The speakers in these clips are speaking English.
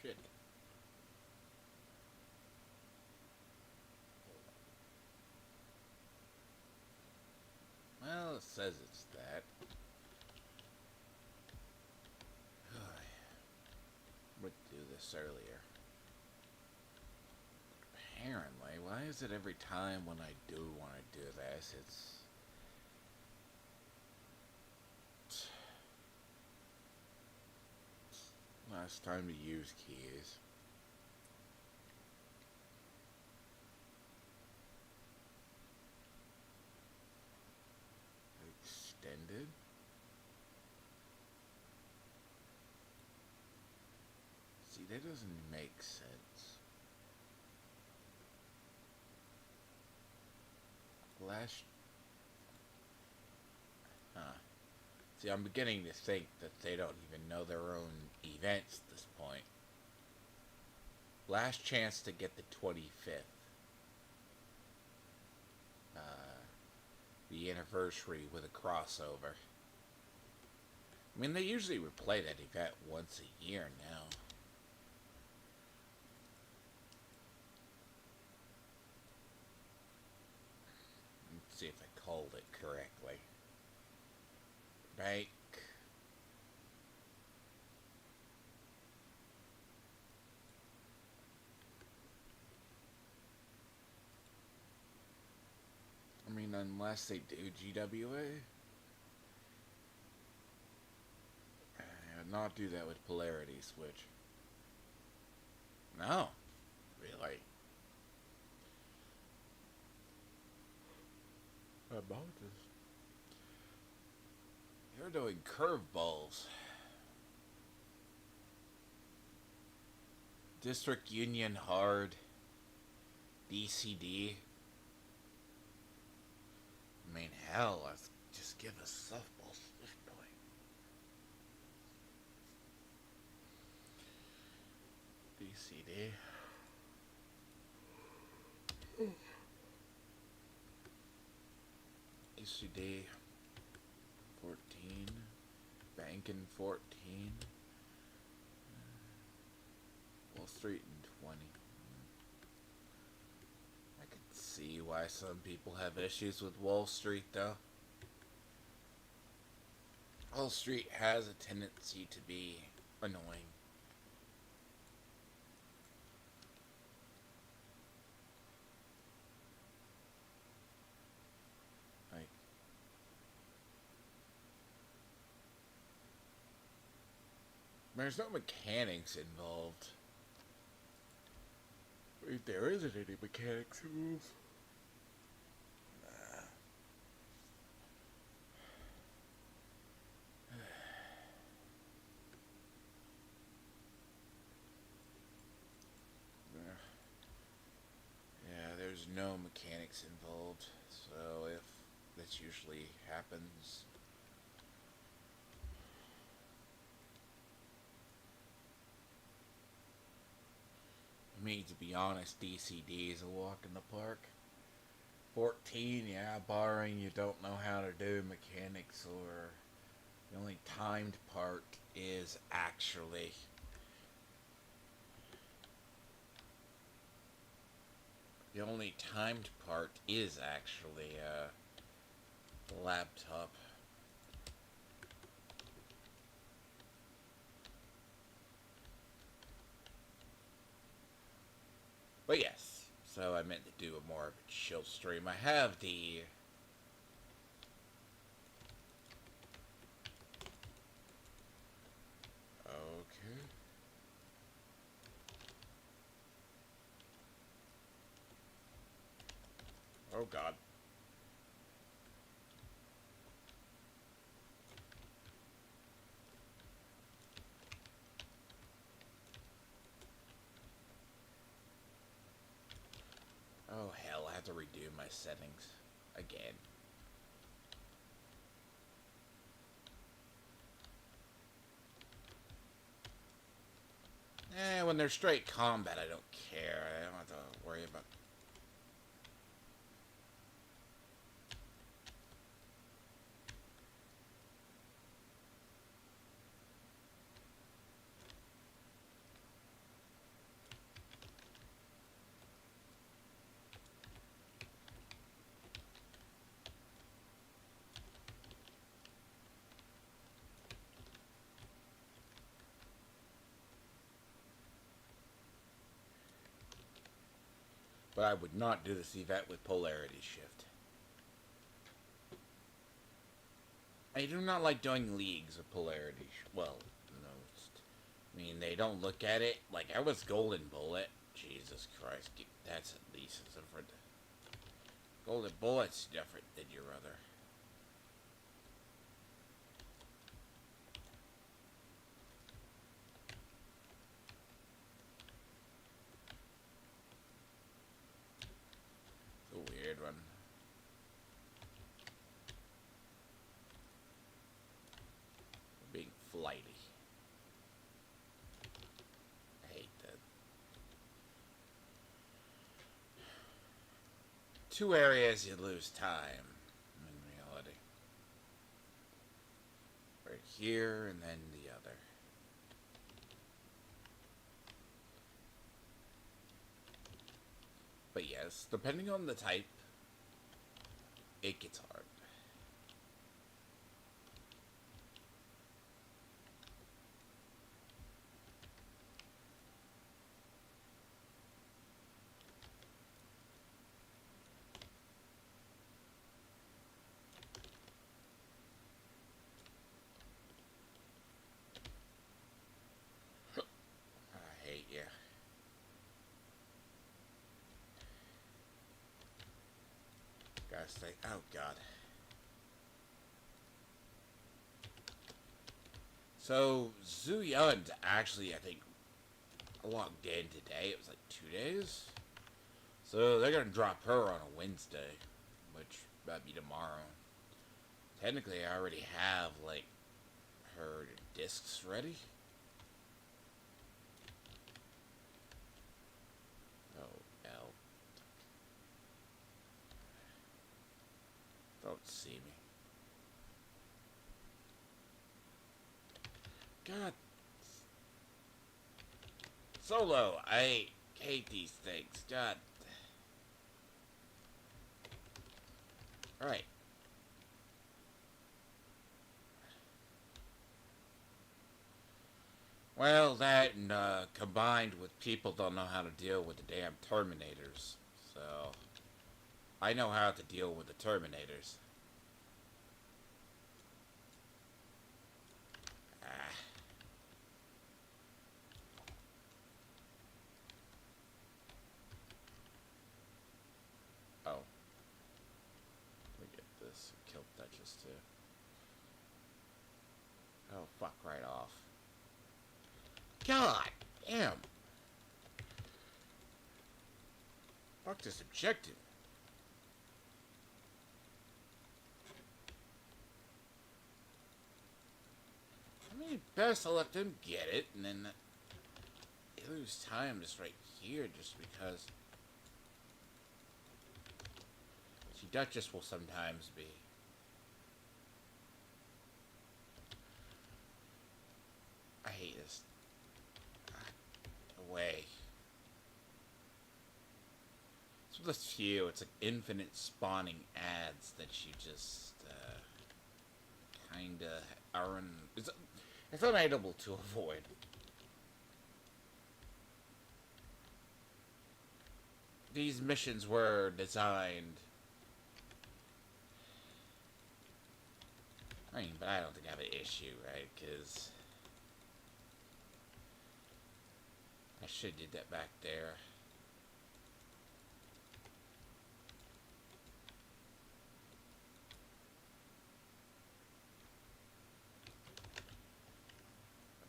shit. Well, it says it's that. Would do this earlier. Apparently, why is it every time when I do want to do this, it's... Last time to use keys. Extended? See, that doesn't make sense. Last... Huh. See, I'm beginning to think that they don't even know their own events at this point. Last chance to get the 25th. The anniversary with a crossover. I mean, they usually replay that event once a year now. Let's see if I called it correctly. Bank. I mean, unless they do GWA. Not do that with polarity switch. No. Really. About this. You're doing curveballs. District Union hard. DCD. I mean, hell, let's just give us softballs at this point. DCD. DCD. 14. Banking 14. Wall Street and 20. I can see why some people have issues with Wall Street, though. Wall Street has a tendency to be annoying. Like, there's no mechanics involved. Wait, there isn't any mechanics involved. There's no mechanics involved, so if this usually happens, I mean, to be honest, DCD is a walk in the park. 14, yeah, barring you don't know how to do mechanics, or the only timed part is actually the laptop. But yes, so I meant to do a more of a chill stream. I have the... Okay. Oh god. Oh hell, I have to redo my settings again. When they're straight combat, I don't care. I don't have to worry about... But I would not do this event with polarity shift. I do not like doing leagues with polarity. Well, no. I mean, they don't look at it like I was golden bullet. Jesus Christ, that's at least different. Golden bullet's different than your other. It's a weird one. Being flighty. I hate that. Two areas you lose time in reality. Right here and then the other. But yes, depending on the type, it gets hard. I hate you. Gotta stay. Oh god. So Zhu Yun's actually, I think, logged in today. It was like 2 days. So they're gonna drop her on a Wednesday, which might be tomorrow. Technically, I already have like her discs ready. Oh, L. Don't see me. God. Solo, I hate these things. God. Alright. Well, that and combined with people don't know how to deal with the damn Terminators. So, I know how to deal with the Terminators. Ah. Oh. Let me get this. Kill Duchess too. Oh, fuck right off. God damn. Fuck this objective. I mean, best I let them get it, and then they lose time just right here, just because. See, Duchess will sometimes be. I hate this. Away. So this few, it's like infinite spawning ads that you just kinda are it's unable to avoid. These missions were designed. I mean, but I don't think I have an issue, right? Because I should have did that back there.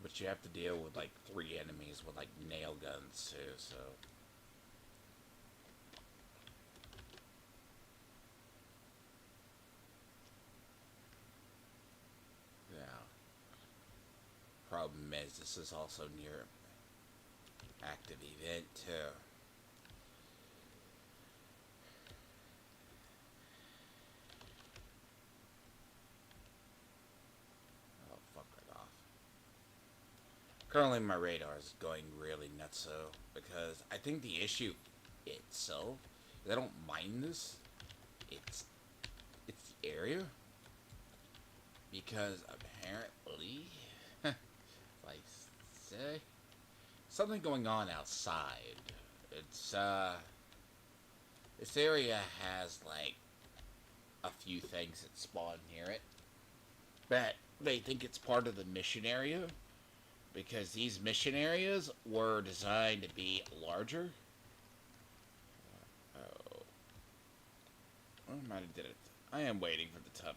But you have to deal with like 3 enemies with like nail guns too, so. Yeah. Problem is, this is also near active event too. Oh, fuck right off. Currently my radar is going really nutso because I think the issue itself is I don't mind this. It's the area. Because apparently, like say, something going on outside. It's This area has, like, a few things that spawn near it. But they think it's part of the mission area because these mission areas were designed to be larger. Oh, I might have did it. I am waiting for the top.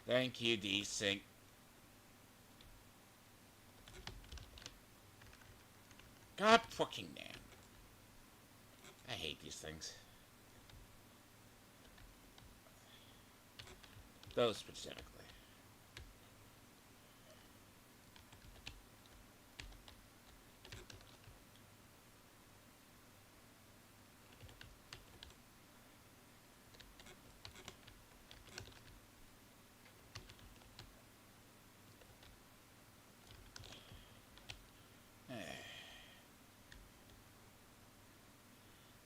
Thank you, desync. God fucking damn. I hate these things. Those specifically.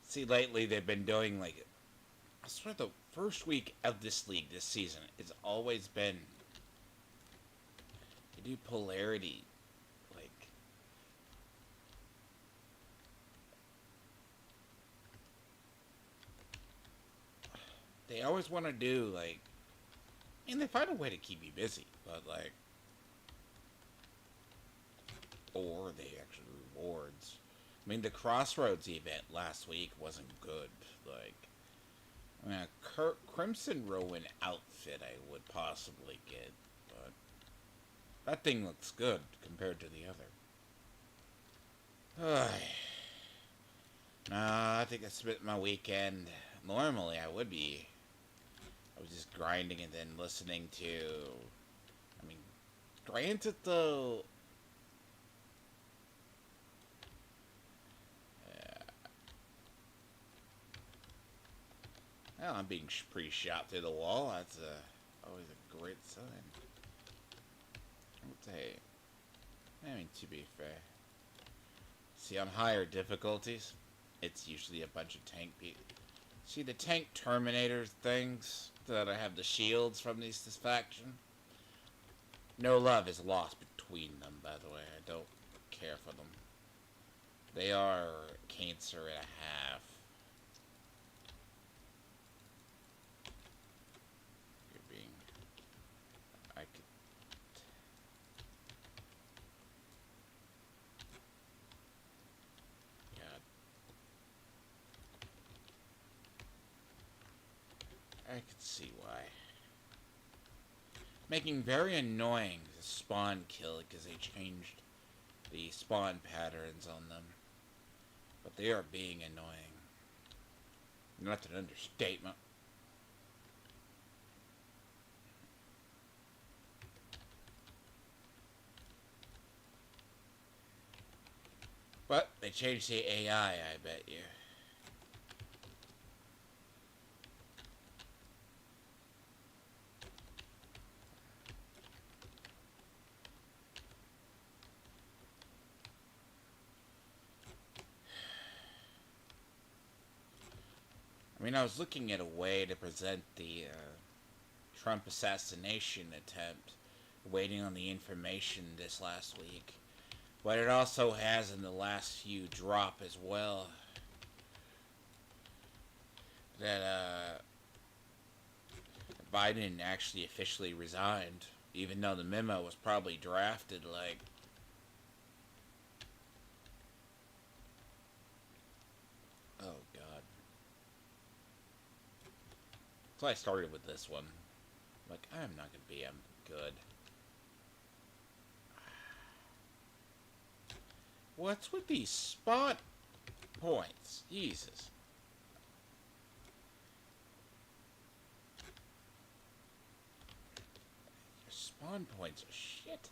See, lately they've been doing, like, I swear the first week of this league this season, it's always been, they do polarity, like, they always want to do, like, and they find a way to keep you busy, but, like, or they actually rewards. I mean, the Crossroads event last week wasn't good. Like, I mean, a Crimson Rowan outfit I would possibly get, but that thing looks good compared to the other. Nah, I think I spent my weekend. Normally, I would be. I was just grinding and then listening to. I mean, granted though, well, I'm being pre-shot through the wall. That's always a great sign. I would say, I mean, to be fair. See, on higher difficulties, it's usually a bunch of tank people. See, the tank Terminator things that I have the shields from this faction? No love is lost between them, by the way. I don't care for them. They are cancer and a half. I could see why. Making very annoying the spawn kill because they changed the spawn patterns on them. But they are being annoying. Not an understatement. But they changed the AI, I bet you. I mean, I was looking at a way to present the Trump assassination attempt, waiting on the information this last week. But it also has in the last few drop as well that Biden actually officially resigned, even though the memo was probably drafted like. Oh, God. So I started with this one. Like, I'm not going to be good. What's with these spot points? Jesus. Your spawn points are shit.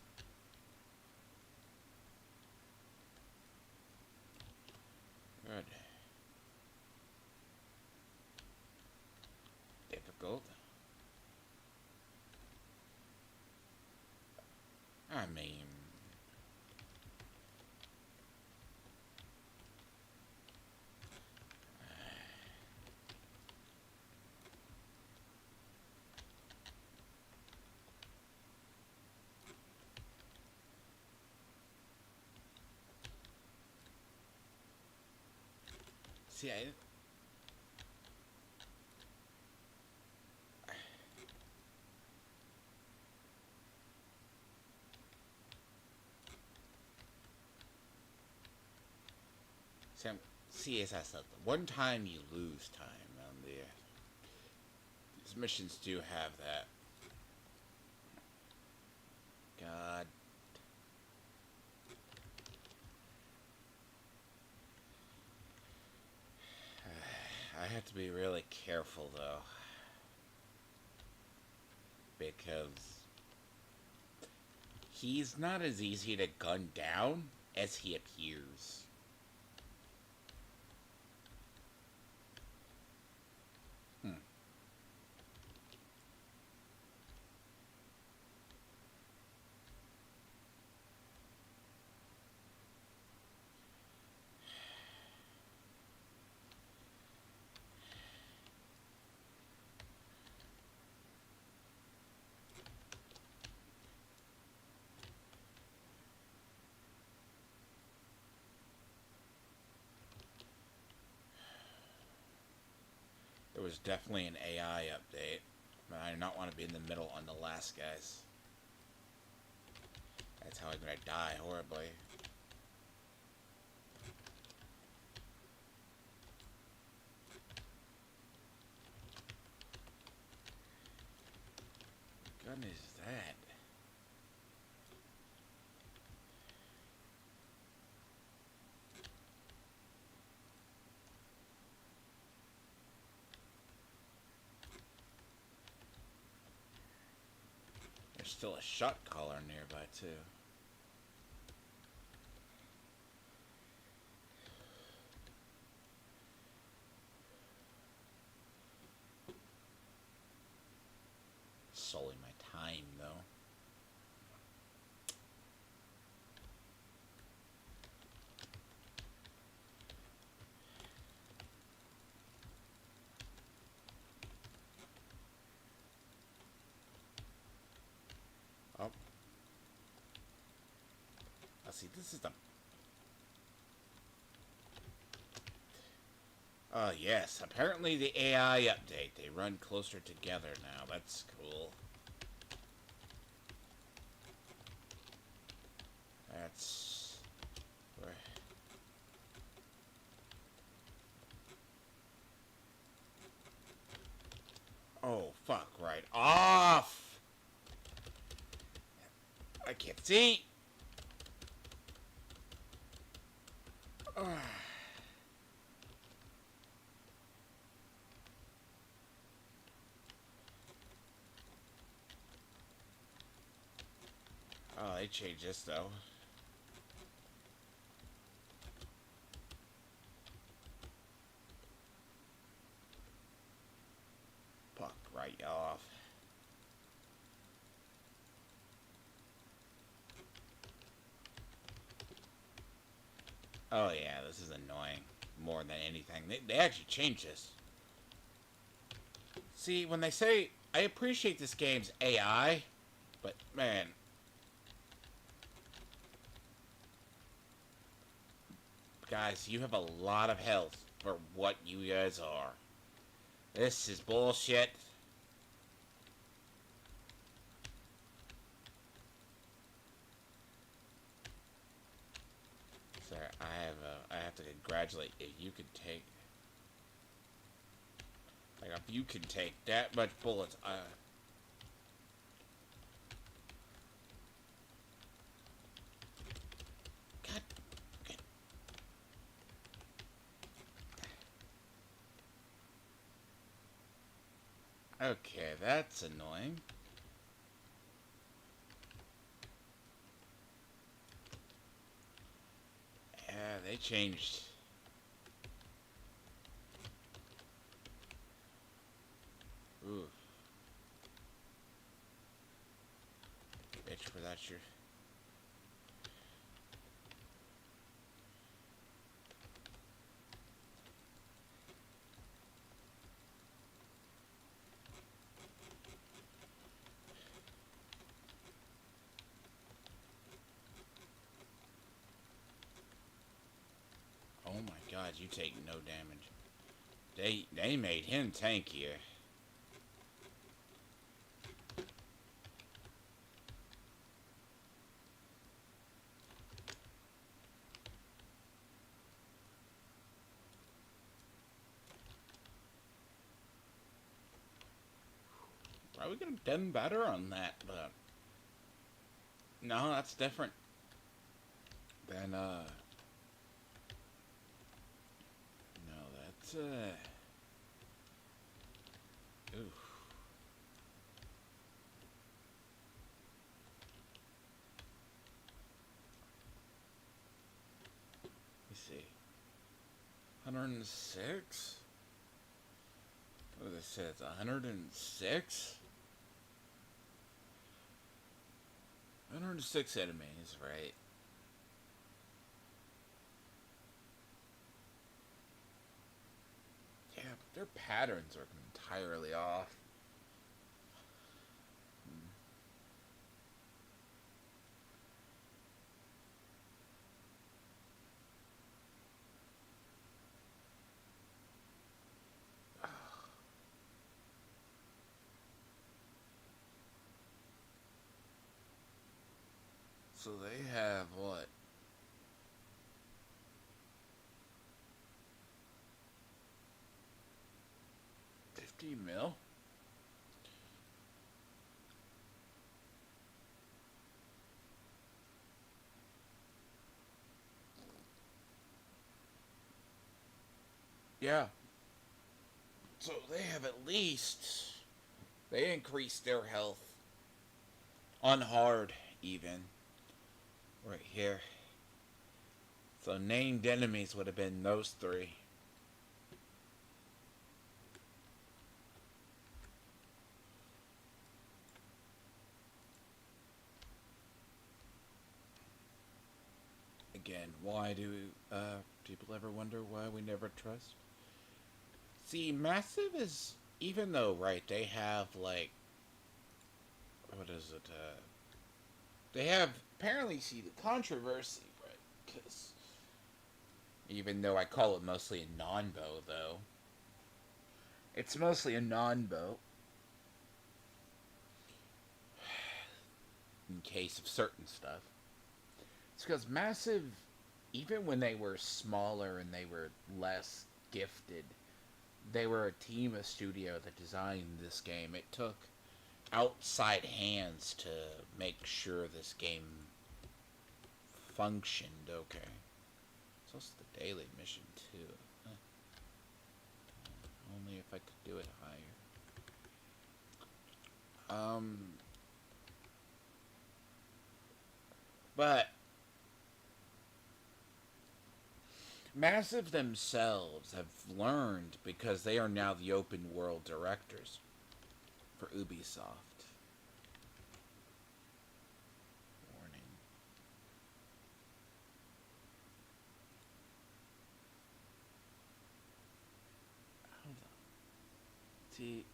Good. Difficult. I mean... See, see, as I said, the one time you lose time on these missions do have that. God. I have to be really careful though, because he's not as easy to gun down as he appears. Hmm. There was definitely an AI update, but I do not want to be in the middle on the last guys. That's how I'm gonna die horribly. What gun is that? There's still a shot caller nearby too. Sully my time though. Oh. I see, this is the... yes. Apparently the AI update. They run closer together now. That's cool. That's... where... Oh, fuck right off! I can't see! Oh, they changed this though. Fuck right off. Oh yeah, this is annoying. More than anything. They actually changed this. See, when they say... I appreciate this game's AI, but man... Guys, you have a lot of health for what you guys are. This is bullshit. Sir, I have to congratulate you. You could take... Like, if you can take that much bullets, God. Okay, that's annoying. Yeah, they changed. Ooh. Bitch, for that your... Oh my god, you take no damage. They made him tankier. Probably could have done better on that, but no, that's different than no, that's oof. Let me see. 106? What does it say? It's 106? 106 enemies, right? Yeah, but their patterns are entirely off. So they have what? 50 mil? Yeah. So they have at least. They increased their health. On hard, even. Right here. So named enemies would have been those three. Again, why do people ever wonder why we never trust? See, Massive is, even though, right, they have, like, what is it, they have, apparently, see, the controversy, right, because, even though I call it mostly a non-bow, though, it's mostly a non-bow, in case of certain stuff. It's because Massive, even when they were smaller and they were less gifted, they were a team, a studio that designed this game. It took outside hands to make sure this game functioned okay. It's also the daily mission too. Only if I could do it higher. But Massive themselves have learned, because they are now the open world directors for Ubisoft. Warning. Hold on. See,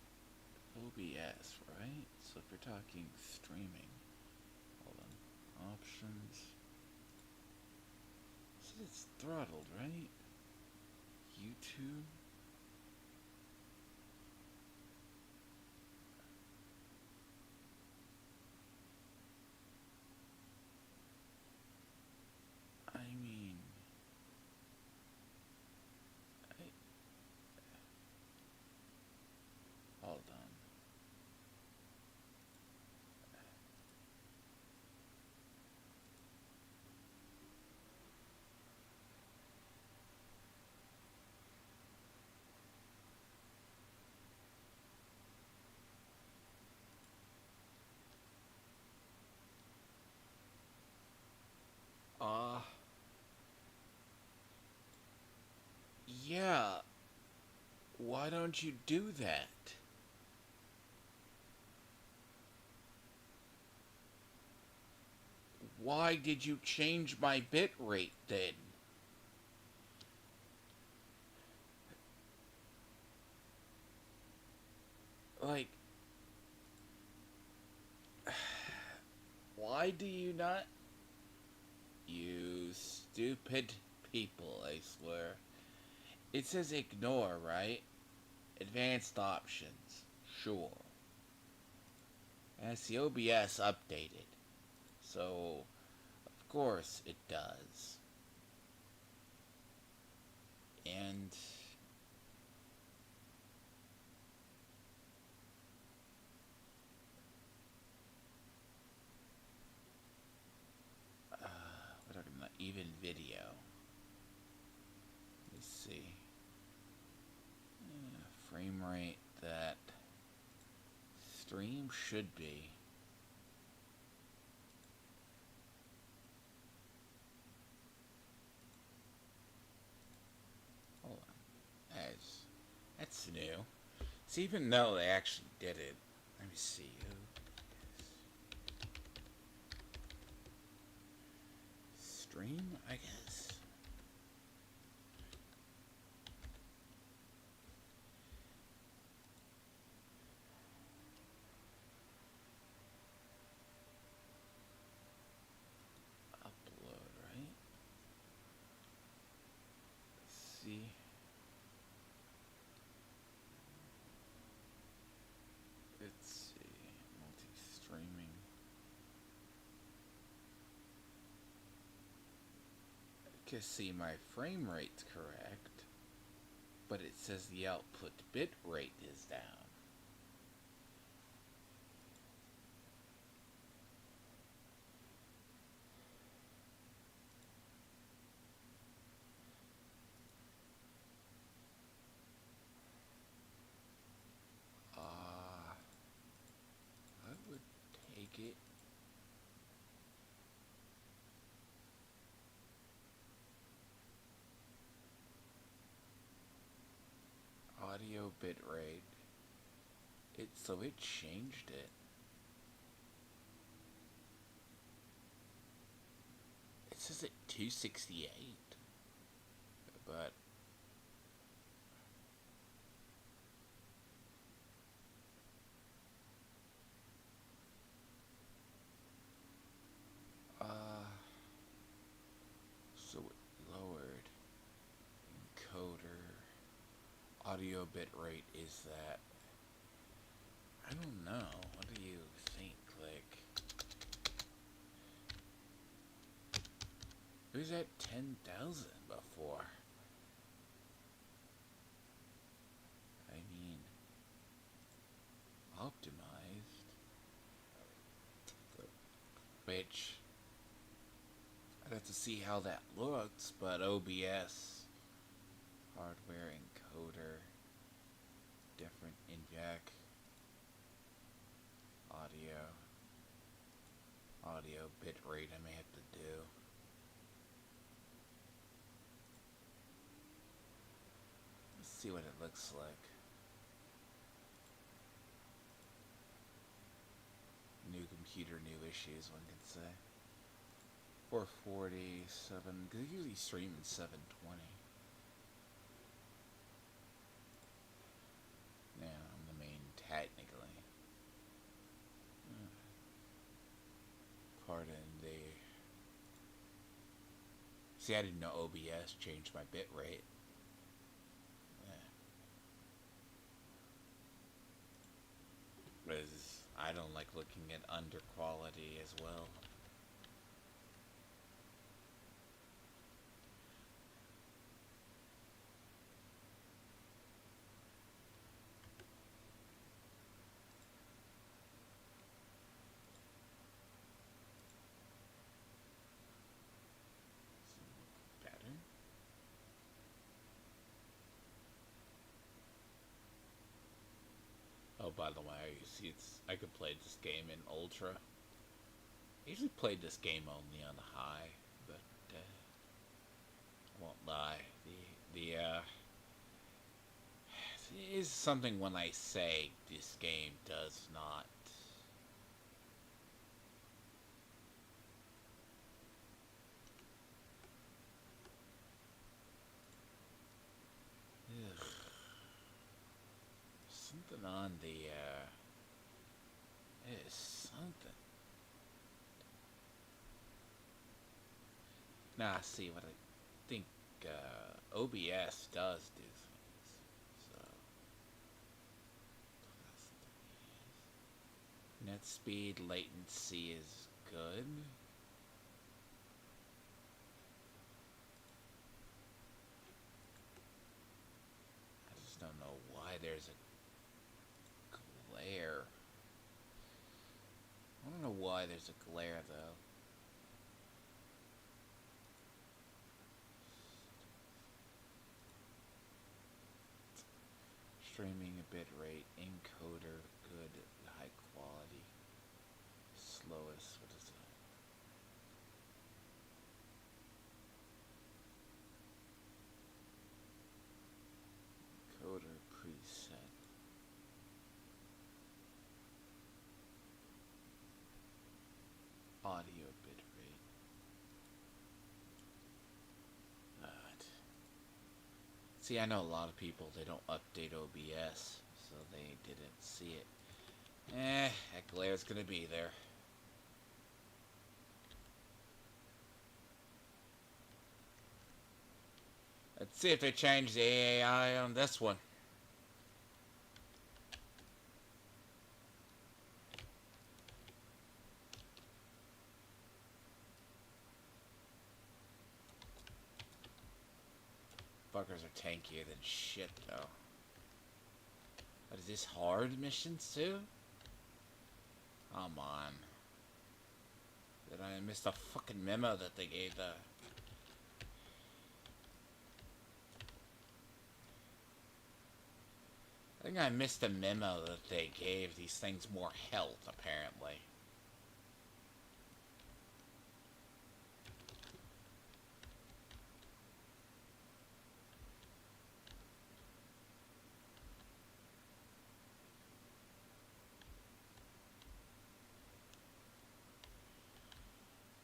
OBS, right? So if you're talking streaming, hold on. Options. So it's throttled, right? YouTube. I mean, hold on. Yeah. Why don't you do that? Why did you change my bitrate then? Like, why do you not? You stupid people, I swear. It says ignore, right? Advanced options. Sure. And it's the OBS updated. So, of course it does. And we're talking about even video. Let's see. Frame rate that stream should be. Hold on. That's new. So even though they actually did it, let me see. Stream, I guess. Upload, right? Let's see. Let's see. Multi-streaming. I can see my frame rate's correct, but it says the output bit rate is down. I would take it. Audio bit rate. So it changed it. It says at 268, but so it lowered. Encoder. Audio bit rate is that? I don't know. What do you think? Like, it was at 10,000 before. I mean, optimized. Which, I'd have to see how that looks, but OBS, hardware encoder, different inject, audio bit rate I may have to do. Let's see what it looks like. New computer, new issues, one can say. 447, because they usually stream in 720. Now, I'm the main technically. Pardon the... See, I didn't know OBS changed my bit rate. Because I don't like looking at under quality as well. Oh, by the way, you see, I could play this game in Ultra. I usually played this game only on high, but I won't lie. It is something when I say this game does not. Ugh. Something on the, it is something. Now, see what I think, OBS does do things. So net speed latency is good. I just don't know why there's a glare. I don't know why there's a glare though. Streaming a bit rate, encoder, good, high quality, slowest, what is that? Encoder preset. Audio bit rate. See, I know a lot of people, they don't update OBS, so they didn't see it. That glare's gonna be there. Let's see if they change the AI on this one. Fuckers are tankier than shit, though. What is this, hard missions too? Come on. Did I miss the fucking memo that they gave the... I think I missed the memo that they gave these things more health, apparently.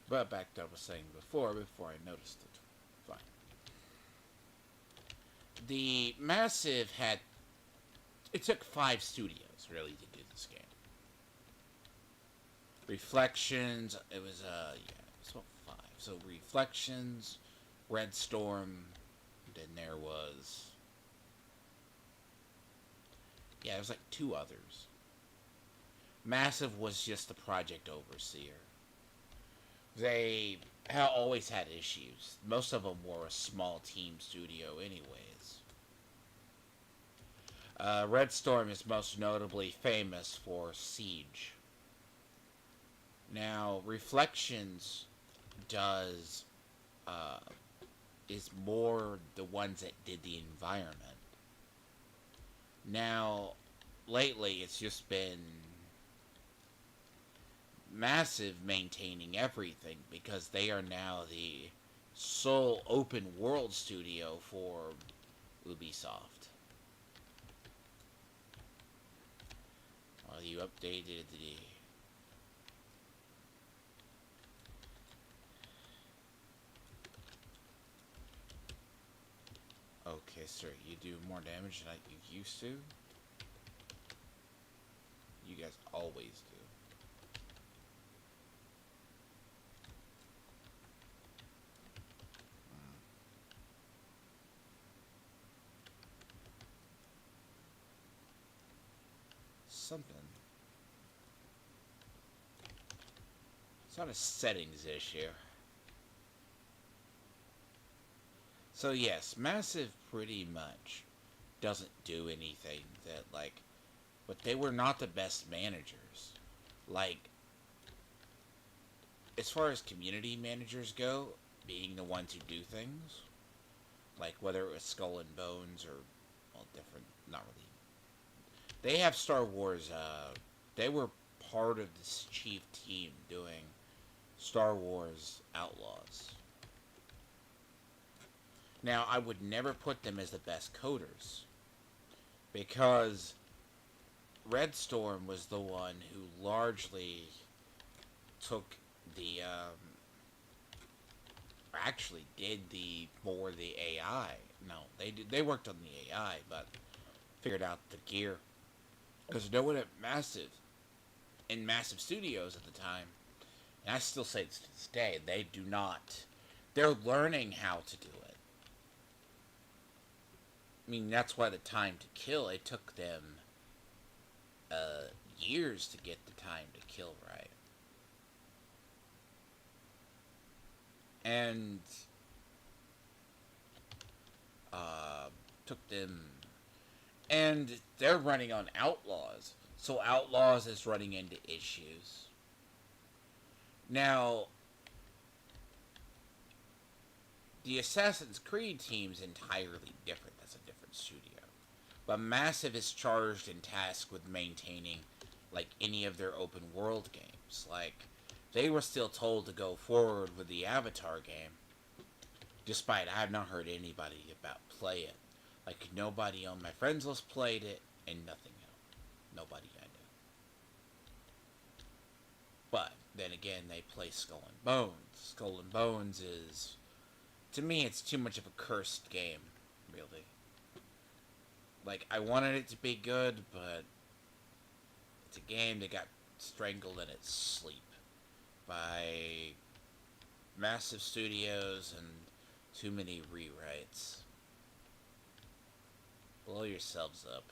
But back to what I was saying before I noticed it. Fine. The Massive had... It took 5 studios, really, to do this game. Reflections, it was, yeah, it was about 5. So, Reflections, Red Storm, then there was... Yeah, there was like 2 others. Massive was just the project overseer. They always had issues. Most of them were a small team studio anyways. Red Storm is most notably famous for Siege. Now, Reflections does, is more the ones that did the environment. Now, lately it's just been Massive maintaining everything because they are now the sole open world studio for Ubisoft. Well, you updated the... Okay, sir, you do more damage than you used to? You guys always do. Something. It's not a settings issue. So yes, Massive pretty much doesn't do anything that, like... But they were not the best managers. Like, as far as community managers go, being the ones who do things, like whether it was Skull and Bones or, well, different, not really. They have Star Wars, they were part of this chief team doing Star Wars Outlaws. Now, I would never put them as the best coders, because Red Storm was the one who largely took the, actually did the AI. No, they worked on the AI, but figured out the gear. Because no one at Massive Studios at the time, and I still say this to this day, they do not, they're learning how to do it. I mean, that's why the time to kill, it took them years to get the time to kill right. And uh, took them. And they're running on Outlaws. So Outlaws is running into issues. Now, the Assassin's Creed team's entirely different. That's a different studio. But Massive is charged and tasked with maintaining, like, any of their open world games. Like, they were still told to go forward with the Avatar game, despite I have not heard anybody about play it. Like, nobody on my friends list played it, and nothing else. Nobody I knew. But then again, they play Skull and Bones. Skull and Bones is, to me, it's too much of a cursed game, really. Like, I wanted it to be good, but it's a game that got strangled in its sleep by massive studios and too many rewrites. Blow yourselves up.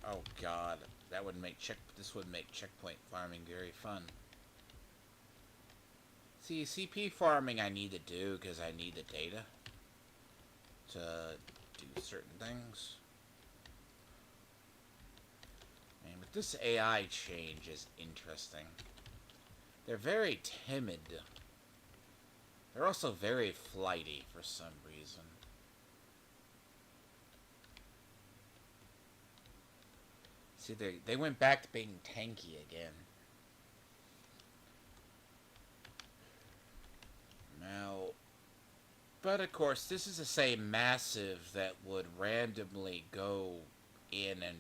Oh god, that would make this would make checkpoint farming very fun. See, CP farming I need to do because I need the data to do certain things. And with this AI change is interesting. They're very timid. They're also very flighty for some reason. See, they went back to being tanky again. Now, but of course, this is the same Massive that would randomly go in and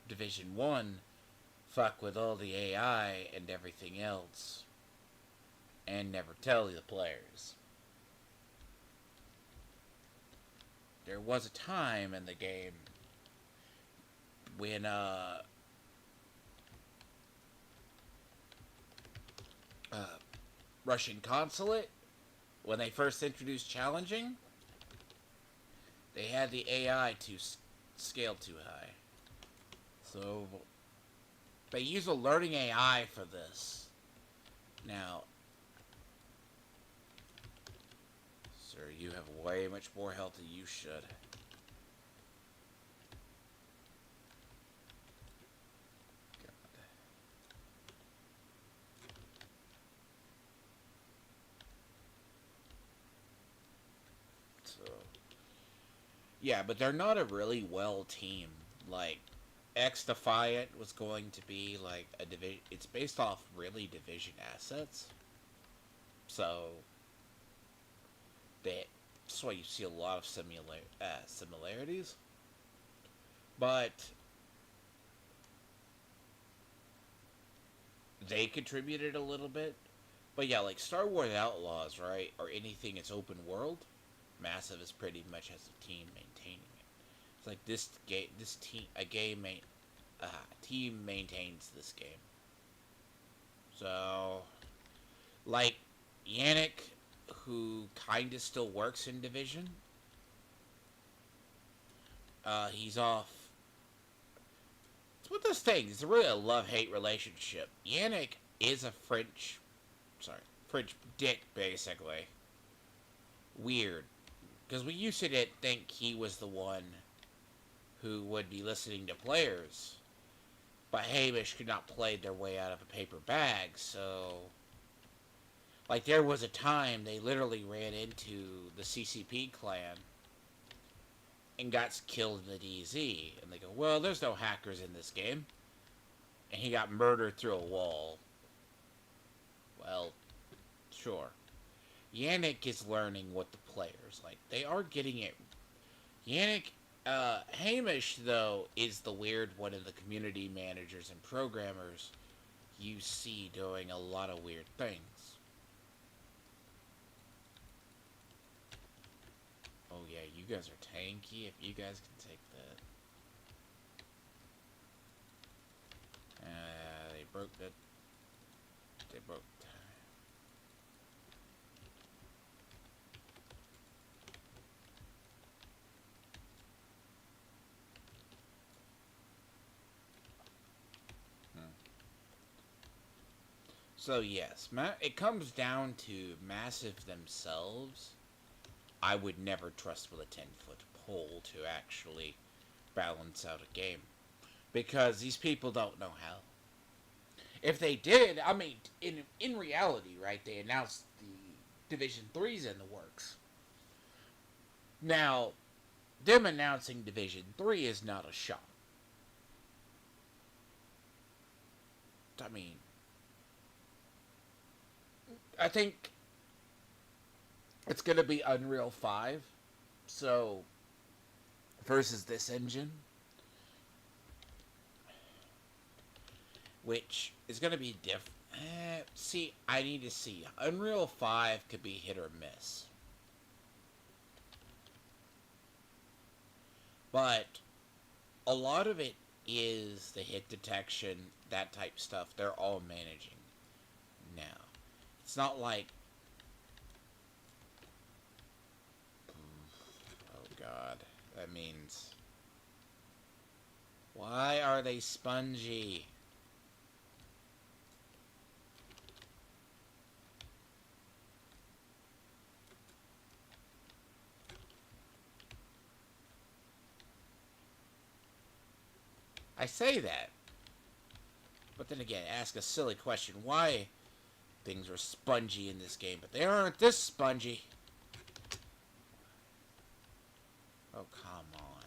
Division 1, fuck with all the AI and everything else, and never tell the players. There was a time in the game when Russian consulate, when they first introduced challenging, they had the AI to scale too high. So they use a learning AI for this. Now, sir, you have way much more health than you should. Yeah, but they're not a really well team. Like, X Defiant was going to be like a division. It's based off really division assets. So, that's why you see a lot of similarities. But they contributed a little bit. But yeah, like Star Wars Outlaws, right? Or anything that's open world. Massive is pretty much as a team maintaining it. It's like team maintains this game. So, like Yannick, who kinda still works in Division, he's off. It's one of those things. It's really a love-hate relationship. Yannick is a French dick, basically. Weird. Because we used to think he was the one who would be listening to players. But Hamish could not play their way out of a paper bag, so... Like, there was a time they literally ran into the CCP clan and got killed in the DZ. And they go, well, there's no hackers in this game. And he got murdered through a wall. Well, sure. Yannick is learning what the players like. They are getting it. Yannick, Hamish, though, is the weird one of the community managers and programmers you see doing a lot of weird things. Oh, yeah, you guys are tanky. If you guys can take that. They broke that. They broke. So yes, it comes down to Massive themselves. I would never trust with a 10-foot pole to actually balance out a game. Because these people don't know how. If they did, I mean, in reality, right, they announced the Division 3's in the works. Now, them announcing Division 3 is not a shock. I mean, I think it's going to be Unreal 5. So, versus this engine. Which is going to be different. See, I need to see. Unreal 5 could be hit or miss. But a lot of it is the hit detection, that type stuff. They're all managing now. It's not like... Oh, God. That means... Why are they spongy? I say that. But then again, ask a silly question. Why things are spongy in this game, but they aren't this spongy. Oh, come on.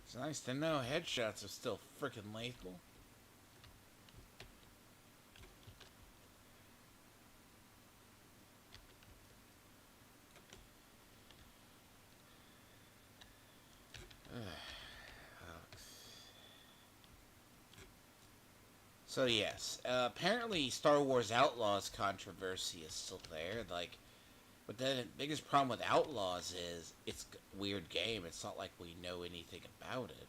It's nice to know headshots are still freaking lethal. So yes, apparently Star Wars Outlaws controversy is still there. Like, but the biggest problem with Outlaws is it's a weird game. It's not like we know anything about it.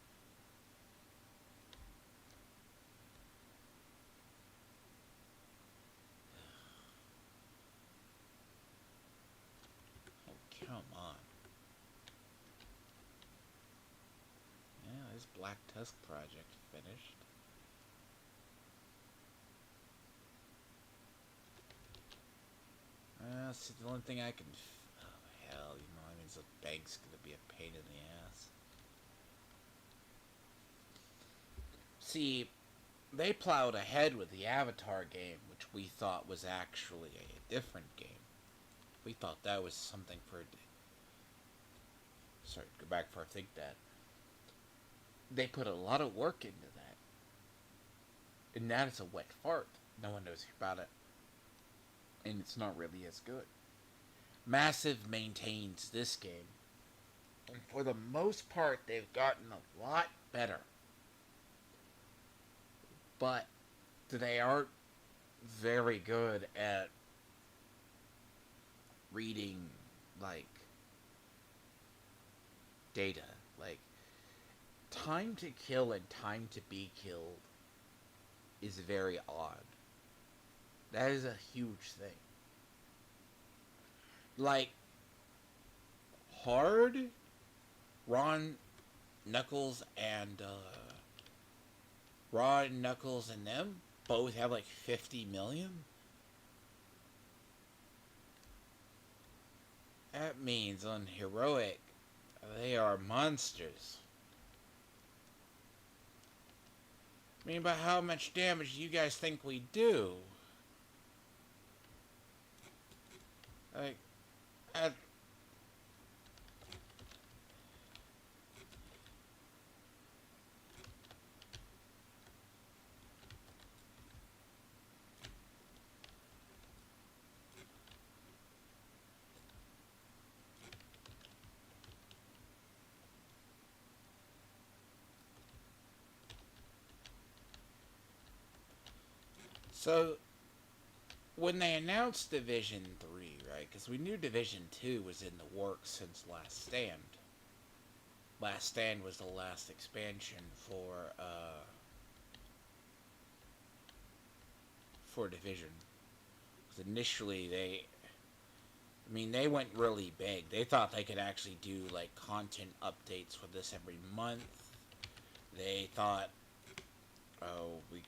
Oh, come on. Yeah, this Black Tusk project finished. See, the only thing I can... Oh, hell, you know, that means the bank's gonna be a pain in the ass. See, they plowed ahead with the Avatar game, which we thought was actually a different game. We thought that was something for... Sorry, go back for I think that. They put a lot of work into that. And that is a wet fart. No one knows about it. And it's not really as good. Massive maintains this game. And for the most part, they've gotten a lot better. But they aren't very good at reading, like, data. Like, time to kill and time to be killed is very odd. That is a huge thing. Like, Hard, Ron, Knuckles, and them both have like 50 million. That means on Heroic, they are monsters. I mean, but how much damage do you guys think we do? Like, So when they announced Division 3, right? Because we knew Division 2 was in the works since Last Stand. Last Stand was the last expansion for Division. Because initially they went really big. They thought they could actually do like content updates for this every month. They thought, oh, we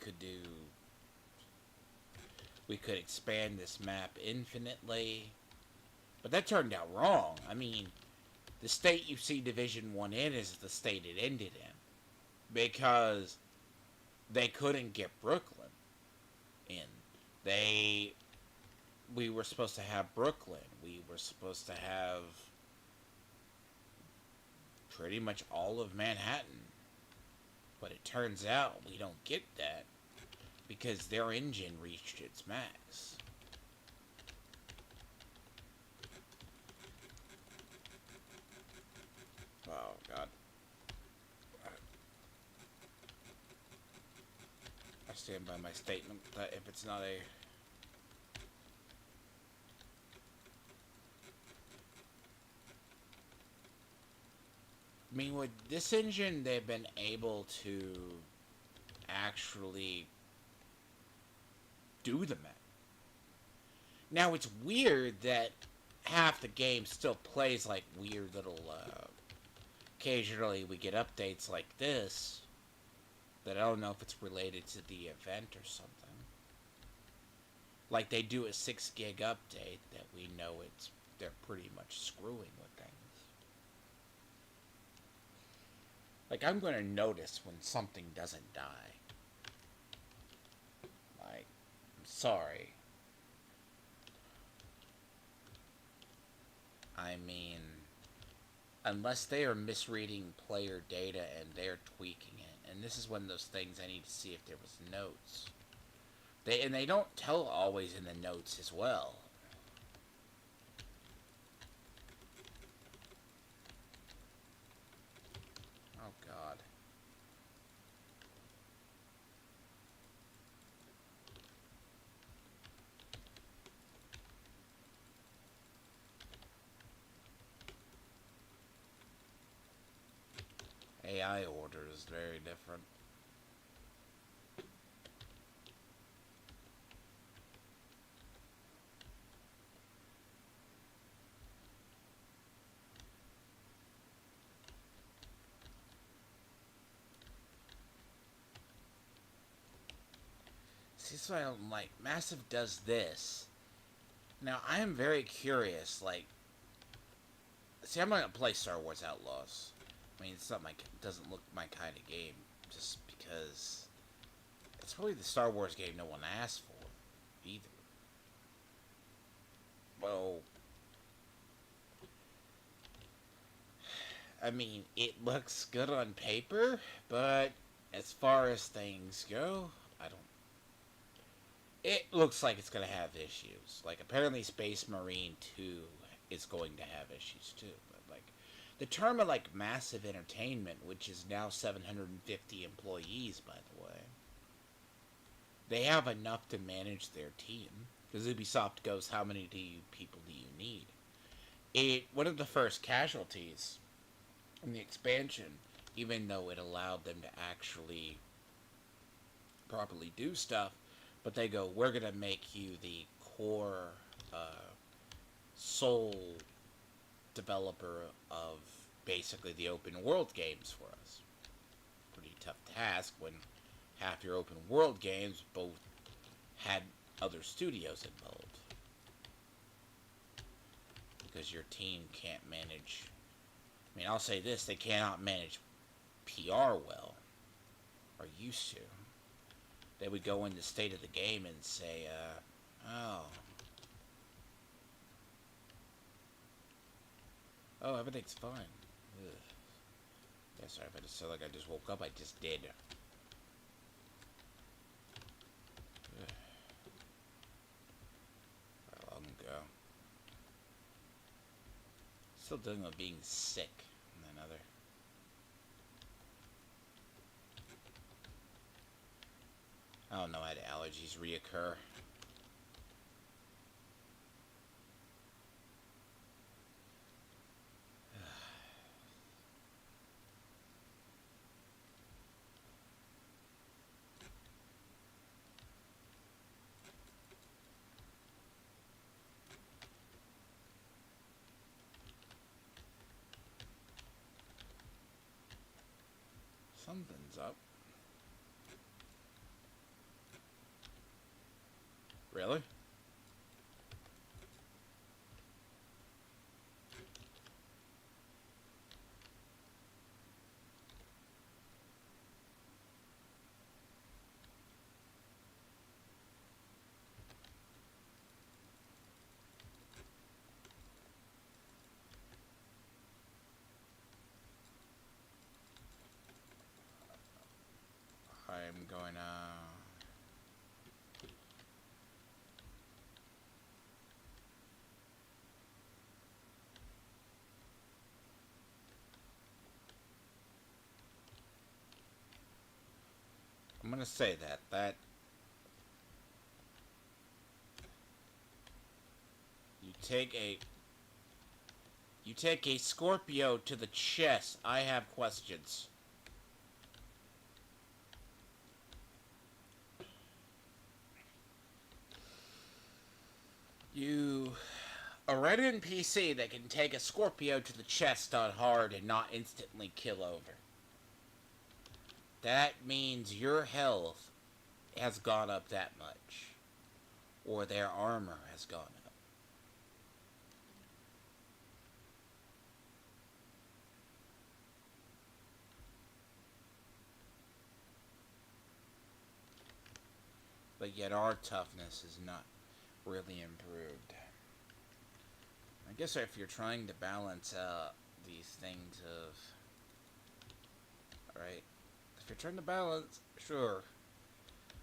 could expand this map infinitely. But that turned out wrong. I mean, the state you see Division 1 in is the state it ended in. Because they couldn't get Brooklyn in. We were supposed to have Brooklyn. We were supposed to have pretty much all of Manhattan. But it turns out we don't get that because their engine reached its max. Oh, God. I stand by my statement that if it's not a... I mean, with this engine, they've been able to actually do the map. Now, it's weird that half the game still plays like weird little... occasionally we get updates like this that I don't know if it's related to the event or something. Like they do a 6 gig update that we know they're pretty much screwing with things. Like I'm going to notice when something doesn't die. Like, I'm sorry. I mean, unless they are misreading player data and they're tweaking it. And this is one of those things I need to see if there was notes. They don't tell always in the notes as well. Oh, God. AI order is very different. See, so I don't like. Massive does this. Now, I am very curious, like... See, I'm not gonna play Star Wars Outlaws. I mean, it's not doesn't look my kind of game, just because it's probably the Star Wars game no one asked for, either. Well, I mean, it looks good on paper, but as far as things go, I don't... It looks like it's gonna have issues. Like, apparently Space Marine 2 is going to have issues, too. But, like, the term of, like, Massive Entertainment, which is now 750 employees, by the way, they have enough to manage their team. Because Ubisoft goes, how many people do you need? One of the first casualties in the expansion, even though it allowed them to actually properly do stuff, but they go, we're going to make you the core sole developer of basically the open world games for us. Pretty tough task when half your open world games both had other studios involved. Because your team can't manage... I mean, I'll say this, they cannot manage PR well. Or used to. They would go in the state of the game and say, oh, everything's fine. Ugh. Yeah, sorry if I just feel like I just woke up. I just did. Ugh. How long ago? Still dealing with being sick. And another. I don't know, I had allergies. allergies reoccur. Something's up. Really? I'm going to... I'm going to say that you take a Scorpio to the chest. I have questions. A red NPC that can take a Scorpio to the chest on hard and not instantly kill over. That means your health has gone up that much. Or their armor has gone up. But yet our toughness is not really improved. I guess if you're trying to balance out these things of... Alright. If you're trying to balance, sure.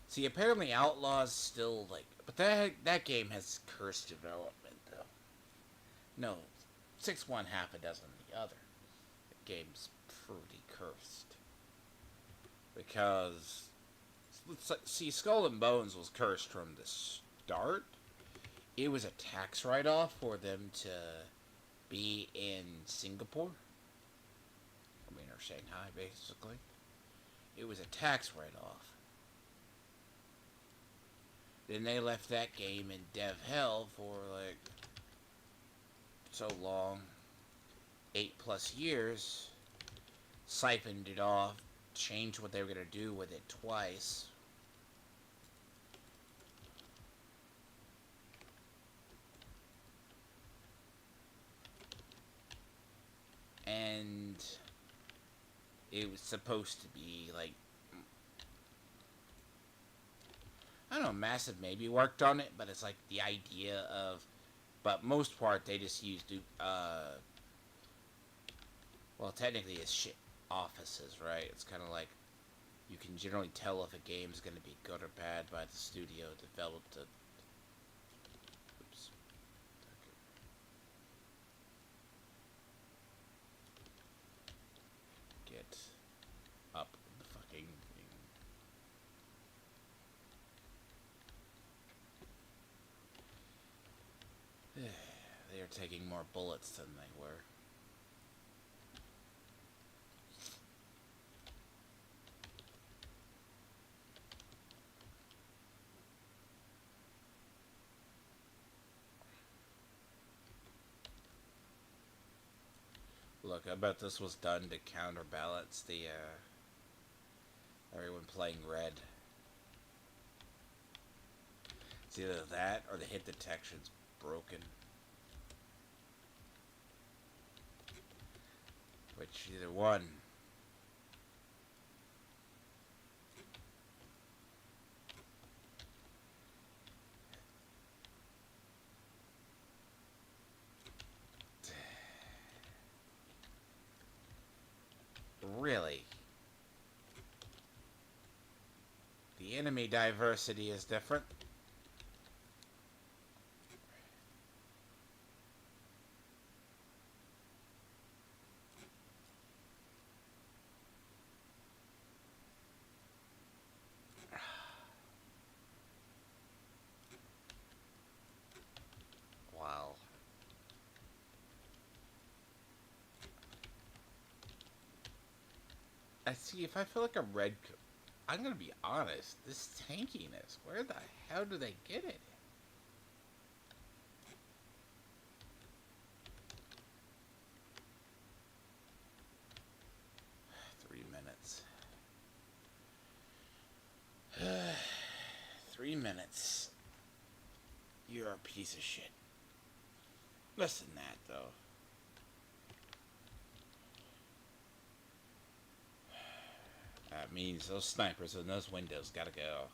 See, apparently Outlaws still, like... But that game has cursed development, though. No, 6 one, half a dozen the other. The game's pretty cursed. Because... See, Skull and Bones was cursed from the start. It was a tax write-off for them to be in Singapore. I mean, or Shanghai, basically. It was a tax write-off. Then they left that game in dev hell for, like, so long. 8+ years. Siphoned it off. Changed what they were going to do with it twice. And it was supposed to be like, I don't know, Massive maybe worked on it, but it's like the idea of, but most part they just used well, technically it's shit offices, right? It's kind of like you can generally tell if a game's going to be good or bad by the studio developed it. Oops. Get up the fucking thing. They are taking more bullets than they were. Look, I bet this was done to counterbalance the, everyone playing red. It's either that or the hit detection's broken. Which, either one. Really? The enemy diversity is different. I see. If I feel like a red, I'm gonna be honest. This tankiness. Where the hell do they get it? Three minutes. 3 minutes. You're a piece of shit. Listen to that, though. That means those snipers in those windows gotta go.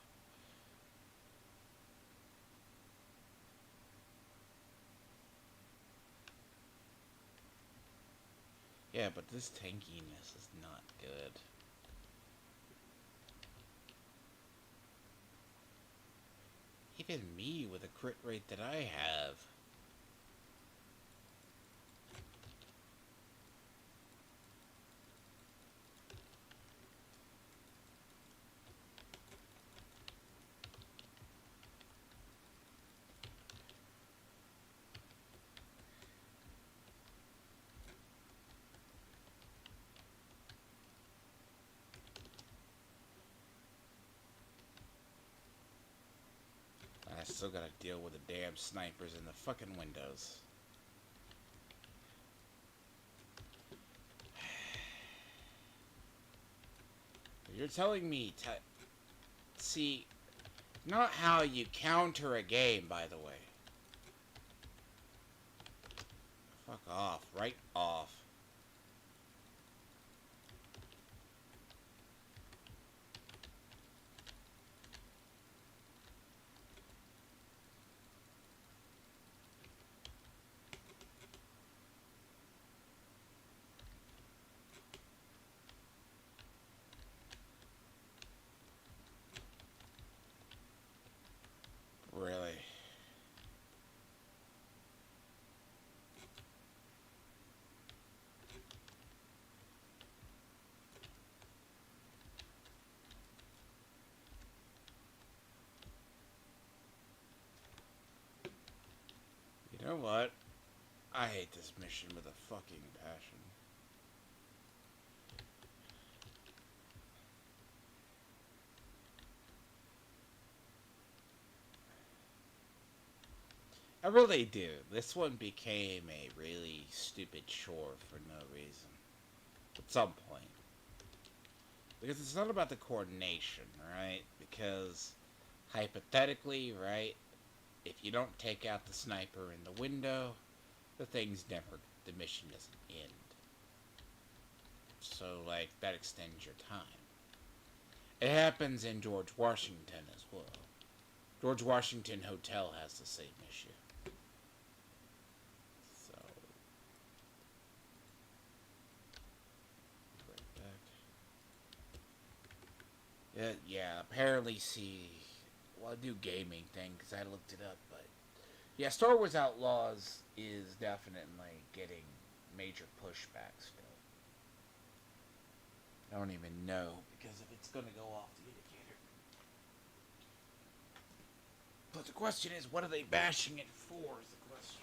Yeah, but this tankiness is not good. Even me with a crit rate that I have. I still gotta deal with the damn snipers in the fucking windows. You're telling me to... See, not how you counter a game, by the way. Fuck off. Right off. Really? You know what? I hate this mission with a fucking passion. I really do. This one became a really stupid chore for no reason. At some point. Because it's not about the coordination, right? Because, hypothetically, right, if you don't take out the sniper in the window, the mission doesn't end. So, like, that extends your time. It happens in George Washington as well. George Washington Hotel has the same issue. So, right back. Yeah, apparently, see, well, I do gaming thing because I looked it up, but yeah, Star Wars Outlaws is definitely getting major pushback still. I don't even know because if it's going to go off the indicator. But the question is, what are they bashing it for? Is the question.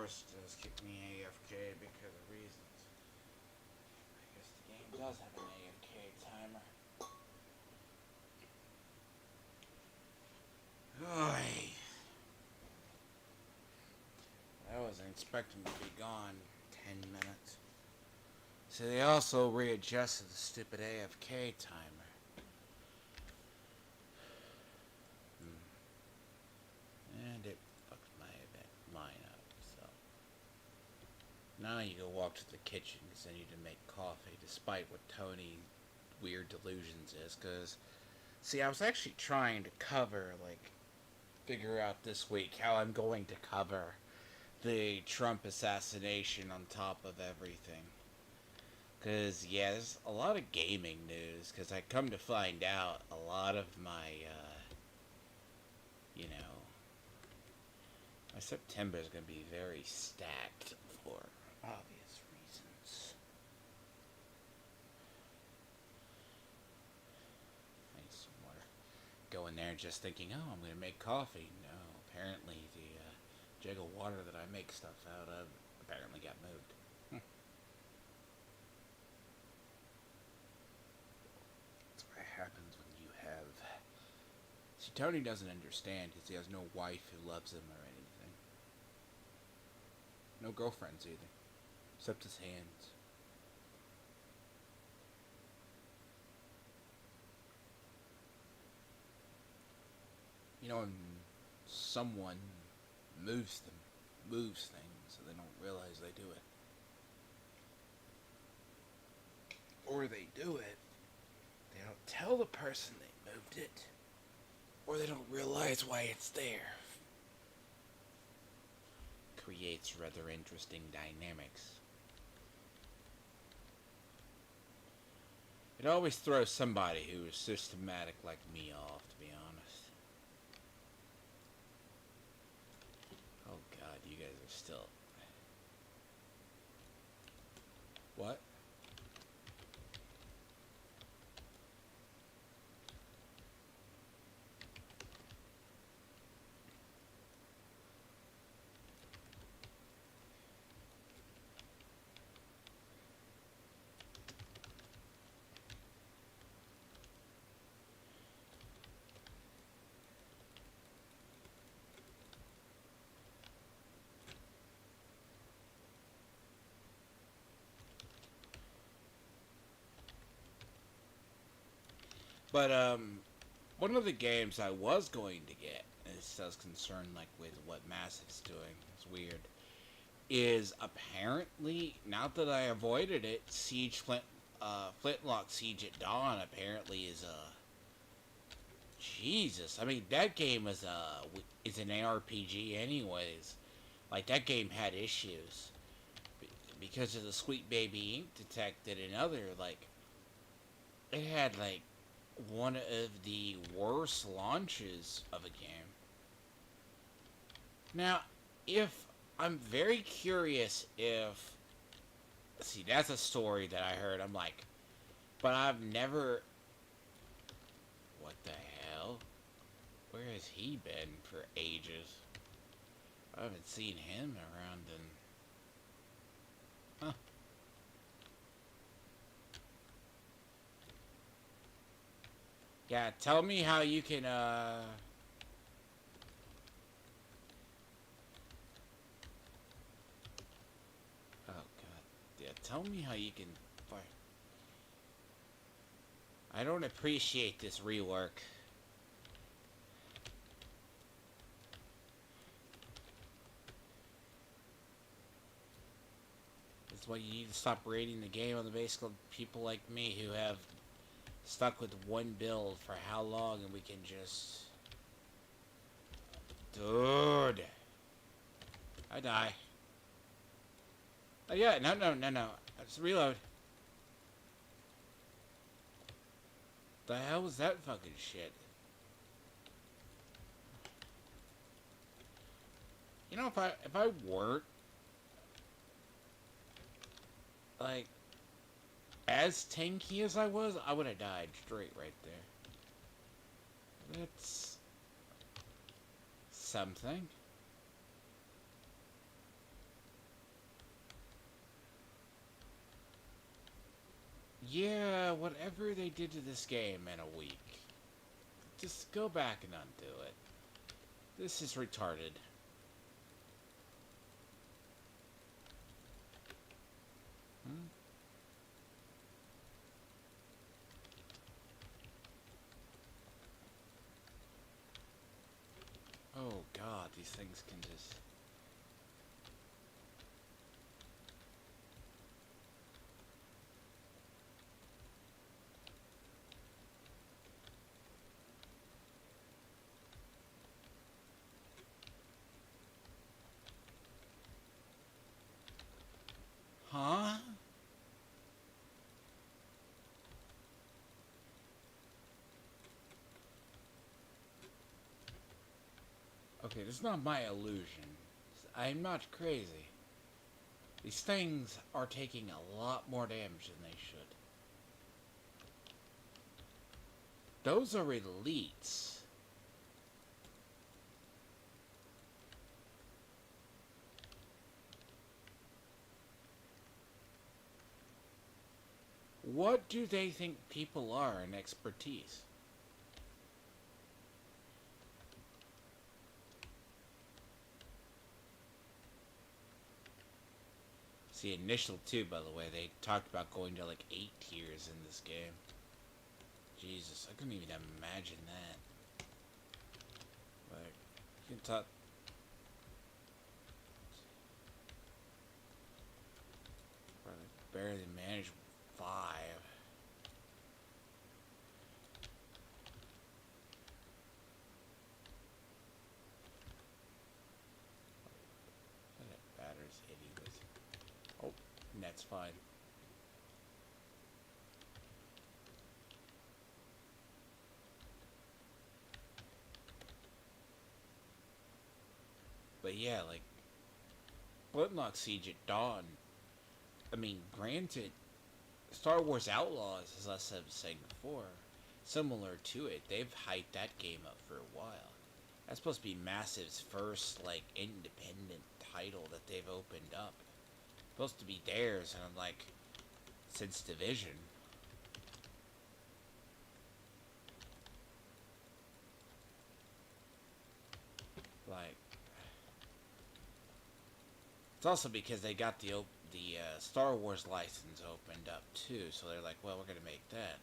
course it does kick me AFK because of reasons. I guess the game does have an AFK timer. Oy. I wasn't expecting to be gone 10 minutes. So they also readjusted the stupid AFK timer. And it fucked mine up, so. Now you go walk to the kitchen because I need to make coffee, despite what Tony Weird Delusions is, because, see, I was actually trying to figure out this week how I'm going to cover the Trump assassination on top of everything. Because, yeah, there's a lot of gaming news, because I come to find out a lot of my, my September is going to be very stacked for obvious reasons. Nice water. Go in there just thinking, oh, I'm going to make coffee. No, apparently the jug of water that I make stuff out of apparently got moved. That's what happens when you have... See, Tony doesn't understand because he has no wife who loves him or anything. No girlfriends either, except his hands. You know, when someone moves things, so they don't realize they do it. Or they do it, they don't tell the person they moved it, or they don't realize why it's there. Creates rather interesting dynamics. It always throws somebody who is systematic like me off, to be honest. Oh god, you guys are still... What? But, one of the games I was going to get, and this does concern, with what Massive's doing, it's weird, is apparently, now that I avoided it, Flintlock Siege at Dawn apparently is Jesus, I mean, that game is an ARPG anyways. That game had issues. Because of the Sweet Baby Ink detected and other, it had, one of the worst launches of a game. Now, I'm very curious if... See, that's a story that I heard. I'm like... But I've never... What the hell? Where has he been for ages? I haven't seen him around in... Huh. Yeah, tell me how you can, Oh, God. Yeah, tell me how you can fire. I don't appreciate this rework. That's why you need to stop rating the game on the basis of people like me who have stuck with one build for how long, and we can just... Dude! I die. Oh yeah, no. Let's reload. The hell was that fucking shit? You know, if I weren't as tanky as I was, I would have died straight right there. That's something. Yeah, whatever they did to this game in a week, just go back and undo it. This is retarded. Hmm? Oh god, these things can just... Huh? Okay, this is not my illusion. I'm not crazy. These things are taking a lot more damage than they should. Those are elites. What do they think people are in expertise? See, initial 2, by the way, they talked about going to like 8 tiers in this game. Jesus, I couldn't even imagine that. Like, you can talk... Barely managed 5. That batters anyways. Oh, that's fine. But yeah, like, Flintlock Siege at Dawn. I mean, granted, Star Wars Outlaws, as I was saying before, similar to it. They've hyped that game up for a while. That's supposed to be Massive's first, like, independent title that they've opened up. Supposed to be theirs, and I'm like, since Division. Like, it's also because they got the Star Wars license opened up too, so they're like, well, we're gonna make that.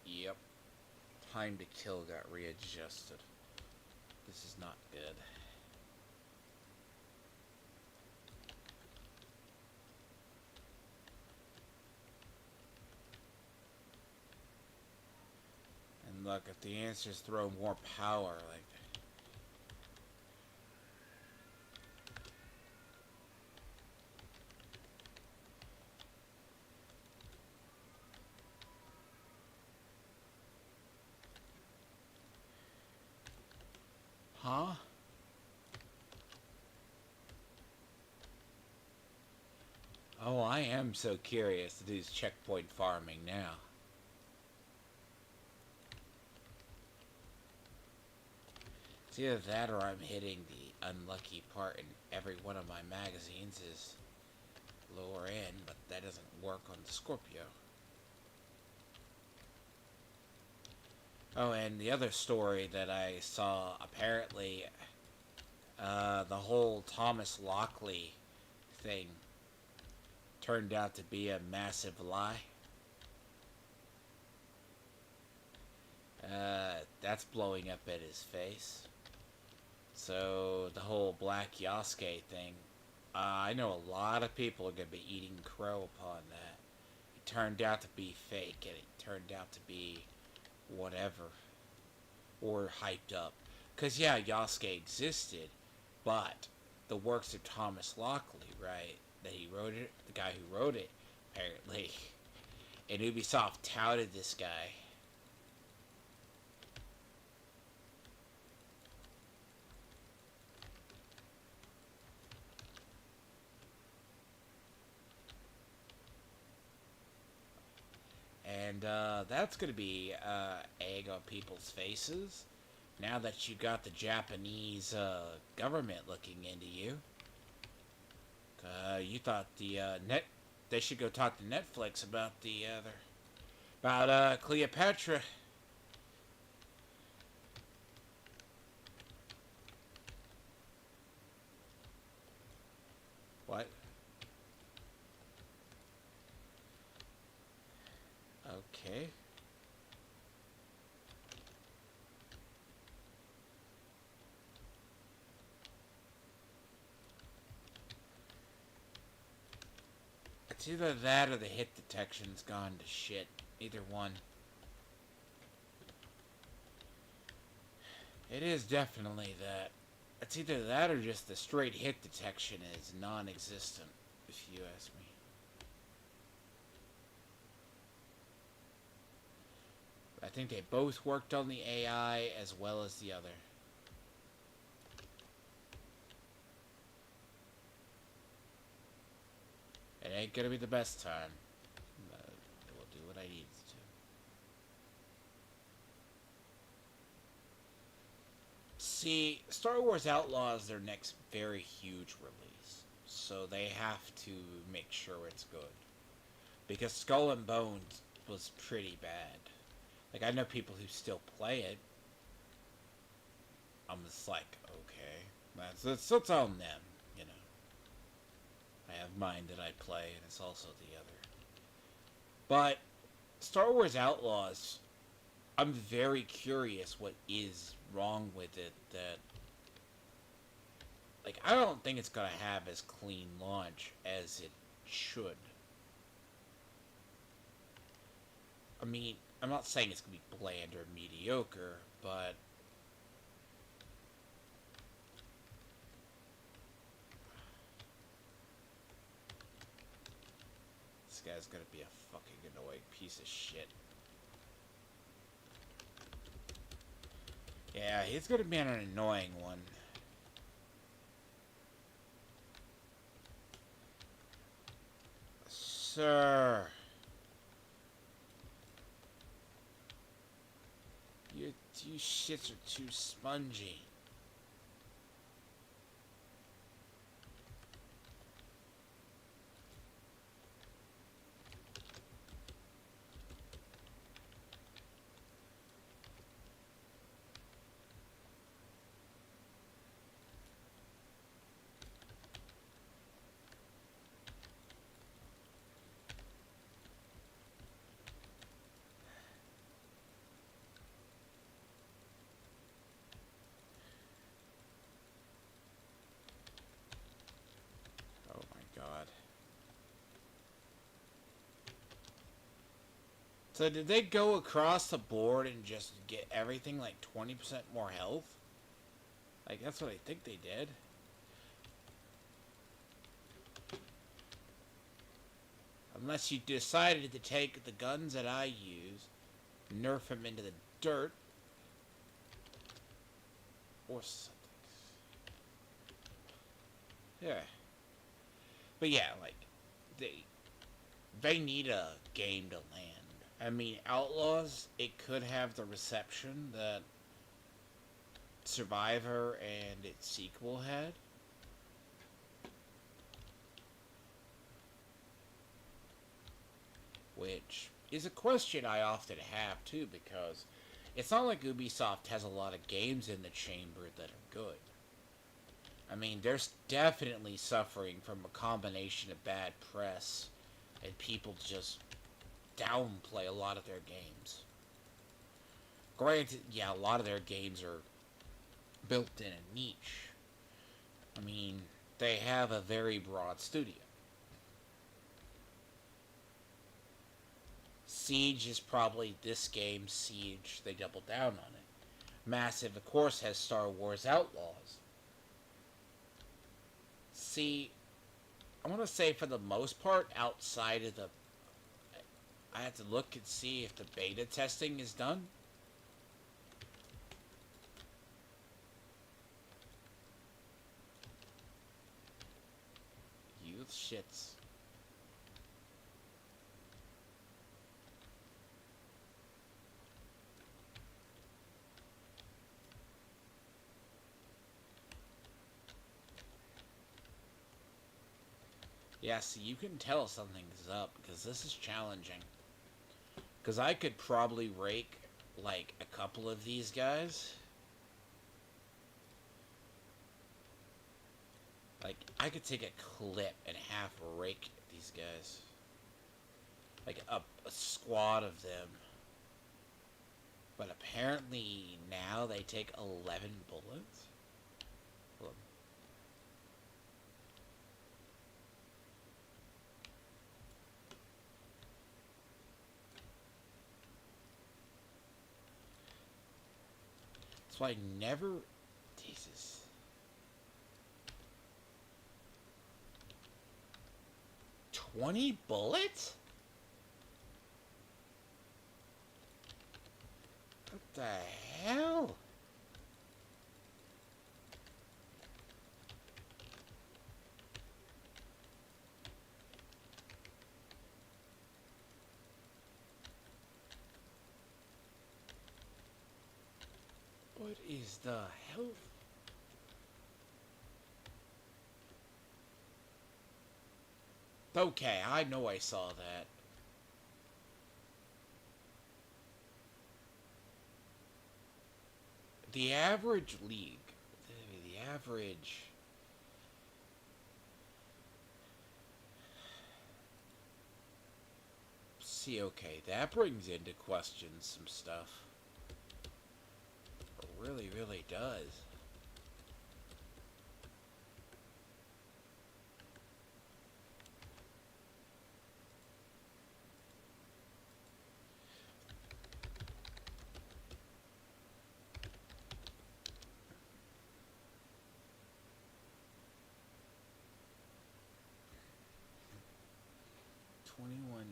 Yep. Time to kill got readjusted. This is not good. And look, if the answers throw more power, like... Huh? Oh, I am so curious to do this checkpoint farming now. It's either that or I'm hitting the unlucky part in every one of my magazines is lower end, but that doesn't work on the Scorpio. Oh, and the other story that I saw, apparently, the whole Thomas Lockley thing turned out to be a massive lie. That's blowing up at his face. So, the whole Black Yasuke thing, I know a lot of people are going to be eating crow upon that. It turned out to be fake, and it turned out to be whatever. Or hyped up. Because, yeah, Yasuke existed, but the works of Thomas Lockley, right? That he wrote it, the guy who wrote it, apparently. And Ubisoft touted this guy. And that's going to be egg on people's faces. Now that you got the Japanese government looking into you, you thought they should go talk to Netflix about Cleopatra. What? Okay. It's either that or the hit detection's gone to shit. Either one. It is definitely that. It's either that or just the straight hit detection is non-existent, if you ask me. I think they both worked on the AI as well as the other. It ain't gonna be the best time. But I will do what I need to. See, Star Wars Outlaws is their next very huge release. So they have to make sure it's good. Because Skull and Bones was pretty bad. Like, I know people who still play it. I'm just like, okay. It's on them, you know. I have mine that I play, and it's also the other. But Star Wars Outlaws, I'm very curious what is wrong with it that... Like, I don't think it's going to have as clean launch as it should. I mean, I'm not saying it's going to be bland or mediocre, but... This guy's going to be a fucking annoying piece of shit. Yeah, he's going to be an annoying one. Sir... You shits are too spongy. So did they go across the board and just get everything like 20% more health? Like, that's what I think they did. Unless you decided to take the guns that I use, nerf them into the dirt, or something. Yeah. But yeah, like, they need a game to land. I mean, Outlaws, it could have the reception that Survivor and its sequel had. Which is a question I often have, too, because it's not like Ubisoft has a lot of games in the chamber that are good. I mean, they're definitely suffering from a combination of bad press and people just downplay a lot of their games. Granted, yeah, a lot of their games are built in a niche. I mean, they have a very broad studio. Siege is probably this game's Siege. They doubled down on it. Massive, of course, has Star Wars Outlaws. See, I want to say for the most part, outside of the... I have to look and see if the beta testing is done. You shits. Yeah, see, you can tell something's up because this is challenging. Because I could probably rake, like, a couple of these guys. Like, I could take a clip and half rake these guys. Like, a squad of them. But apparently now they take 11 bullets? Hold on. So I never... Jesus. 20 bullets? What the hell? What is the hell? Okay, I know I saw that. The average league, the average... See, okay, that brings into question some stuff. It really, really does. $21,200.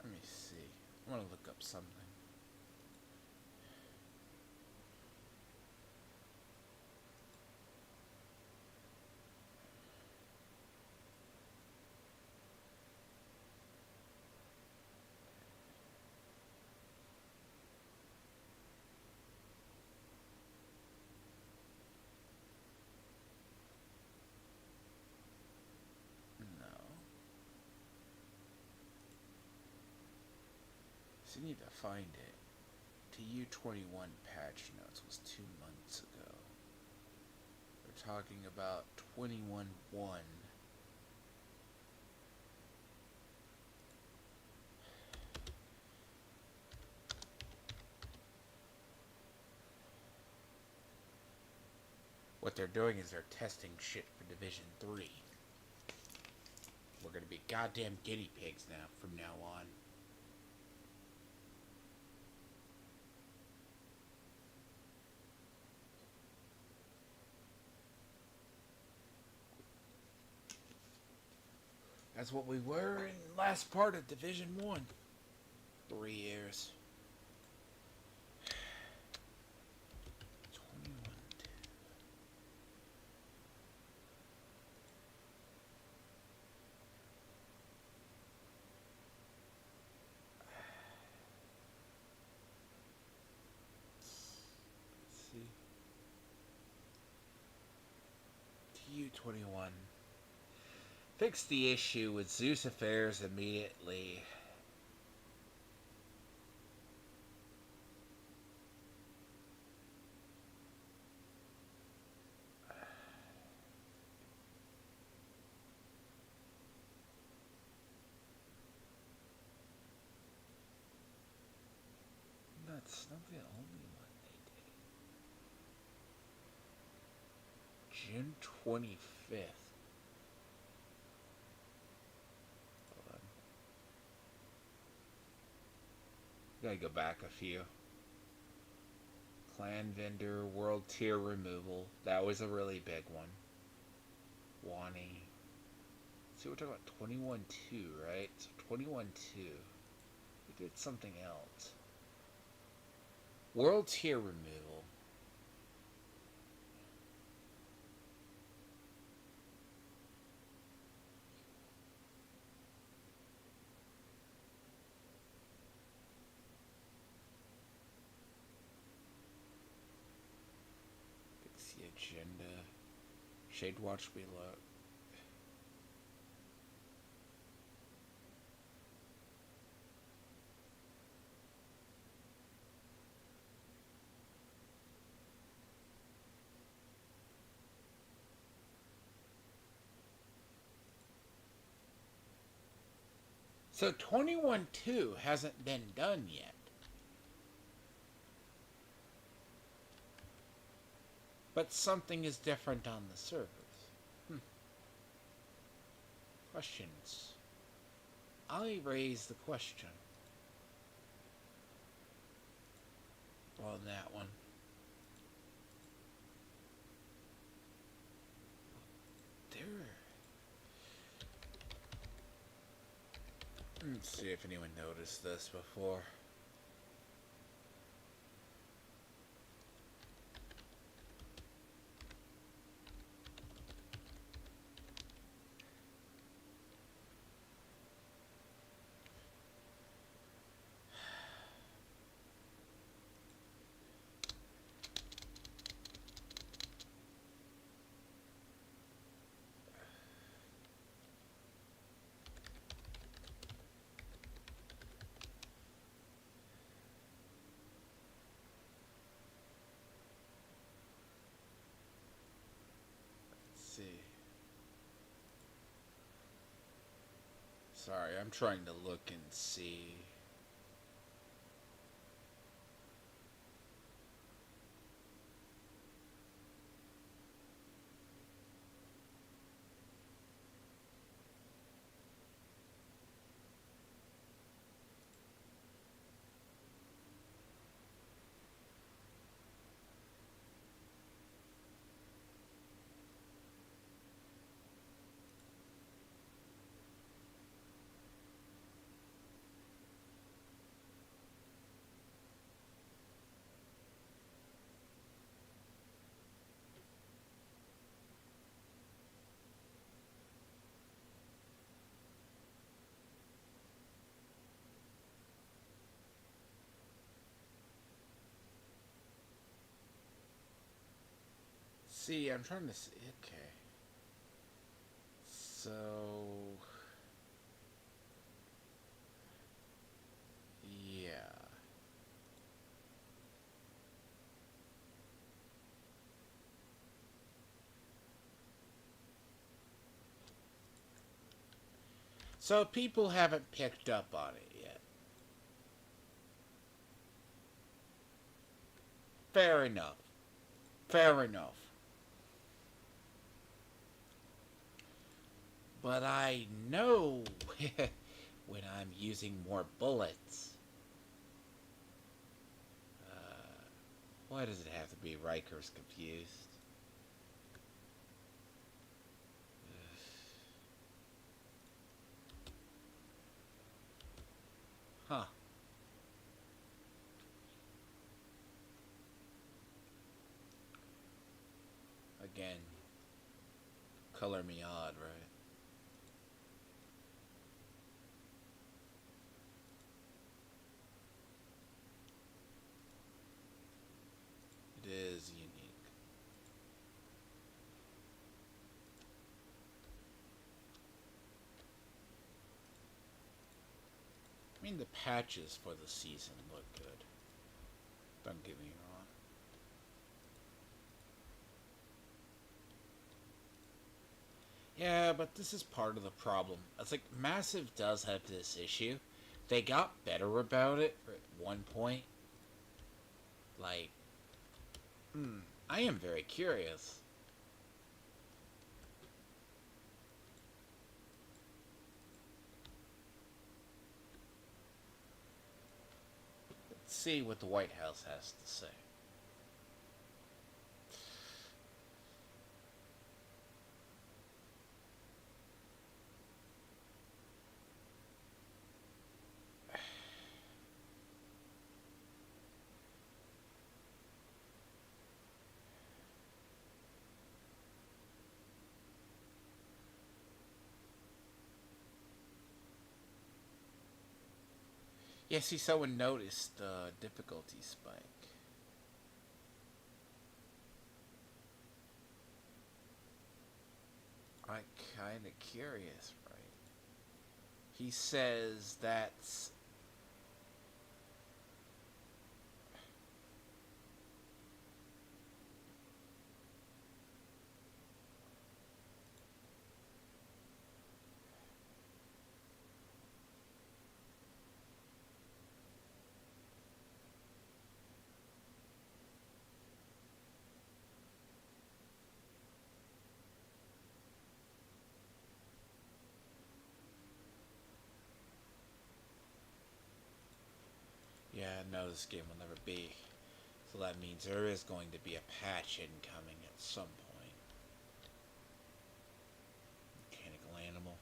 Let me see. I want to look up something. No. So you need to find it. TU21 patch notes was 2 months ago. We're talking about 21-1. What they're doing is they're testing shit for Division 3. We're gonna be goddamn guinea pigs now from now on. That's what we were in the last part of Division 1. 3 years. 21. Let's see. TU21. Fix the issue with Zeus Affairs immediately. That's not the only one they did. June 25th. Hold on. Gotta go back a few. Clan vendor, world tier removal. That was a really big one. Wani. See, we're talking about 21-2, right? So 21-2. We did something else. World tier removal. Fix the agenda. Shade watch below. So 21-2 hasn't been done yet. But something is different on the servers. Questions. I raise the question. On that one. There. Let's see if anyone noticed this before. See. Sorry, I'm trying to look and see. See, I'm trying to see. Okay. So. Yeah. So people haven't picked up on it yet. Fair enough. Fair enough. But I know when I'm using more bullets. Why does it have to be Riker's confused? Huh. Again, color me odd, right? It is unique. I mean, the patches for the season look good. Don't get me wrong. Yeah, but this is part of the problem. It's like Massive does have this issue. They got better about it at one point. Like, I am very curious. Let's see what the White House has to say. Yeah, see, someone noticed the difficulty spike. I'm kind of curious, right? He says that's... Yeah, no, this game will never be. So that means there is going to be a patch incoming at some point. Mechanical animal.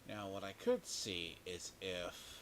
Now, what I could see is if...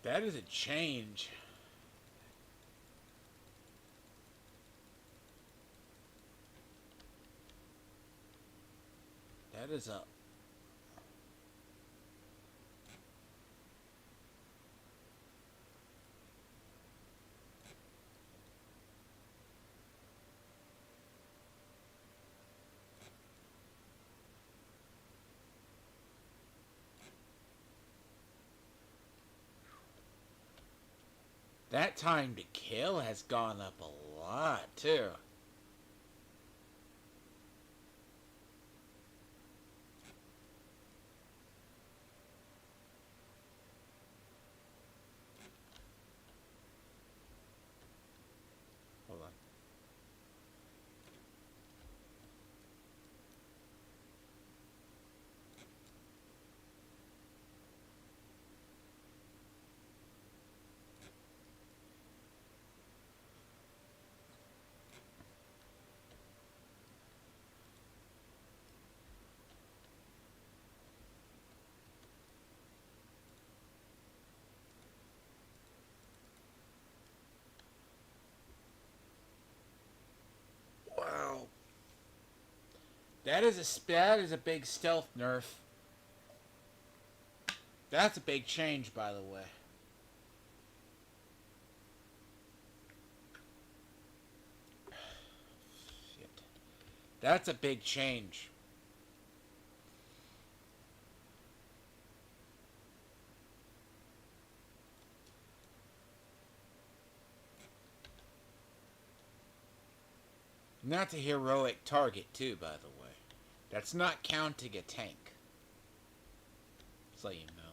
That is a change. That is a... That time to kill has gone up a lot, too. Hold on. Wow. That is a big stealth nerf. That's a big change, by the way. Shit. That's a big change. Not a heroic target, too, by the way. That's not counting a tank. So you know.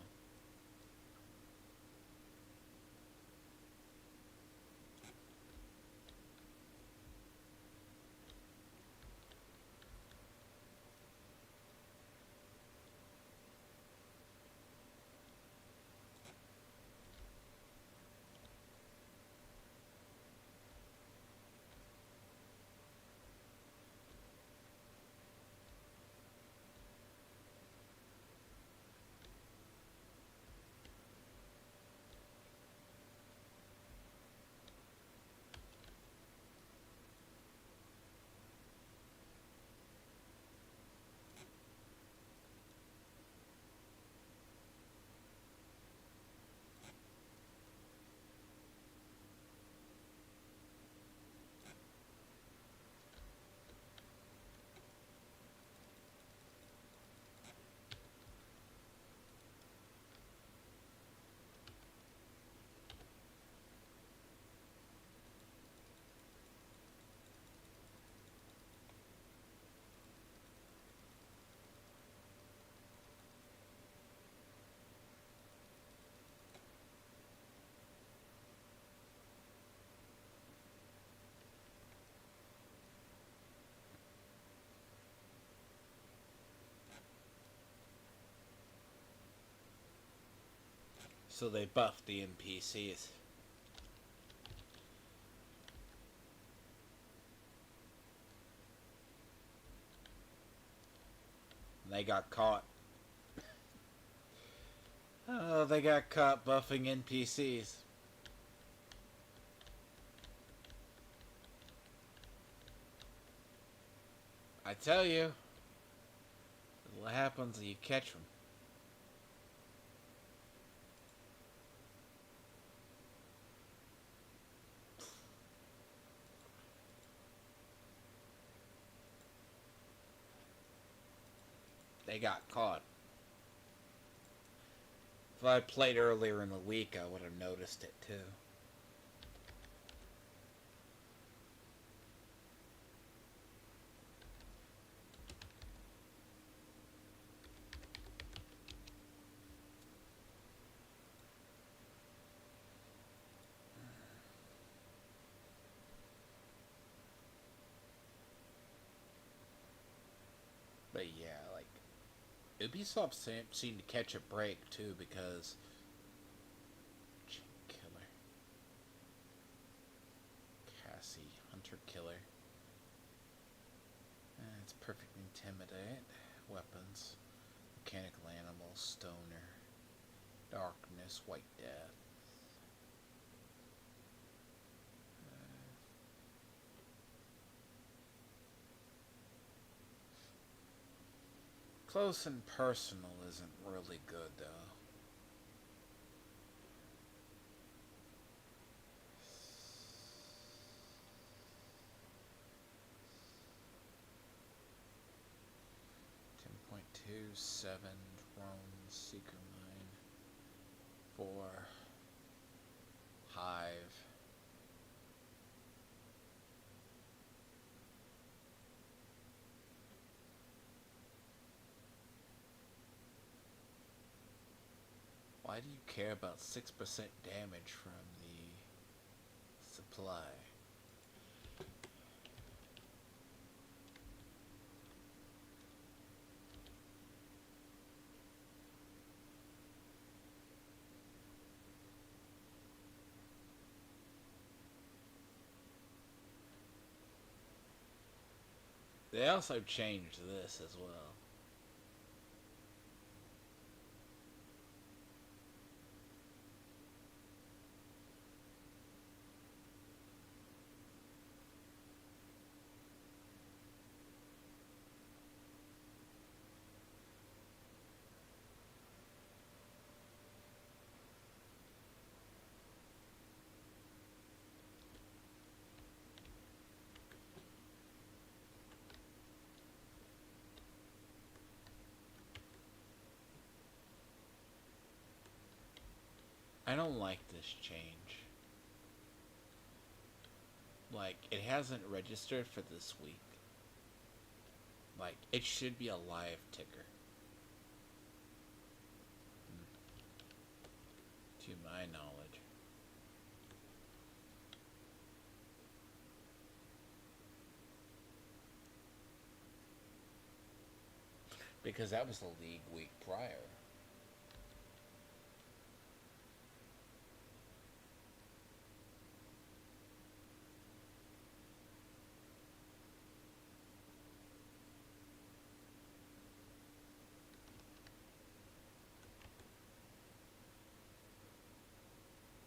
So they buffed the NPCs. And they got caught. Oh, they got caught buffing NPCs. I tell you, what happens when you catch them? They got caught. If I played earlier in the week, I would have noticed it too. But yeah, like Ubisoft seemed to catch a break too because killer, Cassie, Hunter Killer. It's perfect intimidate, weapons, mechanical animals, stoner, darkness, white death. Close and personal isn't really good though. 10.27 drone seeker mine. 4 hive. Why do you care about 6% damage from the supply? They also changed this as well. I don't like this change. Like, it hasn't registered for this week. Like, it should be a live ticker. To my knowledge. Because that was the league week prior.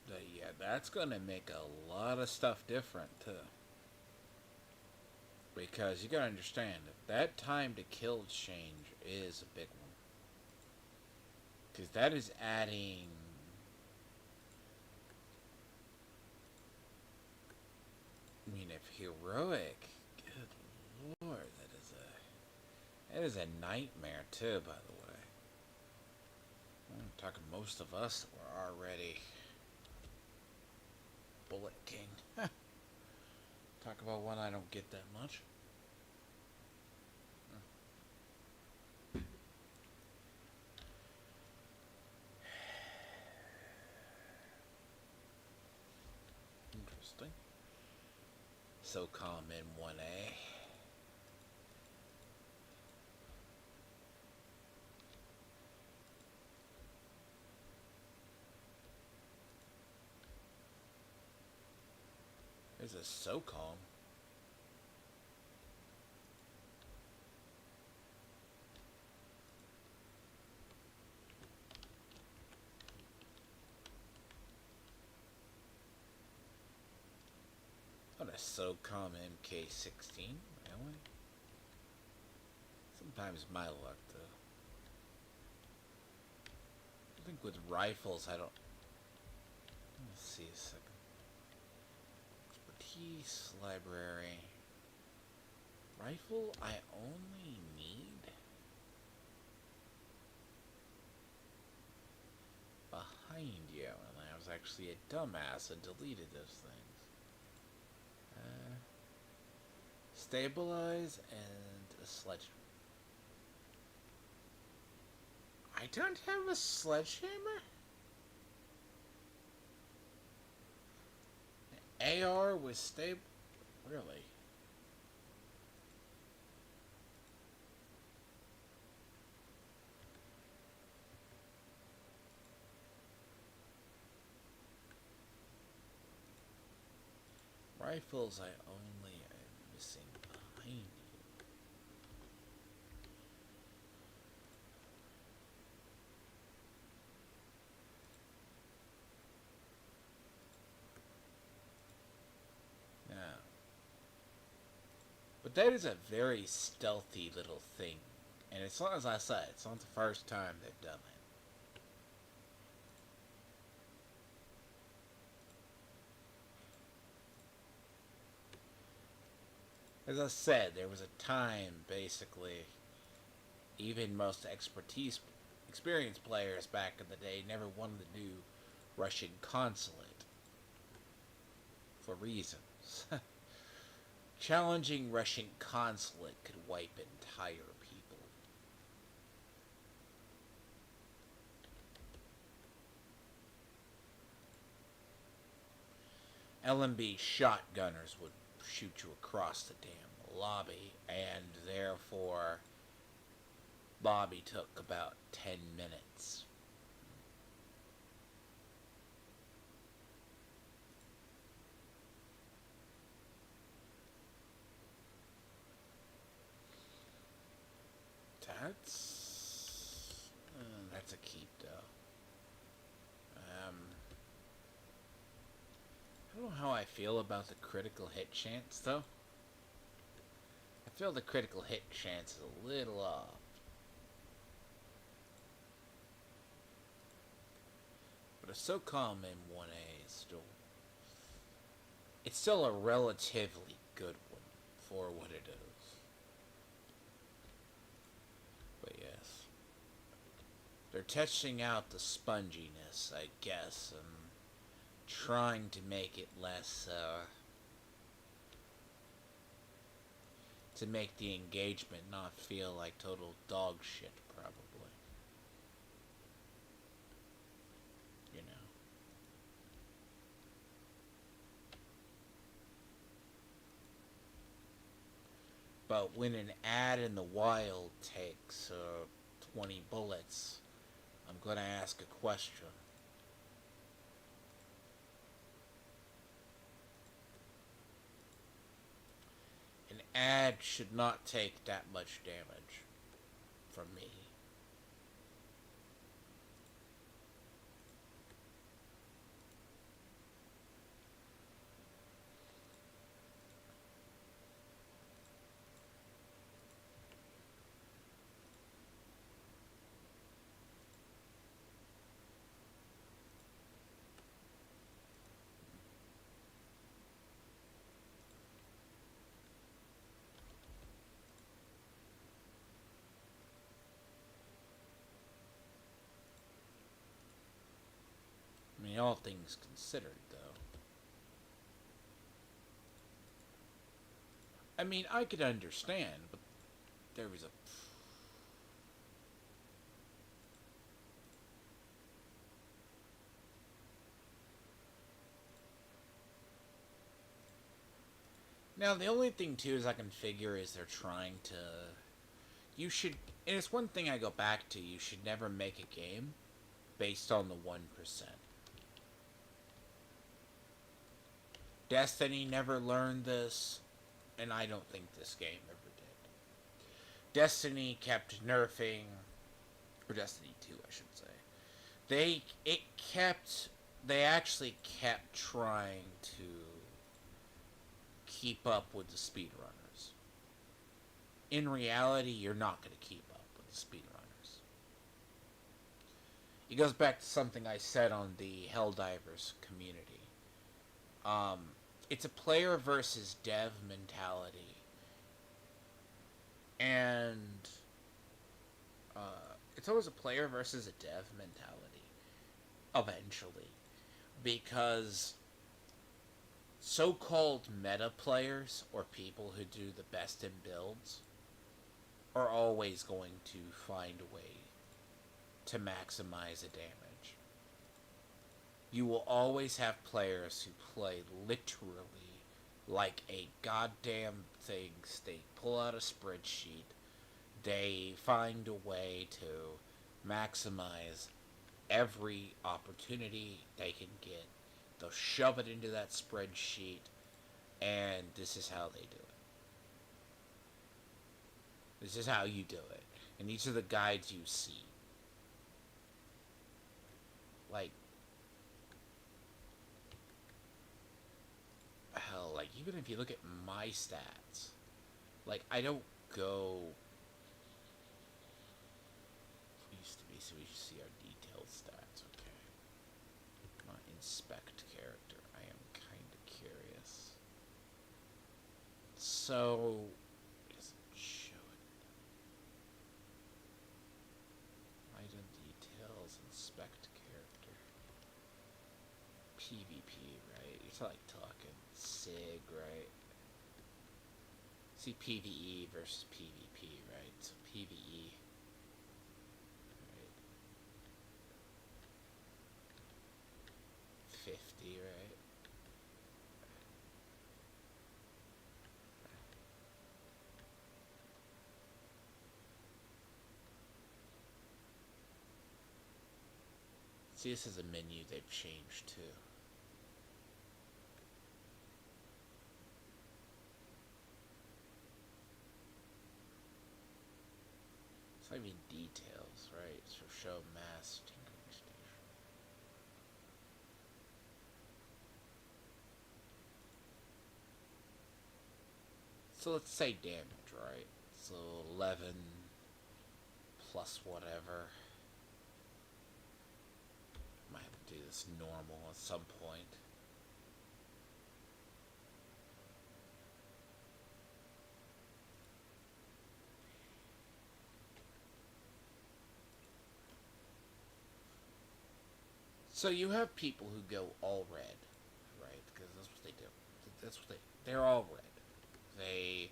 But yeah, that's going to make a lot of stuff different too. Because you gotta understand, that time to kill change is a big one. Because that is adding... I mean, if heroic... Good lord, that is a nightmare too, by the way. I'm talking most of us were already... Bullet King. Talk about one I don't get that much. Interesting. SOCOM in 1A. This is so calm. Oh, that's so calm, MK16. Really? Sometimes my luck, though. I think with rifles, I don't... Let's see a second. Expertise, library. Rifle, I only need... behind you. And I was actually a dumbass and deleted those things. Stabilize and a sledge. I don't have a sledgehammer? AR with stable? Really? Rifles I only am missing behind you. Now. But that is a very stealthy little thing. And it's not, as I said, it's not the first time they've done it. As I said, there was a time, basically, even most experienced players back in the day never wanted to do Russian consulate. For reasons. Challenging Russian consulate could wipe entire people. LMB shotgunners would shoot you across the damn lobby, and therefore lobby took about 10 minutes. That's a keep, though. I don't know how I feel about the critical hit chance, though. I feel the critical hit chance is a little off. But a SOCOM M1A is still... It's still a relatively good one for what it is. But yes. They're testing out the sponginess, I guess, and trying to make it less, to make the engagement not feel like total dog shit, probably. You know. But when an ad in the wild takes, 20 bullets, I'm gonna ask a question. An ad should not take that much damage from me. I mean, all things considered, though. I mean, I could understand, but there was a... Now, the only thing, too, is I can figure is they're trying to... You should... And it's one thing I go back to. You should never make a game based on the 1%. Destiny never learned this, and I don't think this game ever did. Destiny kept nerfing, or Destiny 2, I should say. They it kept they actually kept trying to keep up with the speedrunners. In reality, you're not going to keep up with the speedrunners. It goes back to something I said on the Helldivers community. Um, it's a player versus dev mentality, and it's always a player versus a dev mentality. Eventually, because so-called meta players or people who do the best in builds are always going to find a way to maximize the damage. You will always have players who play literally like a goddamn thing. They pull out a spreadsheet. They find a way to maximize every opportunity they can get. They'll shove it into that spreadsheet, and this is how they do it. This is how you do it. And these are the guides you see. Like, hell, like, even if you look at my stats, like, I don't go... Used to be, so we see our detailed stats, okay. Inspect character. I am kind of curious. So, it doesn't show it. Item details, inspect character. PvP, right? You're like talking SIG, right? See PvE versus PvP, right? So PvE. Right. 50, right? See, this is a menu they've changed too. It's not even details, right? So show mass tinkering station. So let's say damage, right? So 11 plus whatever. Might have to do this normal at some point. So you have people who go all red, right? Because that's what they do. They're all red. They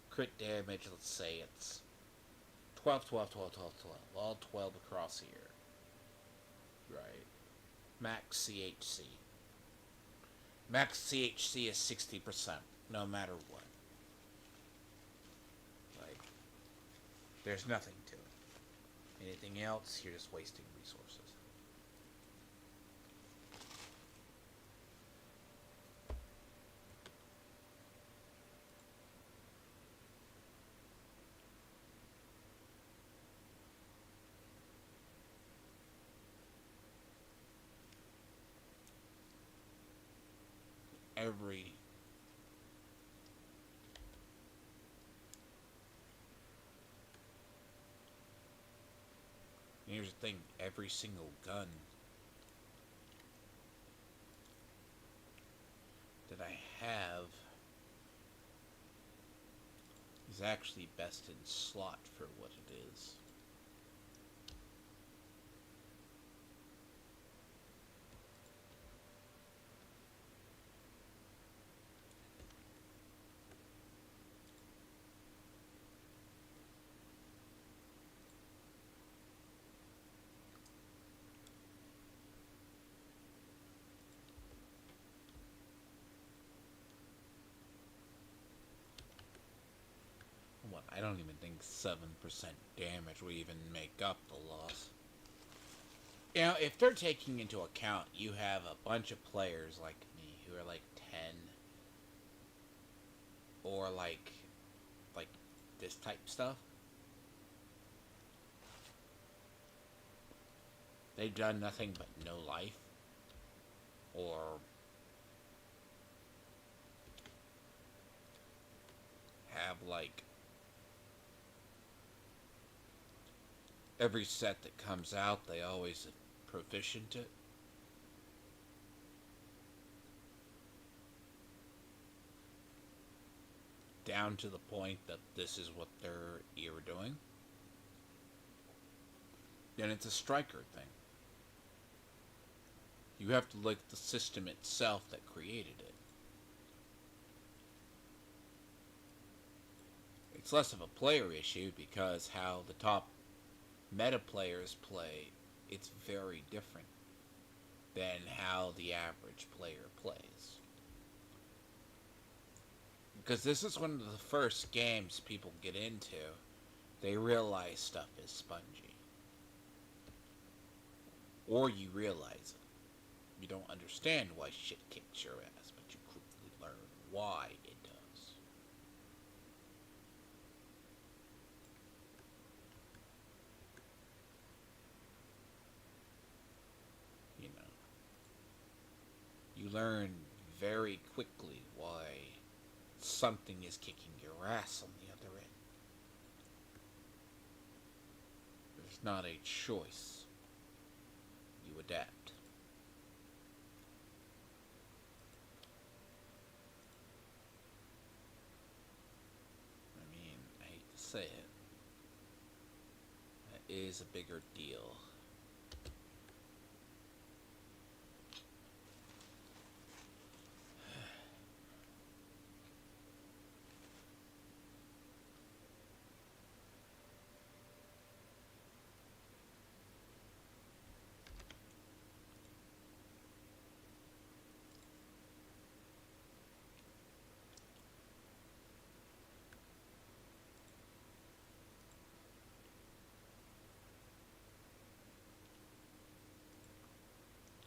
crit damage, let's say it's 12, 12, 12, 12, 12. All 12 across here. Right. Max CHC. Max CHC is 60%, no matter what. Like, there's nothing to it. Anything else, you're just wasting resources. Every here's the thing, every single gun that I have is actually best in slot for what it is. What, I don't even think 7% damage will even make up the loss. You know, if they're taking into account you have a bunch of players like me who are like 10, like this type stuff. They've done nothing but no life, or have like every set that comes out, they always proficient it. Down to the point that this is what you're doing. Then it's a striker thing. You have to look at the system itself that created it. It's less of a player issue because how the top meta players play, it's very different than how the average player plays. Because this is one of the first games people get into, they realize stuff is spongy. Or you realize it. You don't understand why shit kicks your ass, but you quickly learn why it does. You know. You learn very quickly why something is kicking your ass on the other end. There's not a choice. You adapt. I mean, I hate to say it. That is a bigger deal.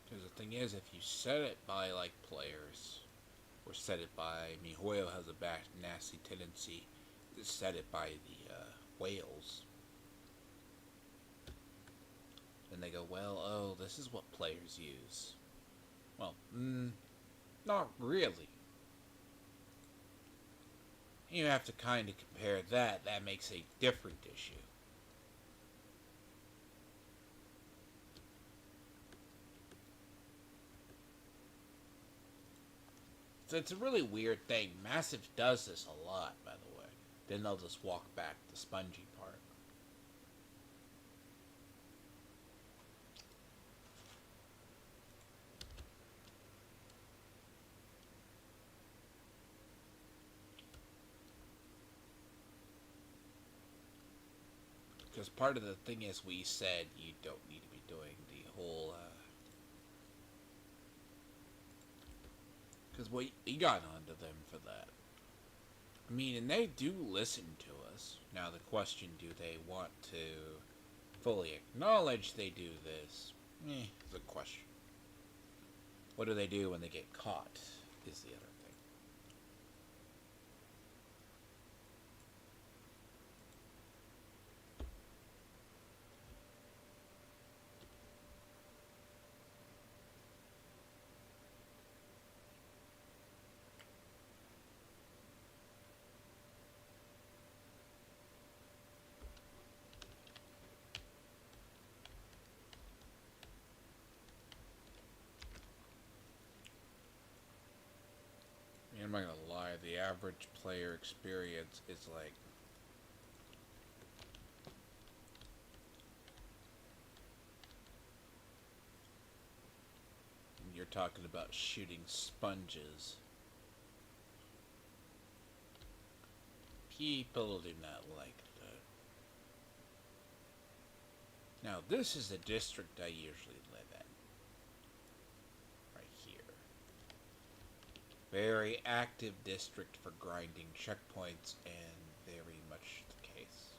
Because the thing is, if you set it by, like, players, or set it by, Mihoyo has a nasty tendency to set it by the whales, then they go, well, oh, this is what players use. Well, not really. You have to kind of compare that. That makes a different issue. So it's a really weird thing. Massive does this a lot, by the way. Then they'll just walk back the spongy part. Because part of the thing is we said you don't need to be doing the whole... Because we got onto them for that. I mean, and they do listen to us. Now the question, do they want to fully acknowledge they do this? It's a question. What do they do when they get caught is the other thing. I'm not gonna lie, the average player experience is like... You're talking about shooting sponges. People do not like that. Now, this is the district I usually live in. Right here. Very active district for grinding checkpoints, and very much the case.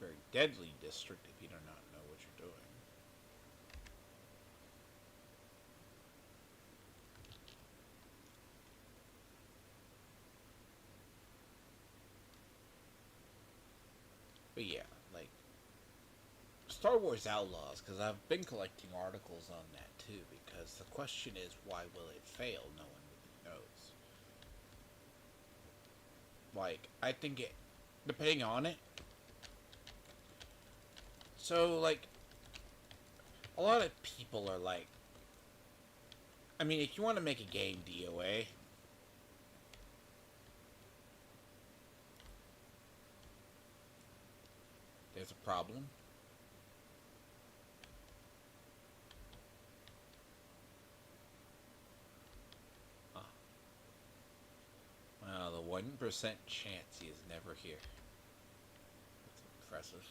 Very deadly district if you do not know what you're doing. Star Wars Outlaws, because I've been collecting articles on that too, because the question is, why will it fail? No one really knows. Like, I think it, depending on it, so, like, a lot of people are like, I mean, if you want to make a game DOA, there's a problem. Well, the 1% chance he is never here. That's impressive.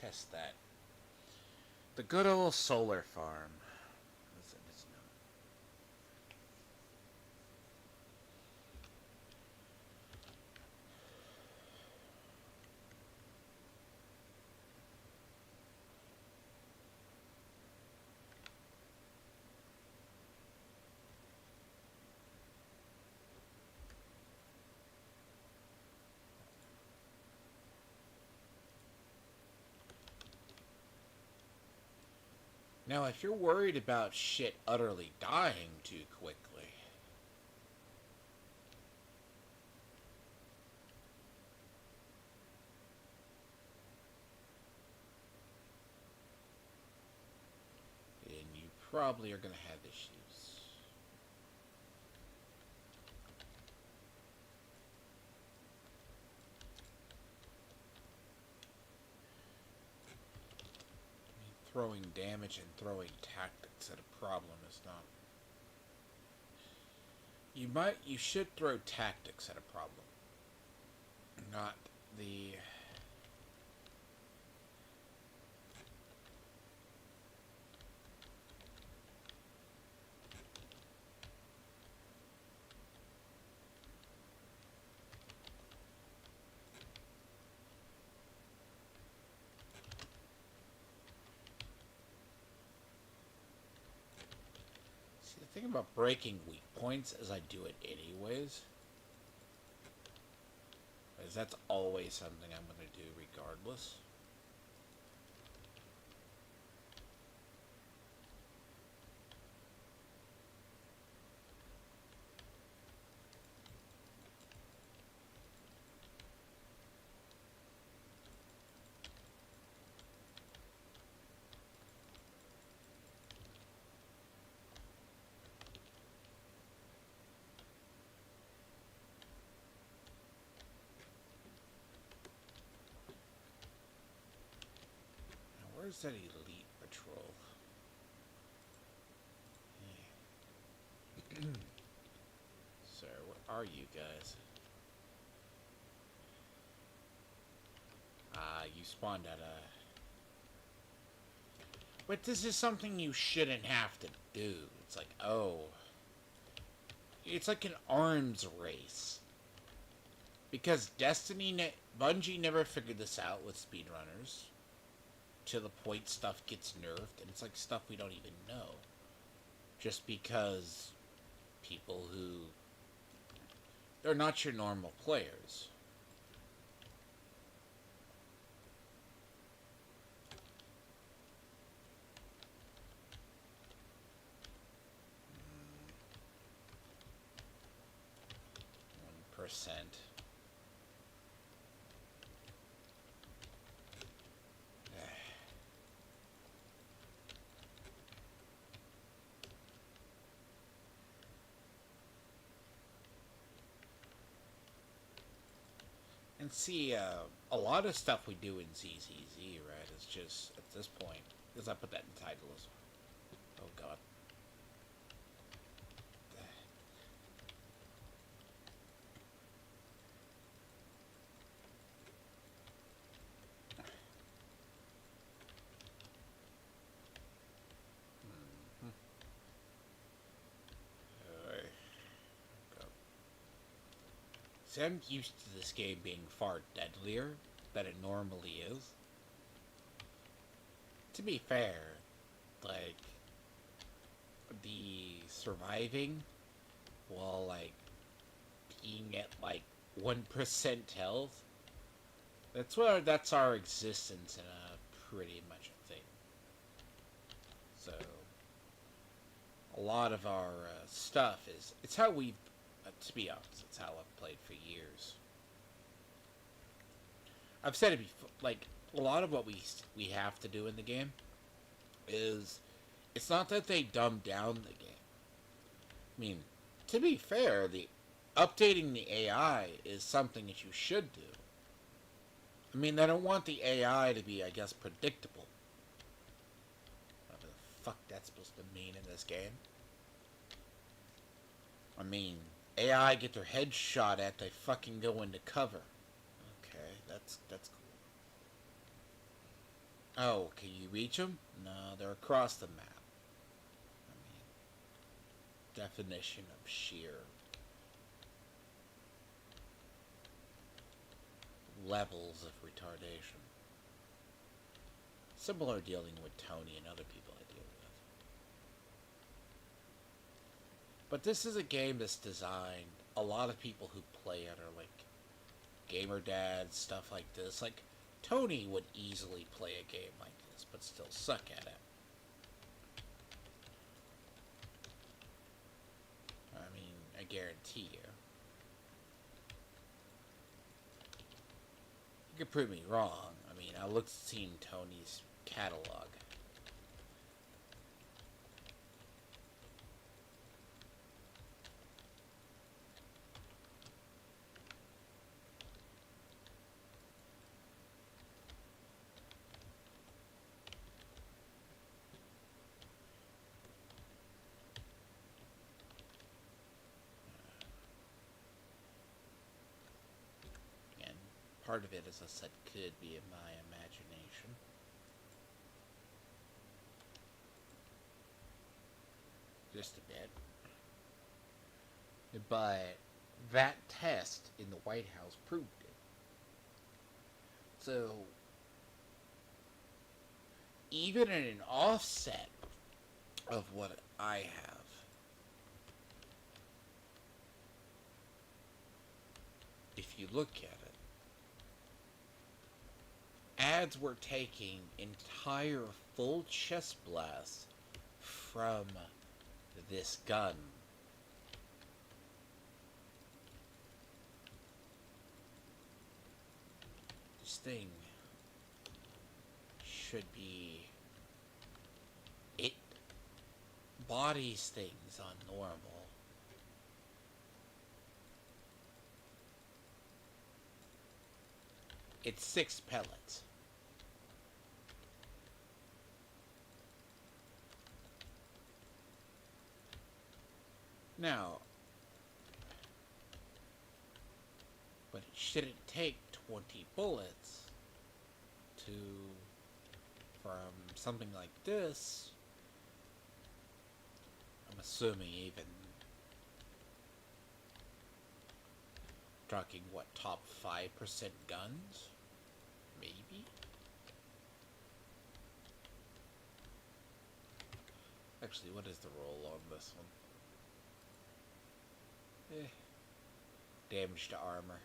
Test that. The good old solar farm. What's it known? Now, if you're worried about shit utterly dying too quickly, then you probably are going to have issues. Throwing damage and throwing tactics at a problem is not. You should throw tactics at a problem, not the. See, the thing about breaking weak points is I do it anyways. Because that's always something I'm going to do regardless. Where's that elite patrol? Yeah. Sir, where are you guys? You spawned at a... But this is something you shouldn't have to do. It's like, oh... It's like an arms race. Because Bungie never figured this out with speedrunners. To the point stuff gets nerfed, and it's like stuff we don't even know. Just because people who... They're not your normal players. %. And see, a lot of stuff we do in ZZZ, right, is just, at this point, because I put that in title as well. Oh, God. See, I'm used to this game being far deadlier than it normally is. To be fair, like, the surviving while like being at like 1% health. That's our existence in a pretty much a thing. So a lot of our stuff it's how we've to be honest, it's how I've played for years. I've said it before, like a lot of what we have to do in the game is it's not that they dumbed down the game. I mean, to be fair, the updating the AI is something that you should do. I mean, they don't want the AI to be, I guess, predictable. Whatever the fuck that's supposed to mean in this game. I mean, AI get their heads shot at, they fucking go into cover. Okay, that's cool. Oh, can you reach them? No, they're across the map. I mean, definition of sheer levels of retardation. Similar dealing with Tony and other people I deal with. But this is a game that's designed, a lot of people who play it are like gamer dads, stuff like this. Like, Tony would easily play a game like this, but still suck at it. I mean, I guarantee you. You could prove me wrong. I mean, I looked seen Tony's catalog. And part of it, as I said, could be in my imagination. Just a bit. But that test in the White House proved it. So, even in an offset of what I have, if you look at it, ads were taking entire full chest blasts from this gun. This thing should be... It bodies things on normal. It's 6 pellets. Now, but it shouldn't take 20 bullets to, from something like this, I'm assuming even, talking what, top 5% guns? Maybe? Actually, what is the roll on this one? Damage to armor.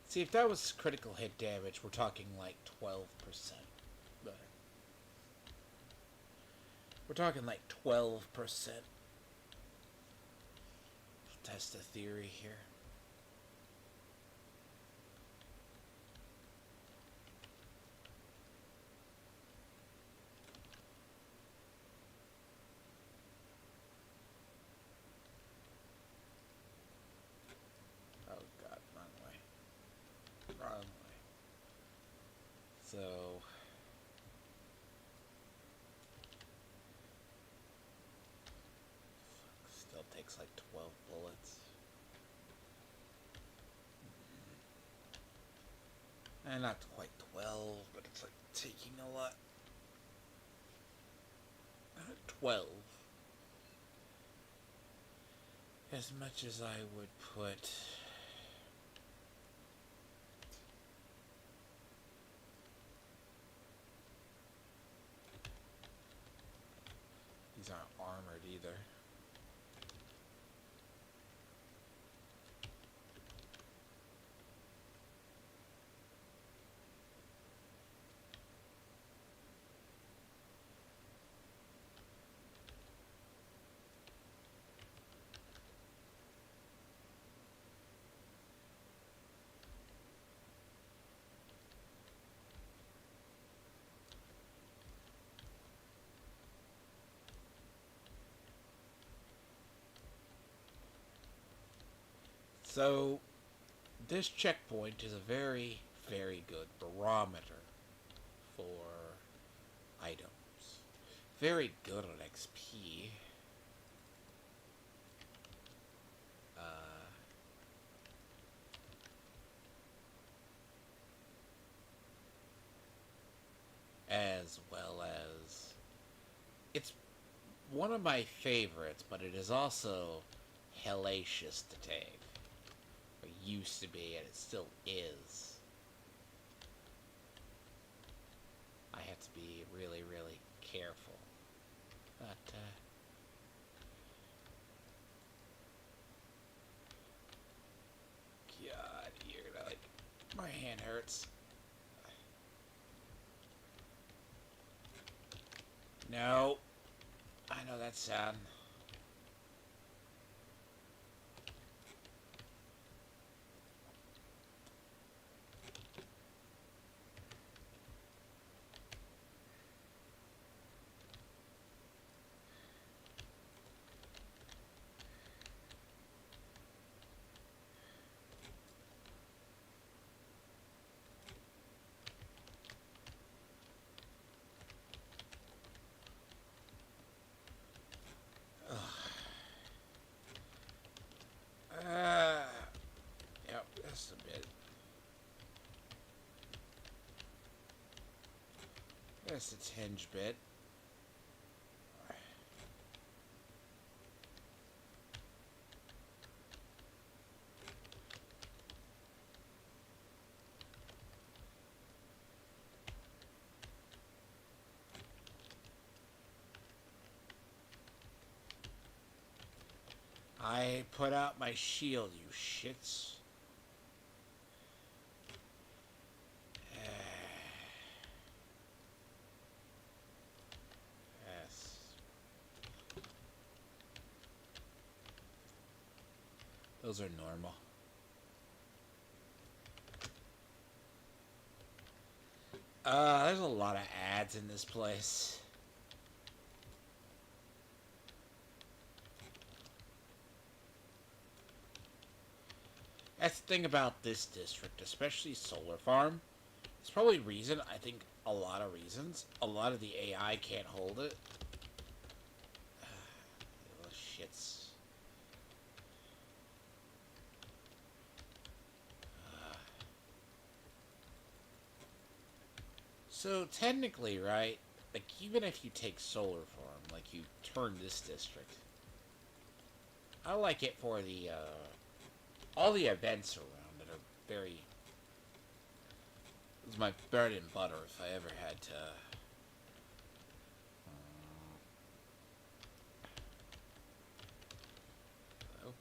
See, if that was critical hit damage, we're talking like 12%. But we're talking like 12%. Test the theory here. So, still takes like 12 bullets. And not quite 12, but it's like taking a lot. 12. As much as I would put... These aren't armored either. So, this checkpoint is a very, very good barometer for items. Very good on XP. As well as it's one of my favorites, but it is also hellacious to take. Or used to be, and it still is. I have to be really, really careful. But, God, you're gonna, like, my hand hurts. No. I know that sound. Yep, that's a bit. That's a tinge bit. I put out my shield, you shits. Yes. Those are normal. There's a lot of ads in this place. That's the thing about this district, especially Solar Farm. It's probably reason, I think a lot of reasons. A lot of the AI can't hold it. Little shits. So technically, right, like even if you take Solar Farm, like you turn this district, I like it for the, all the events around it are very, it's my bread and butter if I ever had to, hello?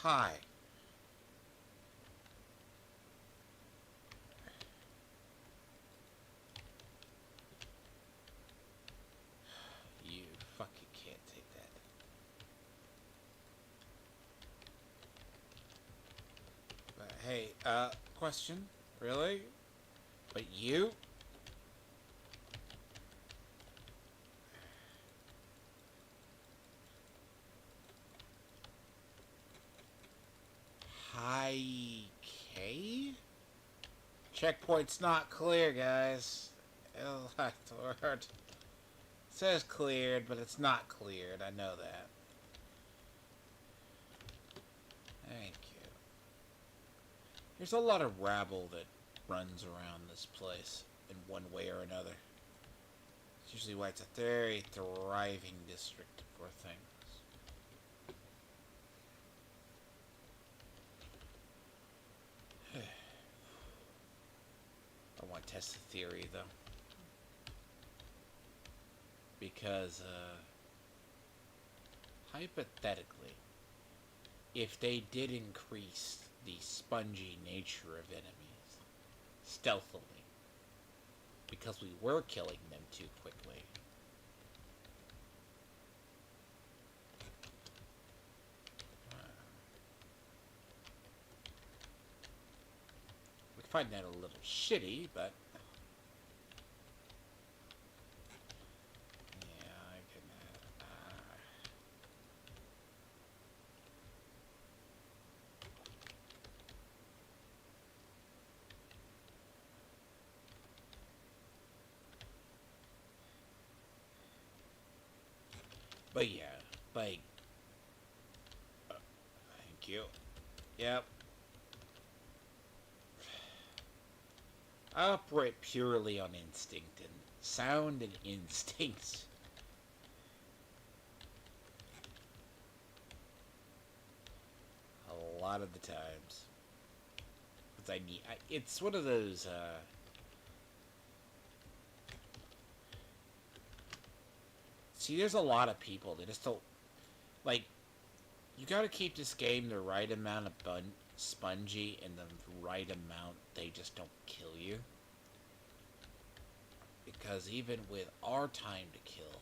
Hi. You fucking can't take that. But hey, question? Really? But you? High K? Checkpoint's not clear, guys. It says cleared, but it's not cleared. I know that. Thank you. There's a lot of rabble that runs around this place in one way or another. It's usually why it's a very thriving district for things. I want to test the theory, though. Because, hypothetically, if they did increase the spongy nature of enemies stealthily, because we were killing them too quickly, we find that a little shitty, but But yeah, like, thank you. Yep. I operate purely on instinct and sound and instinct. A lot of the times. Because it's one of those, see, there's a lot of people that just don't, like, you gotta keep this game the right amount of spongy and the right amount they just don't kill you. Because even with our time to kill.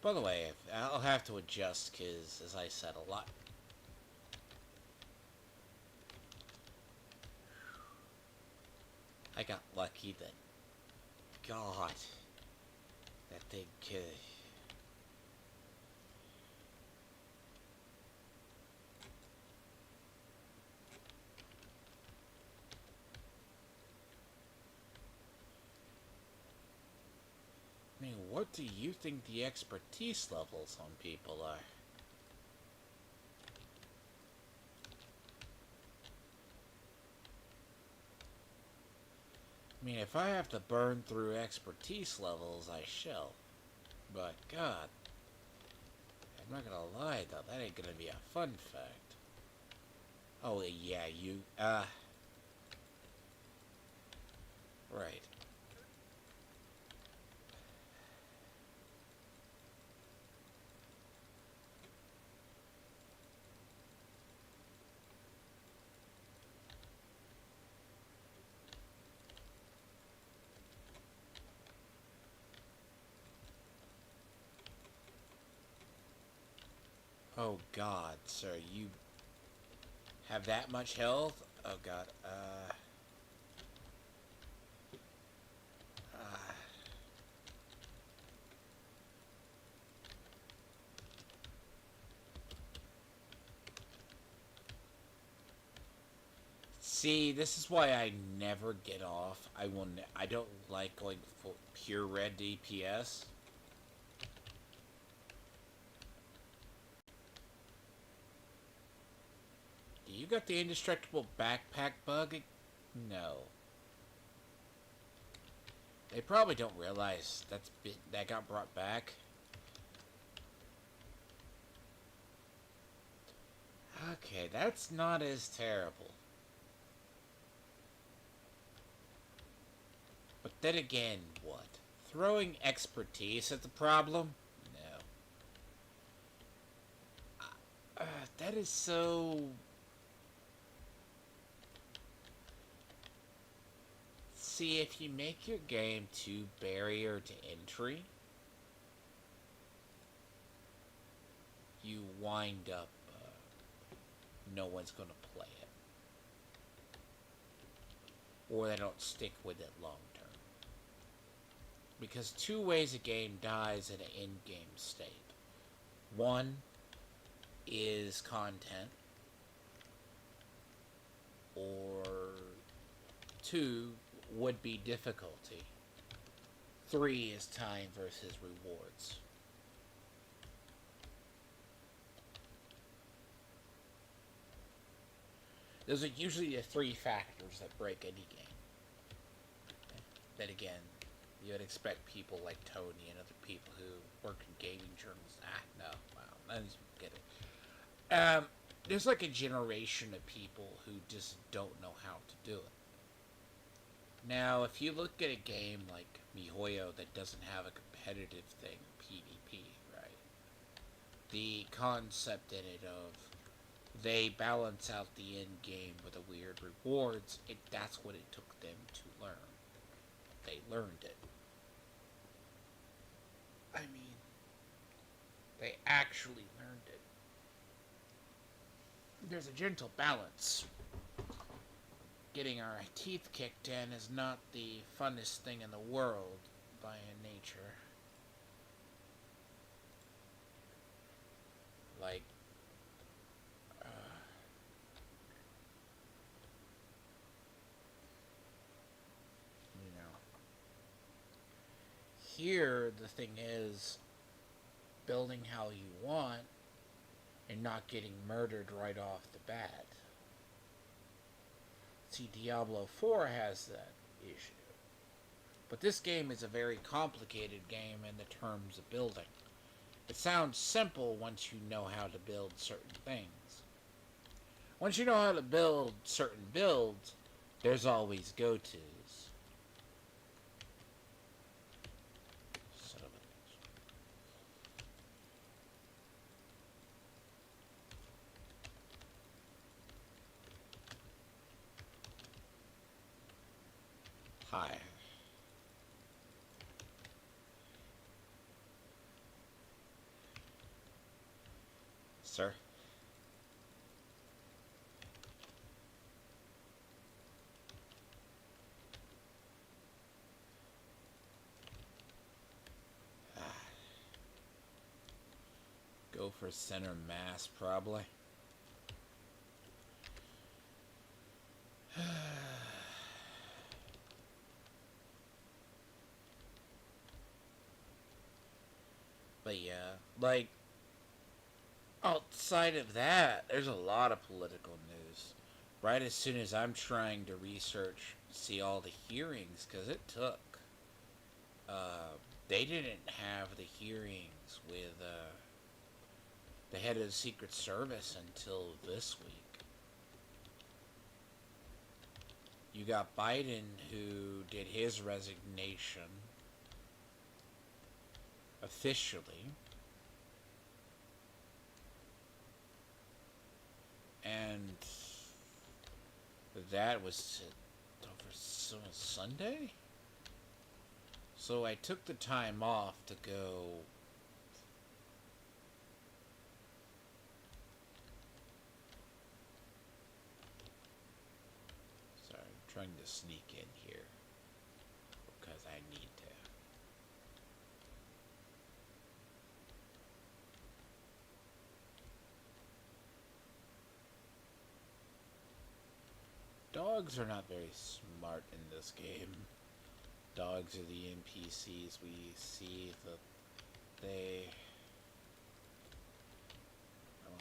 By the way, I'll have to adjust because, as I said, a lot. I got lucky that, God, that thing could. I mean, what do you think the expertise levels on people are? I mean, if I have to burn through expertise levels, I shall. But, God, I'm not gonna lie, though, that ain't gonna be a fun fact. Oh, yeah, right. Oh, God, sir, you have that much health? Oh, God, See, this is why I never get off. I don't like going for pure red DPS. You got the indestructible backpack bug? No. They probably don't realize that got brought back. Okay, that's not as terrible. But then again, what? Throwing expertise at the problem? No. That is so... See, if you make your game too barrier to entry, you wind up, no one's going to play it. Or they don't stick with it long term. Because two ways a game dies in an in-game state. One is content, or two would be difficulty. Three is time versus rewards. Those are usually the three factors that break any game. Then again, you would expect people like Tony and other people who work in gaming journals. No, wow, I just get it. There's like a generation of people who just don't know how to do it. Now, if you look at a game like MiHoYo that doesn't have a competitive thing, PvP, right? The concept in it of they balance out the end game with the weird rewards, that's what it took them to learn. They learned it. I mean, they actually learned it. There's a gentle balance. Getting our teeth kicked in is not the funnest thing in the world by nature. Like, you know. thing is building how you want and not getting murdered right off the bat. See, Diablo 4 has that issue. But this game is a very complicated game in the terms of building. It sounds simple once you know how to build certain things. Once you know how to build certain builds, there's always go-tos. Son of a bitch. Hi. Sir? Go for center mass, probably. But yeah, like, outside of that, there's a lot of political news. Right as soon as I'm trying to research, see all the hearings, because it took. They didn't have the hearings with the head of the Secret Service until this week. You got Biden, who did his resignation officially. And that was over Sunday? So I took the time off to go sorry, I'm trying to sneak in here because I need to. Dogs are not very smart in this game. Dogs are the NPCs. We see that they... Oh.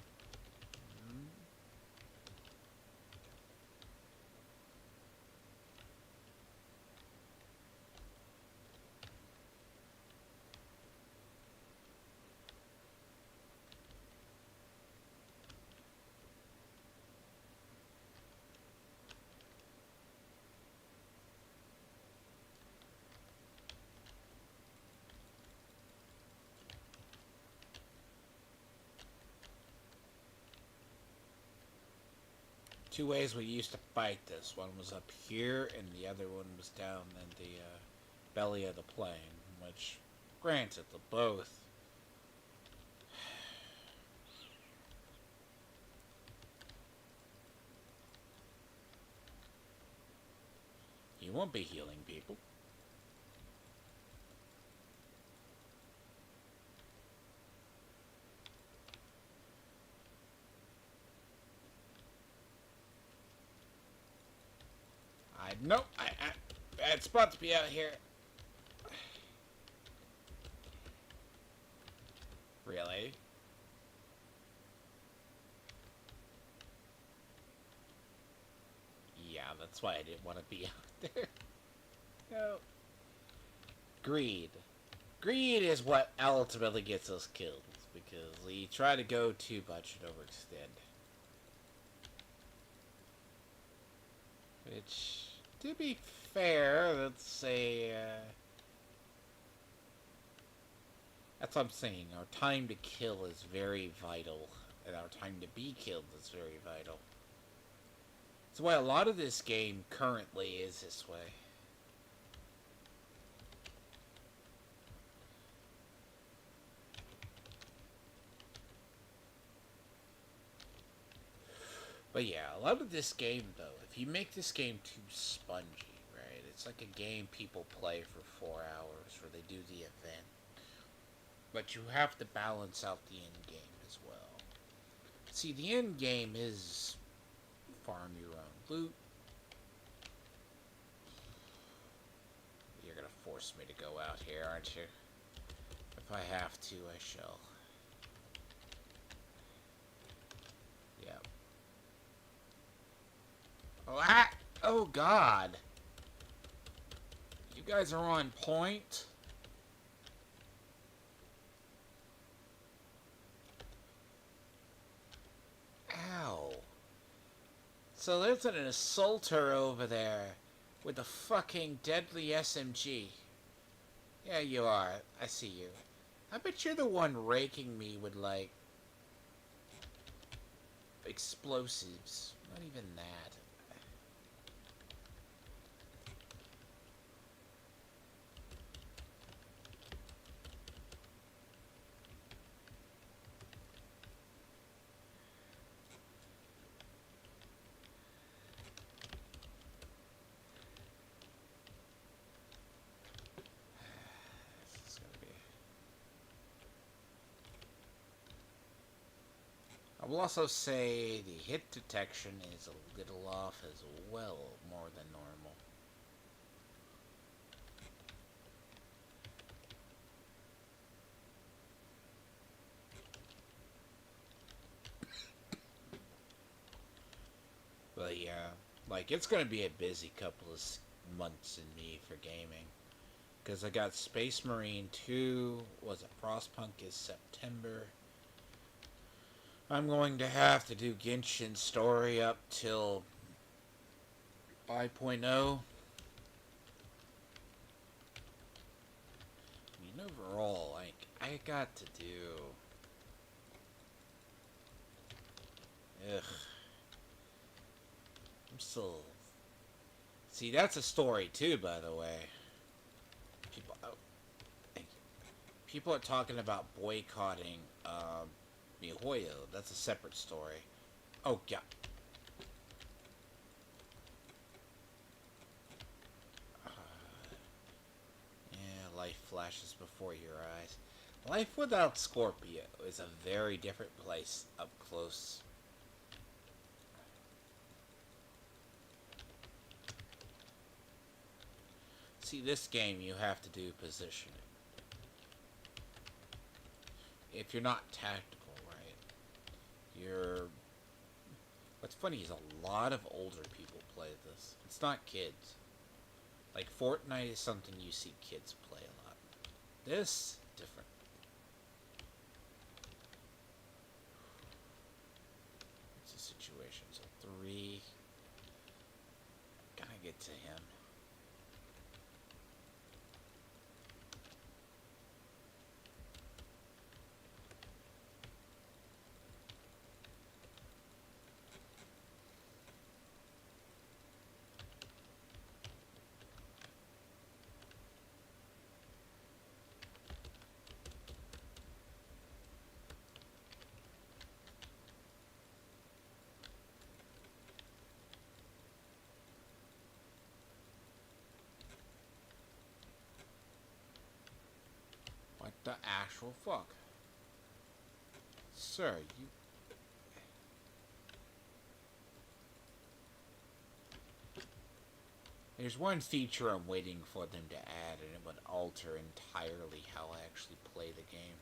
Two ways we used to fight this. One was up here, and the other one was down in the belly of the plane, which, granted, the both. You won't be healing people. Nope, bad spot to be out here. Really? Yeah, that's why I didn't want to be out there. No. Greed. Greed is what ultimately gets us killed, because we try to go too much and overextend. Which, to be fair, that's what I'm saying. Our time to kill is very vital, and our time to be killed is very vital. That's why a lot of this game currently is this way. But yeah, a lot of this game, though, if you make this game too spongy, right? It's like a game people play for 4 hours, where they do the event. But you have to balance out the end game as well. See, the end game is farm your own loot. You're gonna force me to go out here, aren't you? I have to, I shall. Yep. Oh, ah! Oh, God. You guys are on point. Ow. So there's an assaulter over there with a fucking deadly SMG. Yeah, you are. I see you. I bet you're the one raking me with, like, explosives. Not even that. This is gonna be... I will also say the hit detection is a little off as well, more than normal. But yeah, like, it's gonna be a busy couple of months in me for gaming. Because I got Space Marine 2, was it Frostpunk is September. I'm going to have to do Genshin Story up till 5.0. I mean, overall, like, I got to do... Ugh. I'm still... See, that's a story too, by the way. People... Oh, thank you. People are talking about boycotting, MiHoYo. That's a separate story. Oh, God. Yeah, life flashes before your eyes. Life without Scorpio is a very different place up close. See, this game you have to do positioning. If you're not tactical, right? You're... What's funny is a lot of older people play this. It's not kids. Like, Fortnite is something you see kids play a lot. This, different. It's a situation. So 3. Gotta get to him. What the actual fuck? Sir, you... There's one feature I'm waiting for them to add, and it would alter entirely how I actually play the game.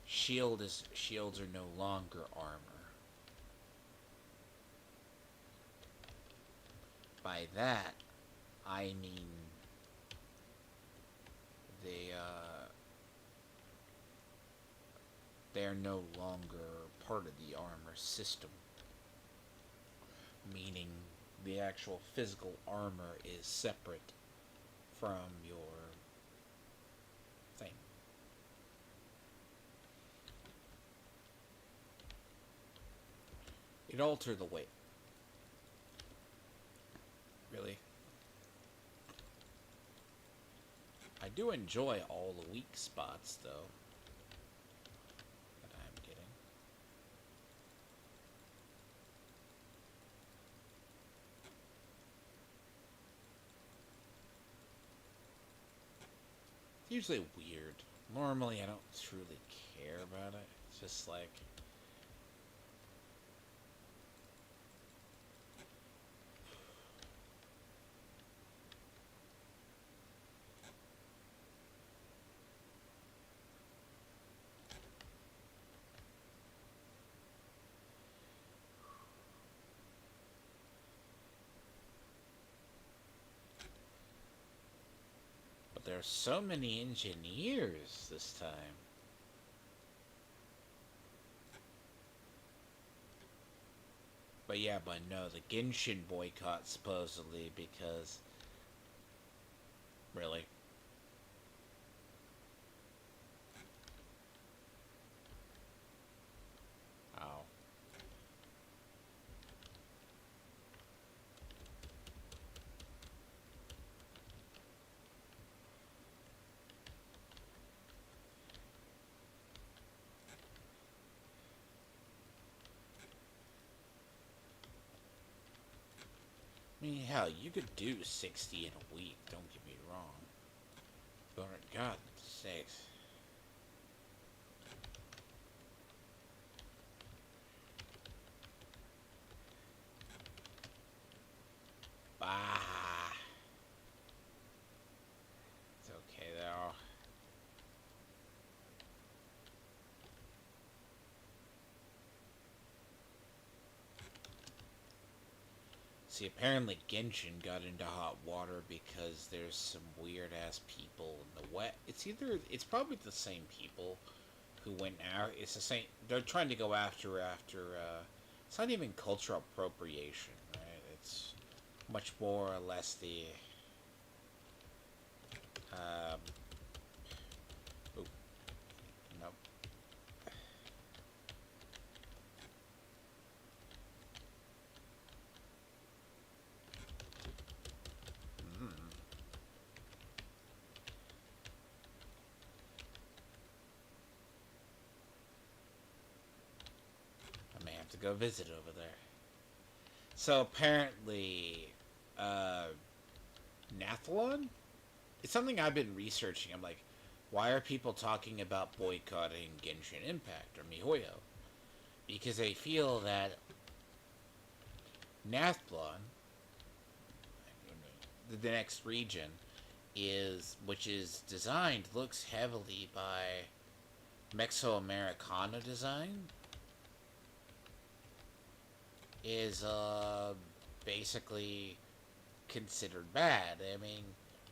Shields are no longer armor. By that, I mean they're no longer part of the armor system. Meaning the actual physical armor is separate from your thing. It altered the weight. Really? I do enjoy all the weak spots, though, that I'm getting. It's usually weird. Normally, I don't truly care about it. It's just like... are so many engineers this time. But yeah, but no, the Genshin boycott supposedly because... Really? Oh. I mean, hell, you could do 60 in a week, don't get me wrong. But, God sakes. Bah. It's okay, though. See, apparently Genshin got into hot water because there's some weird-ass people in the wet. It's probably the same people who went out. It's the same, they're trying to go it's not even cultural appropriation, right? It's much more or less the, um, oh, nope. Mm. I may have to go visit over there. So apparently, uh, Nathlon? It's something I've been researching. I'm like, why are people talking about boycotting Genshin Impact or MiHoYo? Because they feel that Nathlon, the next region, which is designed, looks heavily by Mesoamericana design, is basically considered bad. I mean,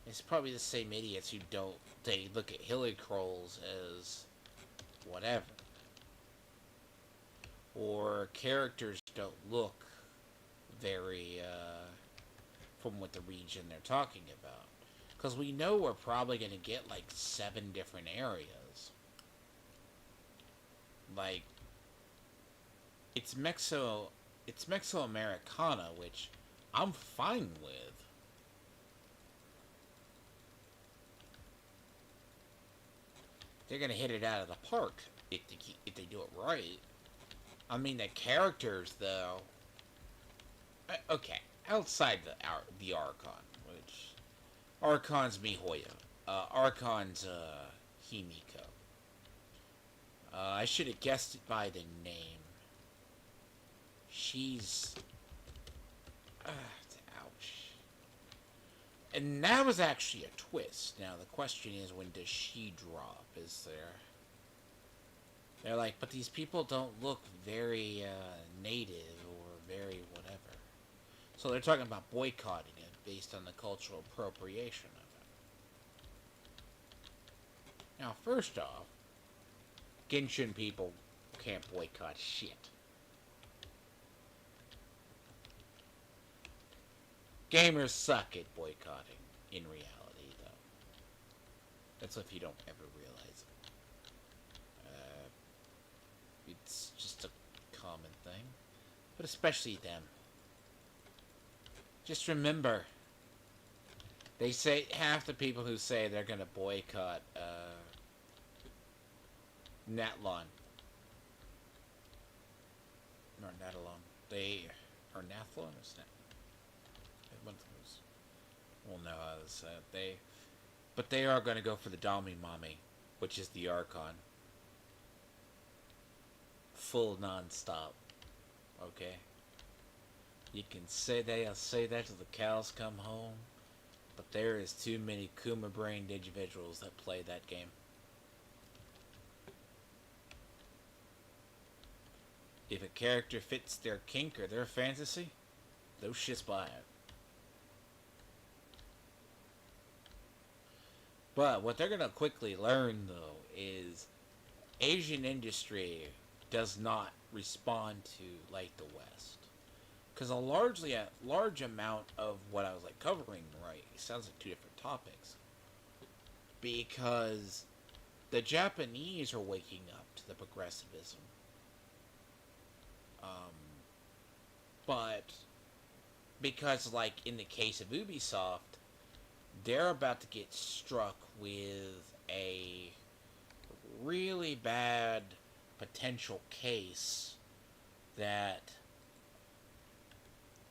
it's probably the same idiots who don't, they look at hilly crawls as whatever. Or characters don't look very, from what the region they're talking about. Because we know we're probably going to get like 7 different areas. Like, it's Mesoamericana, which I'm fine with. They're gonna hit it out of the park if they do it right. I mean, the characters though. Okay, outside the Archon, which Archon's MiHoYo, Archon's Himiko. I should have guessed it by the name. She's... ouch. And that was actually a twist. Now, the question is, when does she drop? Is there... They're like, but these people don't look very native or very whatever. So they're talking about boycotting it based on the cultural appropriation of it. Now, first off, Genshin people can't boycott shit. Gamers suck at boycotting, in reality, though. That's if you don't ever realize it. It's just a common thing. But especially them. Just remember, they say, half the people who say they're gonna boycott, Natlon. Or Natalon. Or Nathlon or Snap? We'll know how to say it. But they are going to go for the Dami Mami, which is the Archon. Full non-stop. Okay? You can say they'll say that till the cows come home, but there is too many Kuma-brained individuals that play that game. If a character fits their kink or their fantasy, those shits buy it. But what they're going to quickly learn, though, is Asian industry does not respond to like the West. Because a large amount of what I was like covering, right, it sounds like two different topics. Because the Japanese are waking up to the progressivism. Um, but because, like, in the case of Ubisoft, they're about to get struck with a really bad potential case that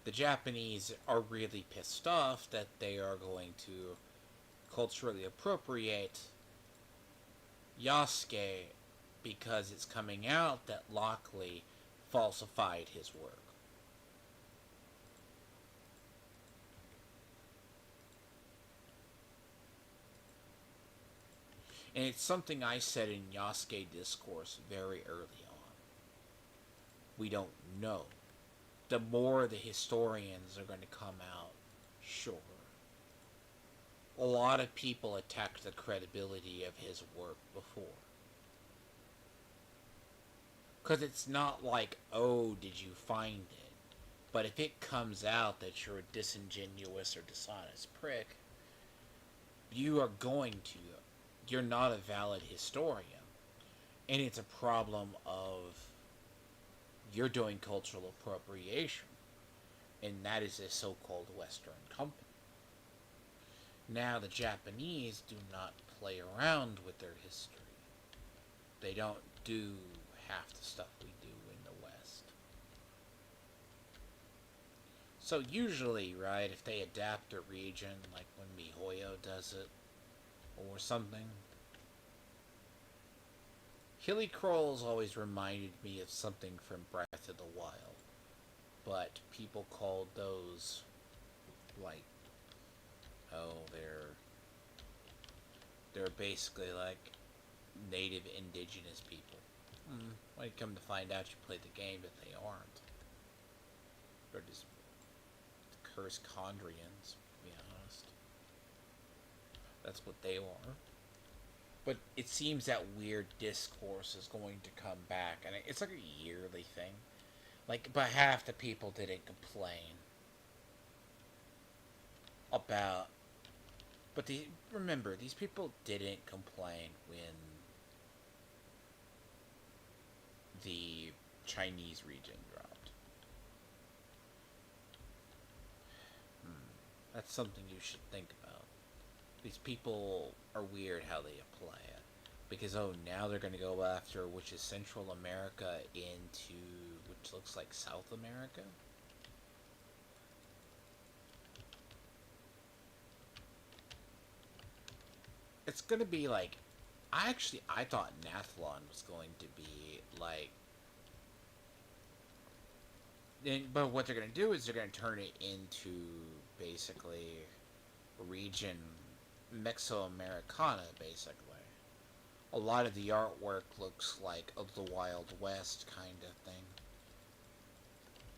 the Japanese are really pissed off that they are going to culturally appropriate Yasuke because it's coming out that Lockley falsified his work. And it's something I said in Yasuke Discourse very early on. We don't know. The more the historians are going to come out, sure. A lot of people attacked the credibility of his work before. Because it's not like, oh, did you find it? But if it comes out that you're a disingenuous or dishonest prick, you are going to. You're not a valid historian. And it's a problem of you're doing cultural appropriation. And that is a so-called Western company. Now, the Japanese do not play around with their history. They don't do half the stuff we do in the West. So usually, right, if they adapt a region, like when MiHoYo does it, or something, Hilly Crawls always reminded me of something from Breath of the Wild. But people called those, like, oh, they're basically like native indigenous people. When you come to find out, you play the game, but they aren't. They're just cursed Condrians, to be honest. That's what they are. But it seems that weird discourse is going to come back, and it's like a yearly thing. Like, but half the people didn't complain about. But remember, these people didn't complain when the Chinese region dropped. That's something you should think about. These people are weird how they apply it. Because, oh, now they're going to go after which is Central America into which looks like South America? It's going to be like. I thought Nathlon was going to be like. But what they're going to do is they're going to turn it into basically region Mesoamericana, basically. A lot of the artwork looks like of the Wild West kind of thing.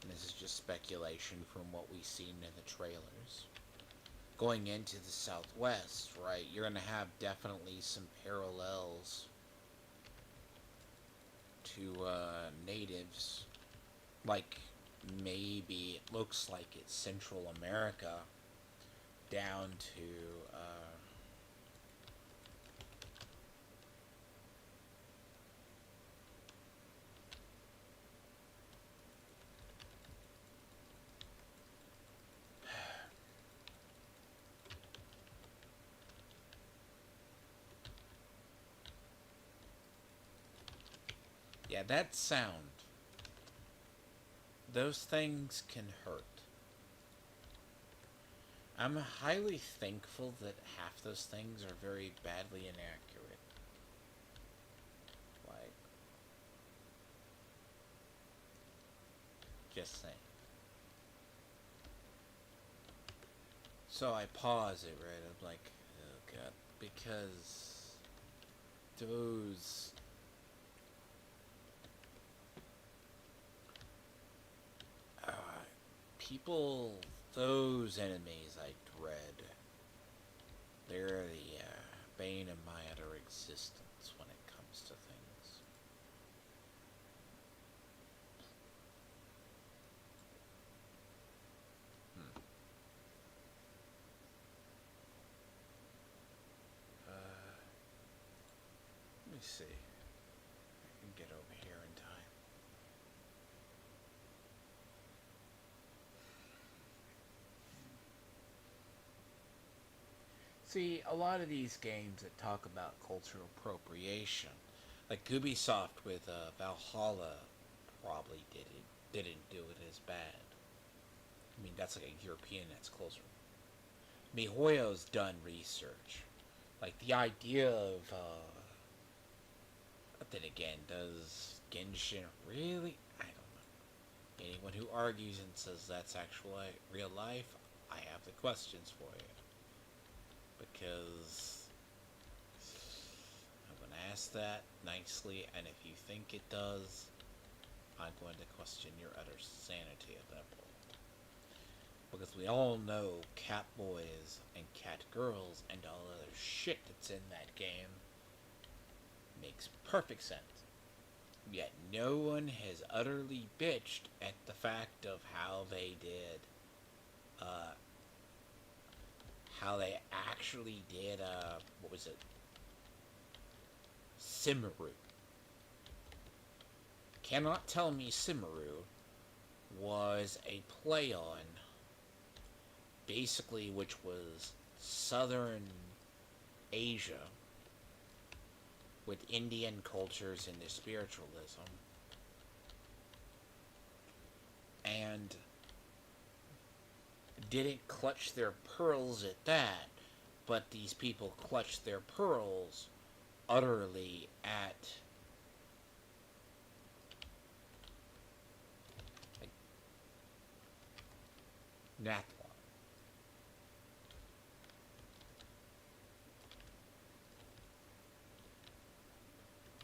And this is just speculation from what we've seen in the trailers. Going into the Southwest, right, you're going to have definitely some parallels to natives. Like, maybe it looks like it's Central America down to yeah, that sound. Those things can hurt. I'm highly thankful that half those things are very badly inaccurate. Like, just saying. So I pause it, right? I'm like, oh god, because those people, those enemies I dread. They're the bane of my utter existence when it comes to things. Let me see. I can get over here in time. See, a lot of these games that talk about cultural appropriation, like Ubisoft with Valhalla, probably didn't do it as bad. I mean, that's like a European that's closer. MiHoYo's done research. Like, the idea of, but then again, does Genshin really? I don't know. Anyone who argues and says that's actual real life, I have the questions for you. Because I'm going to ask that nicely, and if you think it does, I'm going to question your utter sanity at that point. Because we all know cat boys and cat girls and all other shit that's in that game makes perfect sense. Yet no one has utterly bitched at the fact of how they did, how they actually did, what was it? Simaru. Cannot tell me Simaru was a play on basically which was Southern Asia with Indian cultures and their spiritualism, and didn't clutch their pearls at that, but these people clutched their pearls utterly at like Nathlon.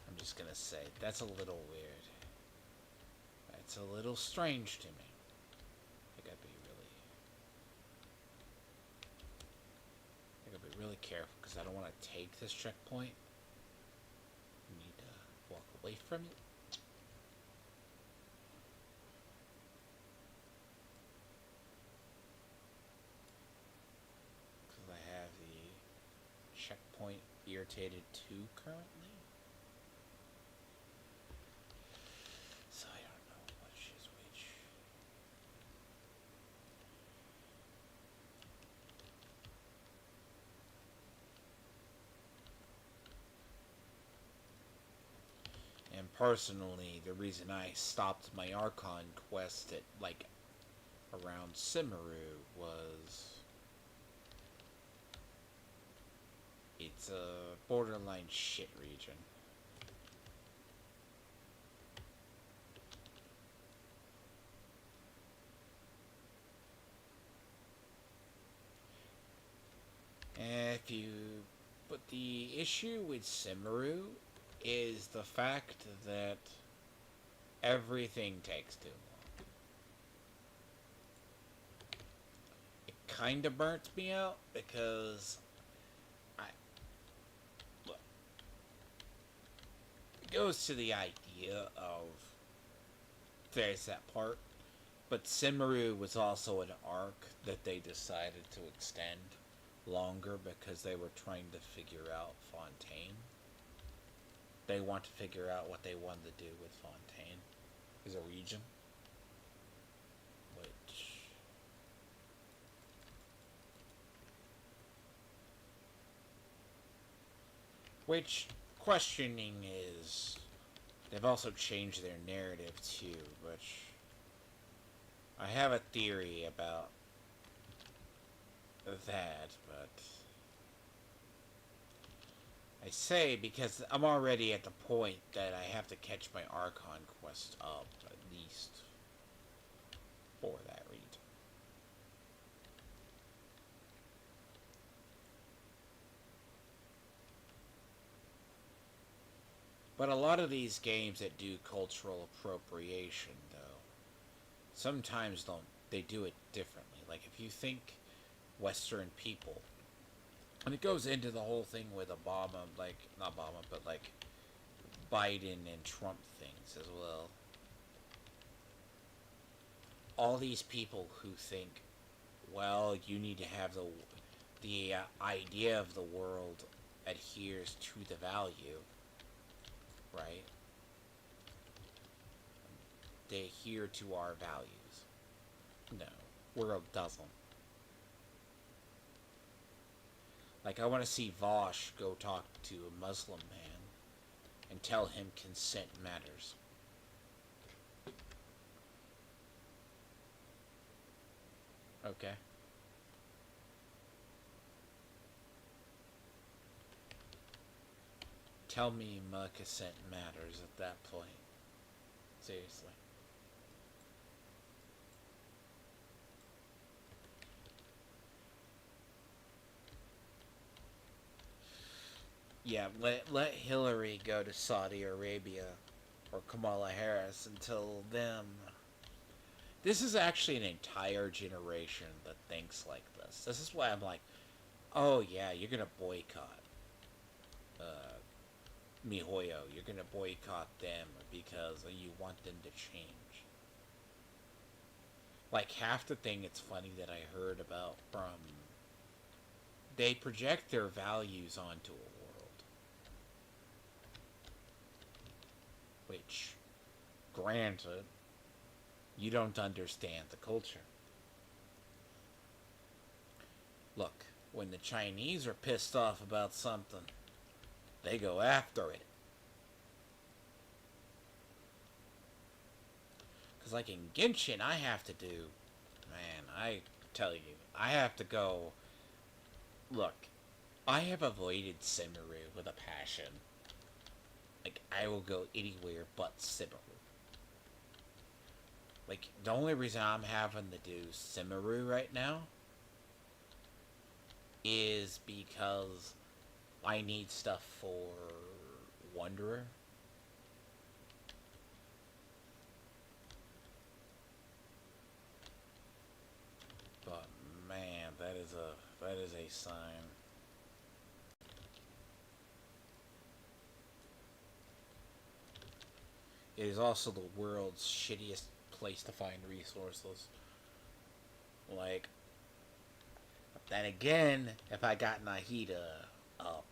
I'm just gonna say that's a little weird. It's a little strange to me. Really careful because I don't want to take this checkpoint. I need to walk away from it. Because I have the checkpoint irritated 2 currently. So I don't know which is which. And personally, the reason I stopped my Archon quest at, like, around Simaru was it's a borderline shit region. But the issue with Simaru is the fact that everything takes too long. It kind of burnt me out because it goes to the idea of there's that part, but Simaru was also an arc that they decided to extend longer because they were trying to figure out Fontaine. They want to figure out what they wanted to do with Fontaine as a region. Which questioning is, they've also changed their narrative too, which I have a theory about that, but I say because I'm already at the point that I have to catch my Archon quest up, at least for that reason. But a lot of these games that do cultural appropriation, though, sometimes they do it differently. Like if you think Western people, And it goes into the whole thing with Obama, like, not Obama, but like Biden and Trump things as well. All these people who think, well, you need to have the idea of the world adheres to the value, right? They adhere to our values. No, world doesn't. Like, I want to see Vosh go talk to a Muslim man and tell him consent matters. Okay? Tell me my consent matters at that point. Seriously. Yeah, let Hillary go to Saudi Arabia or Kamala Harris until then. This is actually an entire generation that thinks like this. This is why I'm like, oh yeah, you're gonna boycott MiHoYo. You're gonna boycott them because you want them to change. Like half the thing it's funny that I heard about from they project their values onto a world. Which, granted, you don't understand the culture. Look, when the Chinese are pissed off about something, they go after it. Because, like in Genshin, I have to do. Man, I tell you, I have to go. Look, I have avoided Simaru with a passion. Like, I will go anywhere but Simaru. Like, the only reason I'm having to do Simaru right now is because I need stuff for Wanderer. But man, that is a sign. It is also the world's shittiest place to find resources. Like, then again, if I got Nahida up,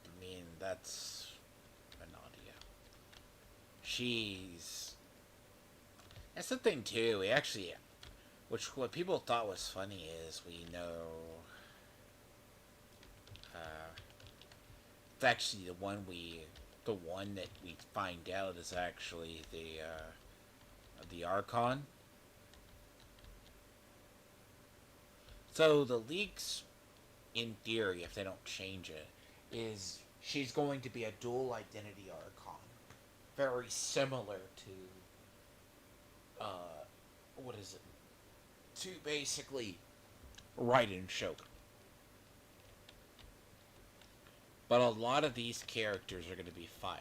I mean, that's Nadia. That's the thing too. We actually, which what people thought was funny is we know, it's actually the one that we find out is actually the Archon. So the leaks, in theory, if they don't change it, is she's going to be a dual identity Archon, very similar to, what is it? To basically Raiden Shogun. But a lot of these characters are going to be fire.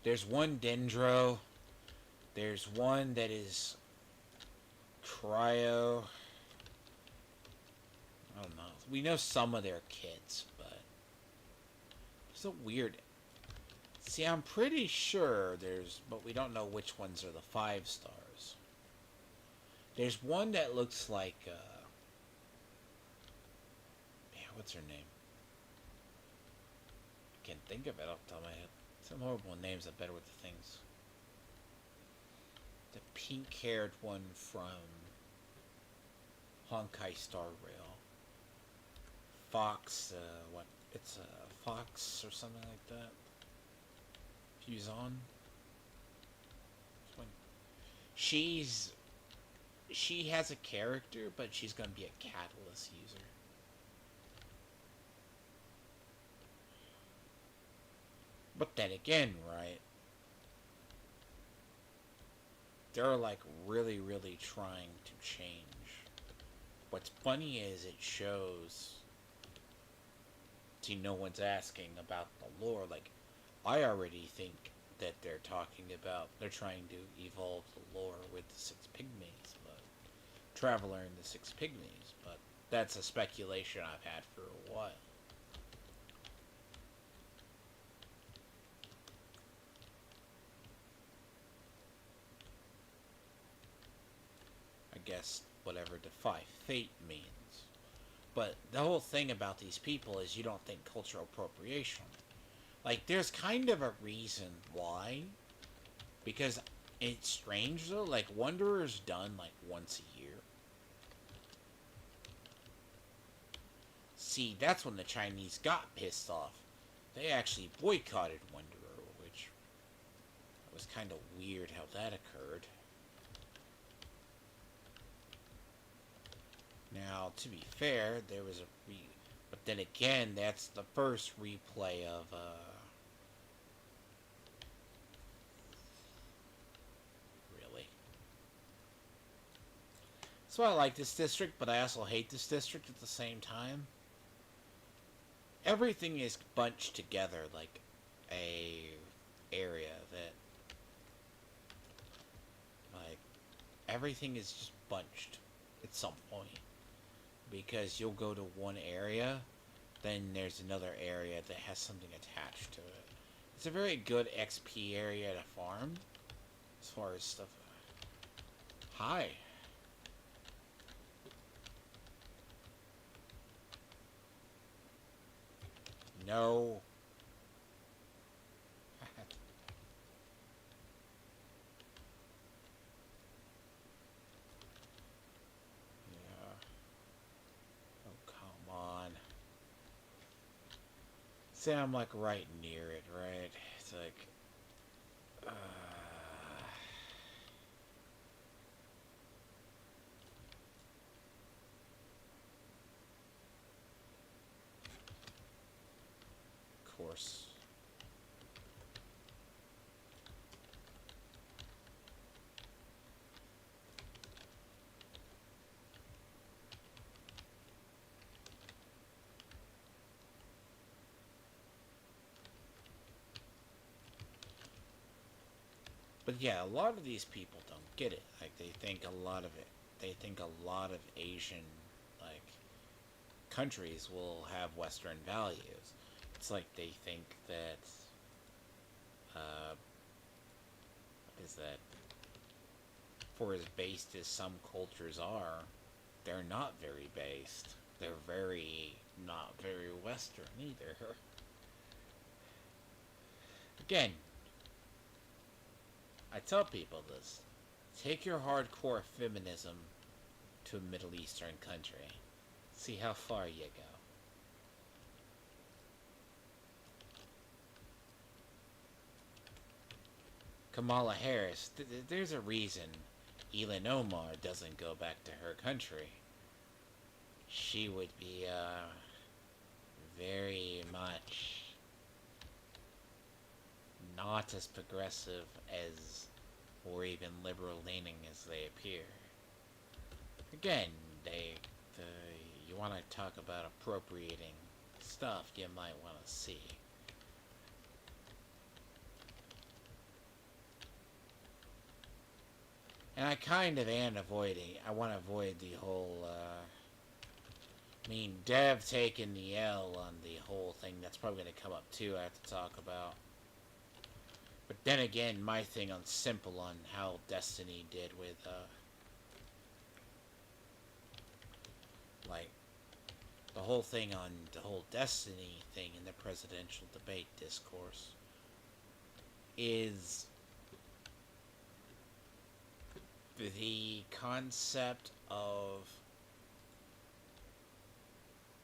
There's one Dendro. There's one that is Cryo. I don't know. We know some of their kits, but it's so weird. See, I'm pretty sure but we don't know which ones are the 5 stars. There's one that looks like, what's her name? I can't think of it off the top of my head. Some horrible names are better with the things. The pink-haired one from Honkai Star Rail. Fox, what? It's a Fox or something like that. Fuzon. She has a character, but she's gonna be a Catalyst user. But then again, right? They're like really, really trying to change. What's funny is it shows. See, no one's asking about the lore. Like, I already think that they're trying to evolve the lore with the 6 pygmies, but Traveler and the Six Pygmies, but that's a speculation I've had for a while. I guess whatever defy fate means. But the whole thing about these people is you don't think cultural appropriation. Like, there's kind of a reason why. Because it's strange, though. Like, Wanderer's done, like, once a year. See, that's when the Chinese got pissed off. They actually boycotted Wanderer, which was kind of weird how that occurred. Now, to be fair, there was but then again, that's the first replay of, really. So I like this district, but I also hate this district at the same time. Everything is bunched together like a area that, like, everything is just bunched at some point. Because you'll go to one area, then there's another area that has something attached to it. It's a very good XP area to farm, as far as stuff. Hi. No. Yeah. Oh, come on. See, I'm like right near it, right? It's like, of course. But yeah, a lot of these people don't get it. Like, they think a lot of it. They think a lot of Asian, like, countries will have Western values. It's like they think that, what is that? For as based as some cultures are, they're not very based. They're very, not very Western either. Again, I tell people this. Take your hardcore feminism to a Middle Eastern country. See how far you go. Kamala Harris, there's a reason Elon Omar doesn't go back to her country. She would be, very much not as progressive as, or even liberal leaning as they appear. Again, the, you want to talk about appropriating stuff you might want to see. And I kind of am avoiding. I want to avoid the whole. I mean, Dev taking the L on the whole thing. That's probably going to come up too. I have to talk about. But then again, my thing on Simple on how Destiny did with, like, the whole thing on the whole Destiny thing in the presidential debate discourse is the concept of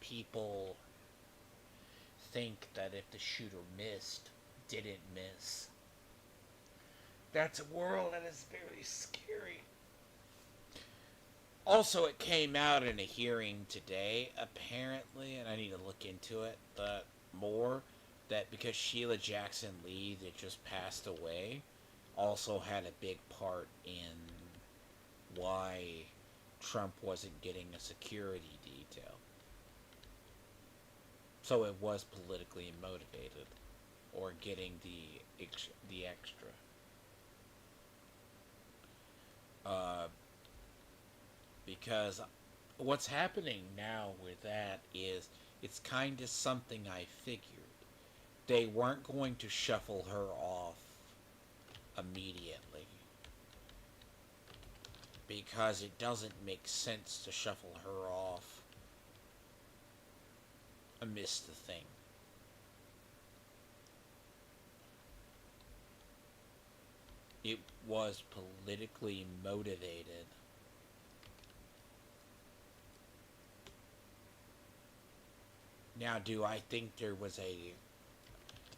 people think that if the shooter missed, didn't miss. That's a world that is very scary. Also, it came out in a hearing today, apparently, and I need to look into it, but more, that because Sheila Jackson Lee, that just passed away, also had a big part in why Trump wasn't getting a security detail. So it was politically motivated, or getting the extra. Uh, because what's happening now with that is it's kind of something I figured. They weren't going to shuffle her off immediately because it doesn't make sense to shuffle her off amidst the thing. It was politically motivated. Now, do I think there was a...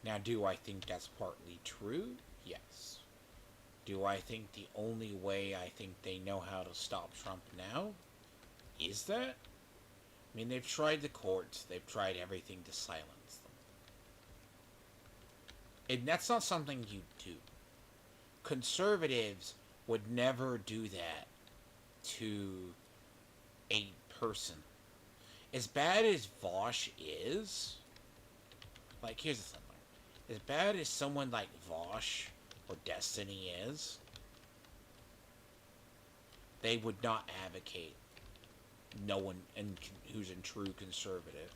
Now, do I think that's partly true? Yes. Do I think the only way I think they know how to stop Trump now is that? I mean, they've tried the courts, they've tried everything to silence them. And that's not something you do. Conservatives would never do that to a person. As bad as Vosh is, like, here's the thing. As bad as someone like Vosh or Destiny is, they would not advocate no one who's a true conservative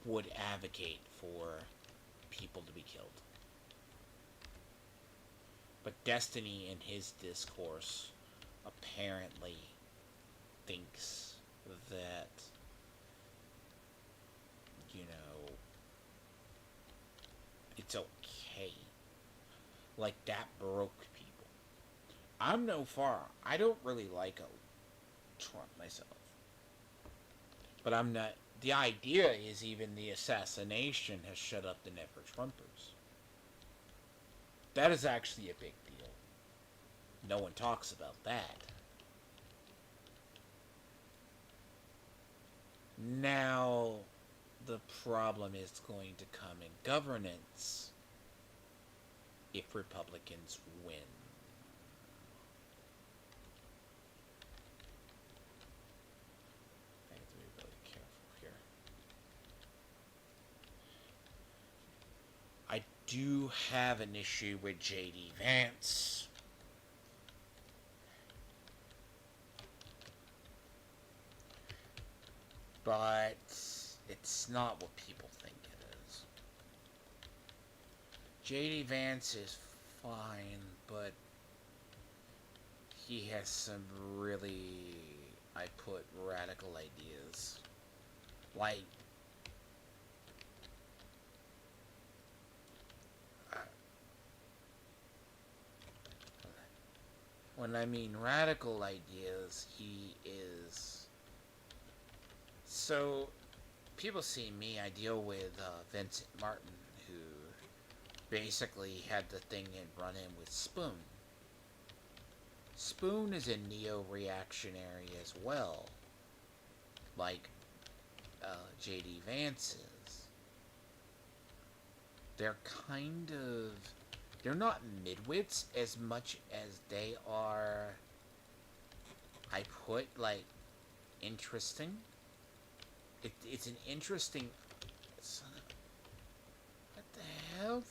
would advocate for people to be killed. But Destiny in his discourse apparently thinks that, you know, it's okay. Like, that broke people. I'm no far. I don't really like a Trump myself. But I'm not... The idea is even the assassination has shut up the never Trumpers. That is actually a big deal. No one talks about that. Now, the problem is going to come in governance if Republicans win. I have to be really careful here. I do have an issue with J.D. Vance. But it's not what people think it is. J.D. Vance is fine, but he has some really, I put, radical ideas. Like, when I mean radical ideas, he is... So, people see me, I deal with Vincent Martin, who basically had the thing and run in with Spoon. Spoon is a neo-reactionary as well, like J.D. Vance is. They're kind of... They're not midwits as much as they are, I put, like, interesting. It's an interesting... Son of... What the hell?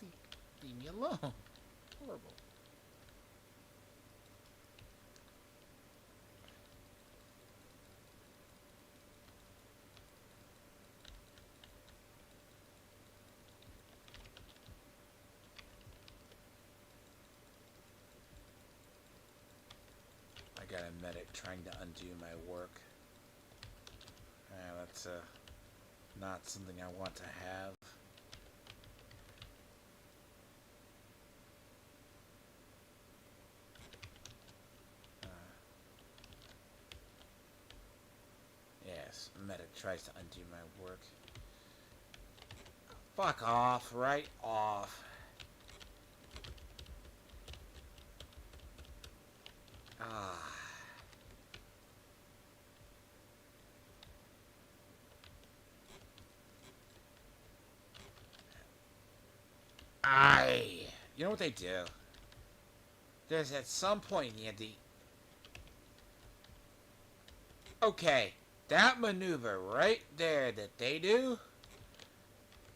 Leave me alone. Horrible. I got a medic trying to undo my work. That's not something I want to have. Yes, medic tries to undo my work. Fuck off, right off. Ah. You know what they do? There's at some point you had the... Okay, that maneuver right there that they do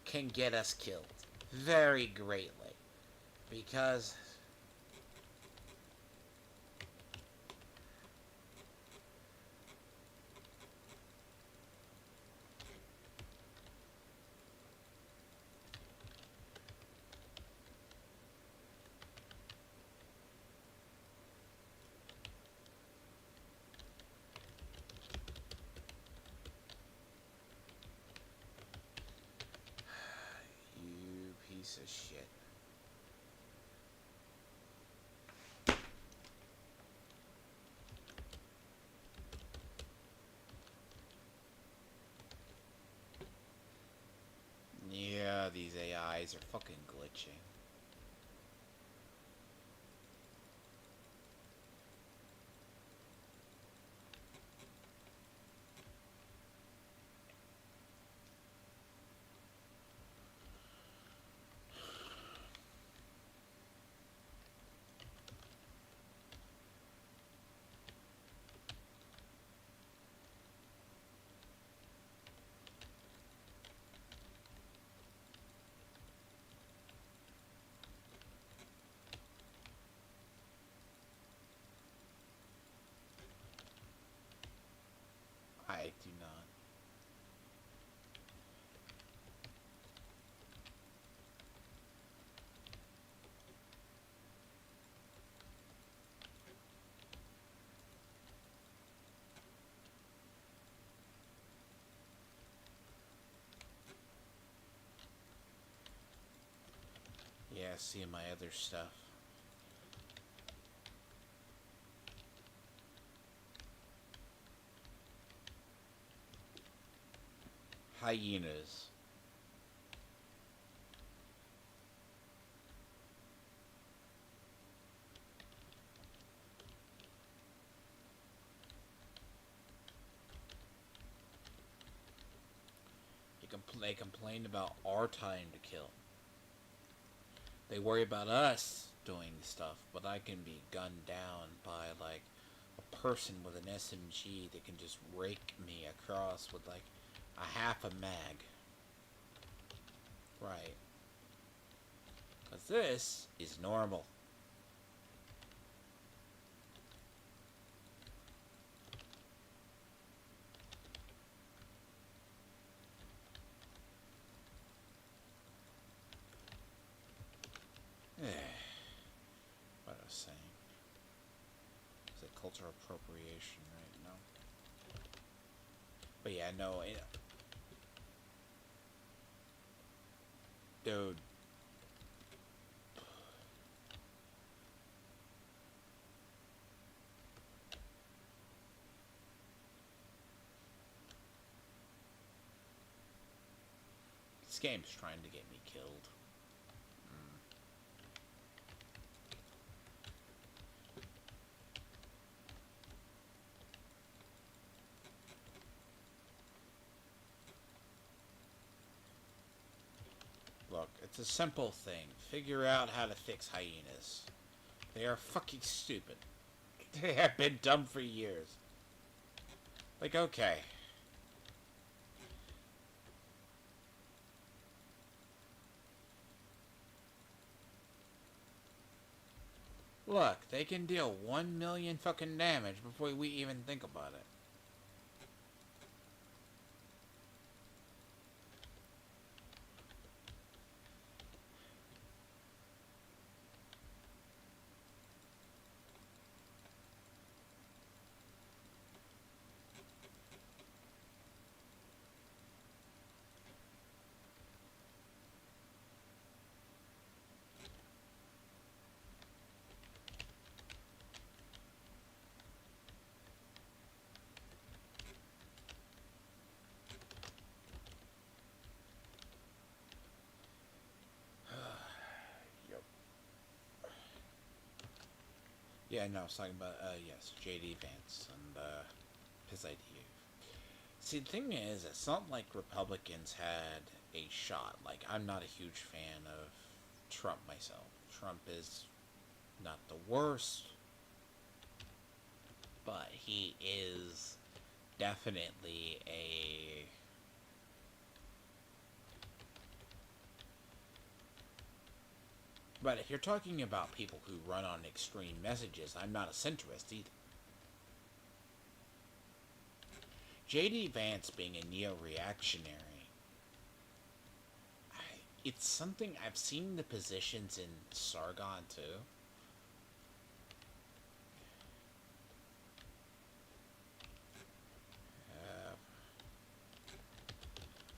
can get us killed very greatly. Because Piece of shit. Yeah, these AIs are fucking glitching. I do not. Yeah, see my other stuff. Hyenas. They complain about our time to kill. They worry about us doing stuff, but I can be gunned down by like a person with an SMG that can just rake me across with like a half a mag. Right. Because this is normal. What I was saying. Is it cultural appropriation, right? No. But yeah, no. Dude. This game's trying to get me killed. Look, it's a simple thing. Figure out how to fix hyenas. They are fucking stupid. They have been dumb for years. Like, okay. Look, they can deal 1 million fucking damage before we even think about it. Yeah, no, I was talking about, yes, JD Vance and, his idea. See, the thing is, it's not like Republicans had a shot. Like, I'm not a huge fan of Trump myself. Trump is not the worst, but he is definitely a... But if you're talking about people who run on extreme messages, I'm not a centrist either. J.D. Vance being a neo-reactionary, it's something I've seen the positions in Sargon too.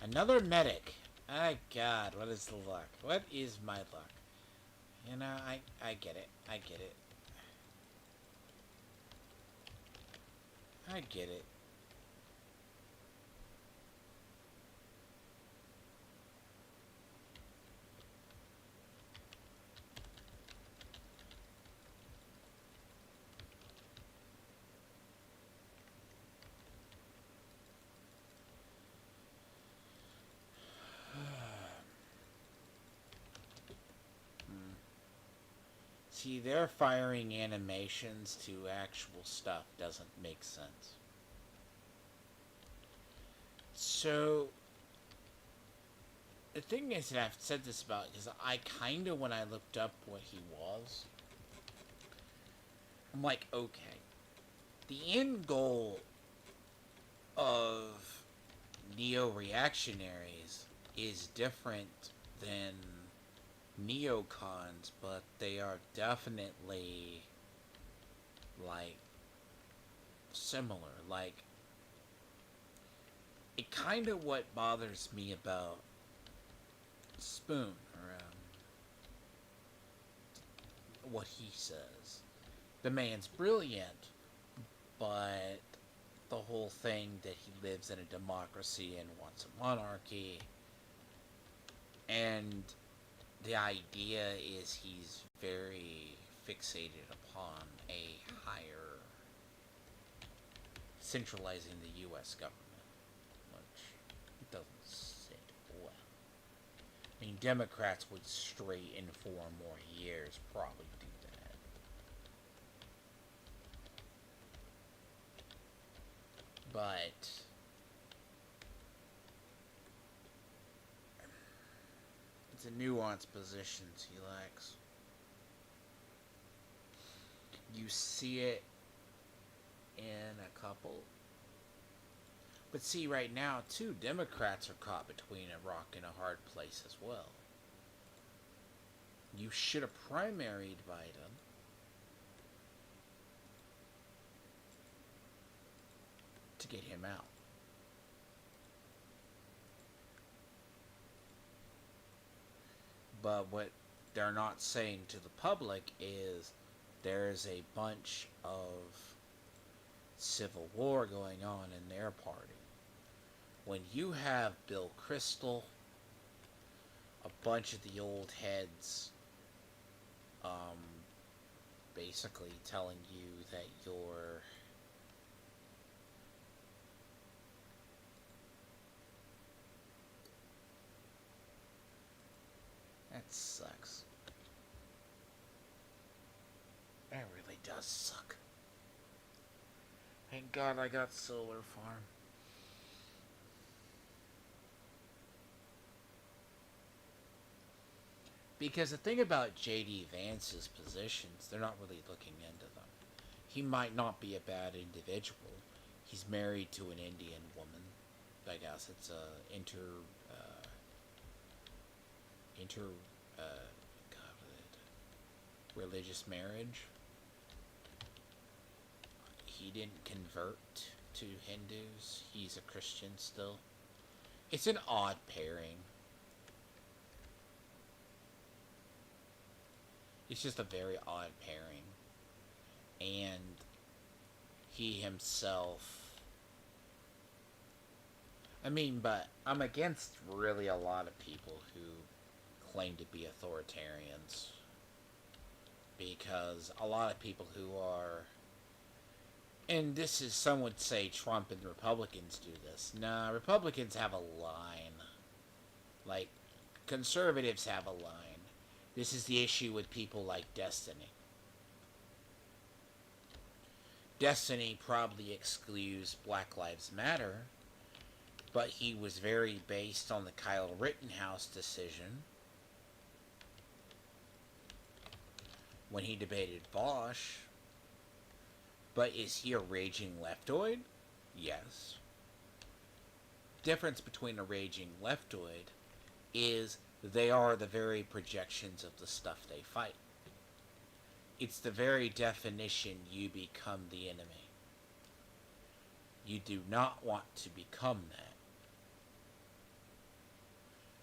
Another medic My God, what is the luck? What is my luck? You know, I get it. I get it. I get it. Hmm. See, they're firing animations to actual stuff doesn't make sense. So, the thing is that I've said this about, because I kind of, when I looked up what he was, I'm like, okay, the end goal of neo-reactionaries is different than neocons, but they are definitely, like, similar. Like, it kind of what bothers me about Spoon, or what he says. The man's brilliant, but the whole thing that he lives in a democracy and wants a monarchy, and the idea is he's very fixated upon a higher, centralizing the U.S. government, which doesn't sit well. I mean, Democrats would straight in 4 more years probably do that. But it's a nuanced positions he lacks. You see it in a couple. But see, right now, too, Democrats are caught between a rock and a hard place as well. You should have primaried Biden to get him out. But what they're not saying to the public is there's a bunch of civil war going on in their party. When you have Bill Kristol, a bunch of the old heads, um, basically telling you that you're that sucks. That really does suck. Thank God I got solar farm. Because the thing about J.D. Vance's positions, they're not really looking into them. He might not be a bad individual. He's married to an Indian woman. I guess it's a inter uh, religious marriage. He didn't convert to Hindus. He's a Christian still. It's an odd pairing. It's just a very odd pairing. And he himself. I mean, but I'm against really a lot of people who claim to be authoritarians. Because a lot of people who are. And this is, some would say Trump and Republicans do this. Nah, Republicans have a line. Like, conservatives have a line. This is the issue with people like Destiny. Destiny probably excludes Black Lives Matter, but he was very based on the Kyle Rittenhouse decision when he debated Bosch. But is he a raging leftoid? Yes. Difference between a raging leftoid is they are the very projections of the stuff they fight. It's the very definition you become the enemy. You do not want to become that.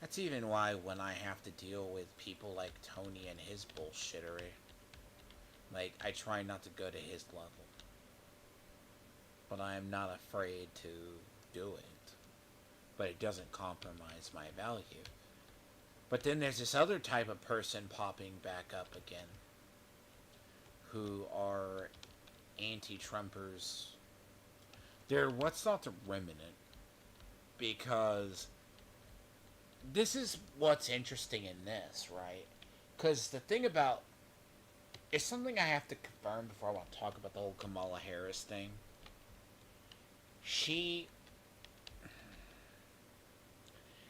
That's even why when I have to deal with people like Tony and his bullshittery, like, I try not to go to his level. But I am not afraid to do it. But it doesn't compromise my value. But then there's this other type of person popping back up again, who are anti-Trumpers. They're what's not the remnant, because this is what's interesting in this, right? Because the thing about it's something I have to confirm before I want to talk about the whole Kamala Harris thing.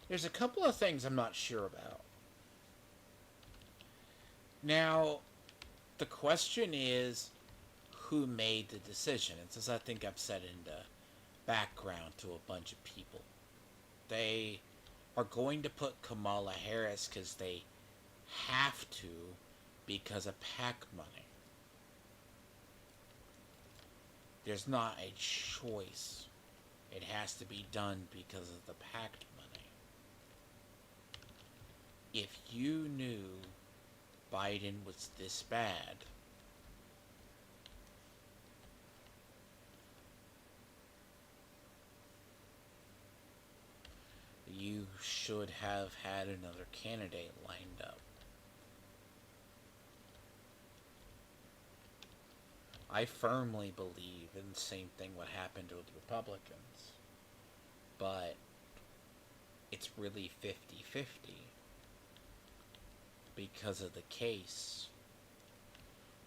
There's a couple of things I'm not sure about. Now, the question is, who made the decision? And since I think I've said in the background to a bunch of people, they are going to put Kamala Harris because they have to, because of PAC money. There's not a choice. It has to be done because of the PAC money. If you knew Biden was this bad, you should have had another candidate lined up. I firmly believe in the same thing what happened with Republicans, but it's really 50-50 because of the case.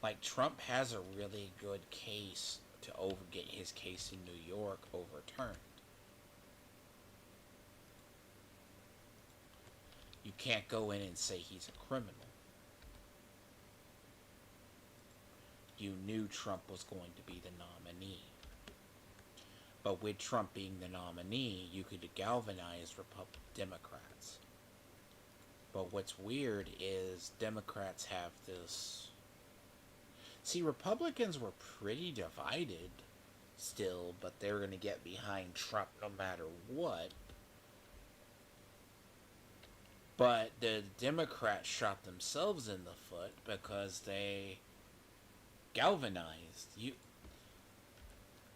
Like, Trump has a really good case to get his case in New York overturned. You can't go in and say he's a criminal. You knew Trump was going to be the nominee. But with Trump being the nominee, you could galvanize Democrats. But what's weird is Democrats have this... See, Republicans were pretty divided still, but they're going to get behind Trump no matter what. But the Democrats shot themselves in the foot because they galvanized.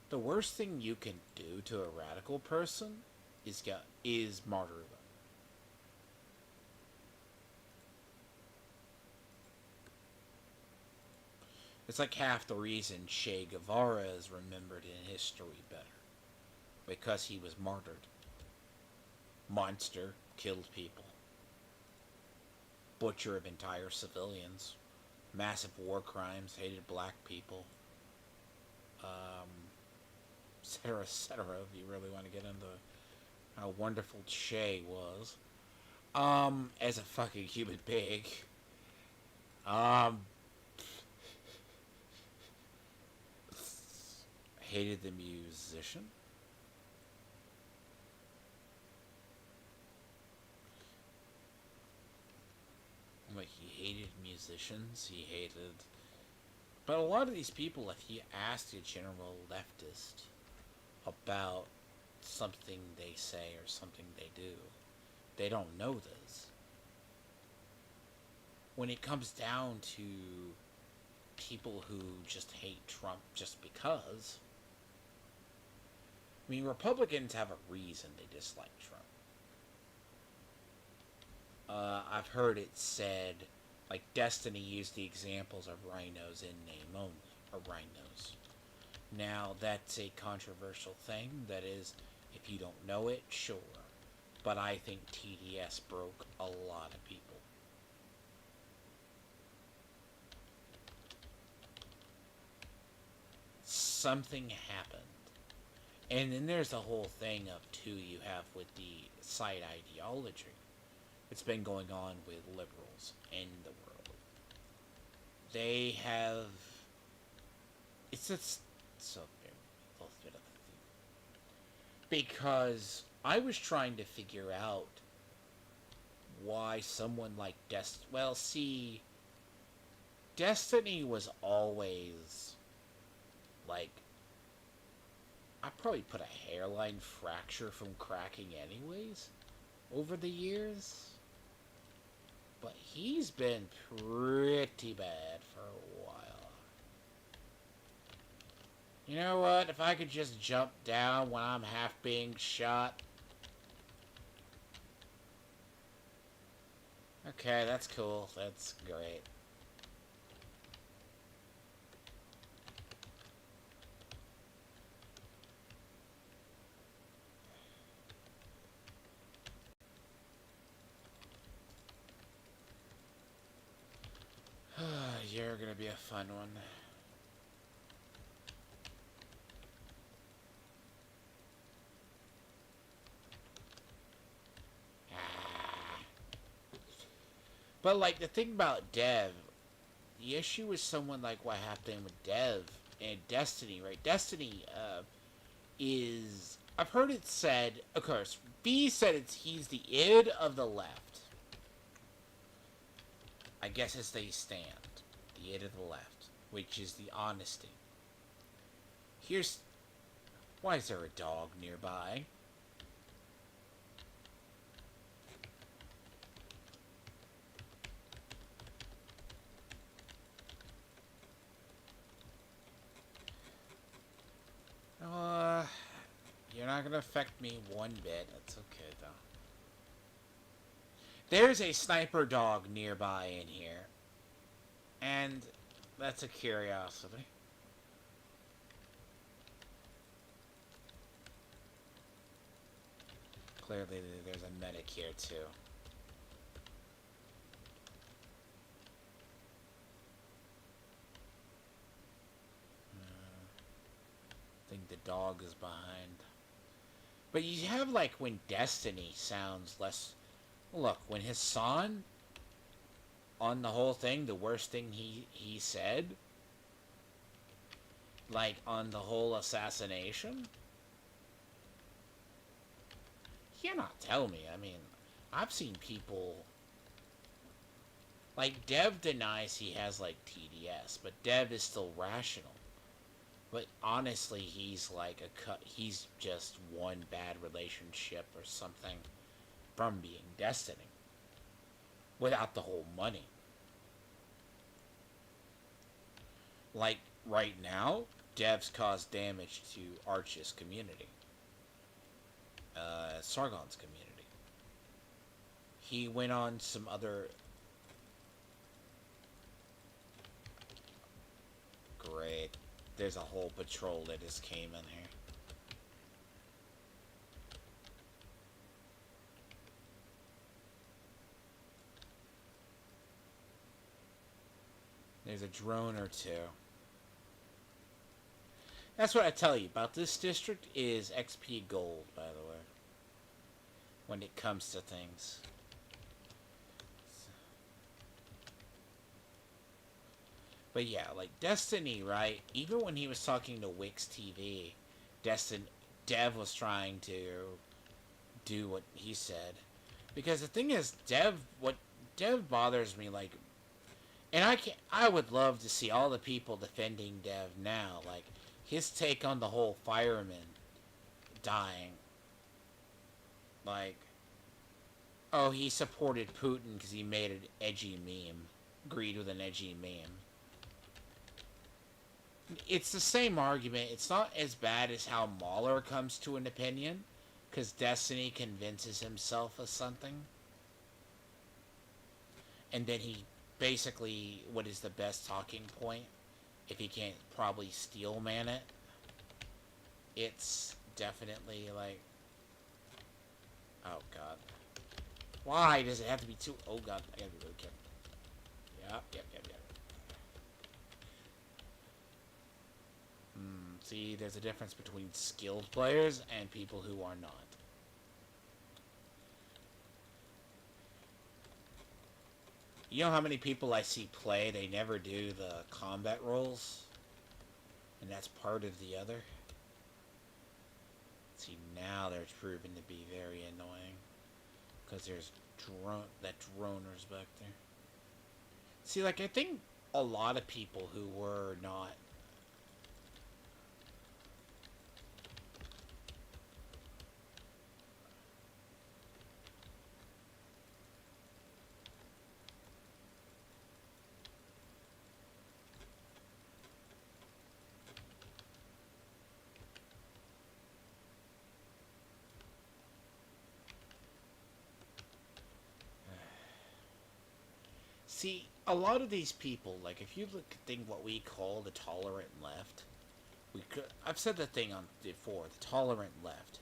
The worst thing you can do to a radical person is martyr them. It's like half the reason Che Guevara is remembered in history better. Because he was martyred. Monster, killed people. Butcher of entire civilians. Massive war crimes, hated black people. Etc., etc. If you really want to get into how wonderful Che was. As a fucking human being. Hated the musician. Like, he hated musicians, he hated... But a lot of these people, if you ask a general leftist about something they say or something they do, they don't know this. When it comes down to people who just hate Trump just because... I mean, Republicans have a reason they dislike Trump. I've heard it said, like, Destiny used the examples of rhinos in name only, or rhinos. Now, that's a controversial thing. That is, if you don't know it, sure. But I think TDS broke a lot of people. Something happened. And then there's the whole thing of, too, you have with the side ideology. It's been going on with liberals in the world. They have... It's just so very... Because I was trying to figure out why someone like Destiny... Well, see... Destiny was always... Like... I probably put a hairline fracture from cracking anyways. over the years. But he's been pretty bad for a while. You know what? If I could just jump down when I'm half being shot. Okay, that's cool. That's great. You're gonna be a fun one. But, like, the thing about Dev, the issue with someone like what happened with Dev and Destiny, right? Destiny, is... I've heard it said, of course, B said he's the id of the left. I guess as they stand. The id of the left. Which is the honesty. Here's... Why is there a dog nearby? You're not gonna affect me one bit. That's okay, though. There's a sniper dog nearby in here. And that's a curiosity. Clearly, there's a medic here, too. I think the dog is behind. But you have, like, when Destiny sounds less... Look, when Hassan, on the whole thing, the worst thing he said, like, on the whole assassination, you cannot tell me. I mean, I've seen people... Like, Dev denies he has, like, TDS, but Dev is still rational. But honestly, he's like he's just one bad relationship or something from being Destiny. Without the whole money. Like, right now, Dev's caused damage to Arch's community. Sargon's community. He went on some other... Great. There's a whole patrol that just came in here. There's a drone or two. That's what I tell you about this district is XP gold, by the way. When it comes to things. But yeah, like Destiny, right? Even when he was talking to Wix TV, Dev was trying to do what he said. Because the thing is, what Dev bothers me, like, and I would love to see all the people defending Dev now, like, his take on the whole fireman dying. Like, oh, he supported Putin because he made an edgy meme. Agreed with an edgy meme. It's the same argument. It's not as bad as how Mahler comes to an opinion, because Destiny convinces himself of something. And then he basically, what is the best talking point? If he can't probably steel man it, it's definitely like, oh god. Why does it have to be too, oh god, I gotta be really careful. Yep. See, there's a difference between skilled players and people who are not. You know how many people I see play, they never do the combat rolls? And that's part of the other? See, now they're proven to be very annoying. Because there's that droner's back there. See, like, I think a lot of people who were not... See, a lot of these people, like if you look at thing what we call the tolerant left, I've said the thing on before, the tolerant left.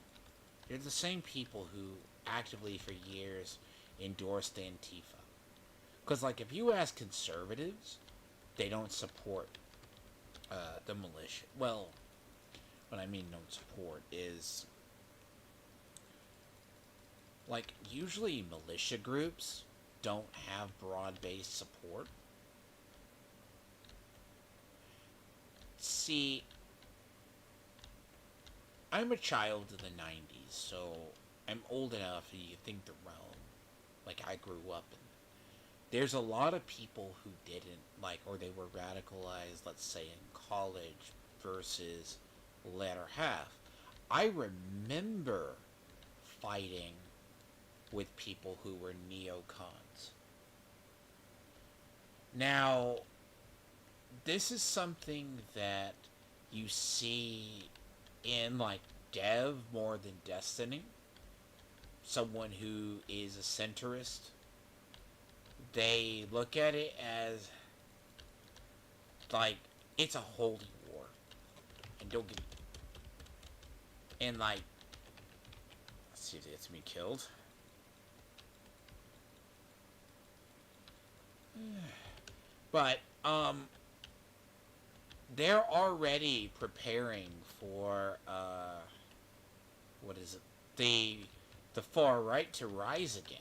They're the same people who actively for years endorsed Antifa. Because like if you ask conservatives, they don't support the militia. Well, what I mean don't support is like usually militia groups don't have broad-based support. See, I'm a child of the 90s, so I'm old enough you think the realm like I grew up in. There's a lot of people who didn't like, or they were radicalized, let's say in college versus latter half. I remember fighting with people who were neocons. Now, this is something that you see in like Dev more than Destiny. Someone who is a centrist. They look at it as like it's a holy war. And don't get and like let's see if it gets me killed. But they're already preparing for what is it? The far right to rise again.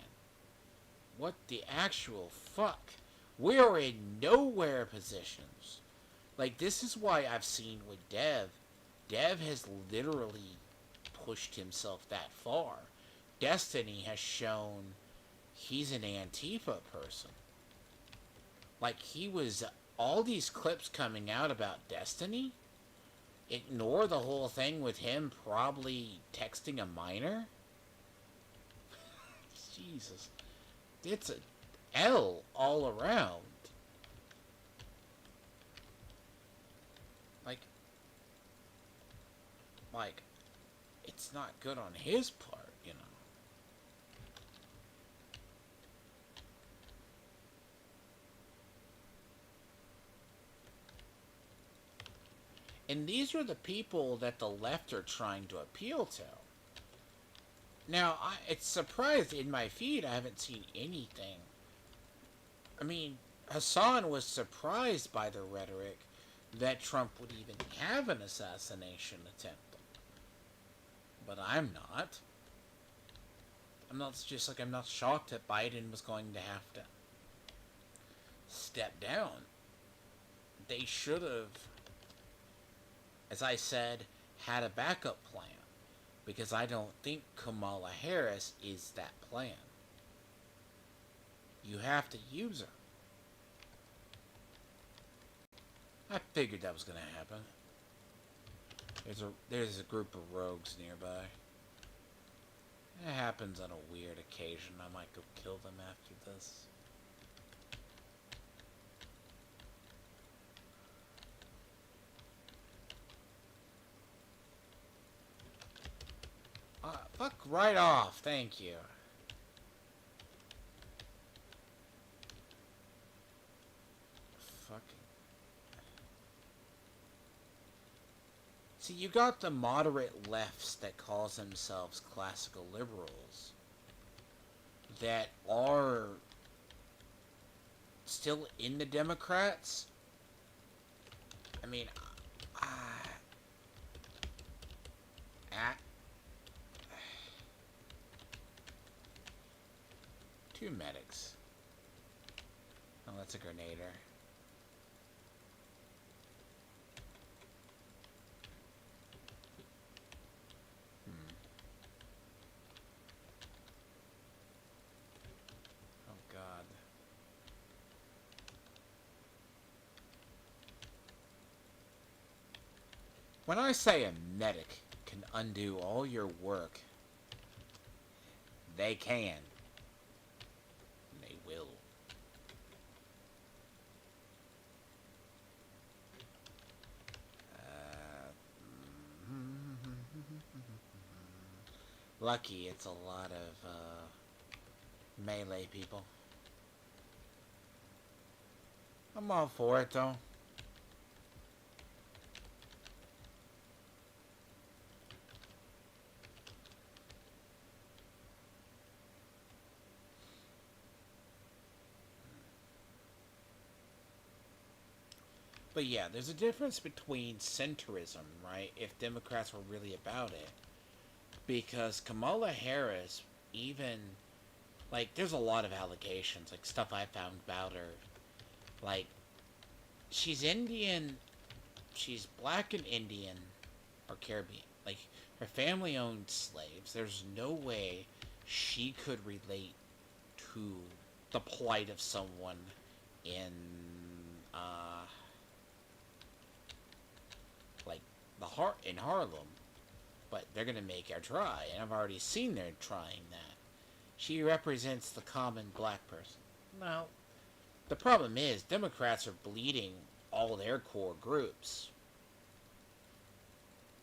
What the actual fuck? We are in nowhere positions. Like this is why I've seen with Dev. Dev has literally pushed himself that far. Destiny has shown he's an Antifa person. Like he was all these clips coming out about Destiny. Ignore the whole thing with him probably texting a minor. Jesus. It's a L all around. Like, it's not good on his part, you know. And these are the people that the left are trying to appeal to. Now, it's surprised in my feed I haven't seen anything. I mean, Hassan was surprised by the rhetoric that Trump would even have an assassination attempt. But I'm not. I'm not shocked that Biden was going to have to step down. They should have, as I said, had a backup plan. Because I don't think Kamala Harris is that plan. You have to use her. I figured that was going to happen. There's a group of rogues nearby. It happens on a weird occasion. I might go kill them after this. Fuck right off, thank you. Fucking. See, you got the moderate lefts that calls themselves classical liberals that are still in the Democrats. I mean, two medics. Oh, that's a grenader. Oh, God. When I say a medic can undo all your work, they can. Will. Lucky it's a lot of melee people. I'm all for it though. But yeah, there's a difference between centrism, right? If Democrats were really about it. Because Kamala Harris, even, like, there's a lot of allegations, like, stuff I found about her. Like, she's Indian, she's black and Indian, or Caribbean. Like, her family owned slaves. There's no way she could relate to the plight of someone in, uh, like, in Harlem. But they're gonna make her try, and I've already seen her trying that. She represents the common black person. Now, the problem is, Democrats are bleeding all their core groups.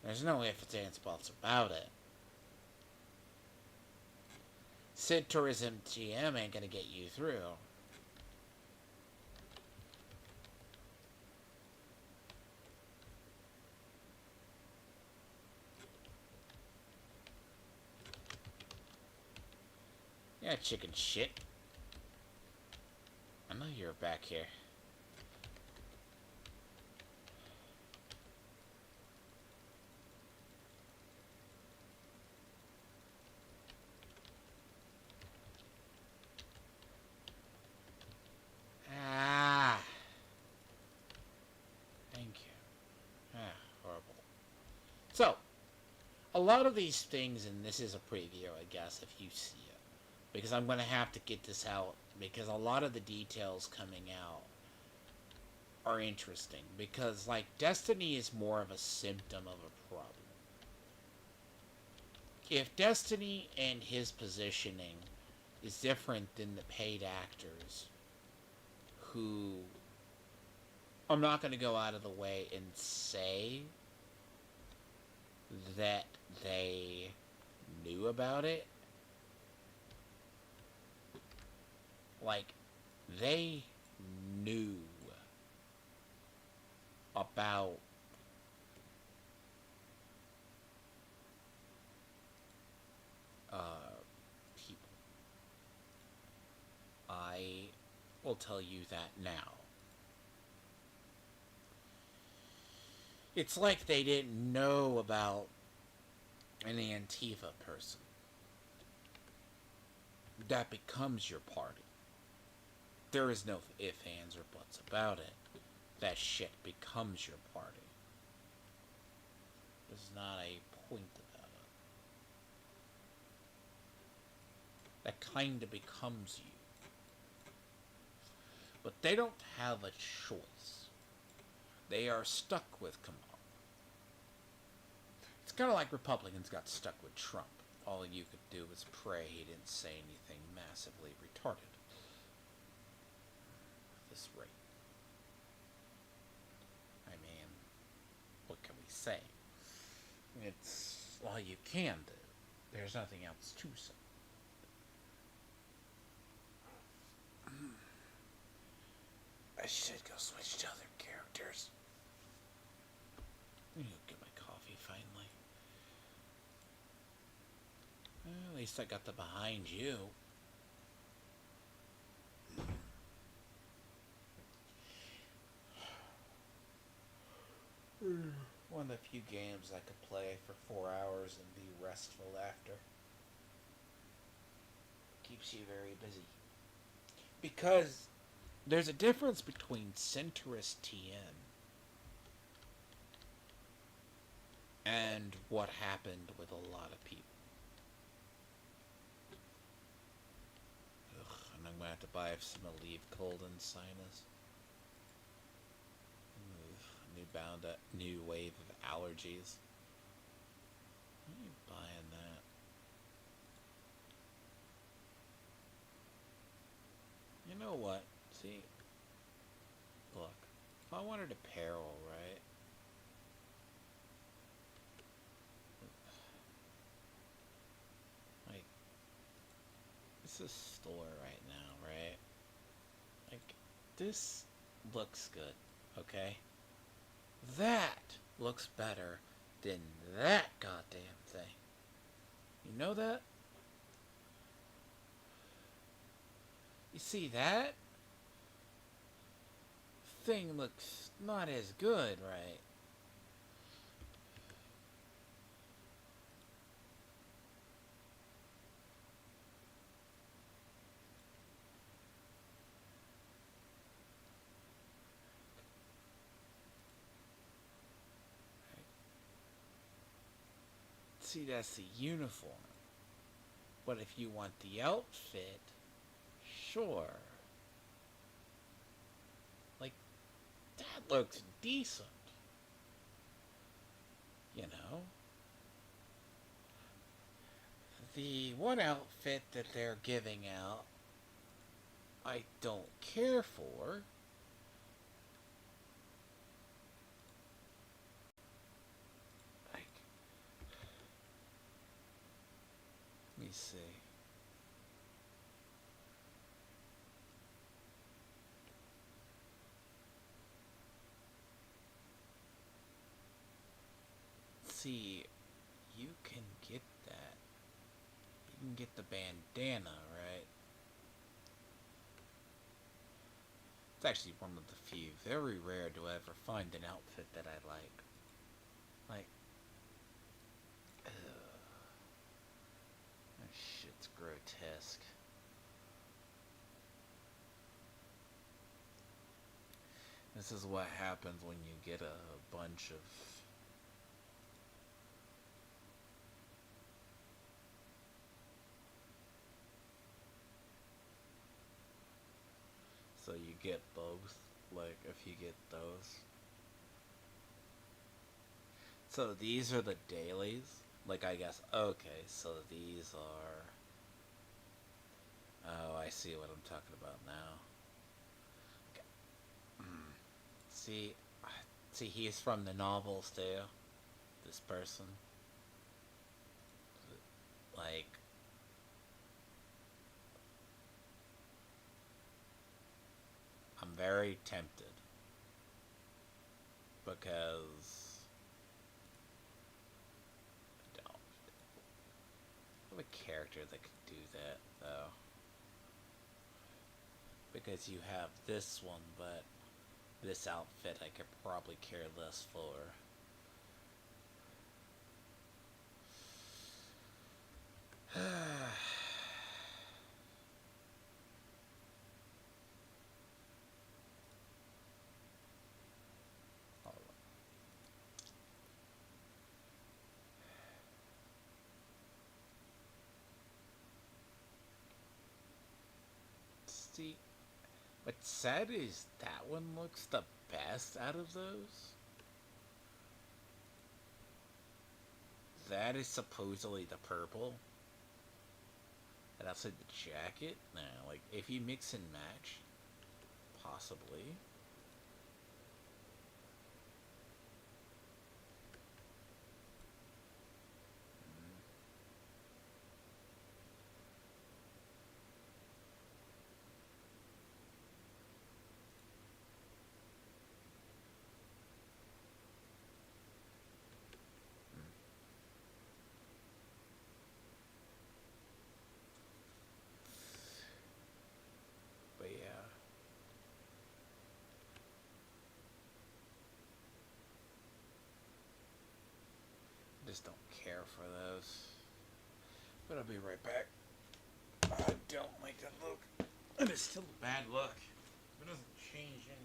There's no ifs, ands, buts about it. Sid Tourism GM ain't gonna get you through. Yeah, chicken shit. I know you're back here. Ah. Thank you. Ah, horrible. So, a lot of these things, and this is a preview, I guess, if you see it. Because I'm going to have to get this out, because a lot of the details coming out are interesting. Because, like, Destiny is more of a symptom of a problem. If Destiny and his positioning is different than the paid actors, who I'm not going to go out of the way and say that they knew about it. Like, they knew about people. I will tell you that now. It's like they didn't know about an Antifa person. That becomes your party. There is no ifs, ands, or buts about it. That shit becomes your party. There's not a point about it. That kinda becomes you. But they don't have a choice. They are stuck with Kamala. It's kind of like Republicans got stuck with Trump. All you could do was pray he didn't say anything massively retarded. At this rate. I mean, what can we say? It's all you can do. There's nothing else to say. I should go switch to other characters. I'm gonna get my coffee finally. Well, at least I got the behind you. One of the few games I could play for 4 hours and be restful after. Keeps you very busy. Because there's a difference between centrist TM and what happened with a lot of people. Ugh, and I'm gonna have to buy some Aleve Cold and Sinus. New wave of allergies. I ain't buying that. You know what? See, look, if I wanted apparel, right? Like, this is store right now, right? Like, this looks good, okay? That looks better than that goddamn thing. You know that? You see that? Thing looks not as good, right? See, that's the uniform. But if you want the outfit, sure. Like, that looks decent. You know? The one outfit that they're giving out, I don't care for. Like, let me see. See, you can get that. You can get the bandana, right? It's actually one of the few. Very rare to ever find an outfit that I like. Like, that shit's grotesque. This is what happens when you get a bunch of... So you get both, like, if you get those. So these are the dailies? Like, I guess, okay, so these are... Oh, I see what I'm talking about now. Okay. See, see, he's from the novels too. This person. Like, I'm very tempted. Because... I don't have a character that could do that, though. Because you have this one, but this outfit I could probably care less for. See, what's sad is that one looks the best out of those. That is supposedly the purple. And outside the jacket, nah, like if you mix and match, possibly. But yeah, I just don't care for those. But I'll be right back. I don't like that look. And it's still a bad look. It doesn't change anything.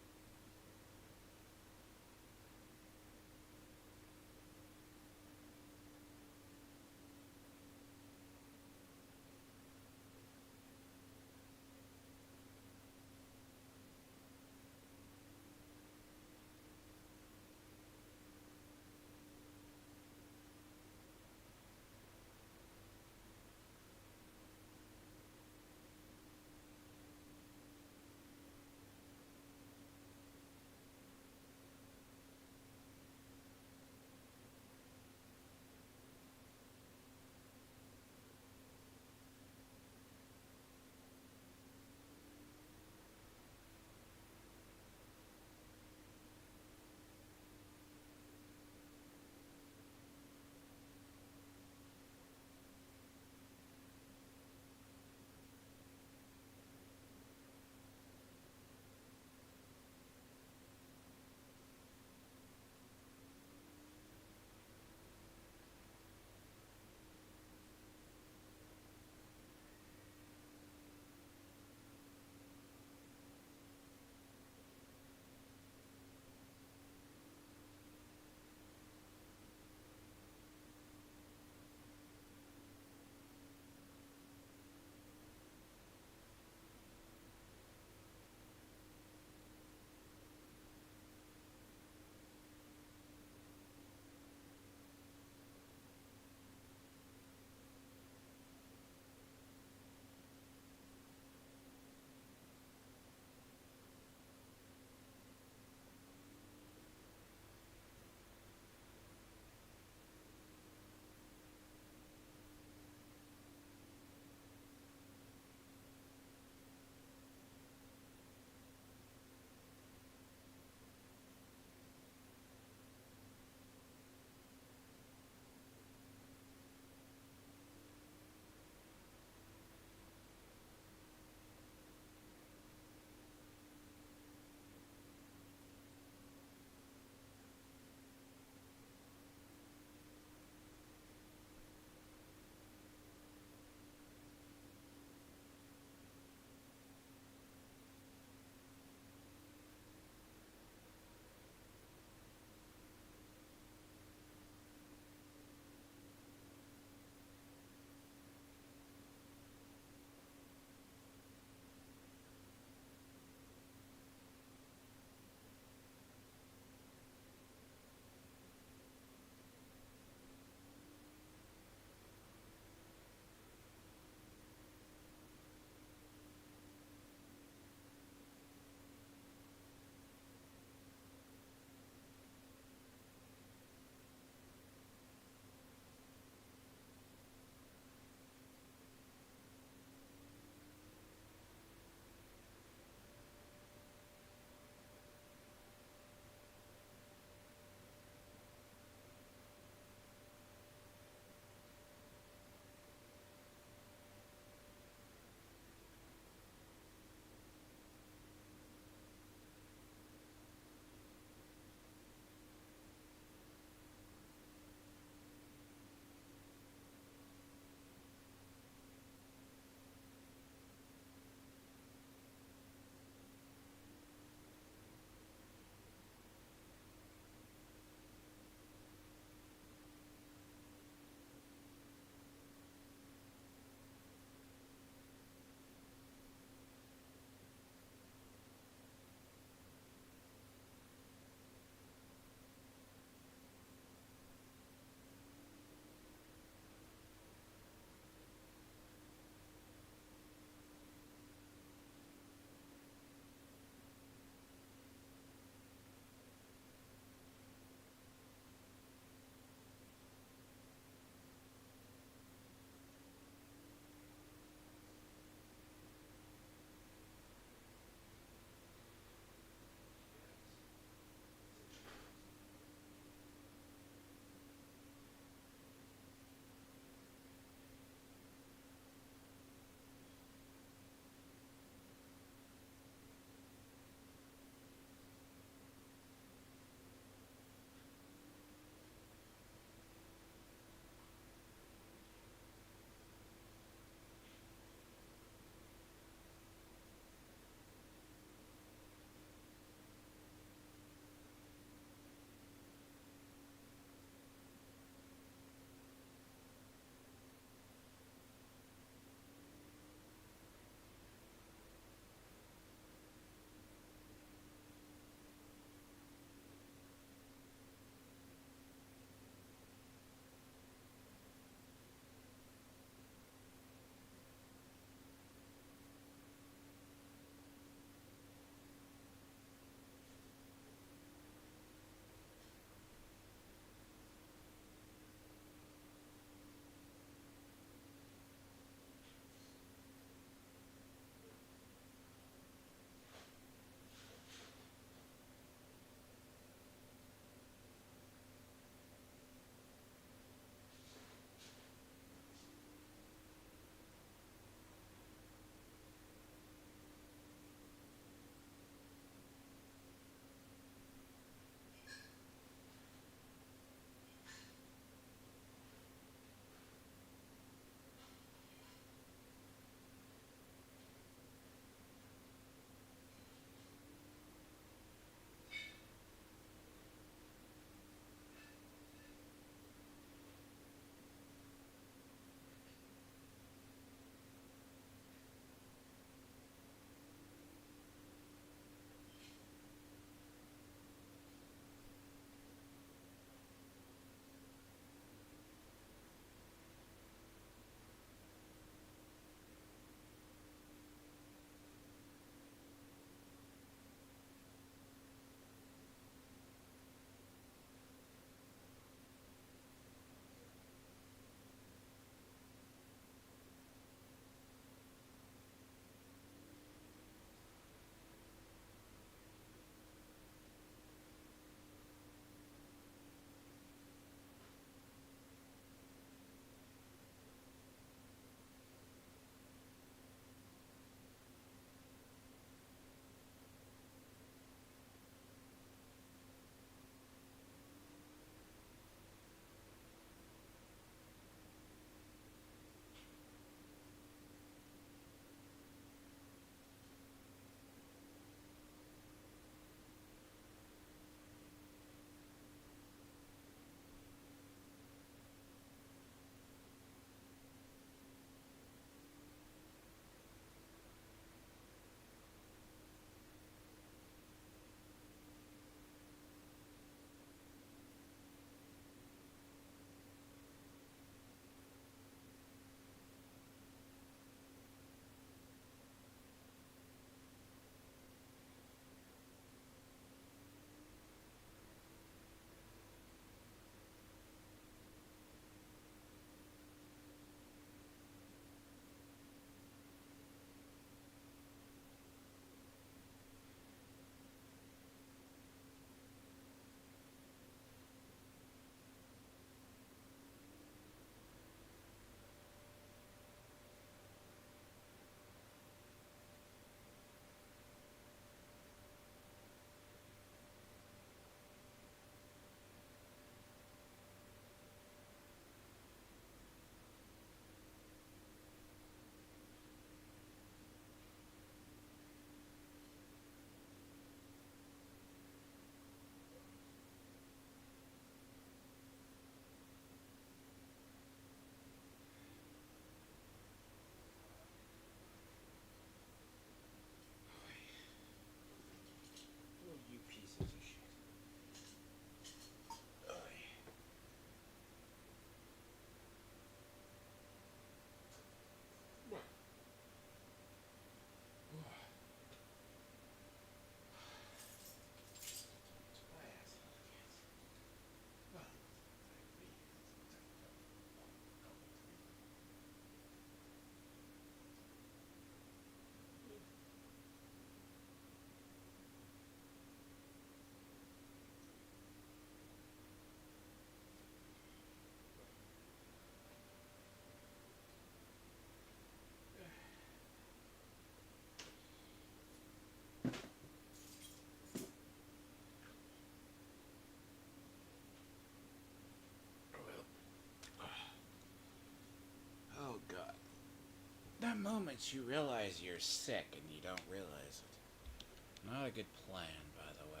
moments you realize you're sick and you don't realize it. Not a good plan, by the way.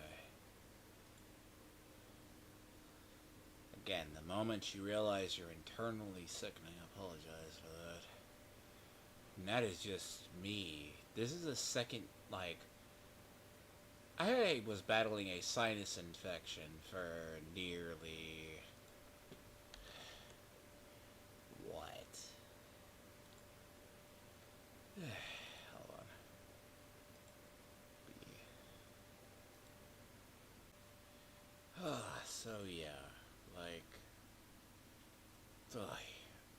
Again, the moment you realize you're internally sick, and I apologize for that. And that is just me. This is the second, like, I was battling a sinus infection for nearly... What? Hold on. So yeah, like, ugh,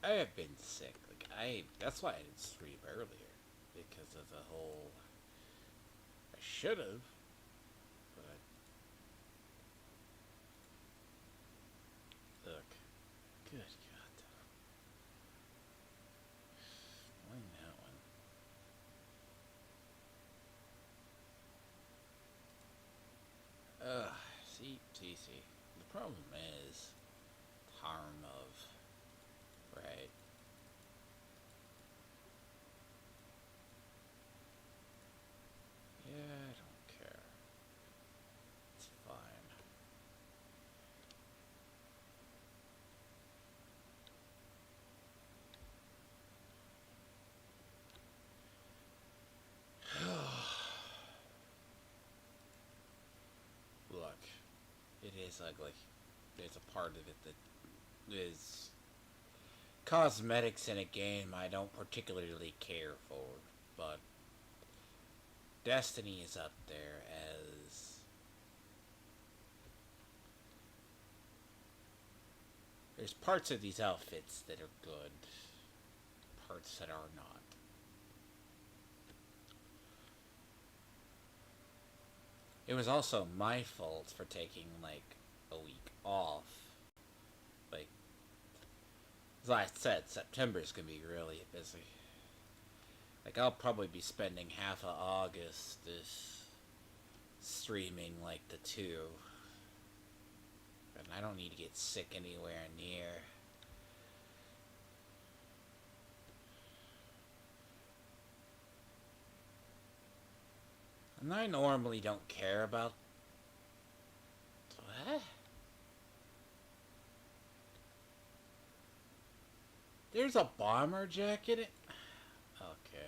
I have been sick. Like, that's why I didn't stream earlier, because of the whole. I should have, but look, good God, playing that one. See, the problem is harm of, right? Yeah, I don't care. It's fine. Look, it is ugly. There's a part of it that is cosmetics in a game I don't particularly care for, but Destiny is up there as there's parts of these outfits that are good, parts that are not. It was also my fault for taking like a week off. Like, as I said, September's gonna be really busy. Like, I'll probably be spending half of August this streaming like the two. And I don't need to get sick anywhere near. And I normally don't care about... What? There's a bomber jacket? Okay.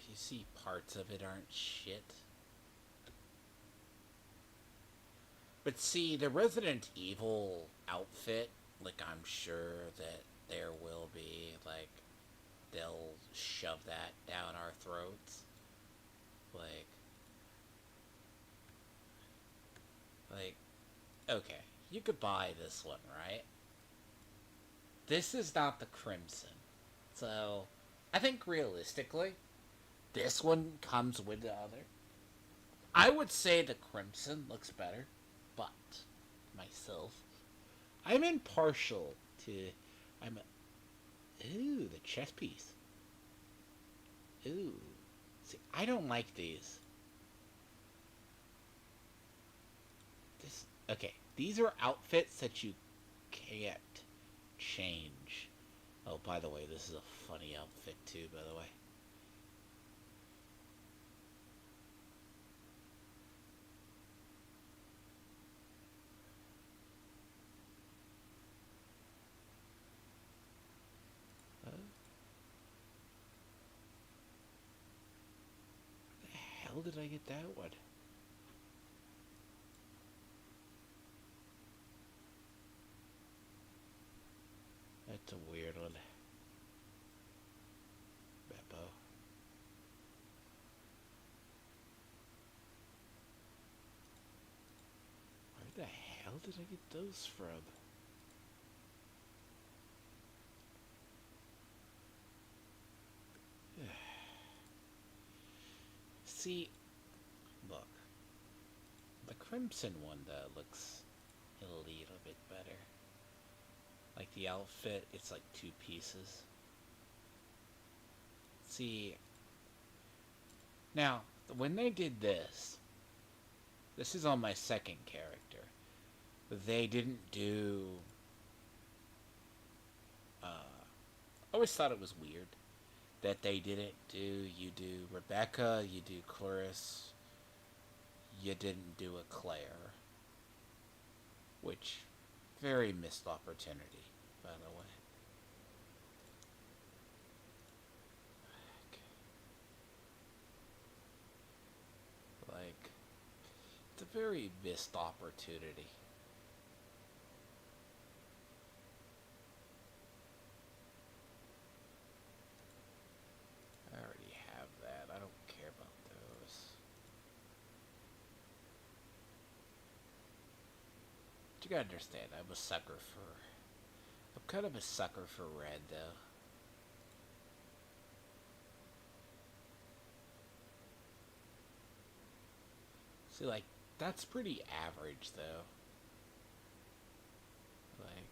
You see parts of it aren't shit. But see, the Resident Evil outfit, like, I'm sure that there will be, like, they'll shove that down our throats. Like, okay, you could buy this one, right? This is not the Crimson. So, I think realistically, this one comes with the other. I would say the Crimson looks better, but myself, I'm impartial to. I'm. Ooh, the chess piece. Ooh, see, I don't like these. This okay. These are outfits that you can't change. Oh, by the way, this is a funny outfit too. By the way. How did I get that one? That's a weird one. Beppo. Where the hell did I get those from? See, look. The Crimson one, though, looks a little bit better. Like, the outfit, it's like two pieces. See, now, when they did this, this is on my second character. They didn't do... I always thought it was weird that they didn't do... You do Rebecca, you do Clarice, you didn't do a Claire. Which, very missed opportunity, by the way. Like, it's a very missed opportunity. I already have that. I don't care about those. But you gotta understand, I'm a sucker for... I'm kind of a sucker for red, though. See, like, that's pretty average, though. Like,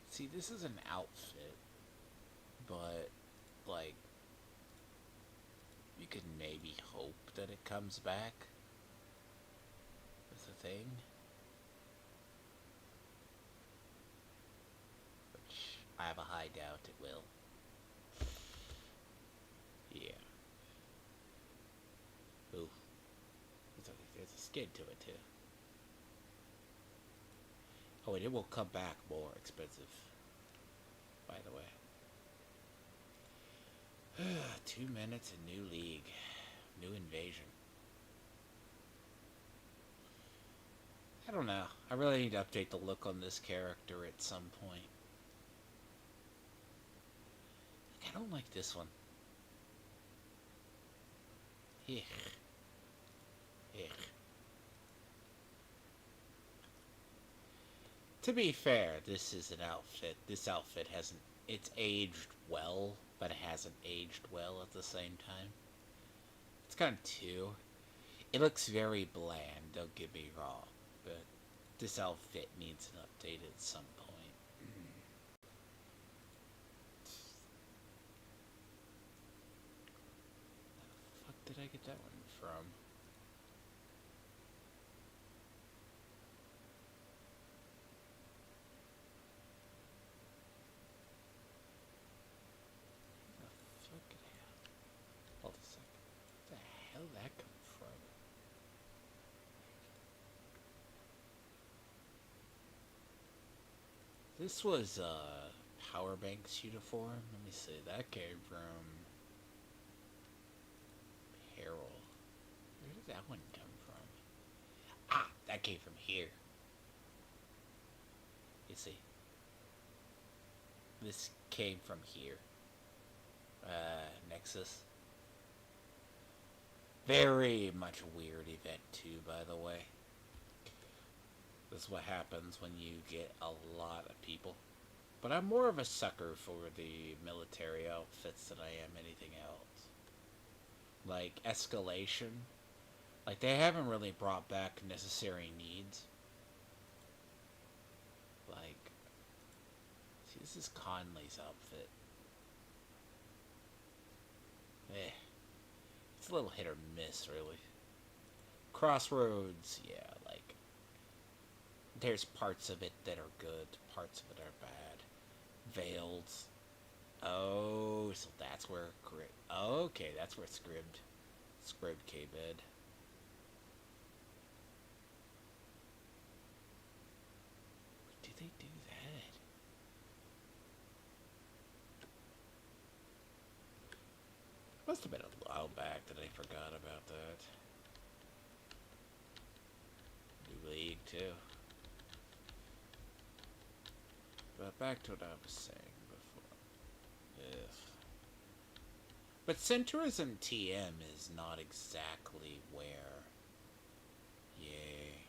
see, this is an outfit, but, like, you could maybe hope that it comes back as a thing. Which, I have a high doubt it will. Yeah. Ooh. There's a skid to it, too. Oh, and it will come back more expensive, by the way. 2 minutes in new league. New invasion. I don't know. I really need to update the look on this character at some point. I don't like this one. Ugh. Ugh. To be fair, this is an outfit. This outfit hasn't... It's aged well, but it hasn't aged well at the same time. It's kind of two. It looks very bland, don't get me wrong, but this outfit needs an update at some point. Where the fuck did I get that one from? Hold a second. Where the hell did that come from? This was Powerbank's uniform. Let me see. That came from Peril. Where did that one come from? Ah, that came from here. You see. This came from here. Nexus. Very much a weird event too, by the way. This is what happens when you get a lot of people. But I'm more of a sucker for the military outfits than I am anything else. Like Escalation. Like, they haven't really brought back Necessary Needs. Like, see, this is Conley's outfit. It's a little hit or miss, really. Crossroads, yeah, like, there's parts of it that are good, parts of it are bad. Veiled. Oh, so that's where... Okay, that's where Scribd came in. Did they do that? Must have been a while back that I forgot about that. New League, too. But back to what I was saying before. Yes. But Centrism TM is not exactly where... Yay.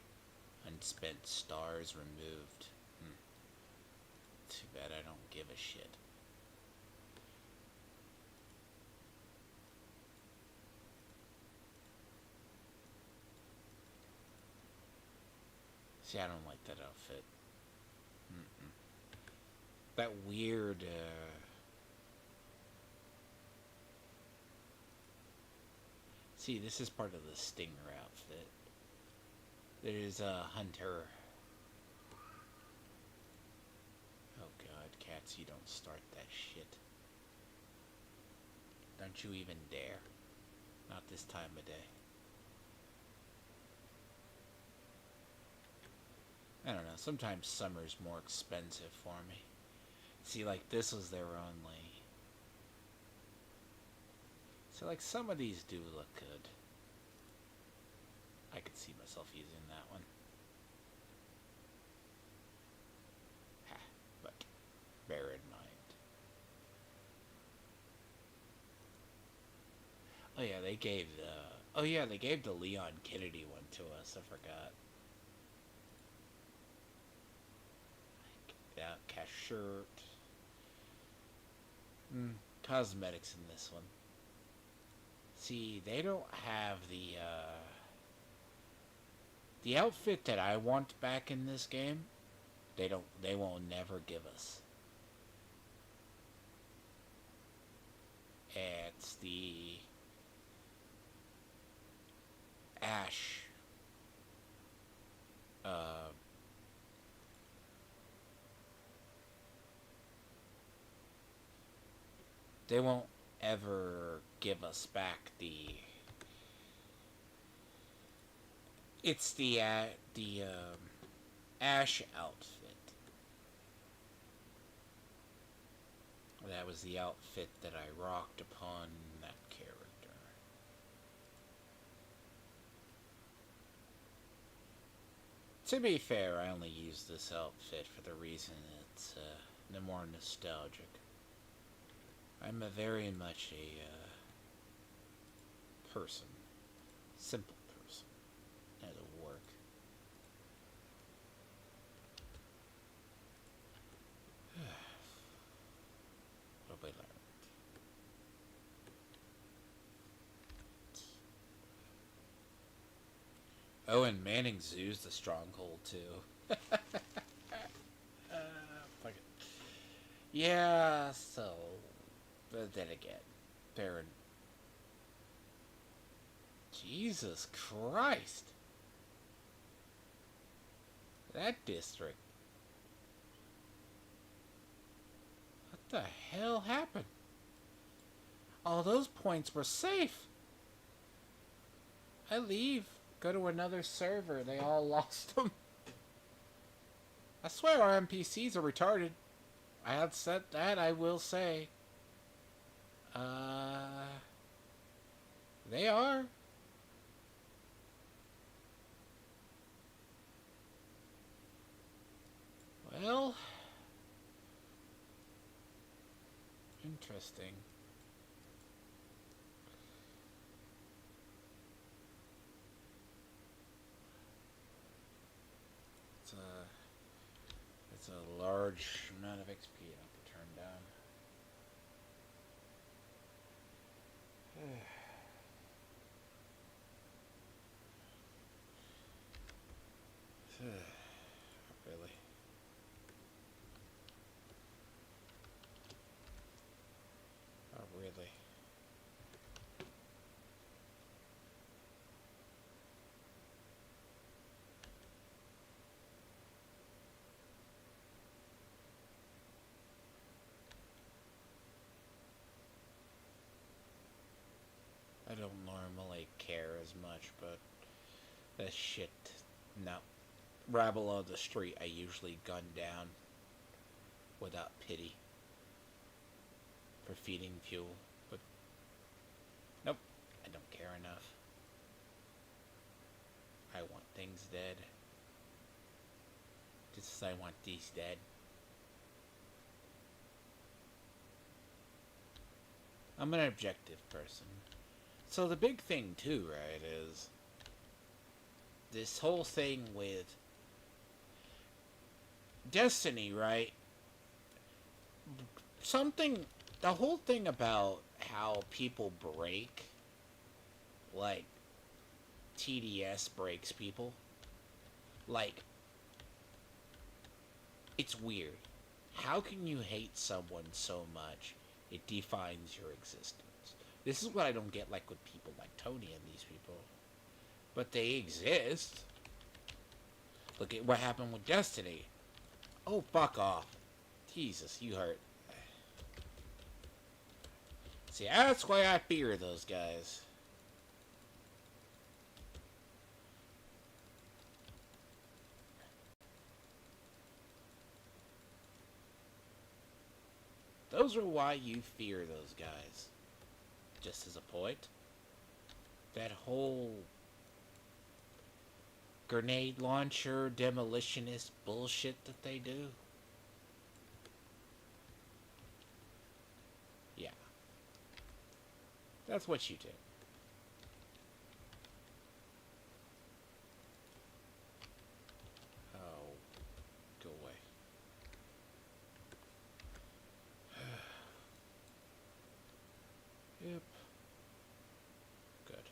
Unspent stars removed. Too bad I don't give a shit. See, I don't like that outfit. That weird, See, this is part of the Stinger outfit. There's a hunter. Oh god, cats, you don't start that shit. Don't you even dare. Not this time of day. I don't know, sometimes summer's more expensive for me. See, like, this was their only. So, like, some of these do look good. I could see myself using that one. Ha, but bear in mind. Oh yeah, they gave the. Oh yeah, they gave the Leon Kennedy one to us. I forgot. Yeah, cash shirt. Cosmetics in this one. See, they don't have the outfit that I want back in this game. They won't never give us. It's the Ash. They won't ever give us back the. It's the Ash outfit. That was the outfit that I rocked upon that character. To be fair, I only use this outfit for the reason it's the more nostalgic. I'm a very much a person. Simple person. That'll work. What have we learned? Oh, and Manning Zoo's the stronghold, too. Fuck it. Yeah, so... But then again, Baron... Jesus Christ! That district. What the hell happened? All those points were safe. I leave. Go to another server. They all lost them. I swear our NPCs are retarded. I have said that, I will say. They are. Well, interesting. It's a large amount of XP I have to turn down. Really? Oh, really? I don't normally care as much, but that shit, no. Rabble on the street, I usually gun down without pity for feeding fuel, but nope, I don't care enough. I want things dead, just as I want these dead. I'm an objective person. So the big thing too, right, is this whole thing with Destiny, right? The whole thing about how people break, like, TDS breaks people, like, it's weird. How can you hate someone so much it defines your existence? This is what I don't get, like, with people like Tony and these people. But they exist. Look at what happened with Destiny. Oh, fuck off. Jesus, you hurt. See, that's why I fear those guys. Those are why you fear those guys. Just as a point. That whole grenade launcher demolitionist bullshit that they do. Yeah. That's what you do. Oh, go away. Yep. Good.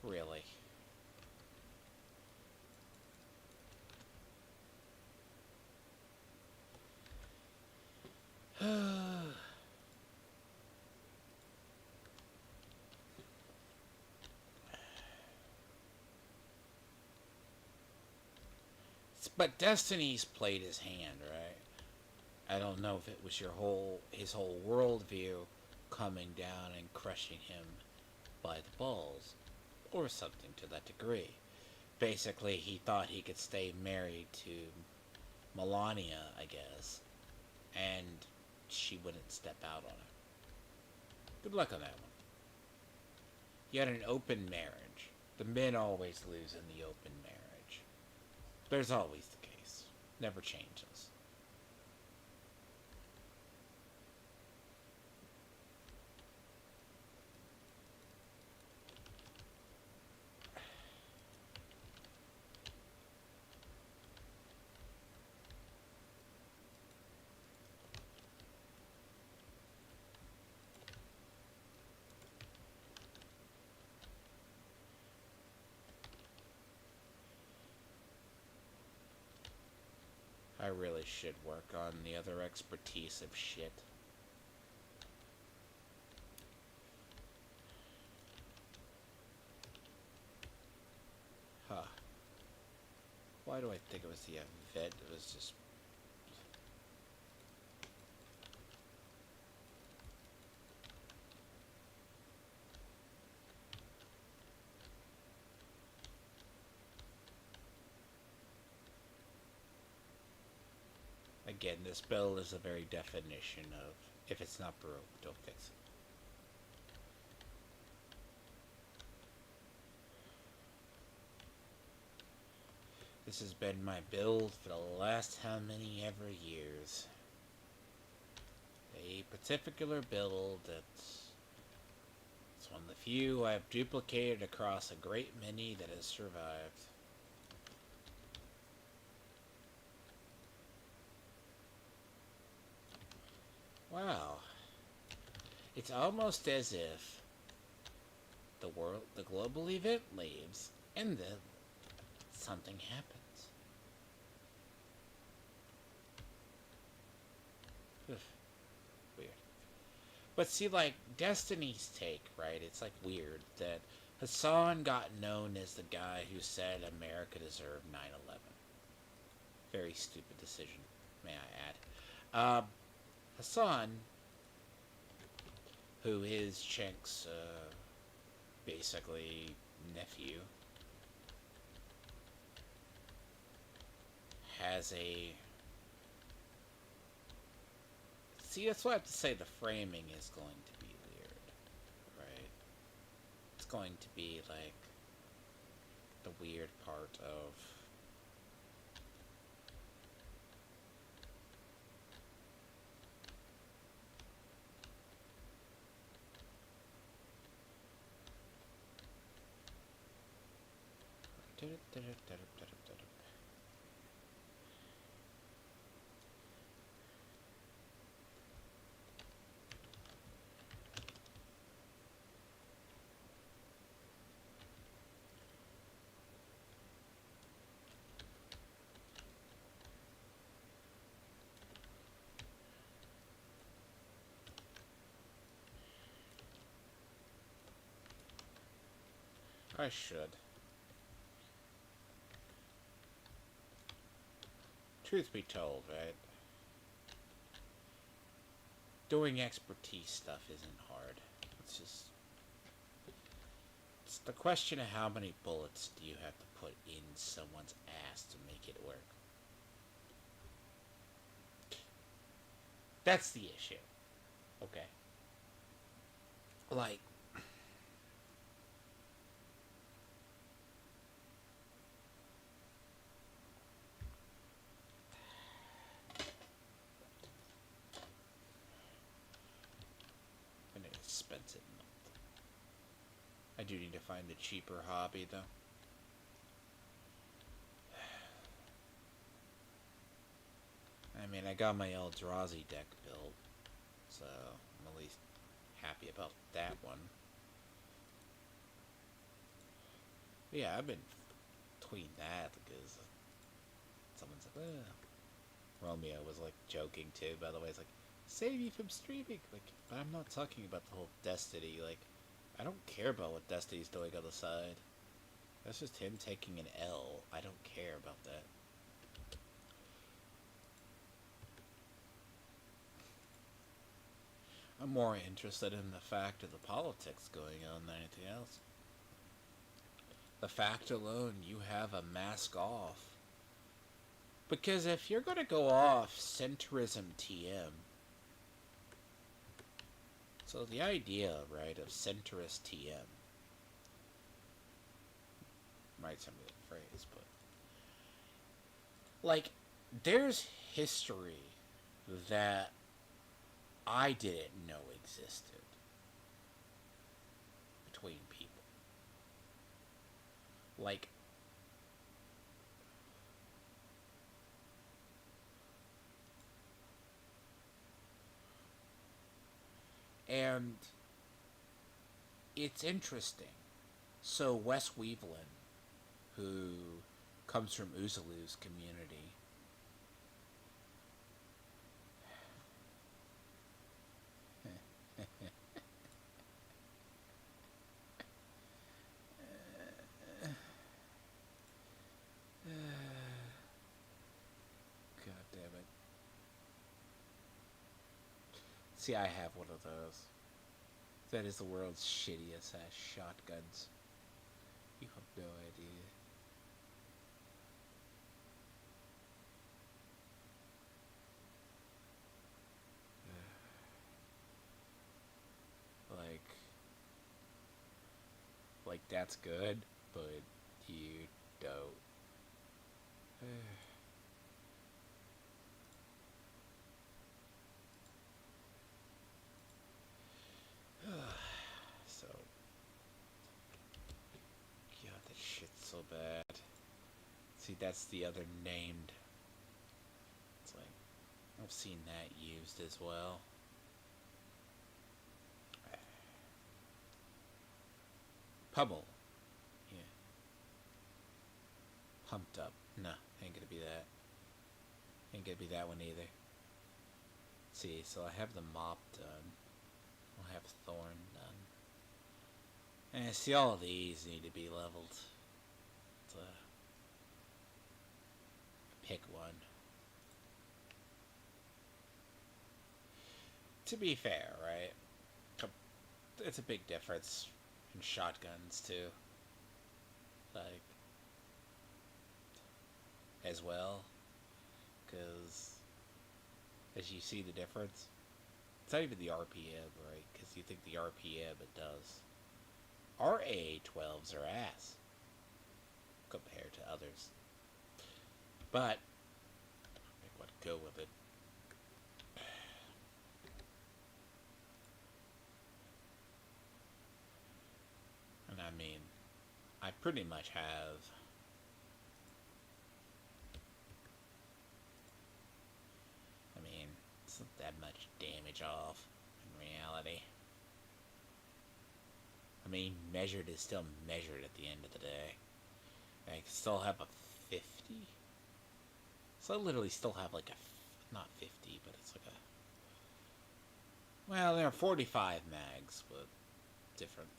Really? But Destiny's played his hand, right? I don't know if it was his whole worldview coming down and crushing him by the balls, or something to that degree. Basically, he thought he could stay married to Melania, I guess, and she wouldn't step out on it. Good luck on that one. You had an open marriage. The men always lose in the open marriage. There's always the case. Never changes. I really should work on the other expertise of shit. Huh. Why do I think it was the event? It was just... Again, this build is the very definition of, if it's not broke, don't fix it. This has been my build for the last how many ever years. A particular build that's one of the few I've duplicated across a great many that has survived. Wow. It's almost as if the global event leaves and then something happens. Ugh. Weird. But see, like, Destiny's take, right? It's like weird that Hassan got known as the guy who said America deserved 9/11. Very stupid decision, may I add. Hassan, who is Chenk's basically nephew, has a... See, that's why I have to say the framing is going to be weird, right? It's going to be like the weird part of... I should. Truth be told, right? Doing expertise stuff isn't hard. It's just... It's the question of how many bullets do you have to put in someone's ass to make it work. That's the issue. Okay. Like... An expensive month. I do need to find a cheaper hobby, though. I mean, I got my Eldrazi deck built, so I'm at least happy about that one. But yeah, I've been tweeting that because someone's like, Romeo was like joking too, by the way. It's like, save me from streaming. Like, but I'm not talking about the whole Destiny. Like, I don't care about what Destiny's doing on the side. That's just him taking an L. I don't care about that. I'm more interested in the fact of the politics going on than anything else. The fact alone, you have a mask off. Because if you're going to go off centrism TM, so the idea, right, of centrist TM, might sound like a phrase, but like, there's history that I didn't know existed between people. Like, and it's interesting. So Wes Weavelin, who comes from Uzalu's community, God damn it. See, I have one of those. That is the world's shittiest ass shotguns. You have no idea. Like that's good, but you don't. So, God, that shit's so bad. See, that's the other named. It's like, I've seen that used as well. Pummel. Yeah. Pumped up. No, ain't gonna be that. Ain't gonna be that one either. See, so I have the mop done. I'll have Thorn done. And see, all of these need to be leveled. So, pick one. To be fair, right? It's a big difference in shotguns, too. Like, as well. Because, as you see the difference, it's not even the RPM, right? Because you think the RPM, it does. Our AA-12s are ass compared to others. But, I would go with it. And I mean, I pretty much have... I mean, it's not that much damage off, in reality. I mean, measured is still measured at the end of the day. I can still have a 50? So I literally still have like a... Not 50, but it's like a... Well, there are 45 mags, but different.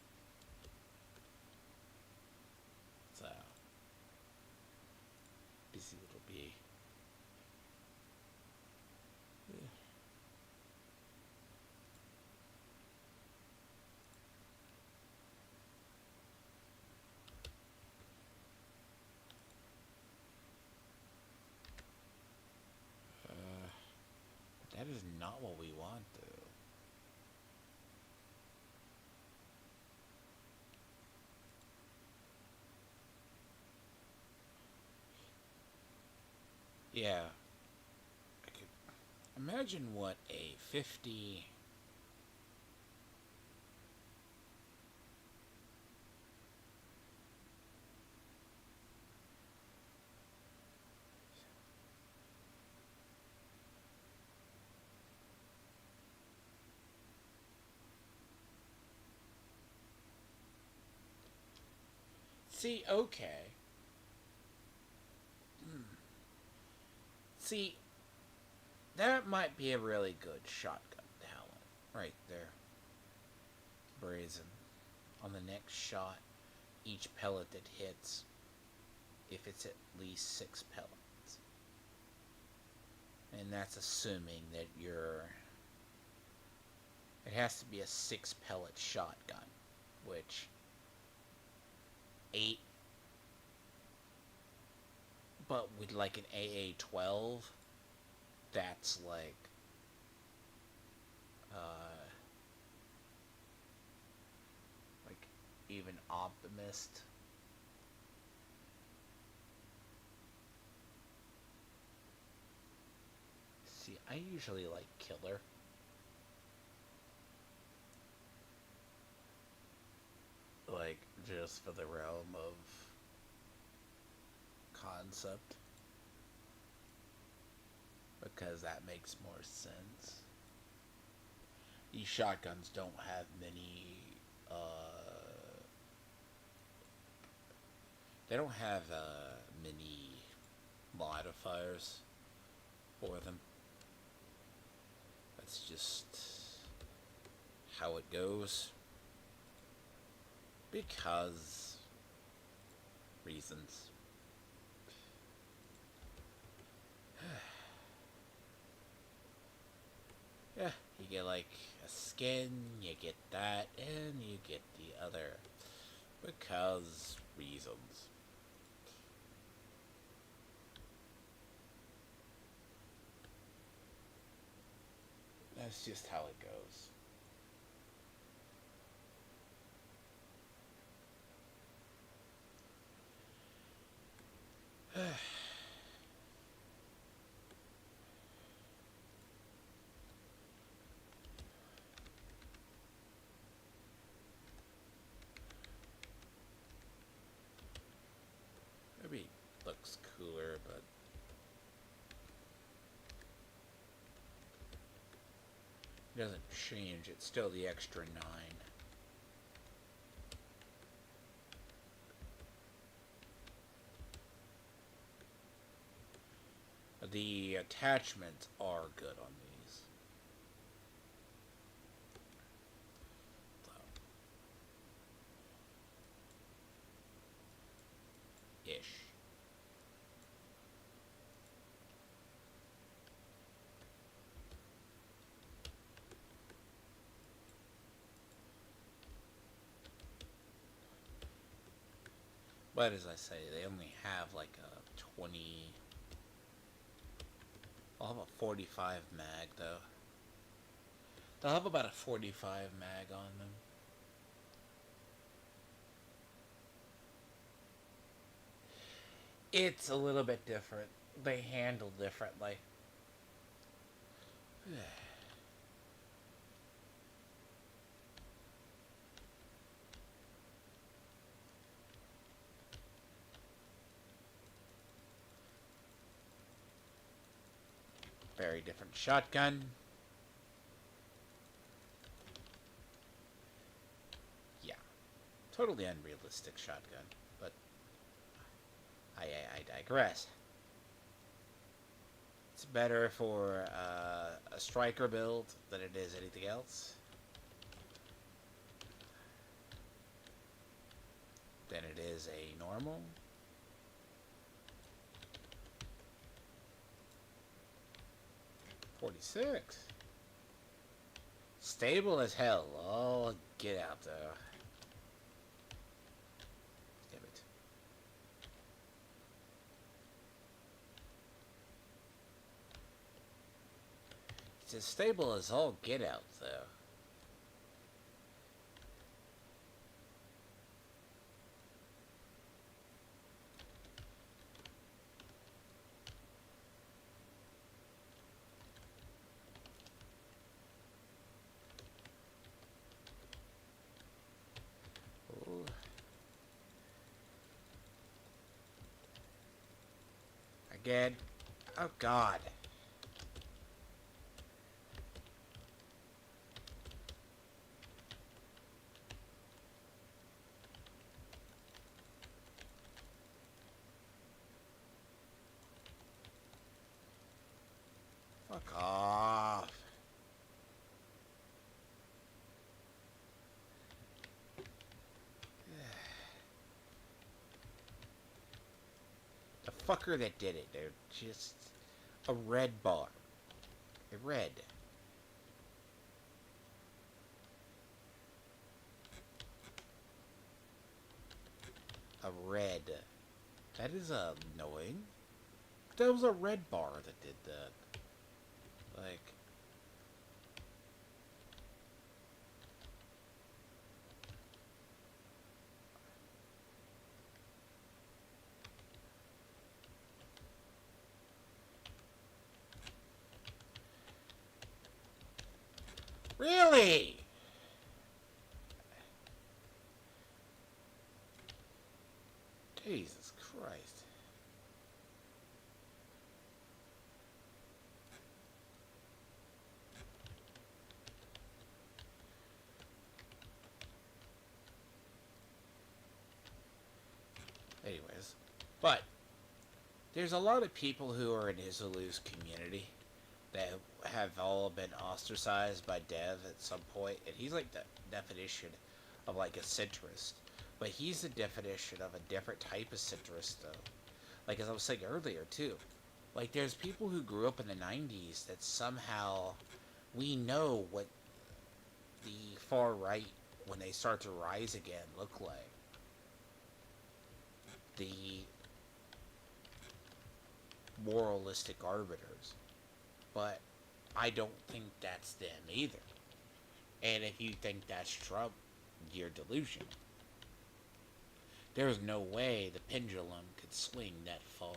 not what we want, though. Yeah, I could imagine what a 50. See, okay. See, that might be a really good shotgun talent right there. Brazen. On the next shot, each pellet that hits, if it's at least 6 pellets. And that's assuming that you're... It has to be a 6 pellet shotgun, which 8, but with like an AA-12, that's like like even Optimist. See, I usually like Killer. Like, just for the realm of concept. Because that makes more sense. These shotguns don't have many, they don't have, many modifiers for them. That's just how it goes. Because reasons. Yeah, you get like a skin, you get that, and you get the other. Because reasons. That's just how it goes. Maybe it looks cooler, but it doesn't change. It's still the extra 9. The attachments are good on these. So, ish. But as I say, they only have like a 20... I'll have a 45 mag, though. They'll have about a 45 mag on them. It's a little bit different. They handle differently. Very different shotgun. Yeah. Totally unrealistic shotgun, but I digress. It's better for a striker build than it is anything else. Than it is a normal. $46. Stable as hell. Oh, get out though. Damn it. as stable as all get out, though. Ooh. Again. Oh, God. Fuck off. The fucker that did it, dude. Just a red bar. A red. A red. That is annoying. That was a red bar that did that. Like... Really? Jesus Christ. Anyways. But, there's a lot of people who are in Izulu's community that have all been ostracized by Dev at some point, and he's like the definition of like a centrist, but he's the definition of a different type of centrist though. Like as I was saying earlier too, like there's people who grew up in the 90s that somehow we know what the far right when they start to rise again look like. The moralistic arbiters. But I don't think that's them either. And if you think that's Trump, you're delusional. There's no way the pendulum could swing that far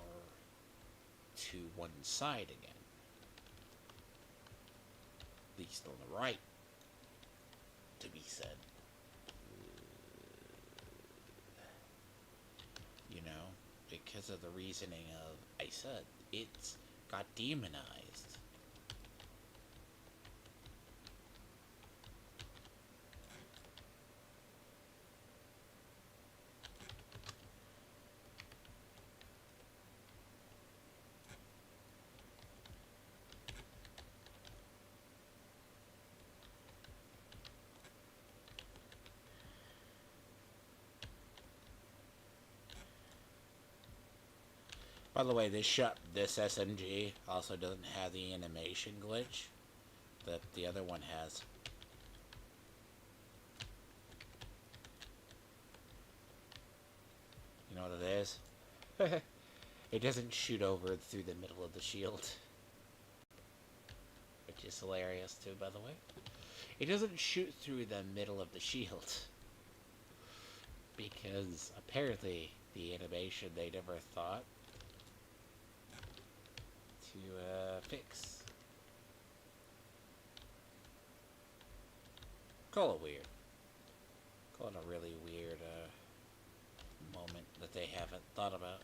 to one side again. At least on the right, to be said. You know, because of the reasoning of, I said, it's got demonized. By the way, this SMG also doesn't have the animation glitch that the other one has. You know what it is? It doesn't shoot over through the middle of the shield. Which is hilarious too, by the way. It doesn't shoot through the middle of the shield. Because apparently the animation they never thought to fix. Call it weird. Call it a really weird moment that they haven't thought about.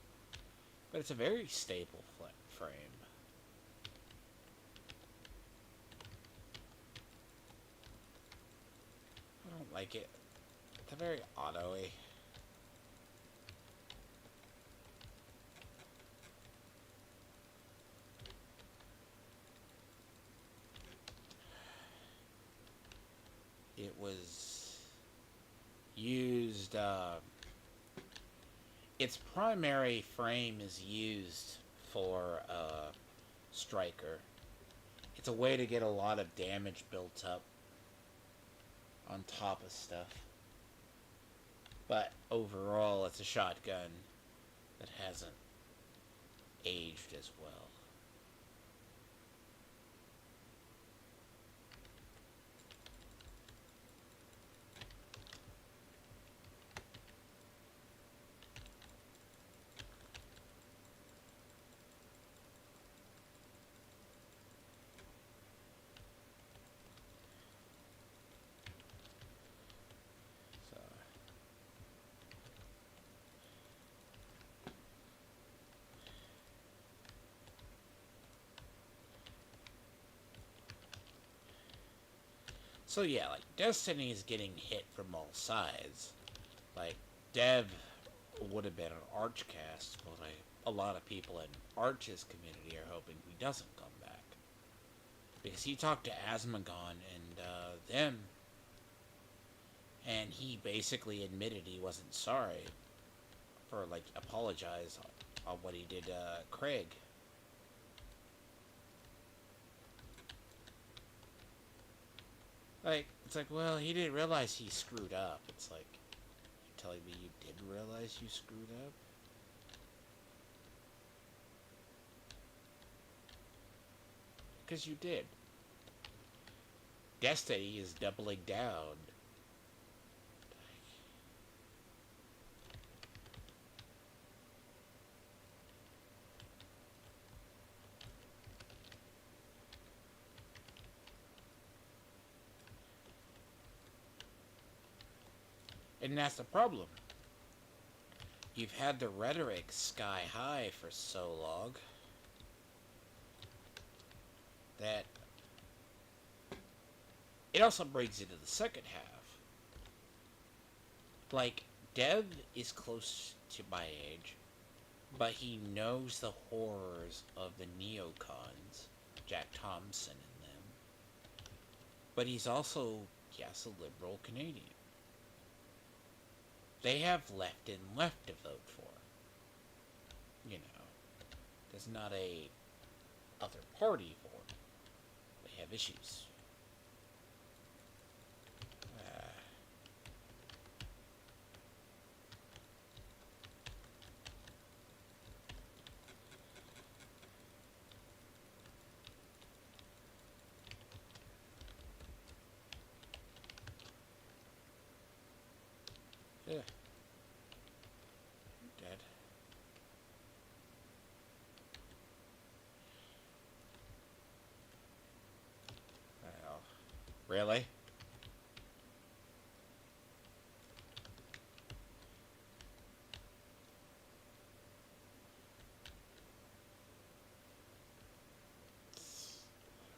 But it's a very stable frame. I don't like it. It's a very auto-y. It was used, its primary frame is used for Striker. It's a way to get a lot of damage built up on top of stuff. But overall, it's a shotgun that hasn't aged as well. So yeah, like Destiny is getting hit from all sides. Like Dev would have been an Archcast, but a lot of people in Arch's community are hoping he doesn't come back because he talked to Asmagon and them, and he basically admitted he wasn't sorry for like apologize on what he did, Craig. Like it's like, well, he didn't realize he screwed up. It's like, you're telling me you didn't realize you screwed up? Because you did. Destiny is doubling down. And that's the problem. You've had the rhetoric sky high for so long that it also brings you to the second half. Like, Dev is close to my age, but he knows the horrors of the neocons, Jack Thompson and them. But he's also, yes, a liberal Canadian. They have left and left to vote for. You know, there's not a other party for them. They have issues. Yeah. You're dead. Well, really?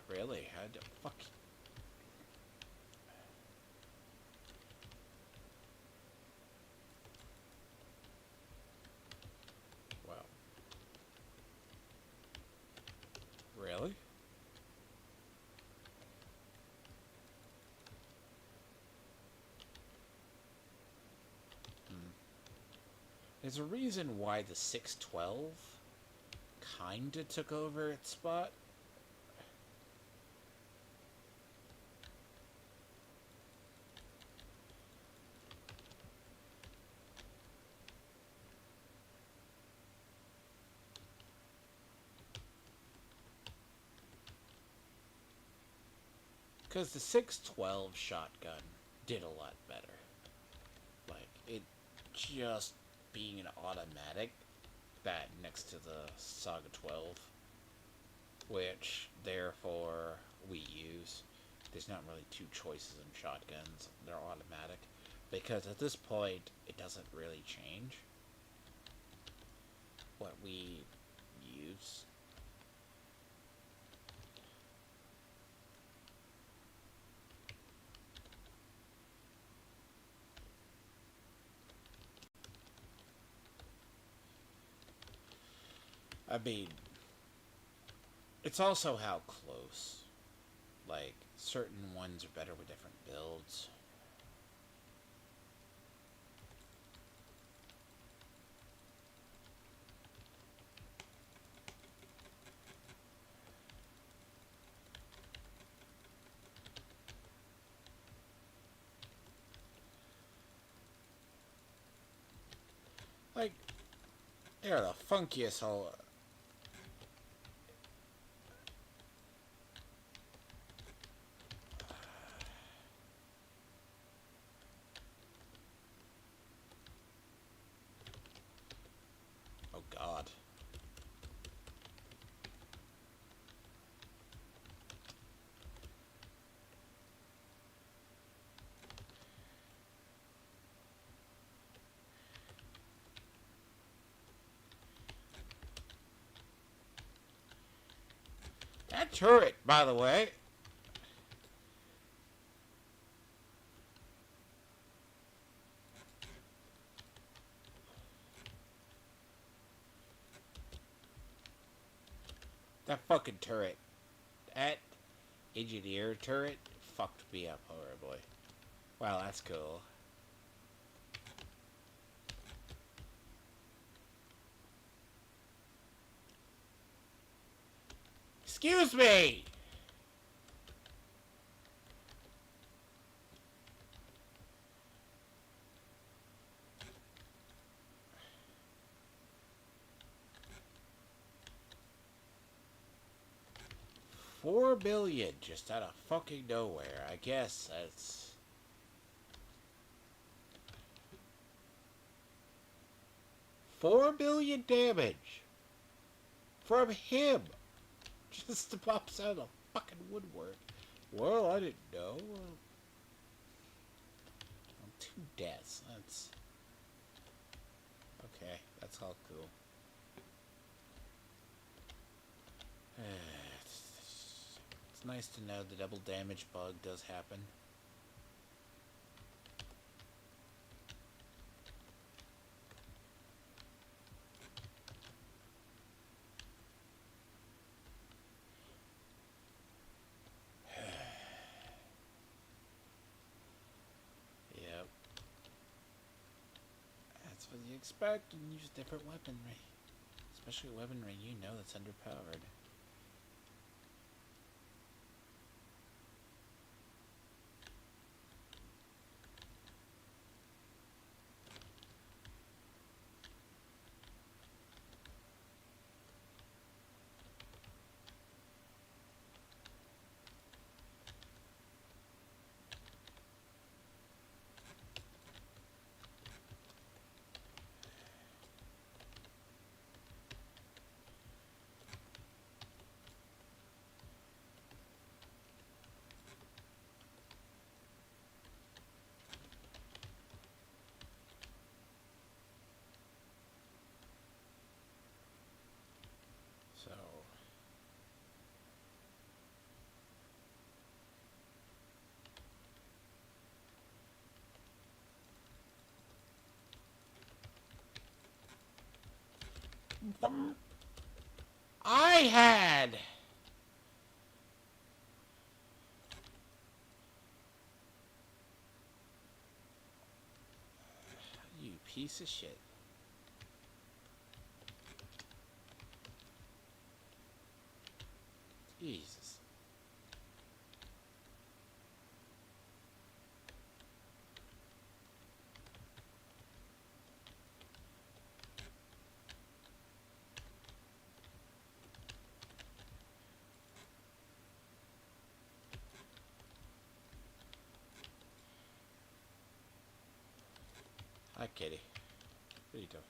Really? How the fuck? Well, really? Hmm. There's a reason why the 612 kinda took over its spot. Because the 612 shotgun did a lot better. Like, it just being an automatic, that next to the Saga 12, which, therefore, we use. There's not really two choices in shotguns. They're automatic. Because at this point, it doesn't really change what we use. I mean, it's also how close. Like, certain ones are better with different builds. Like, they're the funkiest whole. Oh, God. That turret, by the way. That fucking turret. That engineer turret fucked me up horribly. Wow, that's cool. Excuse me! $4 billion just out of fucking nowhere. I guess that's... $4 billion damage from him. Just pops out of fucking woodwork. Well, I didn't know. 2 deaths. That's... Okay, that's all cool. It's nice to know the double damage bug does happen. Yep. That's what you expect and use different weaponry. Especially weaponry you know that's underpowered. So... I had... You piece of shit. Jesus. Hi, kitty. What are you doing?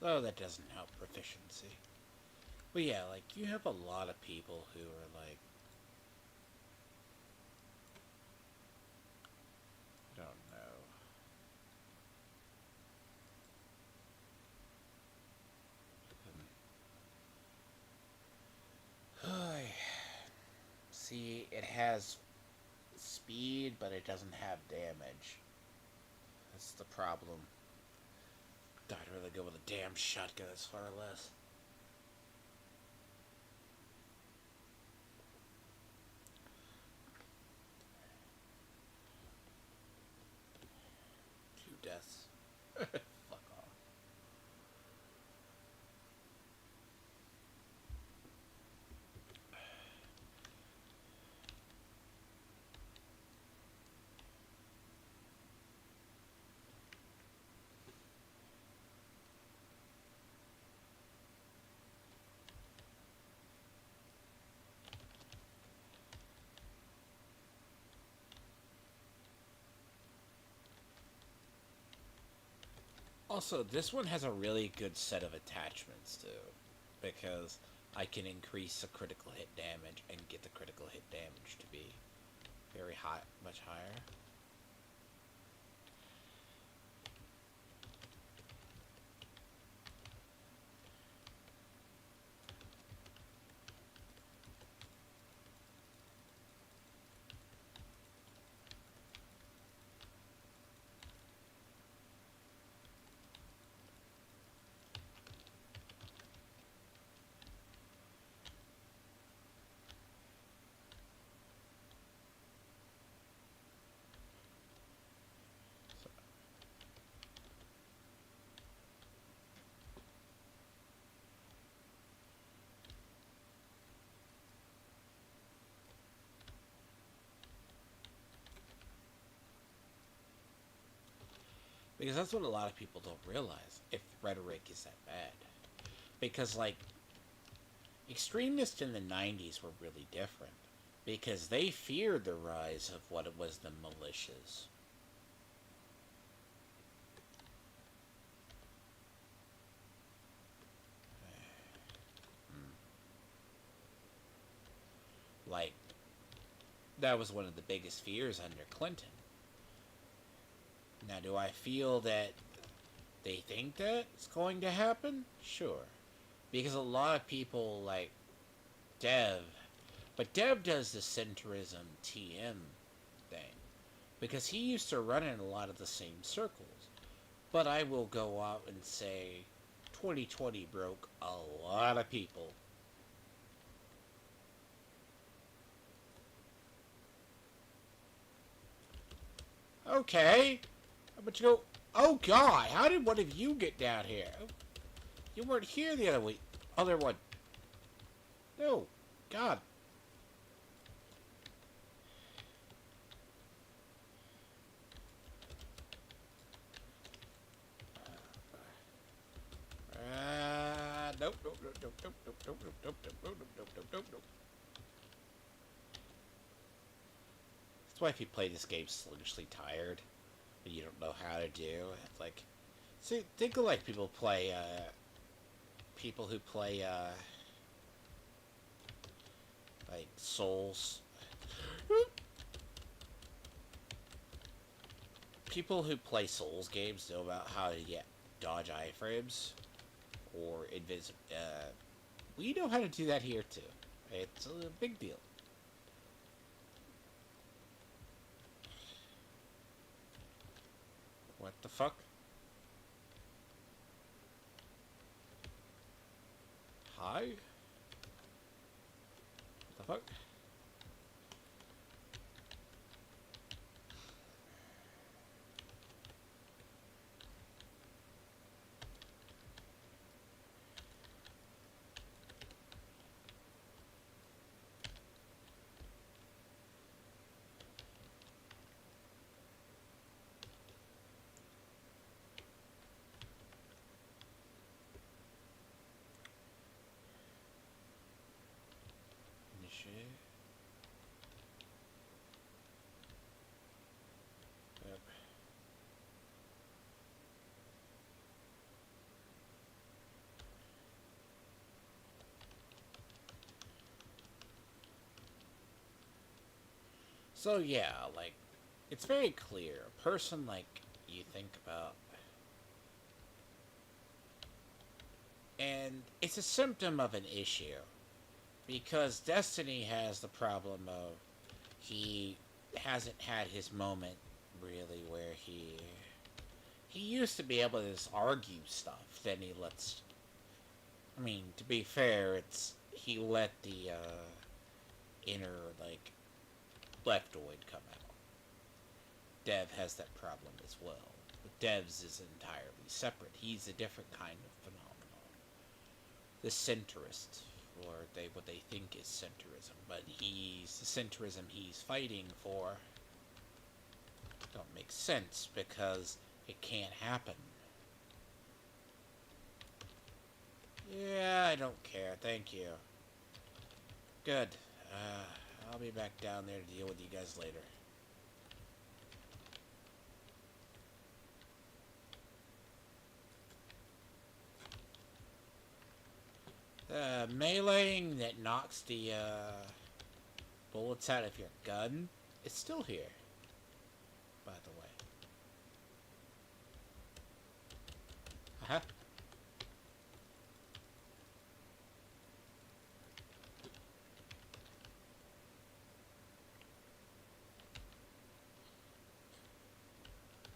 Oh, that doesn't help proficiency. But yeah, like, you have a lot of people who are like... I don't know. See, it has speed, but it doesn't have damage. That's the problem. I'd rather go with a damn shotgun that's far less. Two deaths. Fuck off. Also, this one has a really good set of attachments too, because I can increase the critical hit damage and get the critical hit damage to be very high, much higher. Because that's what a lot of people don't realize, if rhetoric is that bad. Because, like, extremists in the 90s were really different. Because they feared the rise of what it was the militias. Like, that was one of the biggest fears under Clinton. Now, do I feel that they think that it's going to happen? Sure. Because a lot of people like Dev, but Dev does the centrism TM thing. Because he used to run in a lot of the same circles. But I will go out and say 2020 broke a lot of people. Okay. But you go, oh God, how did one of you get down here? You weren't here the other week. Other one. No. God. Nope, nope, nope, nope, nope, nope, nope, nope, nope, nope, nope, nope, nope, nope, nope. That's why if you play this game sluggishly tired, and you don't know how to do, like, see, think of like people who play, like Souls. People who play Souls games know about how to get dodge iframes or we know how to do that here too. It's a big deal. What the fuck? Hi? What the fuck? Initiate. Yep. So yeah, like, it's very clear. A person like you think about, and it's a symptom of an issue, because Destiny has the problem of he hasn't had his moment really where he used to be able to just argue stuff. Then he lets. I mean, to be fair, he let the inner like leftoid come out. Dev has that problem as well. But Dev's is entirely separate. He's a different kind of phenomenon. The centrist, or what they think is centrism, but the centrism he's fighting for don't make sense because it can't happen. Yeah, I don't care. Thank you. Good. I'll be back down there to deal with you guys later. Meleeing that knocks the bullets out of your gun is still here, by the way. Uh-huh.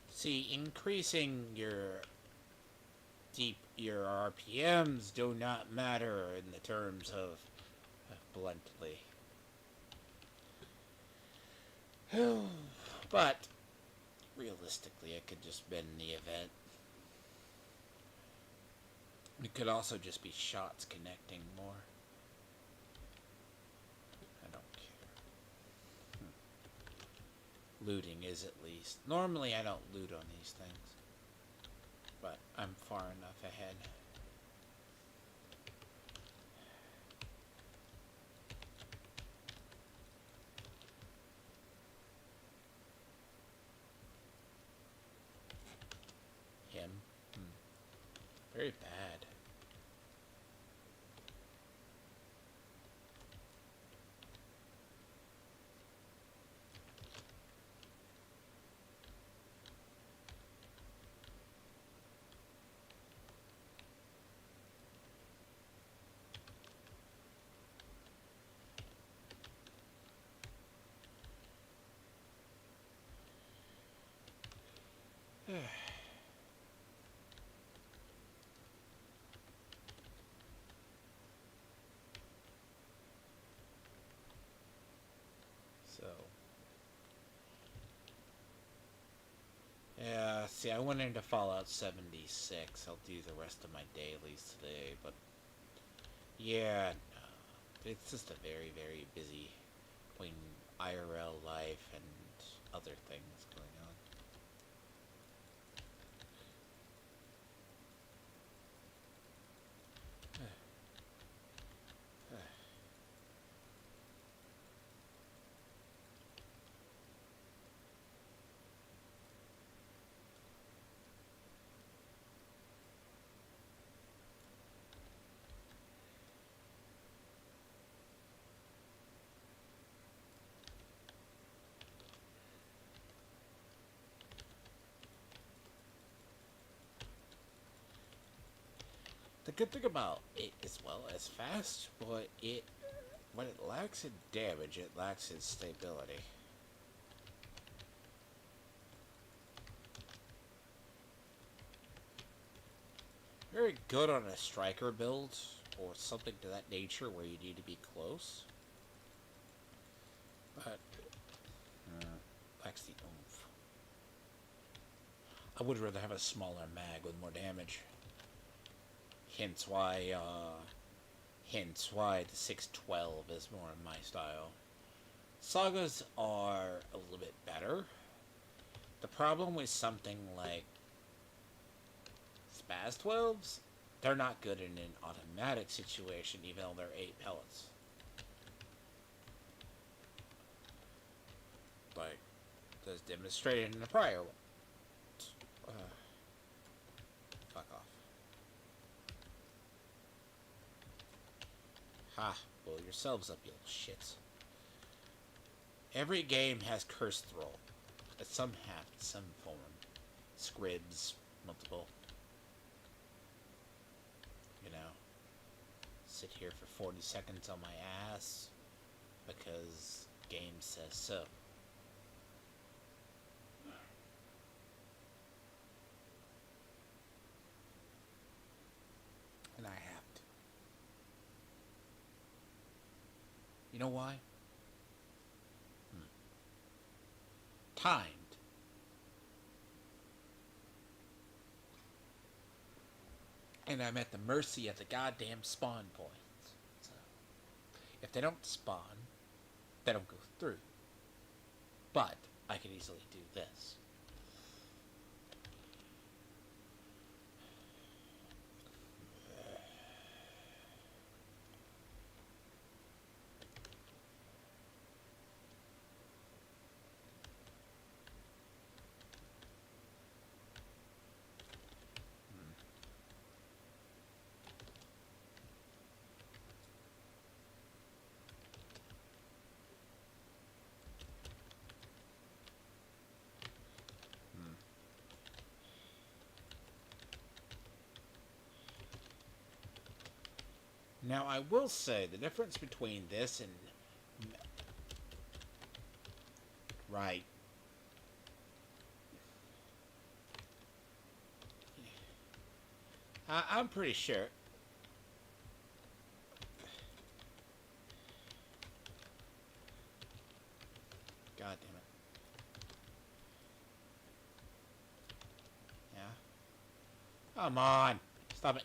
See, increasing your RPMs do not matter in the terms of bluntly. But realistically, it could just been the event. It could also just be shots connecting more. I don't care. Looting is at least. Normally I don't loot on these things. But I'm far enough ahead. Him? Very bad. So. Yeah, see, I went into Fallout 76. I'll do the rest of my dailies today, but yeah, no, it's just a very, very busy between IRL life and other things going on. The good thing about it as well as fast, but when it lacks in damage, it lacks in stability. Very good on a striker build or something to that nature where you need to be close, but lacks the oomph. I would rather have a smaller mag with more damage. Hence why the 612 is more in my style. Sagas are a little bit better. The problem with something like Spaz 12s, they're not good in an automatic situation, even though they're 8 pellets. Like, as demonstrated in the prior one. Fuck off. Ha, blow yourselves up, you little shits. Every game has curse roll. Some have, some form. Scribs, multiple. You know. Sit here for 40 seconds on my ass because game says so. And I have to. You know why? Timed. And I'm at the mercy of the goddamn spawn points. So, if they don't spawn, they don't go through. But I can easily do this. Now, I will say the difference between this and right. I'm pretty sure. God damn it. Yeah. Come on. Stop it.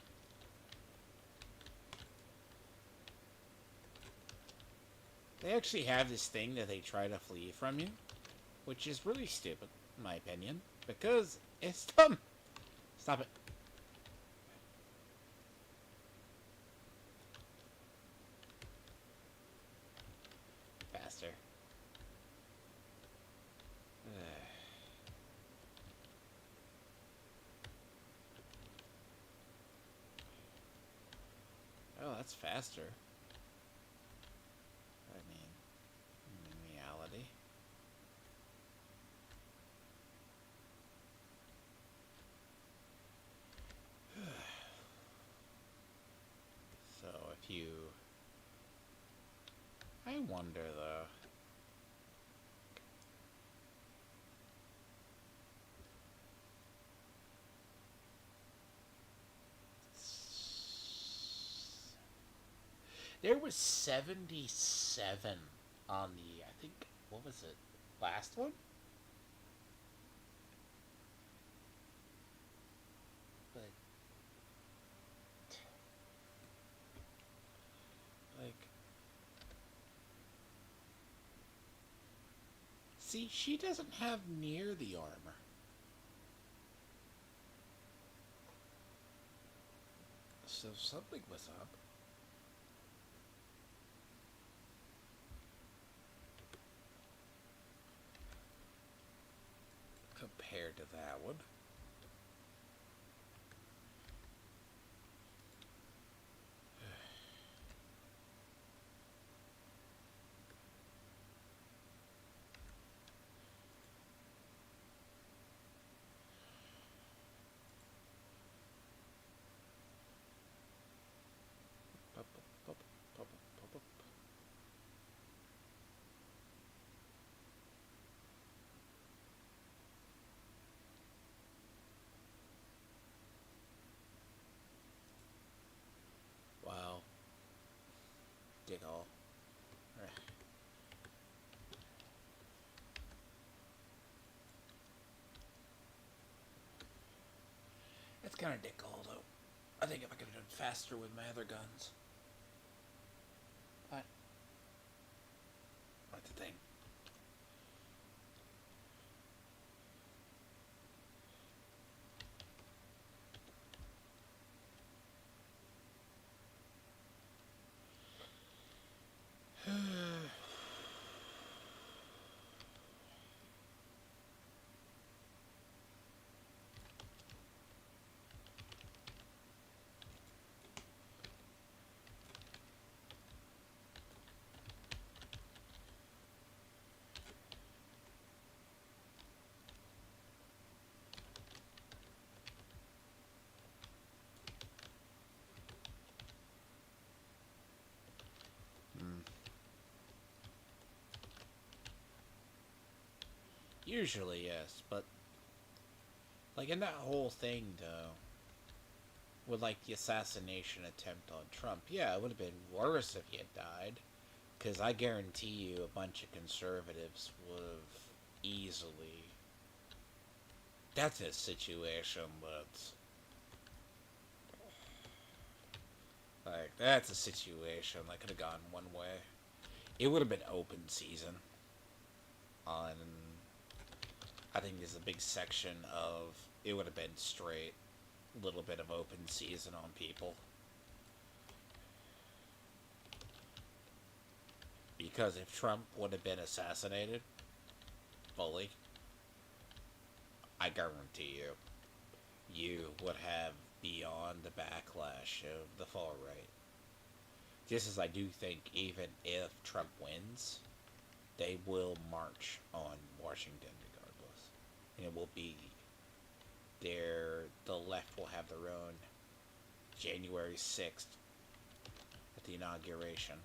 They actually have this thing that they try to flee from you, which is really stupid, in my opinion, because it's dumb. Stop it. Faster. Oh, that's faster. I mean, in reality. So if you... I wonder, though. There was 77 on the, I think, what was it? Last one? But, like, see, she doesn't have near the armor. So something was up. Compared to that one. Wow. Dig all. That's kind of dick all, though. I think if I could have done faster with my other guns. But that's the thing. Usually, yes, but like in that whole thing, though, with like the assassination attempt on Trump, yeah, it would have been worse if he had died. Because I guarantee you a bunch of conservatives would have easily. That's a situation that's. Like, that's a situation that could have gone one way. It would have been open season. On. I think there's a big section of. It would have been straight. Little bit of open season on people. Because if Trump would have been assassinated fully, I guarantee you would have beyond the backlash of the far right. Just as I do think even if Trump wins, they will march on Washington regardless. And it will be the left will have their own January 6th the inauguration.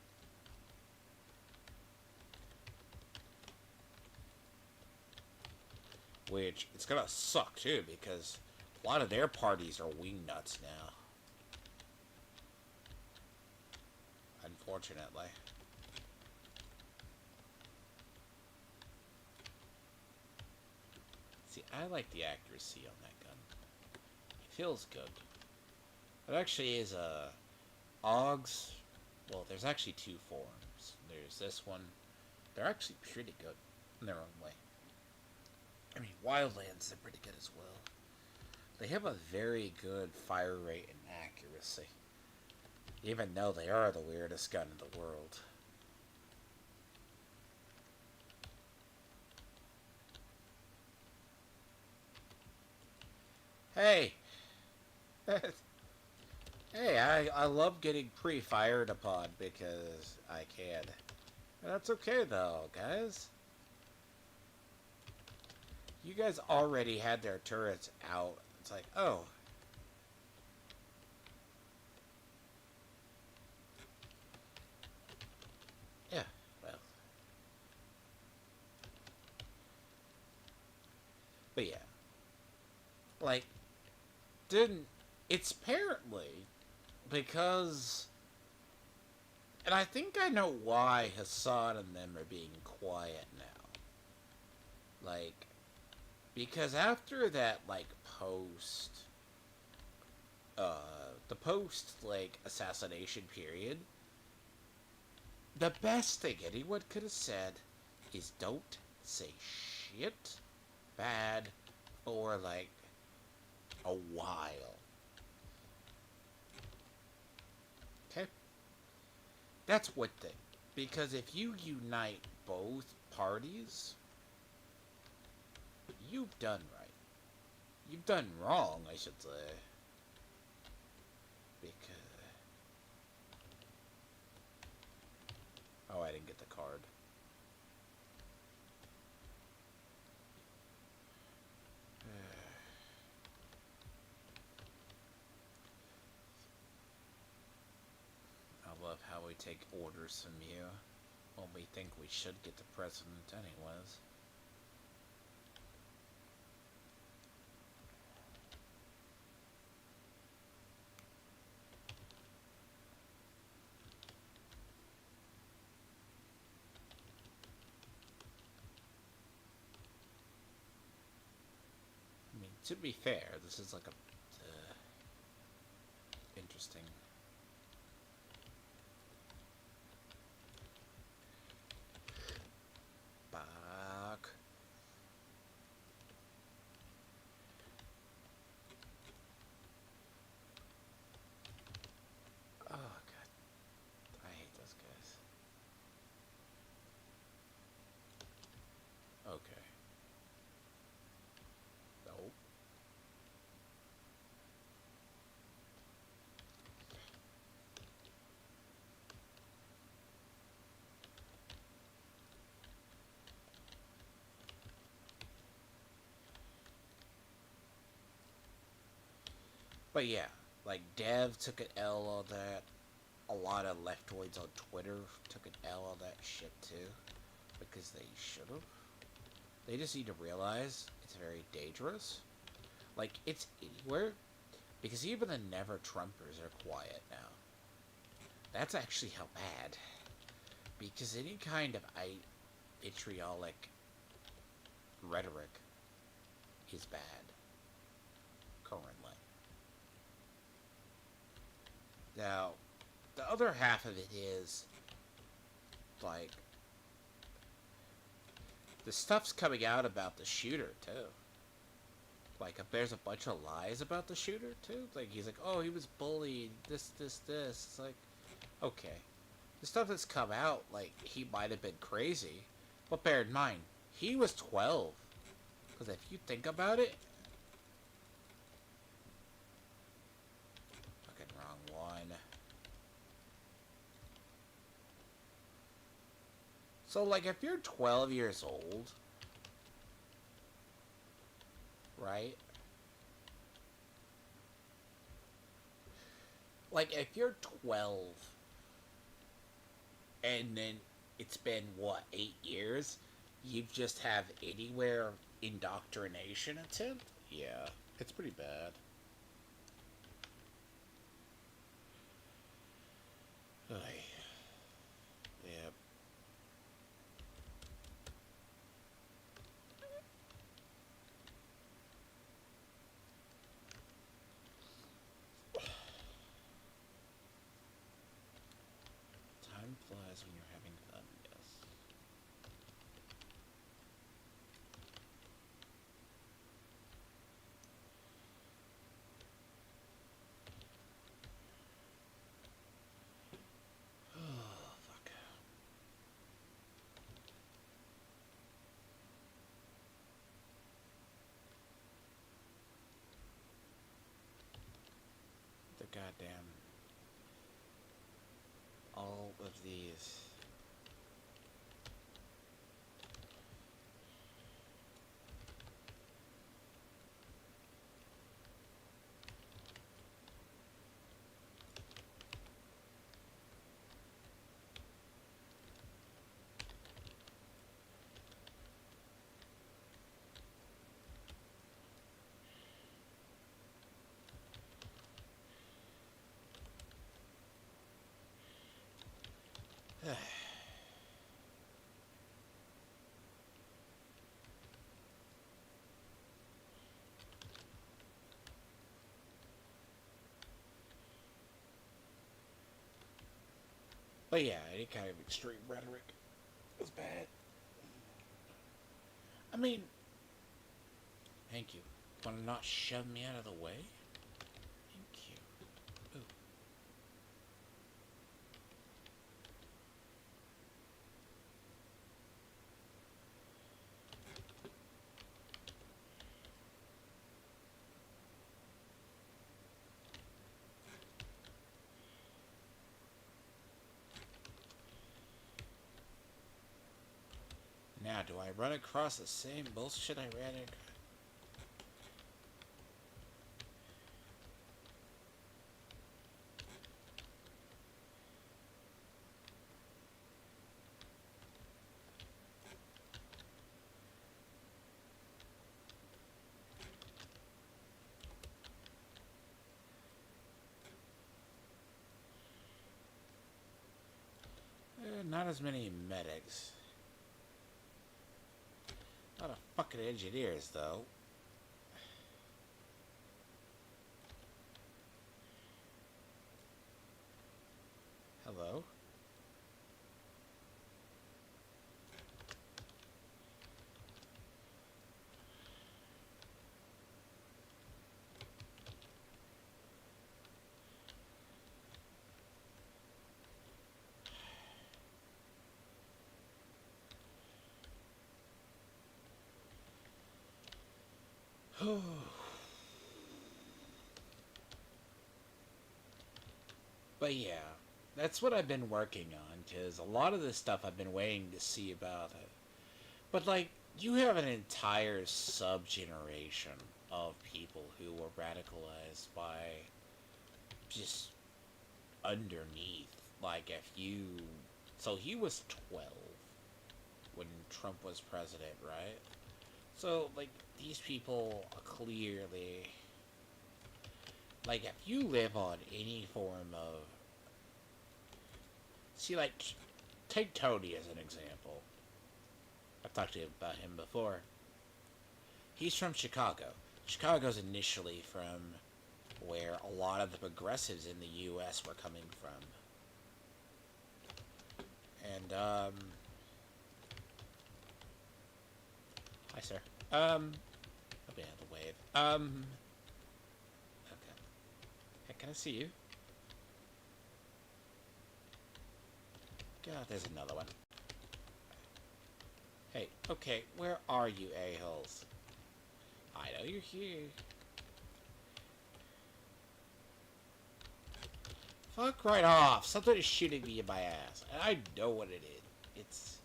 Which, it's gonna suck, too, because a lot of their parties are wing nuts now. Unfortunately. See, I like the accuracy on that gun. It feels good. It actually is a AUGs. Well, there's actually two forms. There's this one. They're actually pretty good in their own way. I mean, Wildlands, they're pretty good as well. They have a very good fire rate and accuracy. Even though they are the weirdest gun in the world. Hey! Hey, I love getting pre-fired upon because I can. That's okay though, guys. You guys already had their turrets out. It's like, oh. Yeah, well. But yeah. Like, didn't... It's apparently because... And I think I know why Hassan and them are being quiet now. Like, because after that, like, the post, like, assassination period, the best thing anyone could have said is don't say shit bad for, like, a while. Okay? That's one thing. Because if you unite both parties, you've done right. You've done wrong, I should say. Because... Oh, I didn't get the card. I love how we take orders from you when we think we should get the president anyways. I mean, to be fair, this is like a interesting. Back. Oh god, I hate those guys. Okay. Nope. But yeah, like Dev took an L on that. A lot of leftoids on Twitter took an L on that shit too. Because they should have. They just need to realize it's very dangerous. Like, it's anywhere. Because even the never Trumpers are quiet now. That's actually how bad. Because any kind of vitriolic rhetoric is bad. Currently. Now, the other half of it is, like, the stuff's coming out about the shooter, too. Like, if there's a bunch of lies about the shooter, too. Like, he's like, oh, he was bullied, this. It's like, okay. The stuff that's come out, like, he might have been crazy. But bear in mind, he was 12. Because if you think about it... Fucking wrong one. So, like, if you're 12 years old... Right? Like, if you're 12 and then it's been what, 8 years? You just have anywhere indoctrination attempt? Yeah, it's pretty bad. Ay, yeah. Time flies when you're having fun, yes. Oh, fuck. The goddamn. All of these. But yeah, any kind of extreme rhetoric was bad. I mean, thank you. Want to not shove me out of the way? Thank you. Ooh. Now, do I run across the same bullshit I ran into? Not as many medics. A lot of fucking engineers, though. Hello? But yeah, that's what I've been working on, because a lot of this stuff I've been waiting to see about it. But, like, you have an entire sub-generation of people who were radicalized by just underneath. Like, if you... So he was 12 when Trump was president, right? So, like, these people are clearly... Like, if you live on any form of... See, like, take Tony as an example. I've talked to him about him before. He's from Chicago. Chicago's initially from where a lot of the progressives in the U.S. were coming from. And, hi, sir. I'll be out of the wave. Okay. Hey, can I see you? God, there's another one. Hey, okay, where are you, a-holes? I know you're here. Fuck right off. Something is shooting me in my ass. And I know what it is. It's...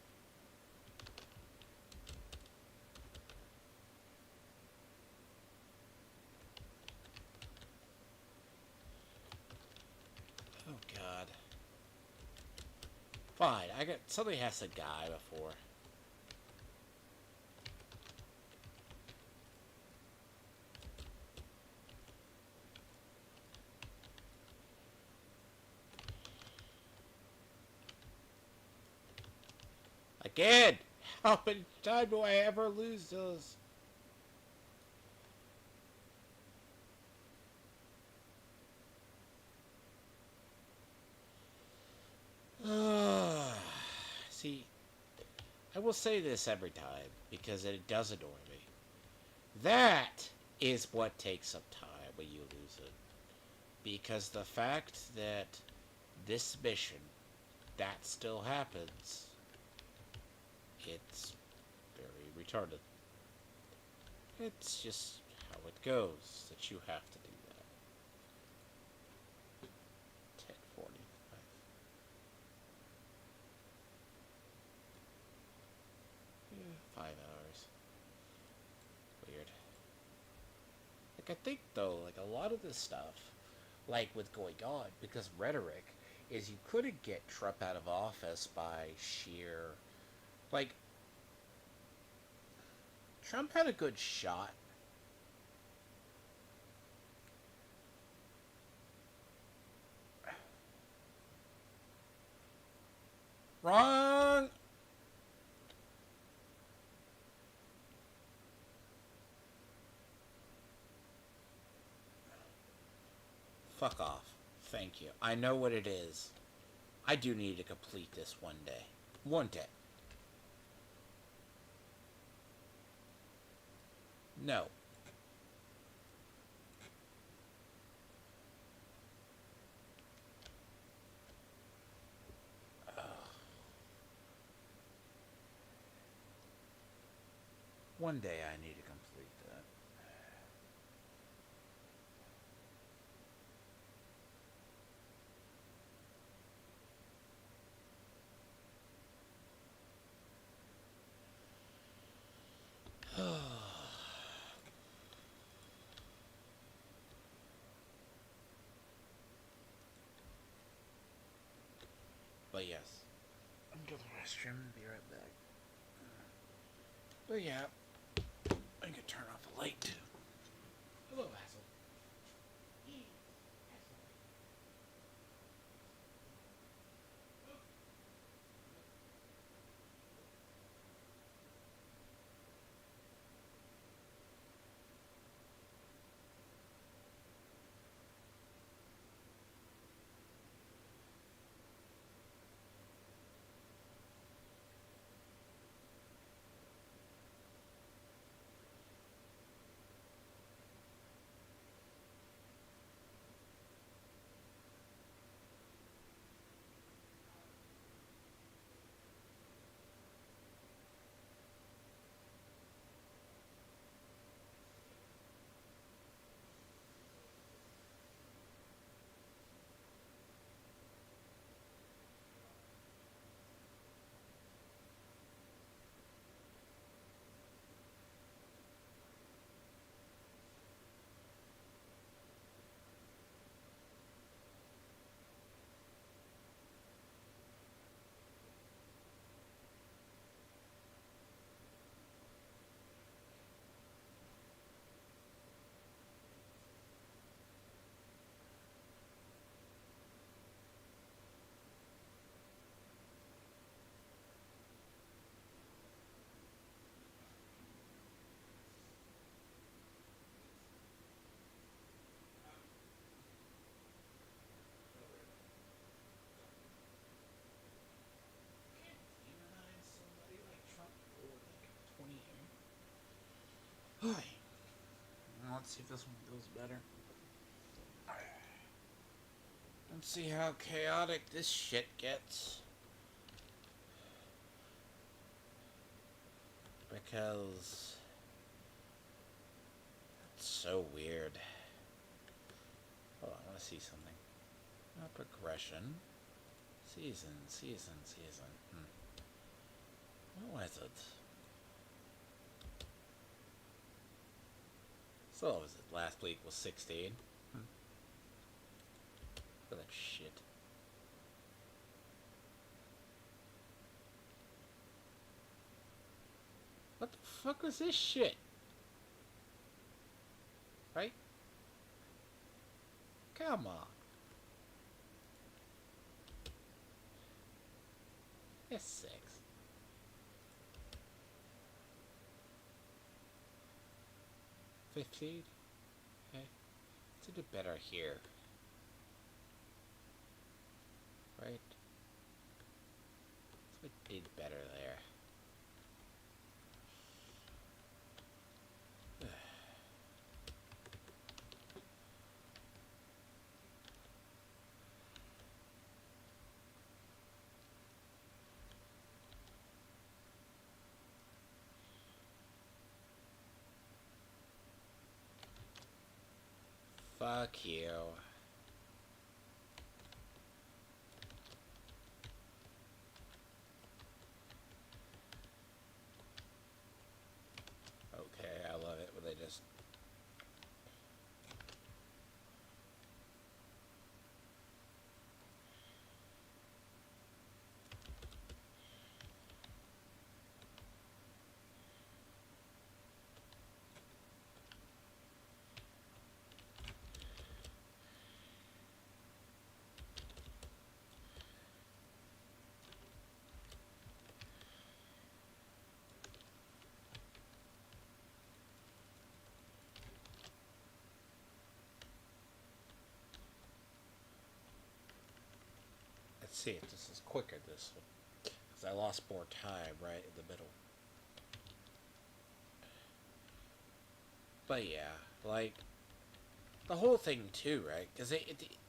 Oh, God. Fine, I got somebody has to die before. Again! How many times do I ever lose those? See, I will say this every time because it does annoy me. That is what takes up time when you lose it. Because the fact that this mission, that still happens, it's very retarded. It's just how it goes that you have to do that. 10:45. Yeah, 5 hours. Weird. Like, I think, though, like, a lot of this stuff, like, with going on, because rhetoric is you couldn't get Trump out of office by sheer. Like, Trump had a good shot. Wrong! Fuck off. Thank you. I know what it is. I do need to complete this one day. One day. No. One day I need to complete that. But yes. I'm going to the restroom and be right back. But yeah. I can turn off the light too. Hello, asshole. Let's see if this one goes better. Let's see how chaotic this shit gets. Because it's so weird. Hold on, I want to see something. Progression. Season. What was it? So what was it? Last week was 16. Look at that shit. fuck was this shit? Right? Come on. It's 6. 15. Okay. Let's do better here. Right? We did better there. Fuck you. Okay, I love it when they just... Let's see if this is quicker this one. Because I lost more time right in the middle. But yeah, like, the whole thing too, right? Because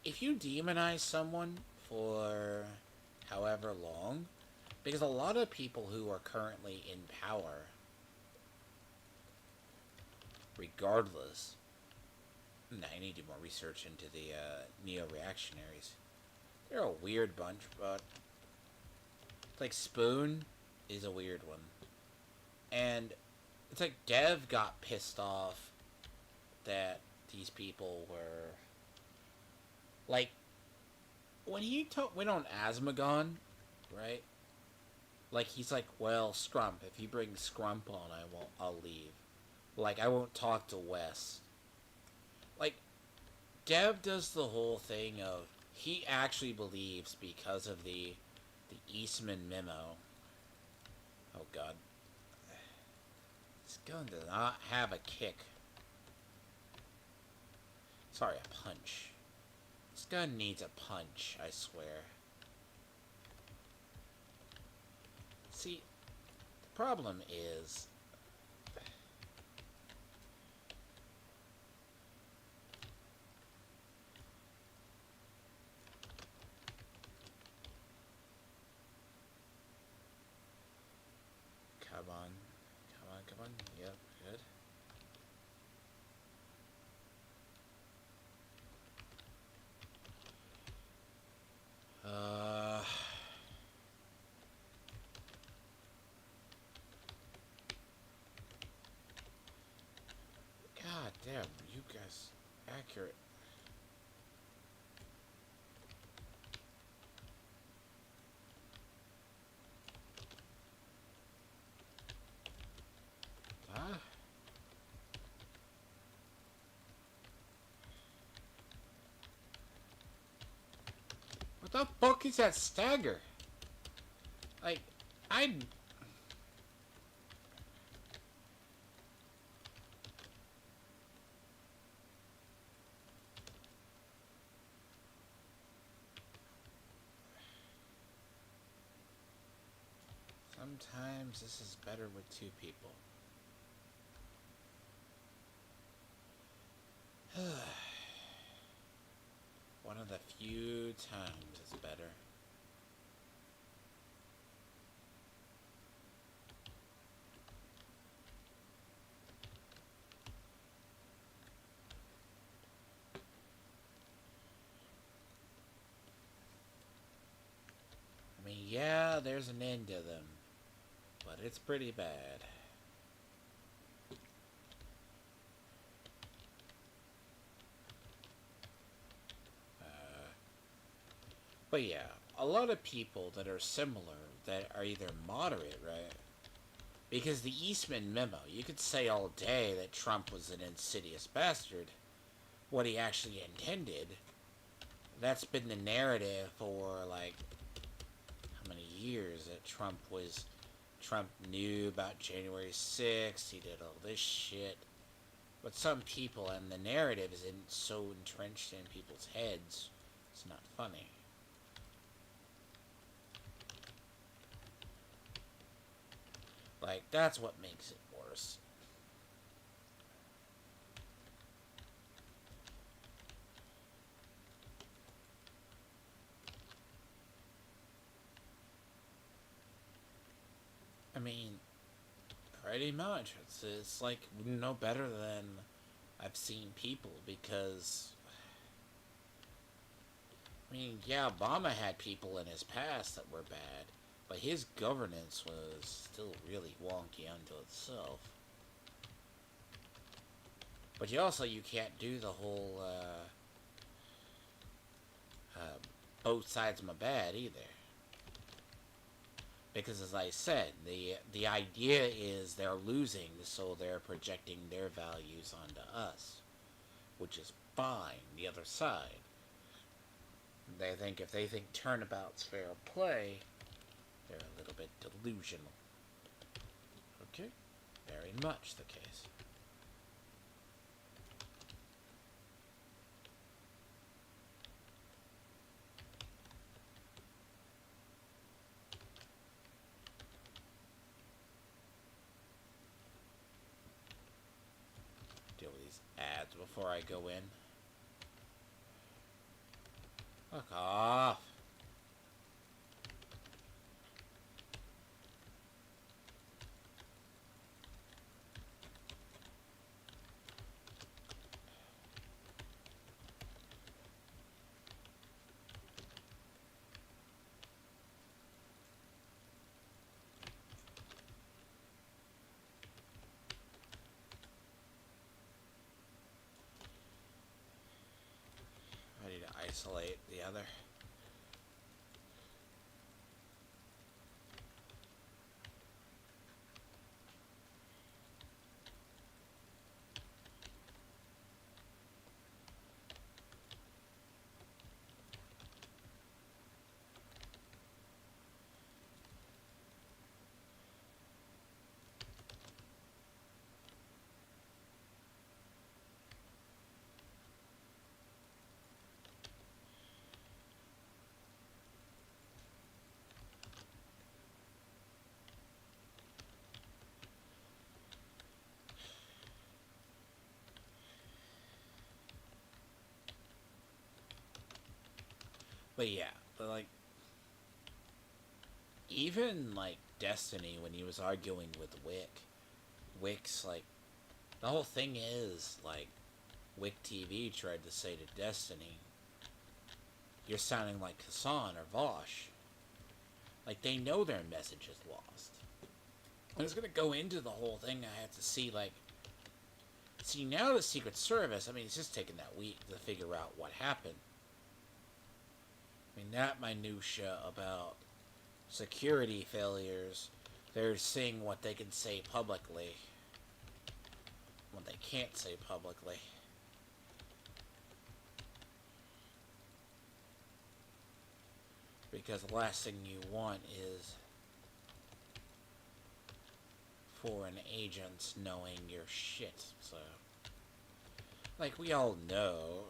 if you demonize someone for however long, because a lot of people who are currently in power, regardless, I need to do more research into the neo-reactionaries. They're a weird bunch, but like Spoon is a weird one. And it's like Dev got pissed off that these people were like, when he went on Asmogon, right? Like, he's like, well, Scrump, if you bring Scrump on, I'll leave. Like, I won't talk to Wes. Like, Dev does the whole thing of, he actually believes because of the Eastman memo. Oh god. This gun does not have a kick. Sorry, a punch. This gun needs a punch, I swear. See, the problem is... Come on. Come on, come on. Yep, good. God damn, you guys accurate. Huh? What the fuck is that stagger? Like, sometimes this is better with 2 people. One of the few times it's better. I mean, yeah, there's an end to them, but it's pretty bad. But yeah, a lot of people that are similar, that are either moderate, right? Because the Eastman memo, you could say all day that Trump was an insidious bastard. What he actually intended, that's been the narrative for, like, how many years that Trump knew about January 6th, he did all this shit. But some people, and the narrative isn't so entrenched in people's heads, it's not funny. Like, that's what makes it worse. I mean, pretty much. It's like no better than I've seen people because, I mean, yeah, Obama had people in his past that were bad, but his governance was still really wonky unto itself. But you can't do the whole both sides of my bad either. Because as I said, the idea is they're losing, so they're projecting their values onto us, which is fine. The other side, they think if they think turnabout's fair play, they're a little bit delusional. Okay, very much the case. Deal with these ads before I go in. Fuck off. I need to isolate the other. But yeah, but like, even like Destiny when he was arguing with Wick's like, the whole thing is like, Wick TV tried to say to Destiny, you're sounding like Hassan or Vosh. Like, they know their message is lost. And it's gonna go into the whole thing. I have to see, like, see, now the Secret Service, I mean, it's just taken that week to figure out what happened. I mean, that minutia about security failures, they're seeing what they can say publicly, what they can't say publicly. Because the last thing you want is foreign agents knowing your shit. So, like, we all know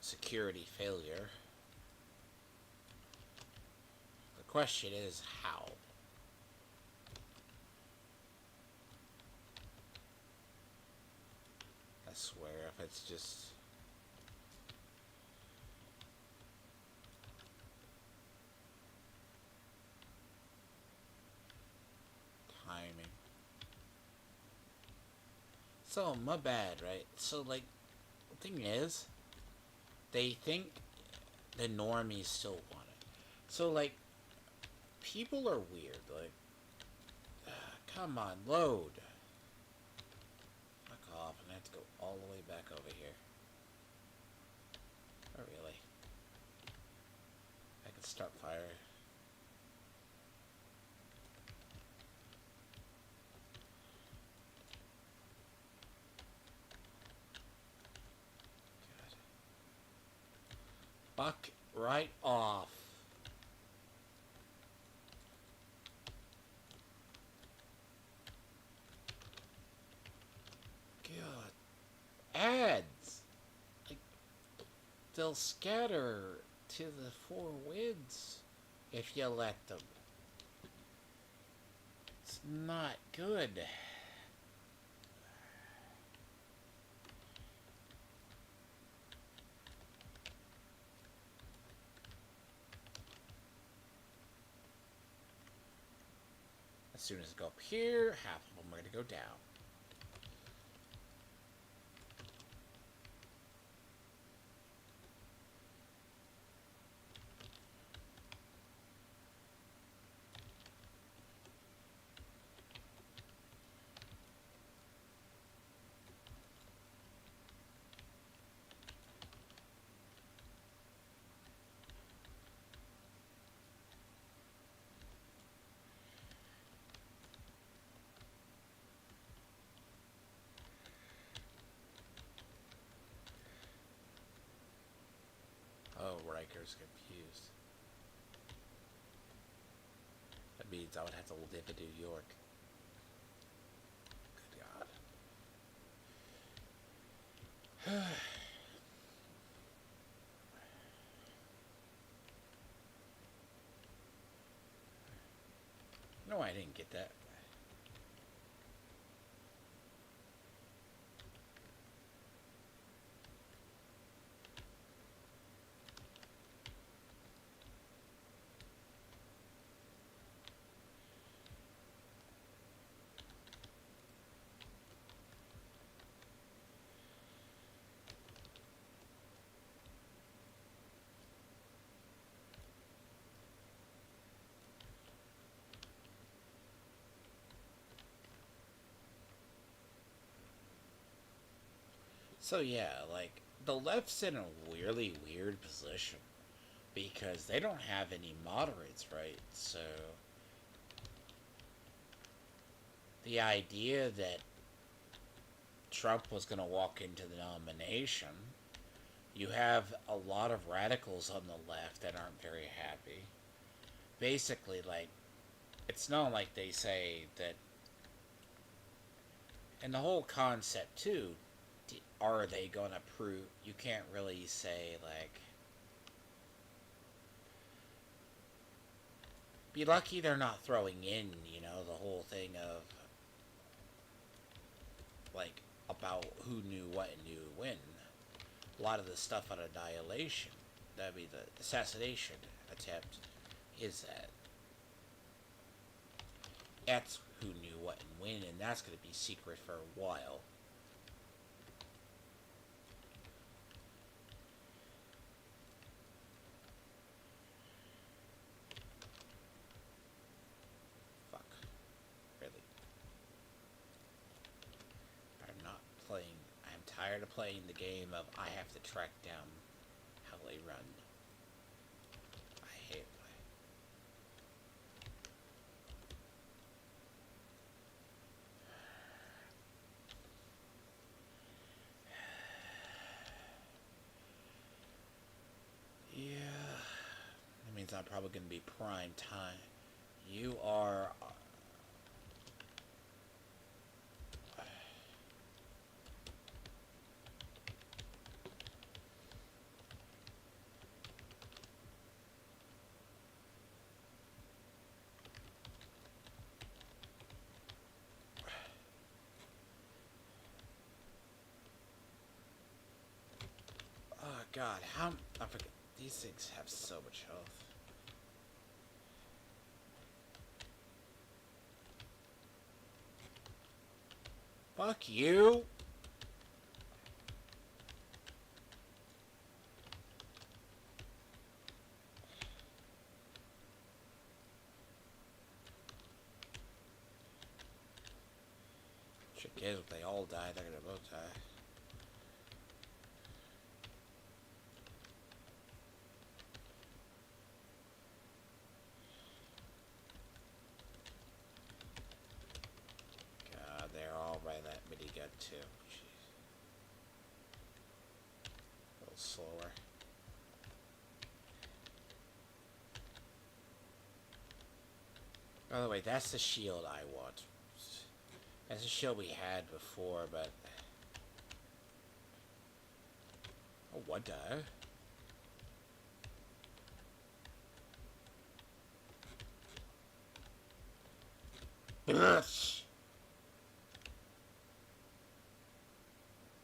security failure. The question is how. I swear, if it's just timing. So, my bad, right? So, like, the thing is, they think the normies still want it. So, like, people are weird. Like, come on, load. Fuck off, and I have to go all the way back over here. Oh, really? I can start fire. fuck right off. God. Ads! Like, they'll scatter to the four winds if you let them. It's not good. As soon as I go up here, half of them are going to go down. Oh, Riker's confused. That means I would have to live in New York. Good God. No, I didn't get that. So yeah, like, the left's in a really weird position because they don't have any moderates, right? So the idea that Trump was going to walk into the nomination, you have a lot of radicals on the left that aren't very happy. Basically, like, it's not like they say that. And the whole concept, too, are they going to prove. You can't really say, like. Be lucky they're not throwing in, the whole thing of. Like, about who knew what and knew when. A lot of the stuff on Annihilation, that'd be the assassination attempt, is that. That's who knew what and when, and that's going to be secret for a while. Fuck. Really. I'm not playing. I'm tired of playing the game of I have to track down how they run. I hate it. Yeah. That means I'm probably going to be prime time. You are. Oh God, how I forget. These things have so much health. Fuck you! Shit is, if they all die, they're gonna both die. God, they're all by that minigun too. Jeez. A little slower. By the way, that's the shield I want. That's the shield we had before, but... Oh, what the?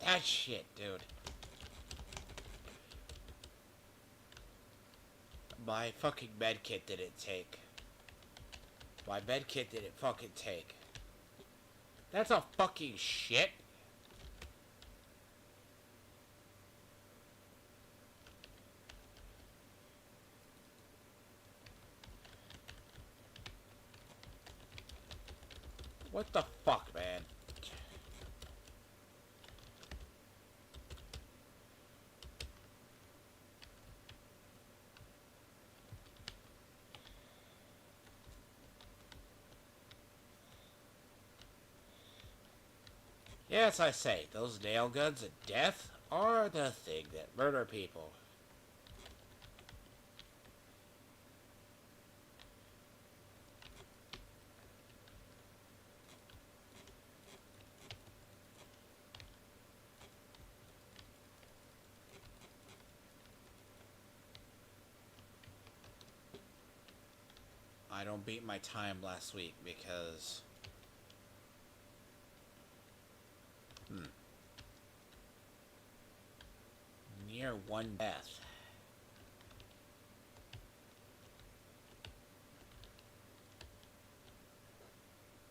That shit, dude. My fucking medkit didn't take. My medkit didn't fucking take. That's a fucking shit. What the fuck, man? Yes, I say, those nail guns of death are the thing that murder people. I don't beat my time last week because... Near one death.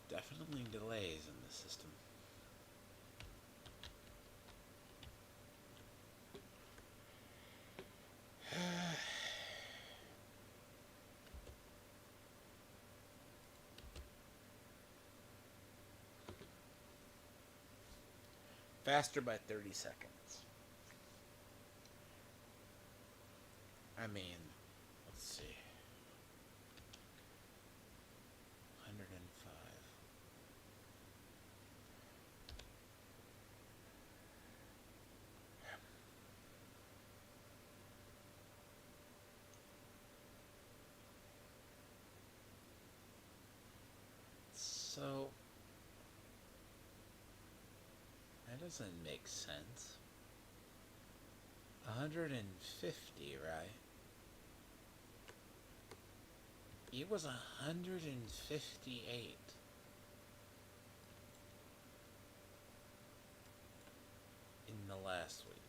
Definitely delays in the system. Faster by 30 seconds. I mean, let's see. 105. So, that doesn't make sense. 150, right? It was 158 in the last week.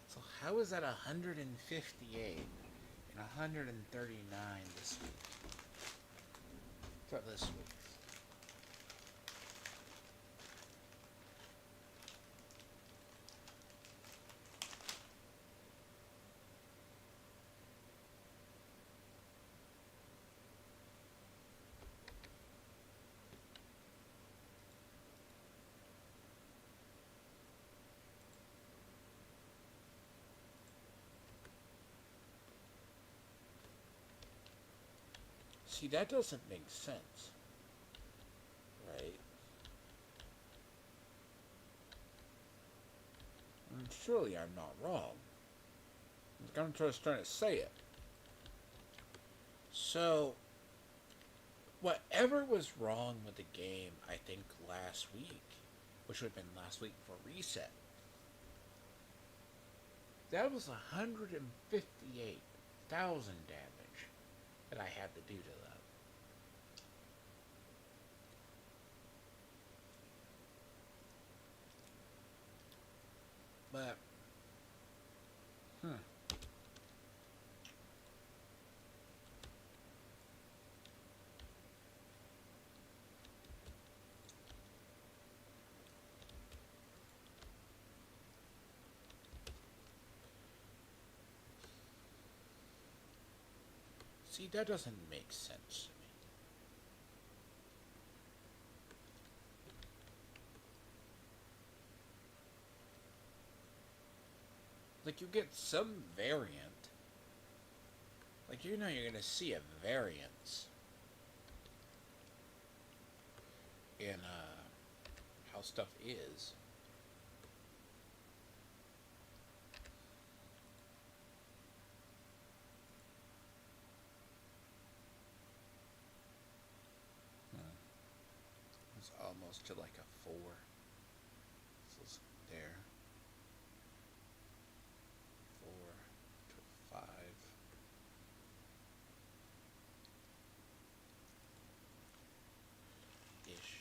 So how is that 158 and 139 this week? For this week. See, that doesn't make sense. Right? And surely I'm not wrong. I'm just trying to say it. So, whatever was wrong with the game, I think last week, which would have been last week for reset, that was 158,000 damage that I had to do to that. But, see, that doesn't make sense to me. Like, you get some variant. Like, you know you're gonna see a variance in, how stuff is. close to like a 4. So it's there. 4 to 5. Ish.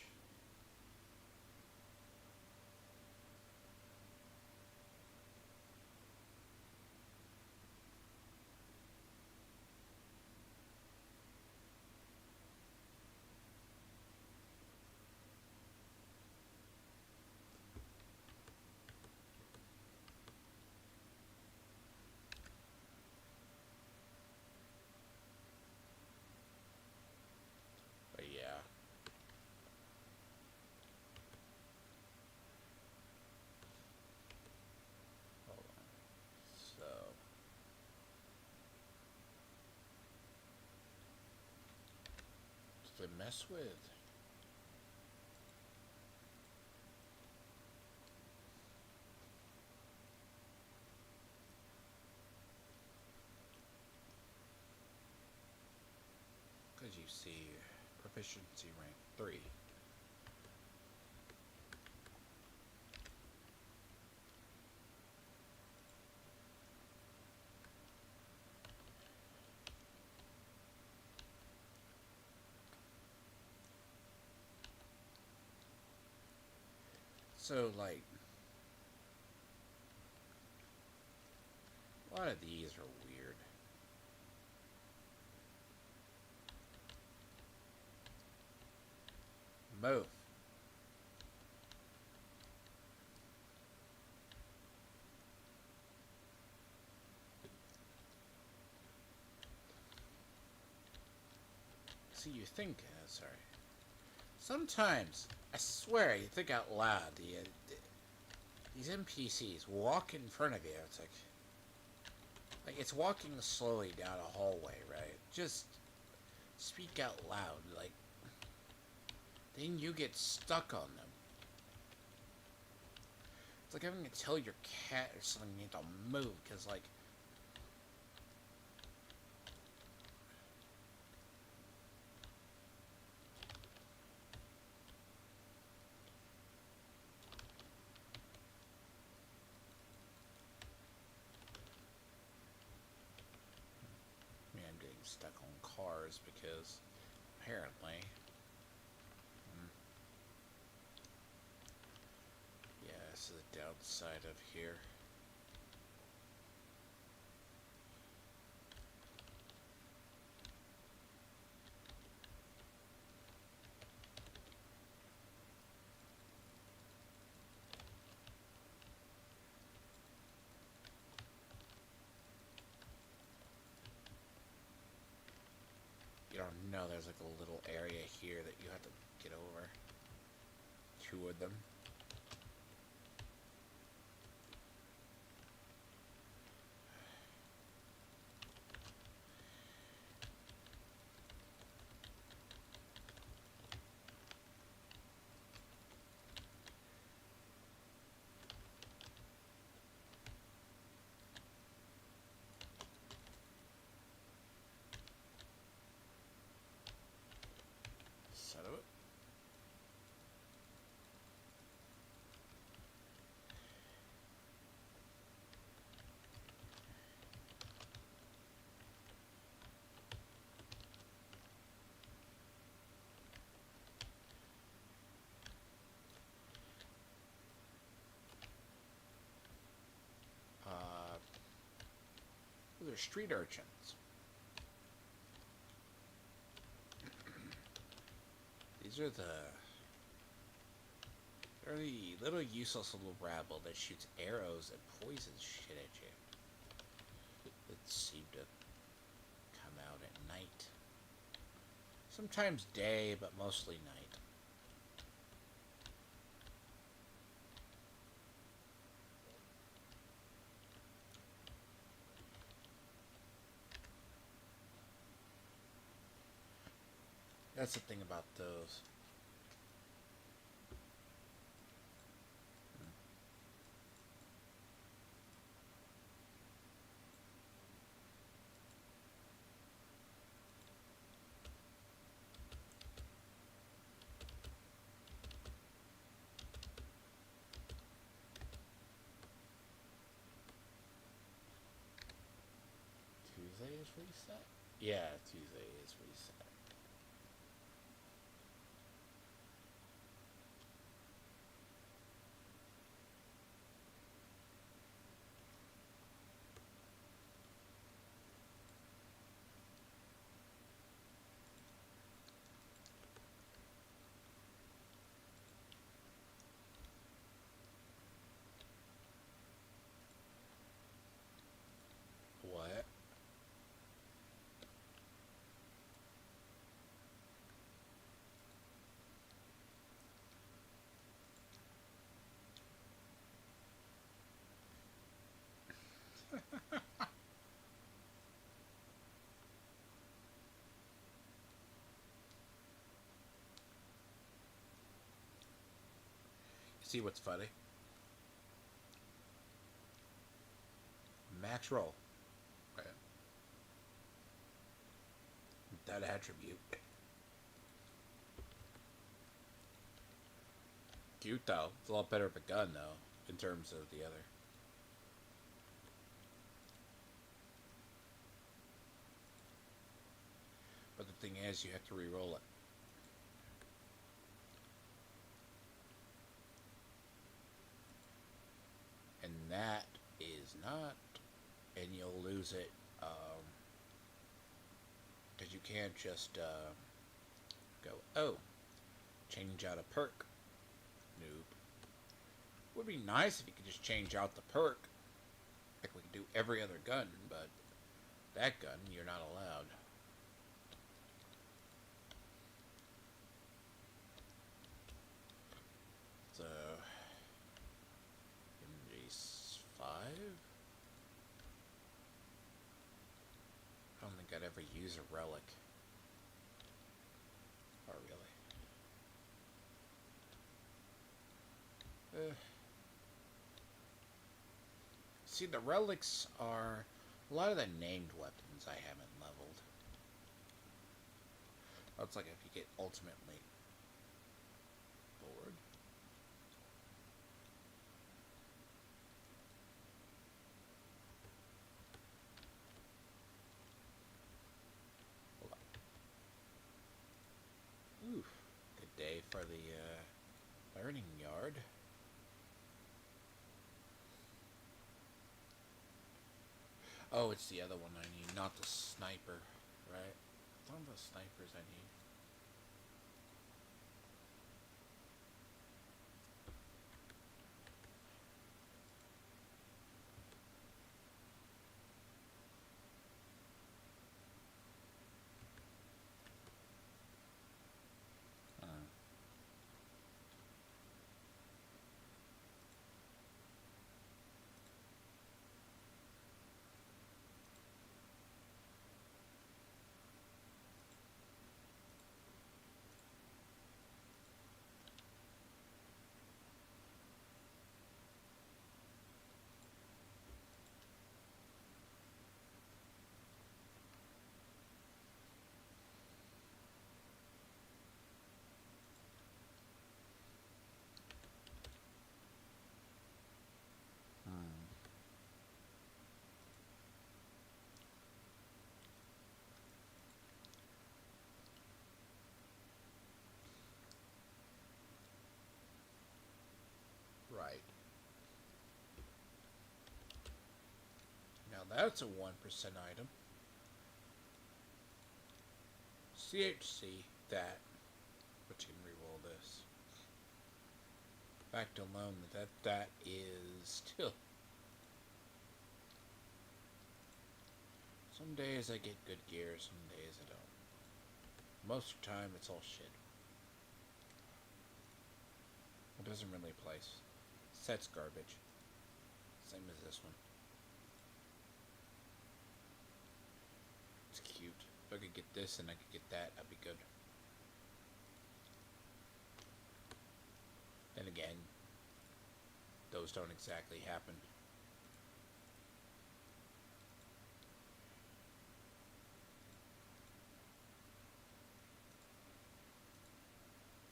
But yeah. Hold on. So to mess with. Because you see proficiency rank 3. So like a lot of these are weird. Move. See, you think, sorry. Sometimes, I swear, you think out loud. These NPCs walk in front of you. It's like it's walking slowly down a hallway, right? Just speak out loud, like. Then you get stuck on them. It's like having to tell your cat or something you need to move, because, like. I'm getting stuck on cars because apparently. Yeah, this is the downside of here. You don't know there's like a little area here that you have to get over. 2 of them. Son of it. They're street urchins. These are they're the little useless little rabble that shoots arrows and poisons shit at you. That seem to come out at night. Sometimes day, but mostly night. That's the thing about those. is reset? Yeah, Tuesday is reset. What? See what's funny? Max roll. Okay. That attribute. Cute though. It's a lot better of a gun though, in terms of the other. But the thing is, you have to re-roll it. And that is not, and you'll lose it, because you can't just go, oh, change out a perk. Nope. Would be nice if you could just change out the perk, like we could do every other gun, but that gun you're not allowed. So, Injuries 5? I don't think I'd ever use a relic. Or really. See, the relics are a lot of the named weapons I haven't leveled. That's like if you get ultimately bored. Hold on. Oof. Good day for the learning yard. Oh, it's the other one I need, not the sniper, right? It's one of the snipers I need. Right. Now that's a 1% item. CHC, that. But you can reroll this. Back to loan, that is still. Some days I get good gear, some days I don't. Most of the time it's all shit. It doesn't really place. Set's garbage. Same as this one. It's cute. If I could get this and I could get that, that'd be good. Then again, those don't exactly happen.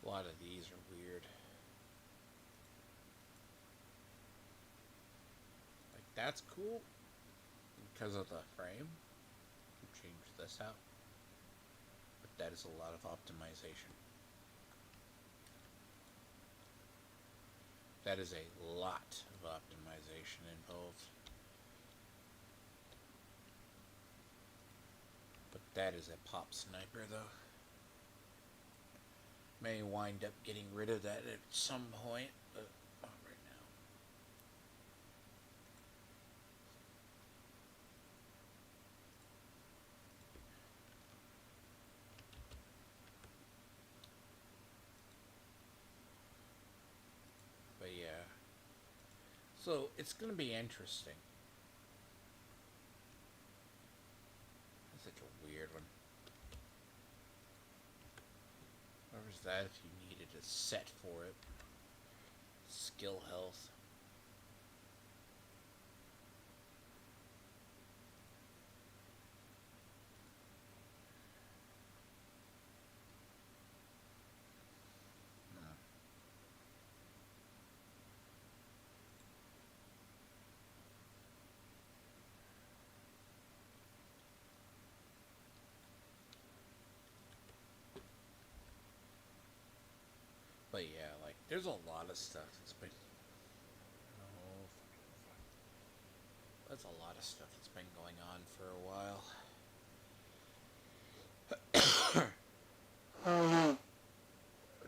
A lot of these are weird. Like, that's cool because of the frame. change this out. But that is a lot of optimization. That is a lot of optimization involved. But that is a pop sniper, though. May wind up getting rid of that at some point, but not right now. But yeah. So it's going to be interesting. That's such a weird one. Where's that if you needed a set for it? Skill health. But yeah, like, there's a lot of stuff that's been. Oh, that's a lot of stuff that's been going on for a while. As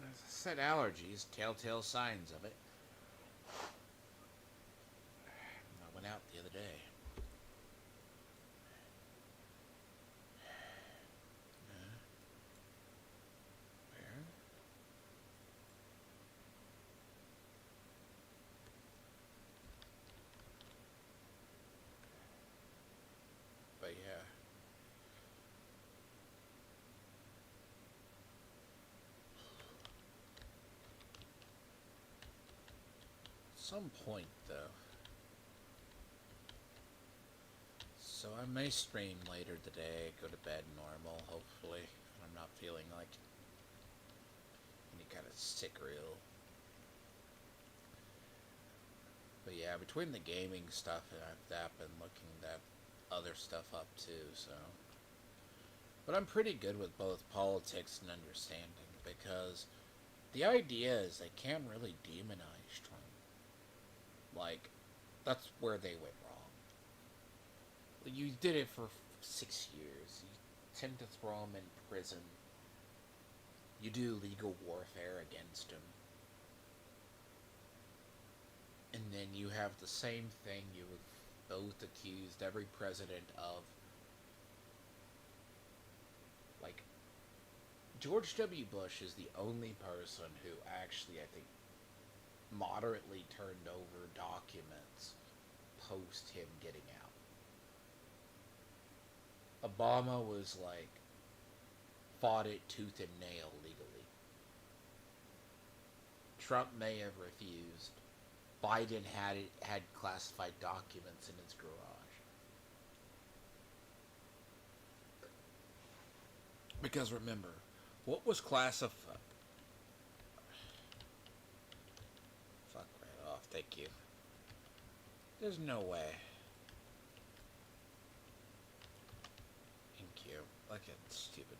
I said, allergies, telltale signs of it. I went out the other day. Where? But yeah. Some point, though. So I may stream later today, go to bed normal, hopefully. I'm not feeling like any kind of sick reel. But yeah, between the gaming stuff and I've been looking that other stuff up too, so. But I'm pretty good with both politics and understanding, because the idea is they can't really demonize Trump. Like, that's where they went wrong. You did it for 6 years. You tend to throw him in prison. You do legal warfare against him. And then you have the same thing you have both accused every president of. Like, George W. Bush is the only person who actually, I think, moderately turned over documents post him getting out. Obama was like, fought it tooth and nail legally. Trump may have refused. Biden had classified documents in his garage. Because remember, what was classified? Fuck right off, thank you. There's no way. Thank you. Look at stupid.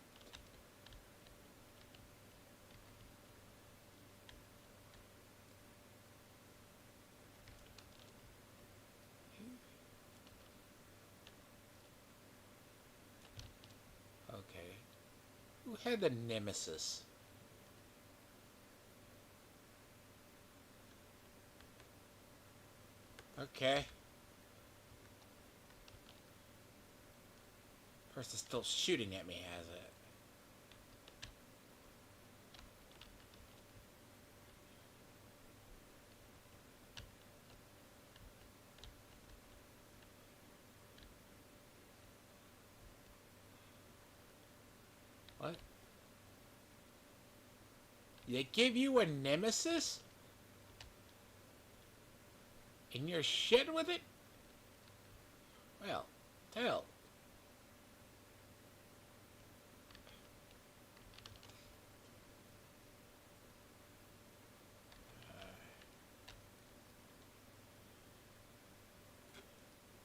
Okay. Who had the nemesis? Okay. Person's still shooting at me, has it? What? They give you a nemesis? And you're shit with it? Well, hell.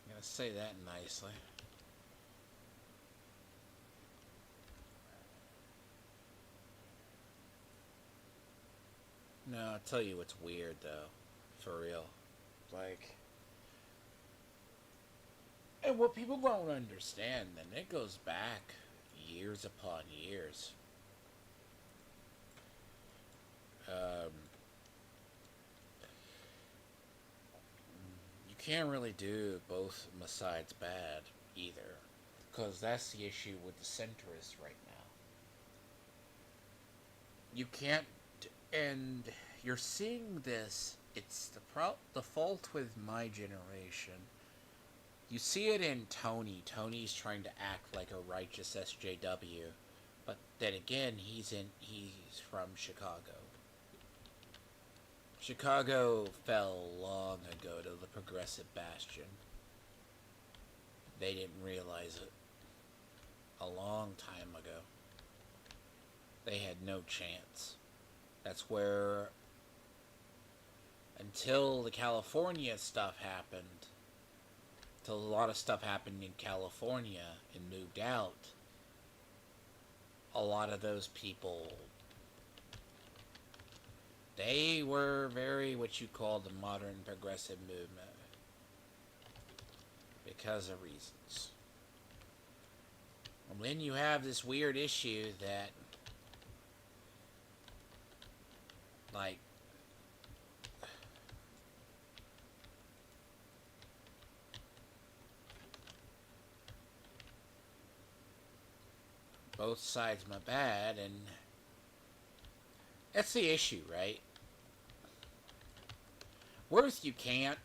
I'm gonna say that nicely. I'll tell you what's weird though, for real. Like, and what people don't understand, then it goes back years upon years. Um, you can't really do both sides bad either, because that's the issue with the centrists right now. You can't, and you're seeing this. It's the fault with my generation. You see it in Tony. Tony's trying to act like a righteous SJW, but then again, he's from Chicago. Chicago fell long ago to the progressive bastion. They didn't realize it a long time ago. They had no chance. That's where, until the California stuff happened, till a lot of stuff happened in California and moved out, a lot of those people, they were very what you call the modern progressive movement because of reasons. And then you have this weird issue that, like, both sides my bad, and that's the issue, right? Worse, you can't,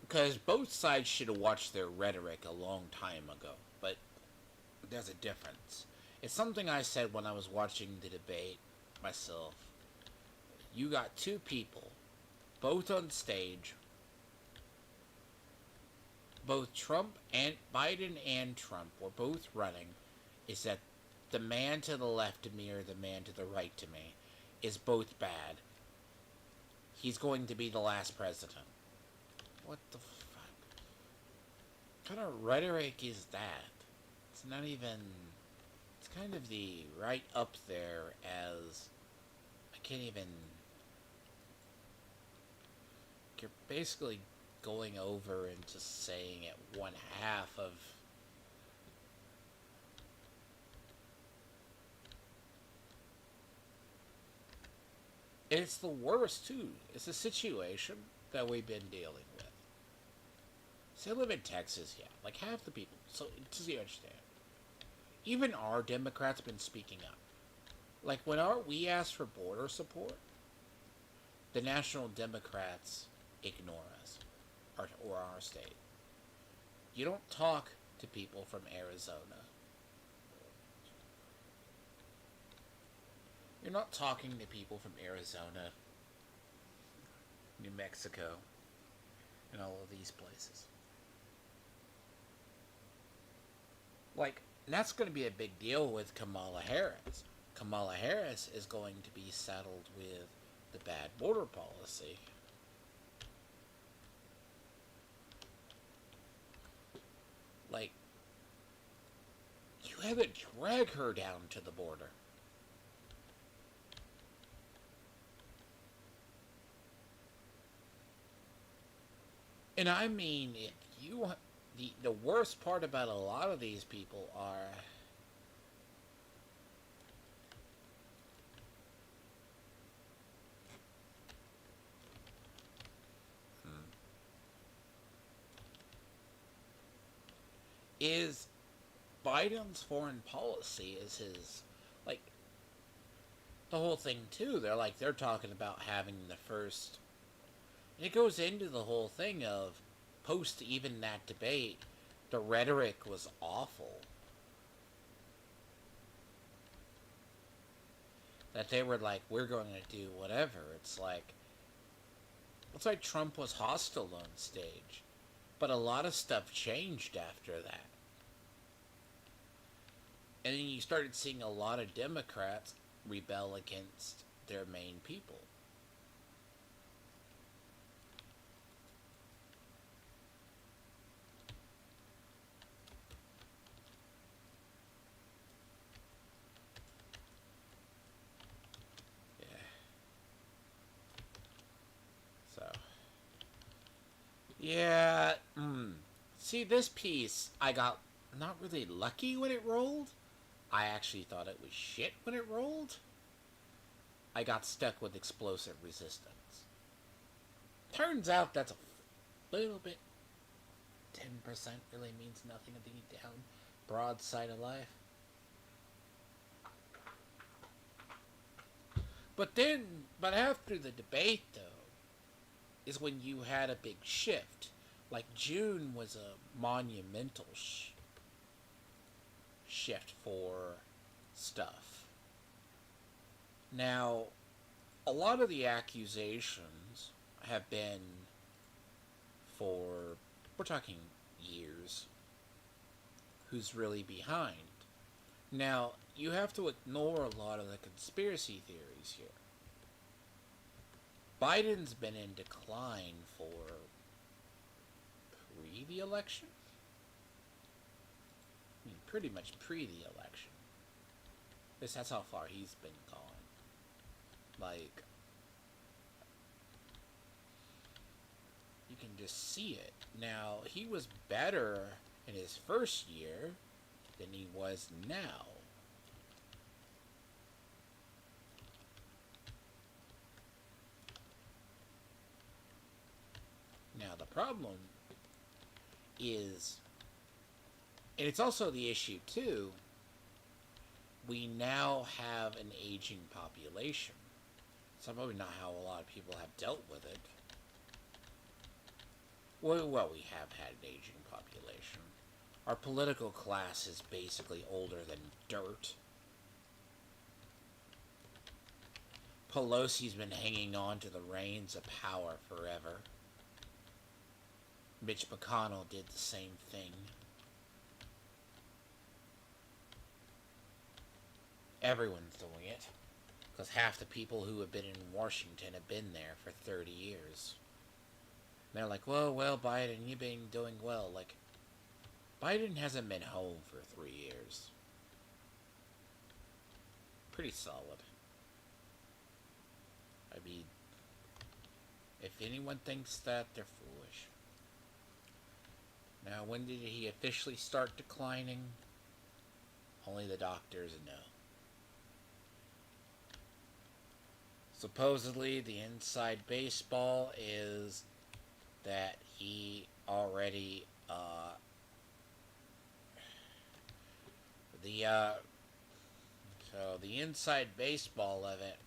because both sides should have watched their rhetoric a long time ago, but there's a difference. It's something I said when I was watching the debate myself. You got two people, both on stage, both Trump and Biden and Trump were both running, is that the man to the left of me or the man to the right to me is both bad. He's going to be the last president. What the fuck? What kind of rhetoric is that? It's not even... It's kind of the right up there as... I can't even... You're basically going over and just saying it one half of... It's the worst, too. It's a situation that we've been dealing with. So I live in Texas, yeah. Like, half the people. So, does you understand? Even our Democrats have been speaking up. Like, when we asked for border support, the National Democrats ignore us. Or our state. You don't talk to people from Arizona. You're not talking to people from Arizona, New Mexico, and all of these places. Like, that's going to be a big deal with Kamala Harris. Kamala Harris is going to be saddled with the bad border policy. Like, you had to drag her down to the border. And I mean, if you the worst part about a lot of these people are is Biden's foreign policy is his, like, the whole thing too. They're talking about having the first. It goes into the whole thing of post even that debate, the rhetoric was awful. That they were like, we're going to do whatever. It's like Trump was hostile on stage. But a lot of stuff changed after that. And then you started seeing a lot of Democrats rebel against their main people. Yeah. Yeah. See, this piece, I got not really lucky when it rolled. I actually thought it was shit when it rolled. I got stuck with explosive resistance. Turns out that's a little bit. 10% really means nothing at the down broadside of life. But after the debate, though, is when you had a big shift. Like, June was a monumental shift for stuff. Now, a lot of the accusations have been for, we're talking years, who's really behind. Now, you have to ignore a lot of the conspiracy theories here. Biden's been in decline for pre the election? I mean, pretty much pre the election. That's how far he's been gone. Like, you can just see it. Now, he was better in his first year than he was now. Now, the problem is, and it's also the issue too, we now have an aging population. It's probably not how a lot of people have dealt with it. Well, we have had an aging population. Our political class is basically older than dirt. Pelosi's been hanging on to the reins of power forever. Mitch McConnell did the same thing. Everyone's doing it. Because half the people who have been in Washington have been there for 30 years. And they're like, well, Biden, you've been doing well. Like, Biden hasn't been home for 3 years. Pretty solid. I mean, if anyone thinks that, they're foolish. Now, when did he officially start declining? Only the doctors know. Supposedly, the inside baseball is that he already, so the inside baseball of it,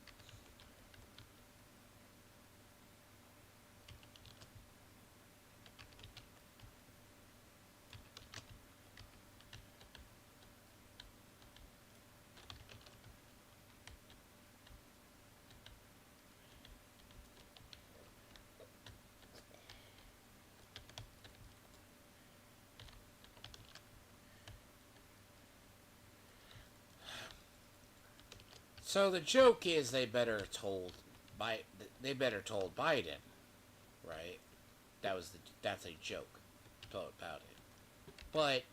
so the joke is they better told Biden, right? That's a joke about it. But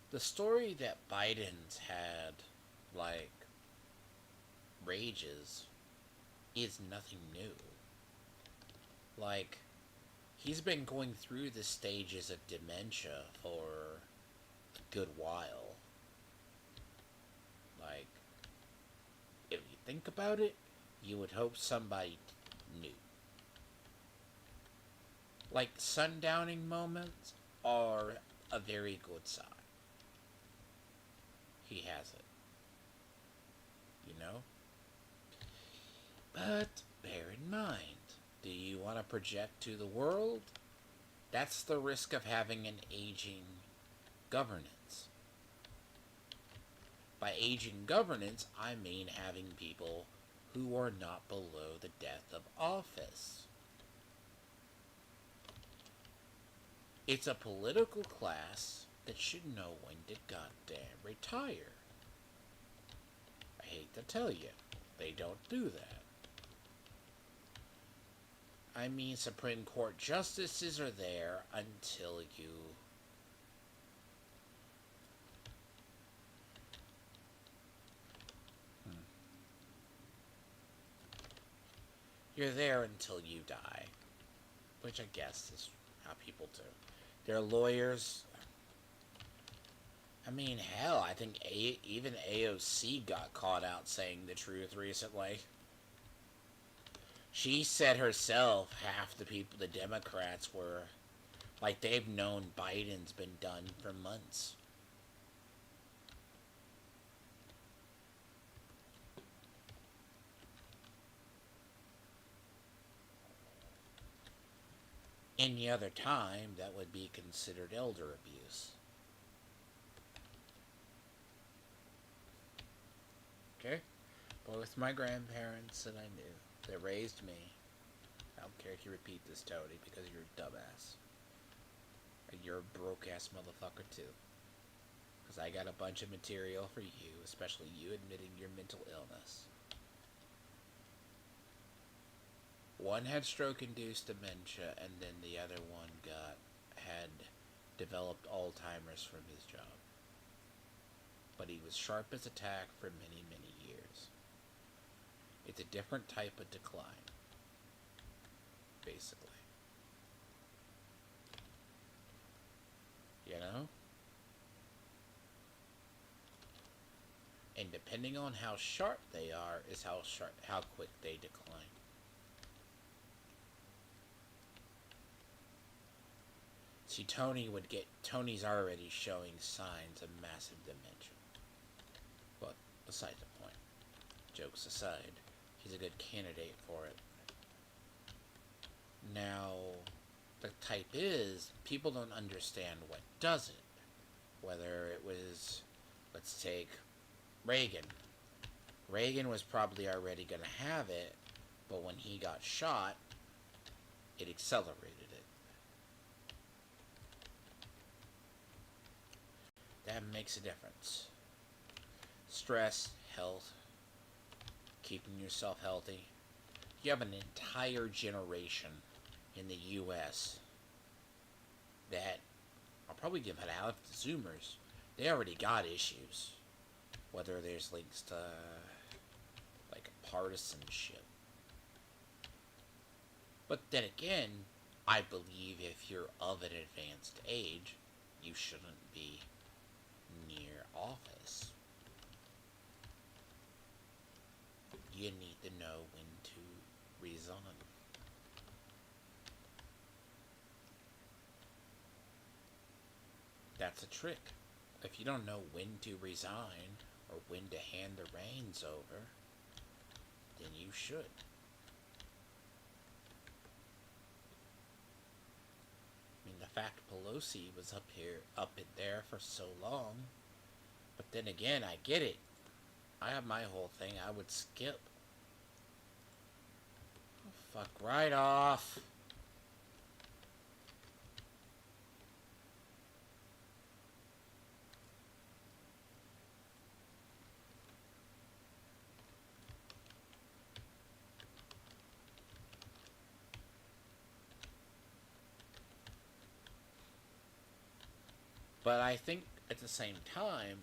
the story that Biden's had, like, rages, is nothing new. Like, he's been going through the stages of dementia for a good while. Like, if you think about it, you would hope somebody knew. Like, sundowning moments are a very good sign. He has it. You know? But bear in mind, do you want to project to the world? That's the risk of having an aging governance. By aging governance, I mean having people who are not below the death of office. It's a political class that should know when to goddamn retire. I hate to tell you, they don't do that. I mean, Supreme Court justices are there until you're there until you die. which I guess is how people do. They're lawyers. I mean, hell, I think even AOC got caught out saying the truth recently. She said herself half the people, the Democrats, were like they've known Biden's been done for months. Any other time, that would be considered elder abuse. Okay? Both my grandparents that I knew, that raised me. I don't care if you repeat this, Tony, because you're a dumbass. And you're a broke-ass motherfucker, too. Because I got a bunch of material for you, especially you admitting your mental illness. One had stroke-induced dementia, and then the other one had developed Alzheimer's from his job. But he was sharp as a tack for many, many years. It's a different type of decline, basically. You know? And depending on how sharp they are is how quick they decline. See, Tony's already showing signs of massive dementia. But beside the point, jokes aside, he's a good candidate for it. Now, the type is, people don't understand what does it. Whether it was, let's take Reagan. Reagan was probably already going to have it, but when he got shot, it accelerated it. That makes a difference. Stress, health, keeping yourself healthy. You have an entire generation in the U.S. that, I'll probably give it out to Zoomers, they already got issues. Whether there's links to, like, partisanship. But then again, I believe if you're of an advanced age, you shouldn't be near office. You need to know when to resign. That's a trick. If you don't know when to resign or when to hand the reins over, then you should. I mean, the fact Pelosi was up in there for so long, but then again, I get it. I have my whole thing I would skip. Oh, fuck right off. But I think at the same time,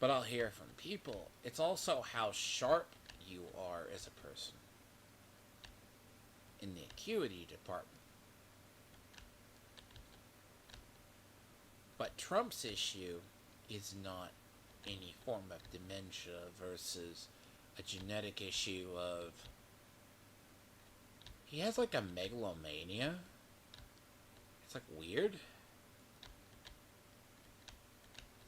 but I'll hear from people, it's also how sharp you are as a person in the acuity department. But Trump's issue is not any form of dementia versus a genetic issue of, he has like a megalomania. It's like weird.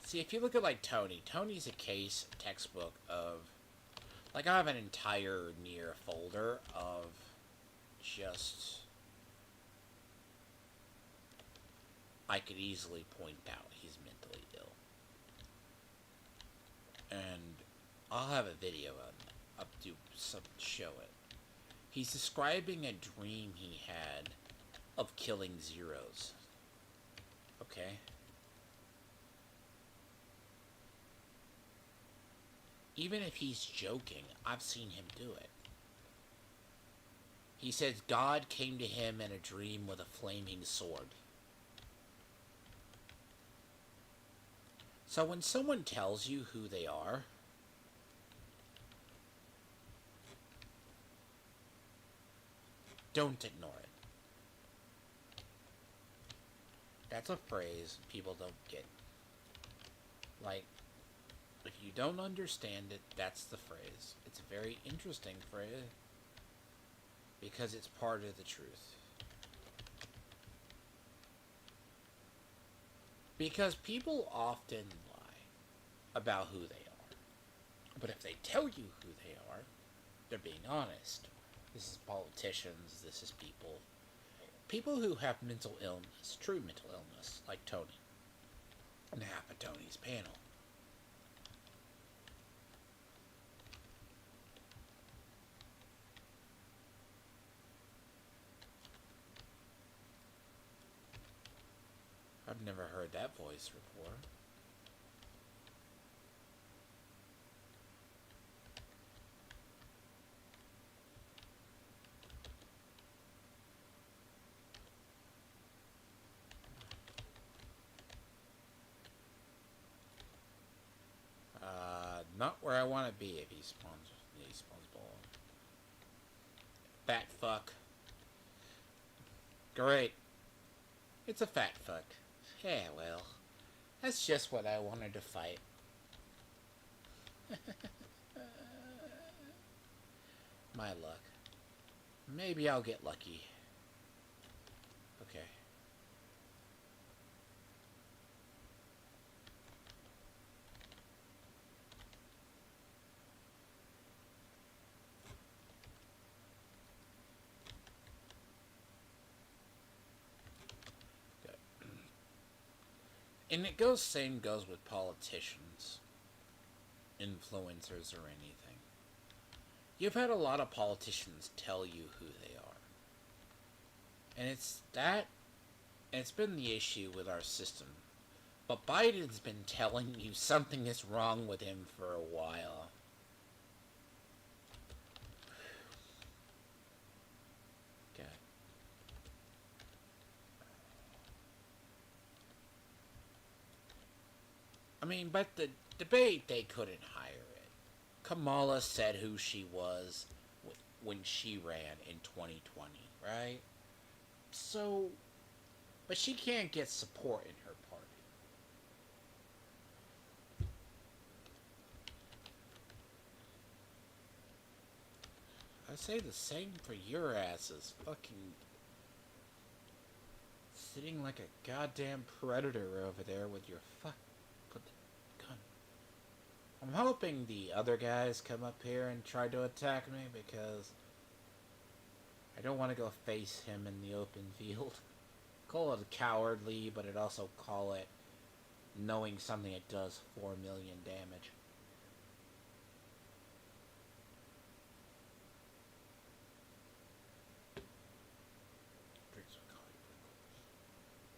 See, if you look at like Tony's a textbook of, like, I have an entire near folder of just, I could easily point out he's mentally ill. And I'll have a video up to show it. He's describing a dream he had of killing zeros. Okay? Even if he's joking, I've seen him do it. He says God came to him in a dream with a flaming sword. So when someone tells you who they are, Don't ignore it. That's a phrase people don't get. Like, if you don't understand it, that's the phrase. It's a very interesting phrase because it's part of the truth. Because people often lie about who they are. But if they tell you who they are, they're being honest. This is politicians, this is people. People who have mental illness, true mental illness, like Tony. And half of Tony's panel. I've never heard that voice before. Not where I want to be if he spawns ball. Fat fuck. Great. It's a fat fuck. Yeah, well, that's just what I wanted to fight. My luck. Maybe I'll get lucky. Okay. Good. And it goes, same goes with politicians, influencers, or anything. You've had a lot of politicians tell you who they are. And it's been the issue with our system. But Biden's been telling you something is wrong with him for a while. Okay. I mean, but the debate, they couldn't hire it. Kamala said who she was when she ran in 2020, right? So, but she can't get support in her party. I say the same for your asses. Fucking sitting like a goddamn predator over there with your fuck. Put the gun. I'm hoping the other guys come up here and try to attack me because I don't want to go face him in the open field. Call it cowardly, but I'd also call it knowing something that does 4 million damage.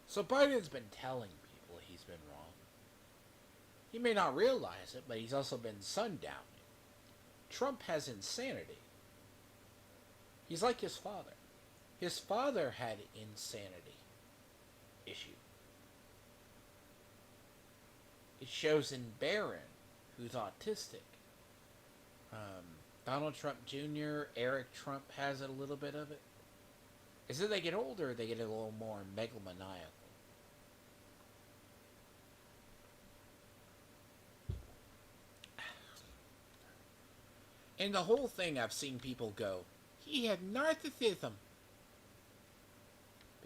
So Biden's been telling people he's been wrong. He may not realize it, but he's also been sundowning. Trump has insanity. He's like his father. His father had insanity issue. It shows in Barron, who's autistic. Donald Trump Jr., Eric Trump has a little bit of it. As they get older, they get a little more megalomaniacal. And the whole thing, I've seen people go, he had narcissism.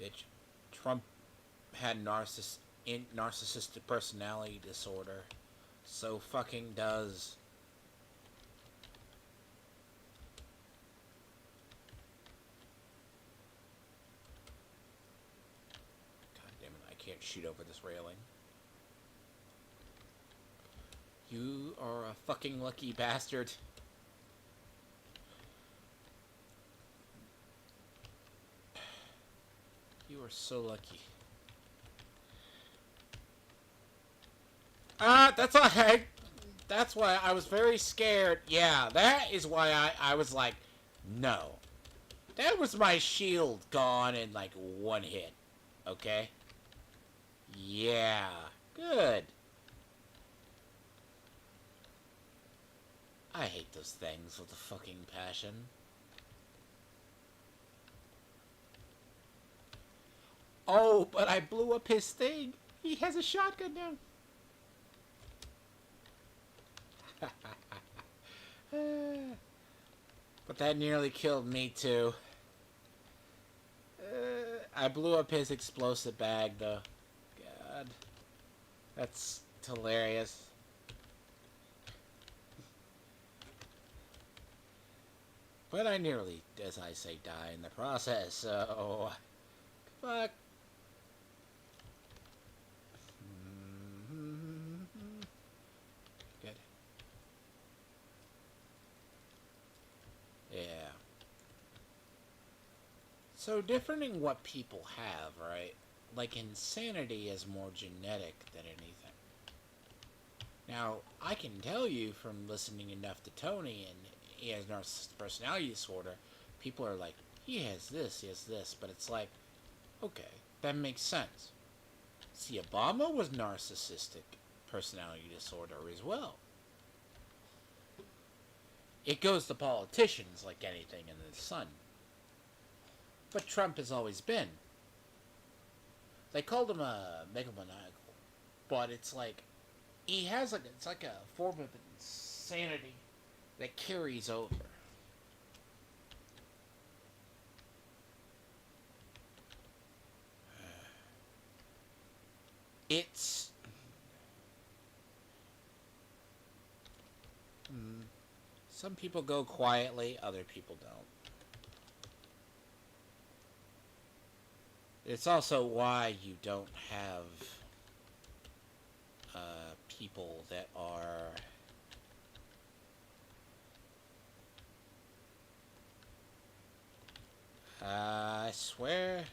Bitch, Trump had narcissistic personality disorder. So fucking does. God damn it, I can't shoot over this railing. You are a fucking lucky bastard. You are so lucky. That's why I was very scared. Yeah, that is why I was like, no. That was my shield gone in like one hit. Okay? Yeah. Good. I hate those things with a fucking passion. Oh, but I blew up his thing. He has a shotgun now. But that nearly killed me too. I blew up his explosive bag though. God. That's hilarious. But I nearly, as I say, die in the process, so... Fuck. Good. Yeah. So different in what people have, right? Like, insanity is more genetic than anything. Now, I can tell you from listening enough to Tony, and he has narcissistic personality disorder, people are like, he has this, but it's like, okay, that makes sense. See, Obama was narcissistic personality disorder as well. It goes to politicians like anything in the sun. But Trump has always been. They called him a megalomaniacal, but it's like, he has like, it's like a form of insanity that carries over. It's... Some people go quietly, other people don't. It's also why you don't have people that are I swear.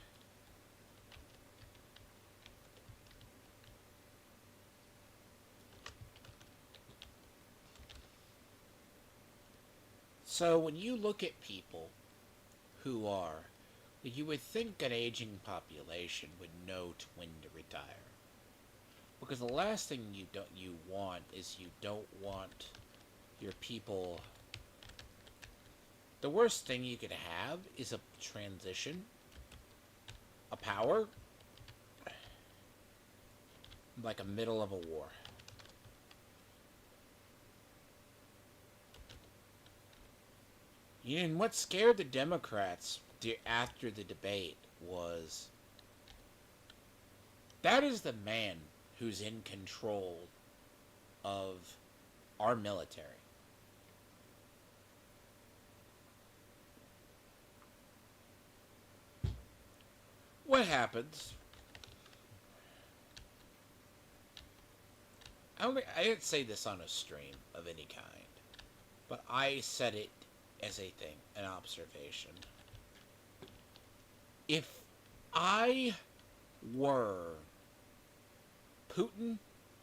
So when you look at people who are, you would think an aging population would know when to retire. Because the last thing you want is you don't want your people. The worst thing you could have is a transition, a power, like a middle of a war. And what scared the Democrats after the debate was that is the man who's in control of our military. What happens? I didn't say this on a stream of any kind, but I said it as a thing, an observation. If I were Putin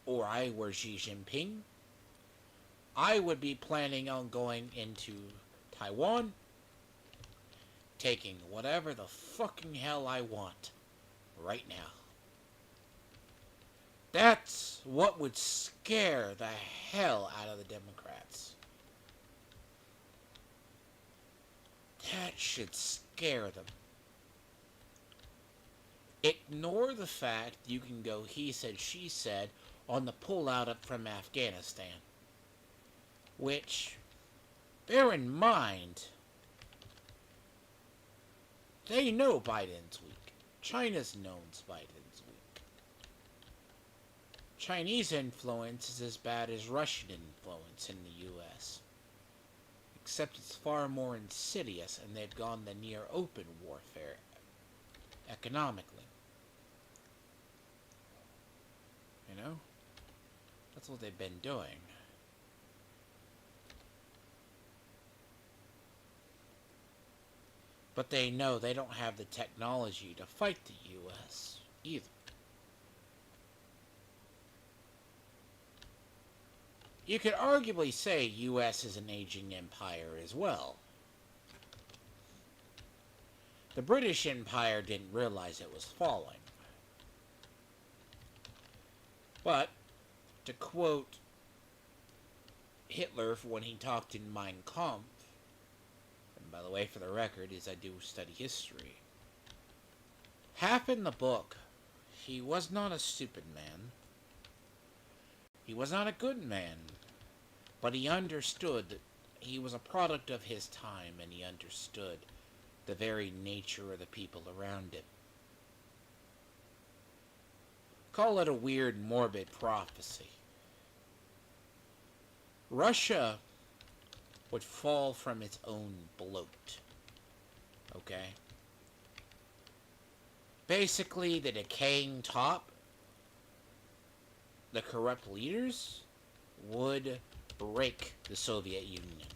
or I were Xi Jinping, I would be planning on going into Taiwan, taking whatever the fucking hell I want right now. That's what would scare the hell out of the Democrats. That should scare them. Ignore the fact you can go he said, she said on the pullout from Afghanistan. Which, bear in mind, they know Biden's weak. China's known Biden's weak. Chinese influence is as bad as Russian influence in the U.S. Except it's far more insidious, and they've gone the near open warfare economically. You know? That's what they've been doing. But they know they don't have the technology to fight the U.S. either. You could arguably say U.S. is an aging empire as well. The British Empire didn't realize it was falling. But, to quote Hitler when he talked in Mein Kampf, and by the way, for the record, is I do study history, Half in the book, he was not a stupid man. He was not a good man. But he understood that he was a product of his time, and he understood the very nature of the people around him. Call it a weird, morbid prophecy. Russia would fall from its own bloat. Okay? Basically, the decaying top, the corrupt leaders, would break the Soviet Union,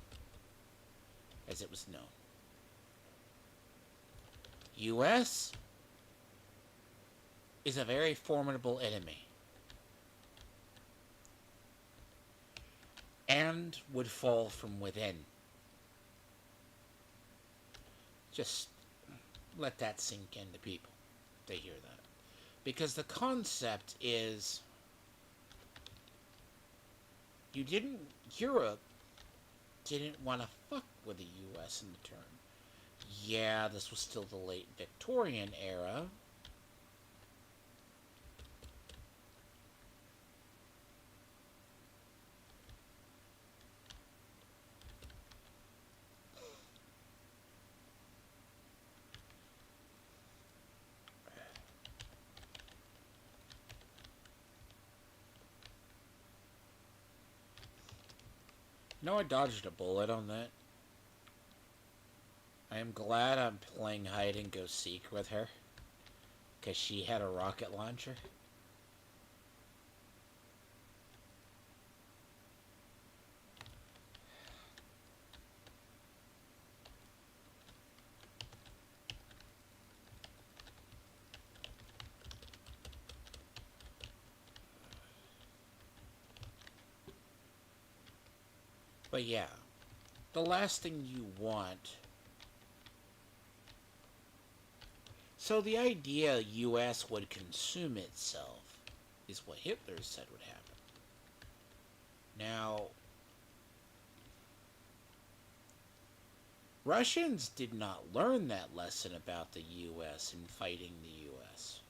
as it was known. US is a very formidable enemy, and would fall from within. Just let that sink into people. They hear that. Because the concept is, Europe didn't want to fuck with the US in the turn. Yeah, this was still the late Victorian era. No, I dodged a bullet on that. I am glad I'm playing hide and go seek with her, because she had a rocket launcher. But yeah, the last thing you want. So the idea US would consume itself is what Hitler said would happen. Now, Russians did not learn that lesson about the US in fighting the US.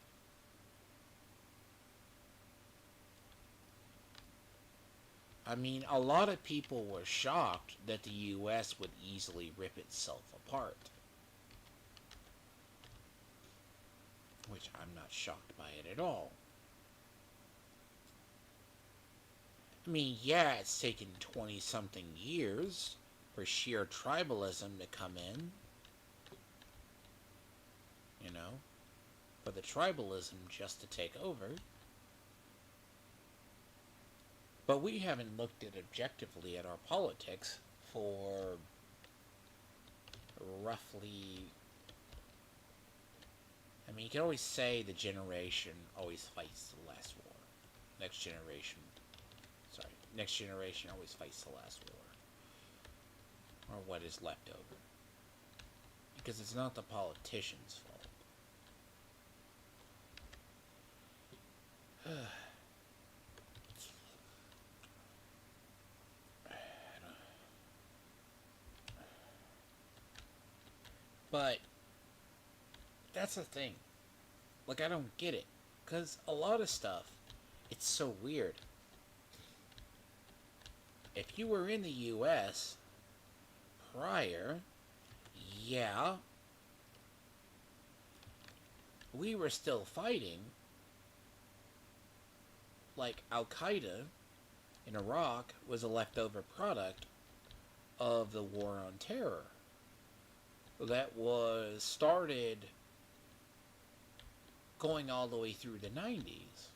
I mean, a lot of people were shocked that the US would easily rip itself apart. Which I'm not shocked by it at all. I mean, yeah, it's taken 20-something years for sheer tribalism to come in. You know? For the tribalism just to take over. But we haven't looked at objectively at our politics for roughly... I mean, you can always say the generation always fights the last war. Next generation always fights the last war. Or what is left over. Because it's not the politicians' fault. But that's the thing. Like, I don't get it. Because a lot of stuff, it's so weird. If you were in the US prior, yeah, we were still fighting. Like, Al-Qaeda in Iraq was a leftover product of the War on Terror. That was started going all the way through the 90s.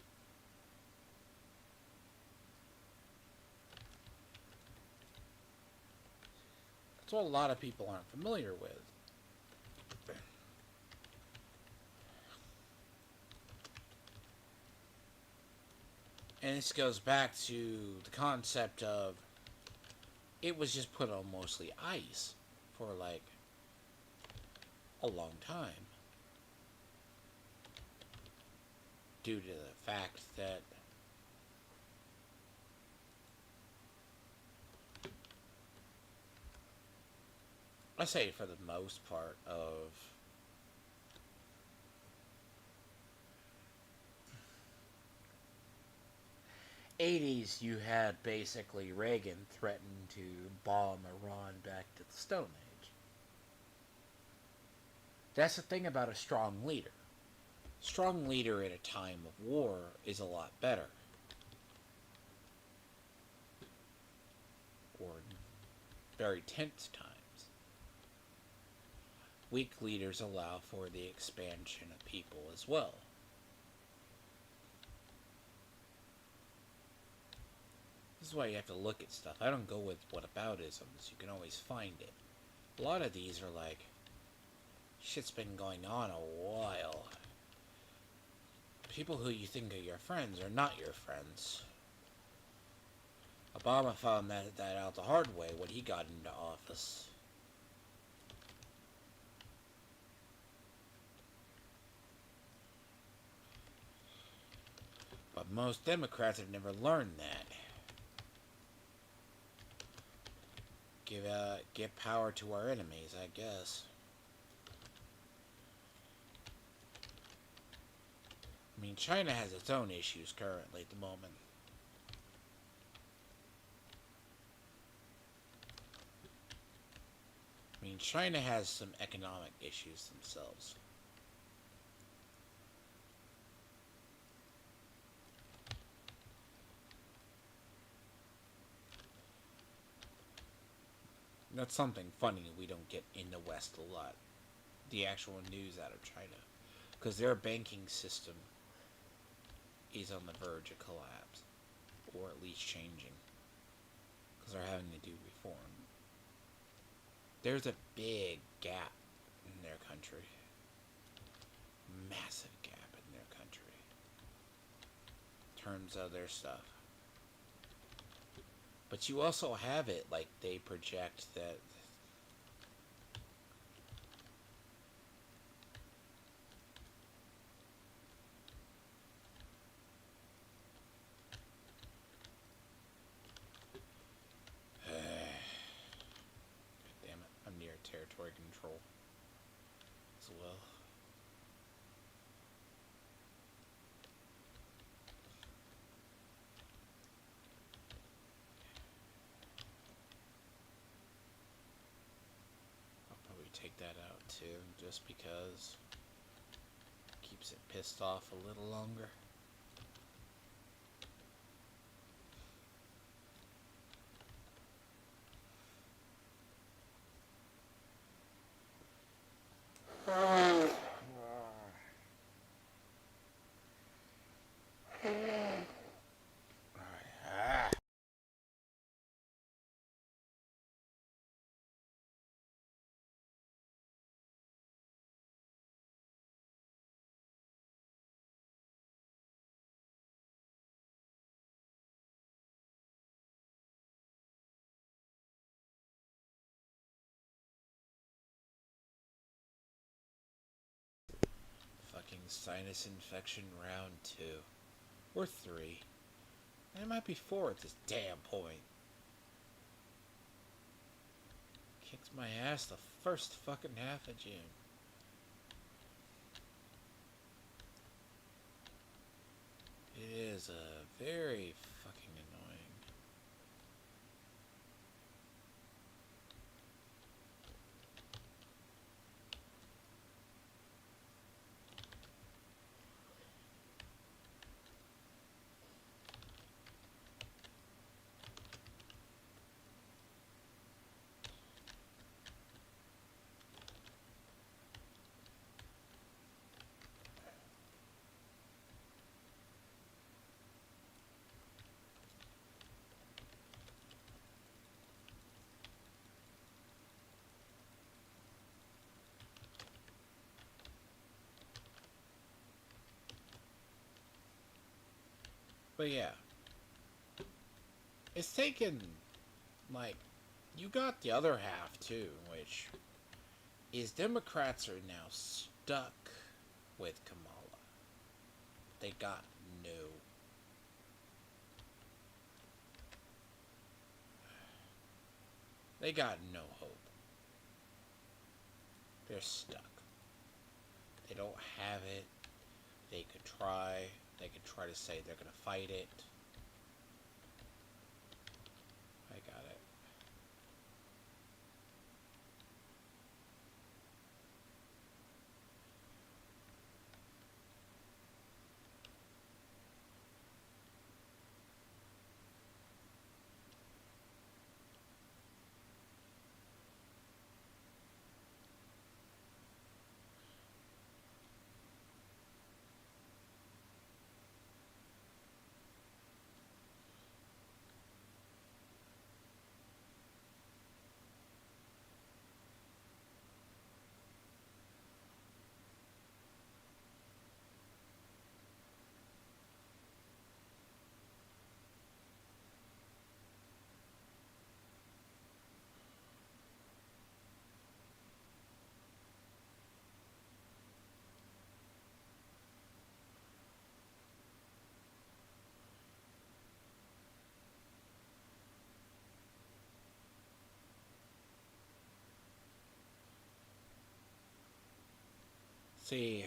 That's what a lot of people aren't familiar with. And this goes back to the concept of it was just put on mostly ice for like a long time. Due to the fact that I say for the most part of 80s, you had basically Reagan threaten to bomb Iran back to the Stone Age. That's the thing about a strong leader. Strong leader in a time of war is a lot better. Or very tense times. Weak leaders allow for the expansion of people as well. This is why you have to look at stuff. I don't go with whataboutisms. You can always find it. A lot of these are like, shit's been going on a while. People who you think are your friends are not your friends. Obama found that out the hard way when he got into office. But most Democrats have never learned that. Give power to our enemies, I guess. I mean, China has its own issues currently at the moment. I mean, China has some economic issues themselves. That's something funny we don't get in the West a lot. The actual news out of China. Because their banking system is on the verge of collapse. Or at least changing. Because they're having to do reform. There's a big gap in their country. Massive gap in their country. In terms of their stuff. But you also have it like they project that God damn it, I'm near territory control as well. I'll probably take that out too, just because it keeps it pissed off a little longer. Fucking sinus infection round 2. Or 3. It might be 4 at this damn point. Kicks my ass the first fucking half of June. It is very fucking annoying. But yeah. It's taken, like, you got the other half too, which is Democrats are now stuck with Kamala. They got no. They got no hope. They're stuck. They don't have it. They could try. They could try to say they're going to fight it. See,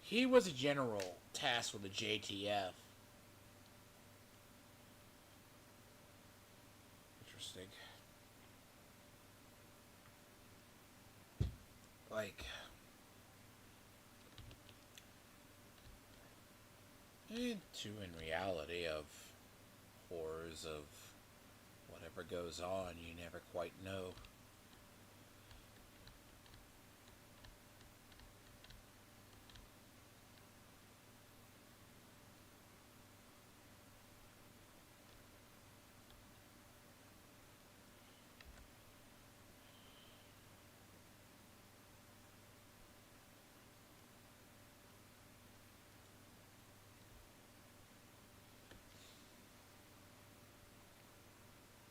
he was a general tasked with the JTF. Interesting. Like, in reality of horrors of whatever goes on, you never quite know.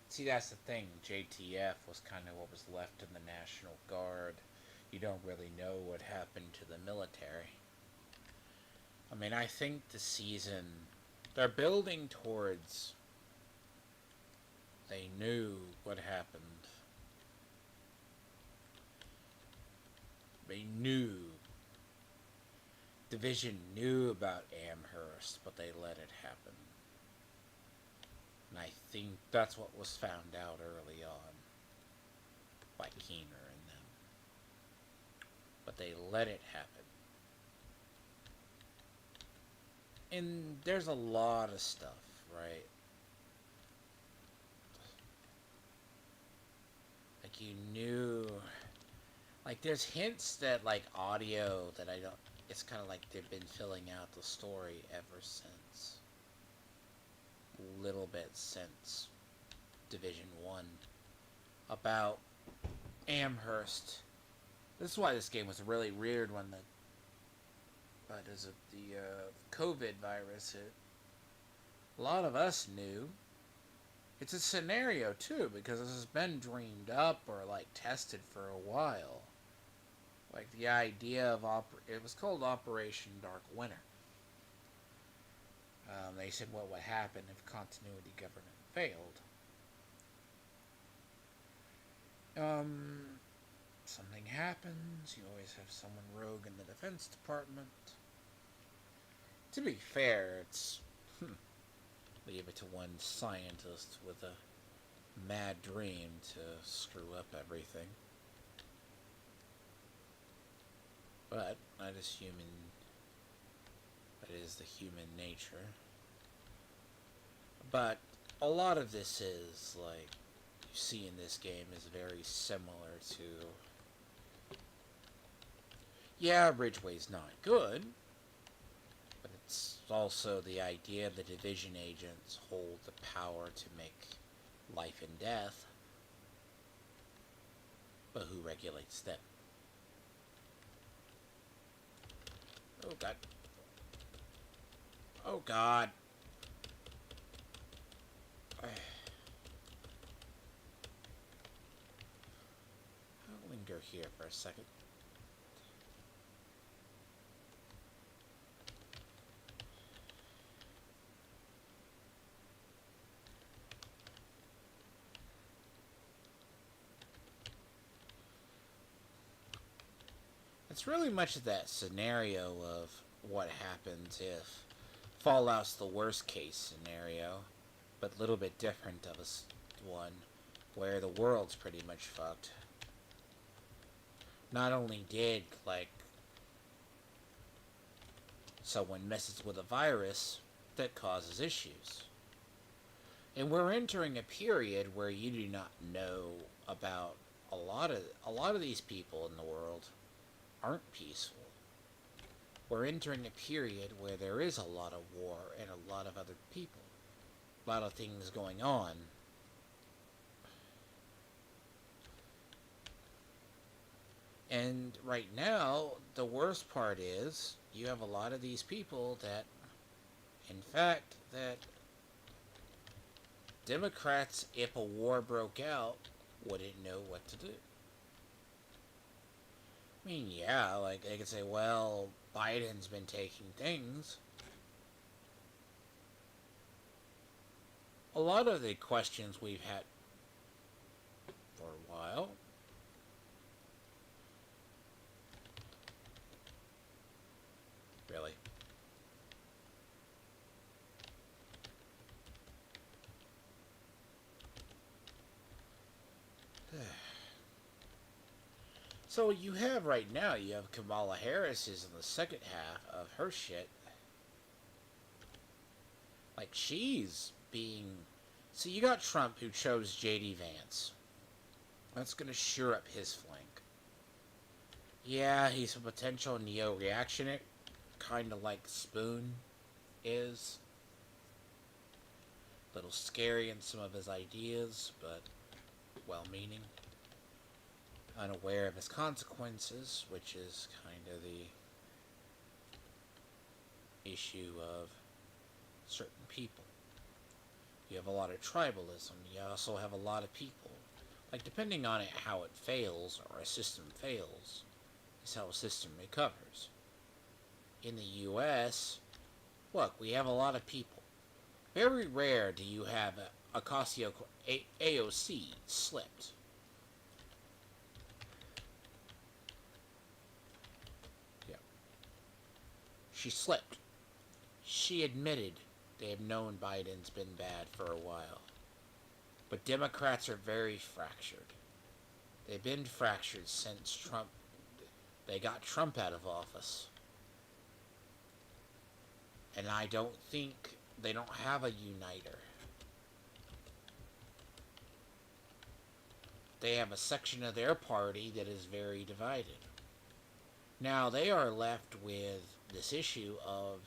See, that's the thing. JTF was kind of what was left in the National Guard. You don't really know what happened to the military. I mean, I think the season. They're building towards. They knew what happened. They knew. Division knew about Amherst, but they let it happen. And I think that's what was found out early on by Keener and them. But they let it happen. And there's a lot of stuff, right? Like, you knew. Like, there's hints that, like, audio that I don't. It's kind of like they've been filling out the story ever since. Little bit since Division 1 about Amherst. This is why this game was really weird when as of the COVID virus hit. A lot of us knew. It's a scenario too, because this has been dreamed up or like tested for a while. Like the idea of it was called Operation Dark Winter. They said what would happen if continuity government failed. Something happens, you always have someone rogue in the Defense Department. To be fair, it's leave it to one scientist with a mad dream to screw up everything. But that is human. That is the human nature. But a lot of this is, like, you see in this game is very similar to... Yeah, Ridgeway's not good, but it's also the idea the division agents hold the power to make life and death, but who regulates them? Oh god. Oh god. I'll linger here for a second. It's really much of that scenario of what happens if Fallout's the worst case scenario, but a little bit different of one where the world's pretty much fucked. Not only did, like, someone messes with a virus that causes issues. And we're entering a period where you do not know about a lot of these people in the world aren't peaceful. We're entering a period where there is a lot of war and a lot of other people. A lot of things going on. And right now, the worst part is you have a lot of these people that, in fact, that Democrats, if a war broke out, wouldn't know what to do. I mean, yeah, like, they could say, well, Biden's been taking things. A lot of the questions we've had for a while So you have right now, you have Kamala Harris is in the second half of her shit. Like she's being. So you got Trump who chose J.D. Vance. That's gonna sure up his flank. Yeah, he's a potential neo-reactionary, kind of like Spoon is. A little scary in some of his ideas, but well-meaning. Unaware of his consequences, which is kind of the issue of certain people. You have a lot of tribalism. You also have a lot of people. Like, depending on it, how it fails, or a system fails, is how a system recovers. In the U.S., look, we have a lot of people. Very rare do you have AOC slipped. Yeah. She slipped. She admitted they have known Biden's been bad for a while. But Democrats are very fractured. They've been fractured since Trump. They got Trump out of office. And I don't think they don't have a uniter. They have a section of their party that is very divided. Now they are left with this issue of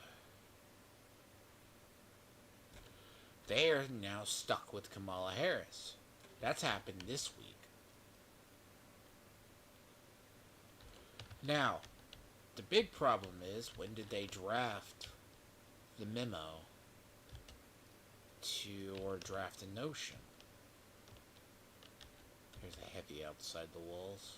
they are now stuck with Kamala Harris. That's happened this week. Now, the big problem is, when did they draft the memo or draft a notion? There's a heavy outside the walls.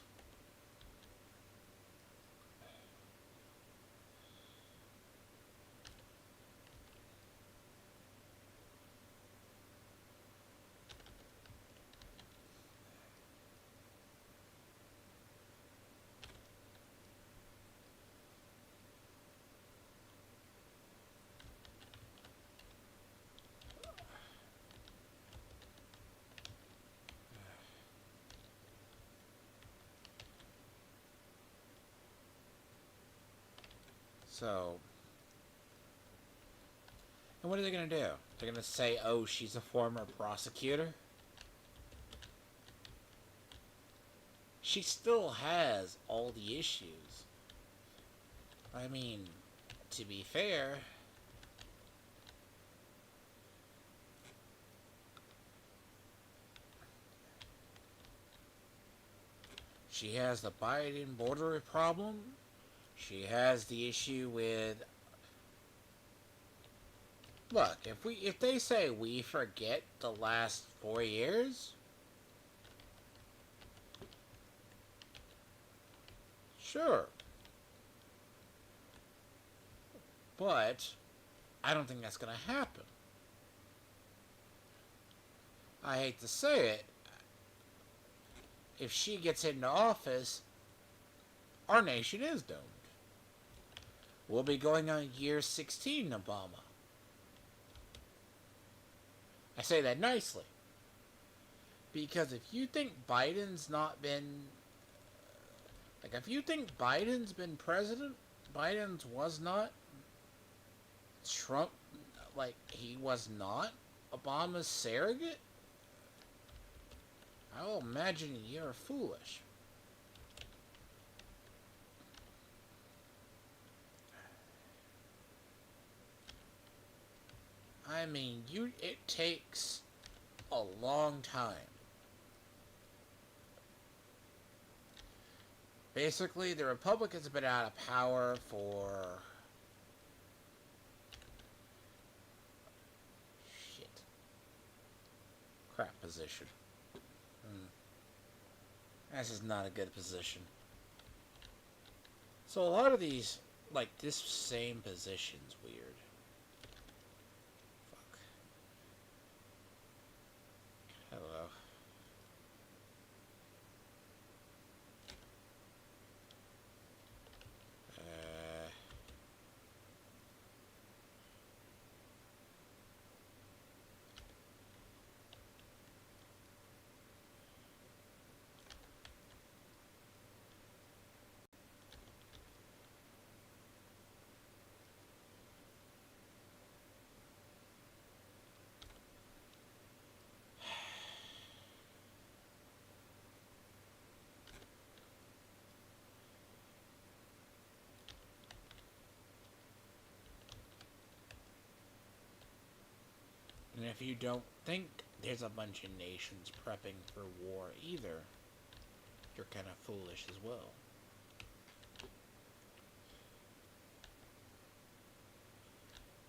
So, and what are they going to do? They're going to say, oh, she's a former prosecutor? She still has all the issues. I mean, to be fair, she has the Biden border problem. She has the issue with. Look, if they say we forget the last 4 years, sure. But I don't think that's going to happen. I hate to say it. If she gets into office, our nation is doomed. We'll be going on year 16, Obama. I say that nicely. Because if you think Biden's not been... Like, if you think Biden's been president, Biden's was not. Trump, like, he was not Obama's surrogate, I will imagine you're foolish. I mean, it takes a long time. Basically, the Republicans have been out of power for... Shit. Crap position. This is not a good position. So a lot of these, like, this same position's weird. Fuck. Hello. if you don't think there's a bunch of nations prepping for war either, you're kind of foolish as well.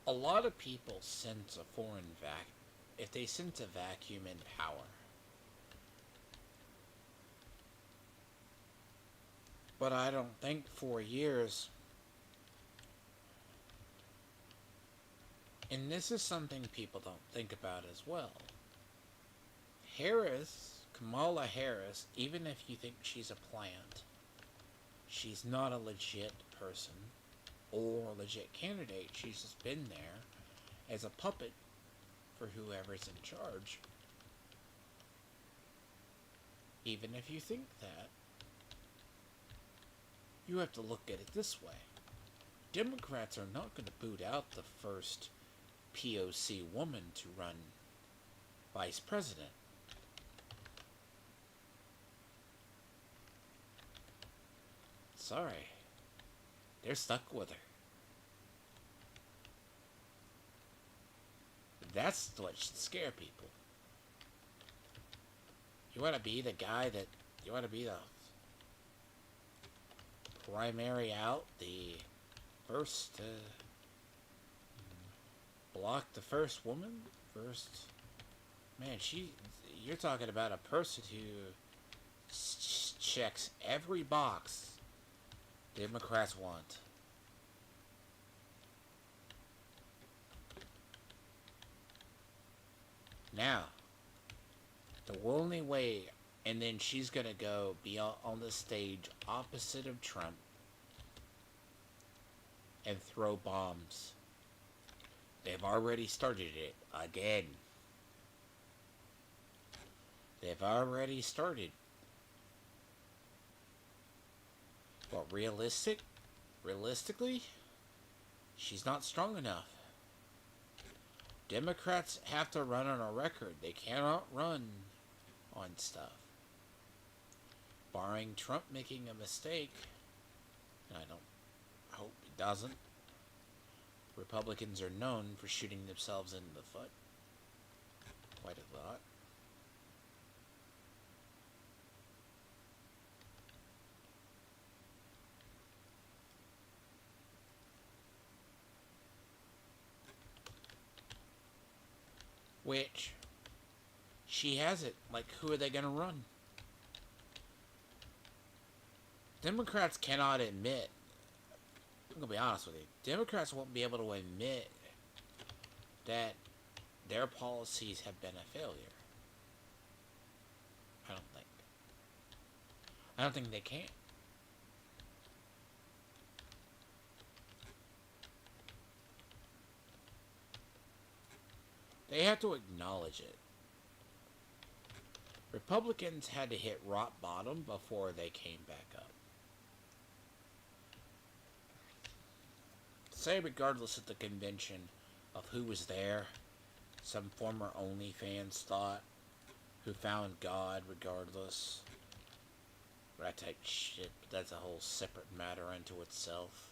A lot of people sense a foreign if they sense a vacuum in power. But I don't think 4 years. And this is something people don't think about as well. Kamala Harris, even if you think she's a plant, she's not a legit person or a legit candidate. She's just been there as a puppet for whoever's in charge. Even if you think that, you have to look at it this way. Democrats are not going to boot out the first POC woman to run vice president. Sorry. They're stuck with her. That's what should scare people. You want to be the guy that... You want to be the primary out, the first... block the first woman? First... Man, you're talking about a person who checks every box Democrats want. Now, the only way, and then she's gonna go be on the stage opposite of Trump and throw bombs. They've already started it again. They've already started. But realistically, she's not strong enough. Democrats have to run on a record. They cannot run on stuff. Barring Trump making a mistake, and I hope he doesn't. Republicans are known for shooting themselves in the foot. Quite a lot. Which, she has it. Like, who are they going to run? Democrats cannot admit, I'm going to be honest with you, Democrats won't be able to admit that their policies have been a failure. I don't think they can. They have to acknowledge it. Republicans had to hit rock bottom before they came back up. Say regardless of the convention of who was there, some former OnlyFans thought, who found God regardless. That type shit, but that's a whole separate matter unto itself.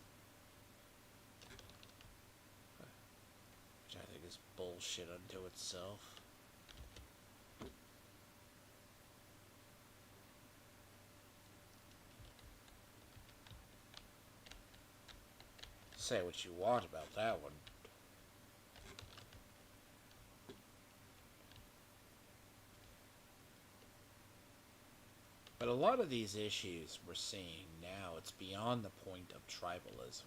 Which I think is bullshit unto itself. Say what you want about that one. But a lot of these issues we're seeing now, it's beyond the point of tribalism.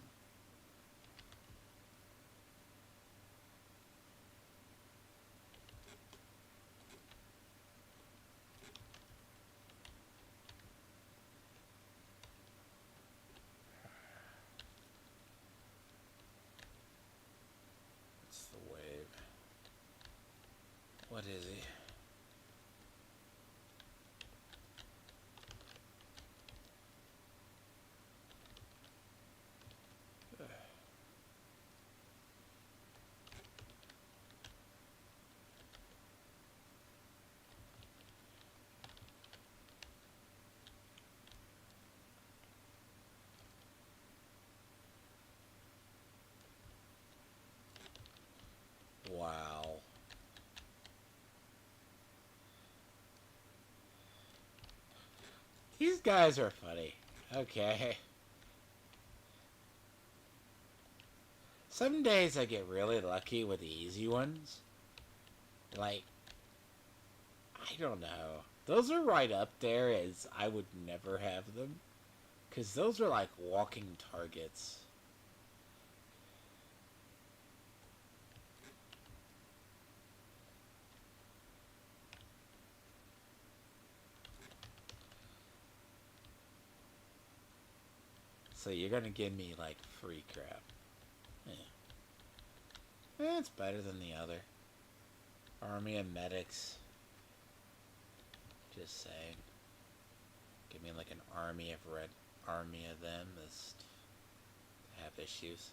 It's the wave. What is he? Wow. These guys are funny. Okay. Some days I get really lucky with the easy ones. Like, I don't know. Those are right up there as I would never have them. Because those are like walking targets. So you're gonna give me like free crap. Yeah. It's better than the other. Army of medics. Just saying. Give me like an army of them that have issues.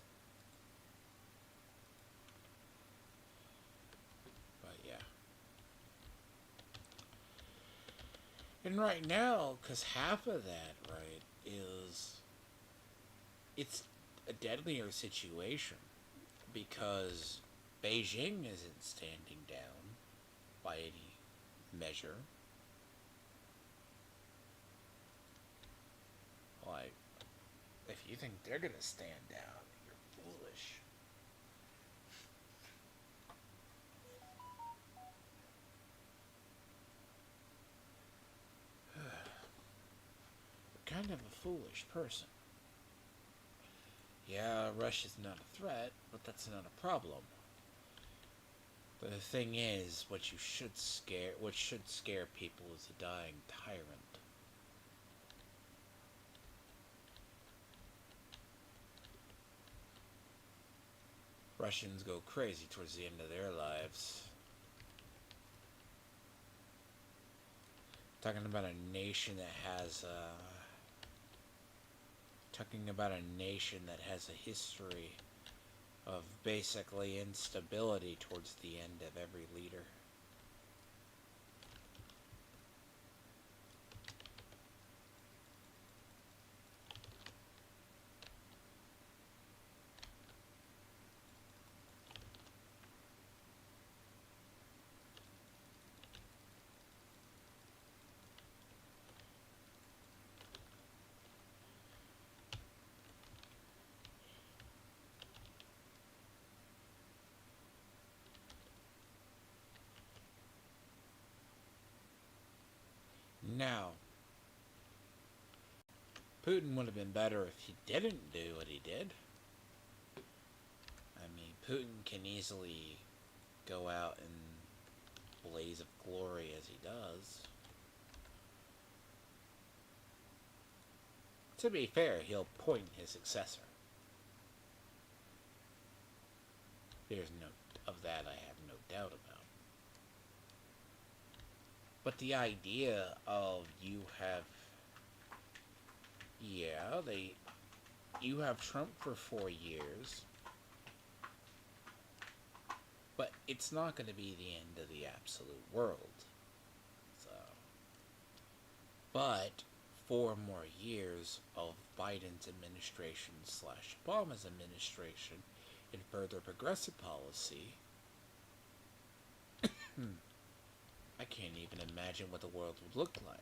But yeah. And right now, because half of that, right, is it's a deadlier situation because Beijing isn't standing down by any measure. Like, if you think they're gonna stand down, you're foolish. You're kind of a foolish person. Yeah, Russia's not a threat, but that's not a problem. The thing is, what should scare people is a dying tyrant. Russians go crazy towards the end of their lives. Talking about a nation that has a history of basically instability towards the end of every leader. Now, Putin would have been better if he didn't do what he did. I mean, Putin can easily go out in blaze of glory as he does. To be fair, he'll point his successor. There's no of that I have no doubt about. But the idea of you have Trump for 4 years, but it's not going to be the end of the absolute world. So, but 4 more years of Biden's administration / Obama's administration in further progressive policy, I can't even imagine what the world would look like.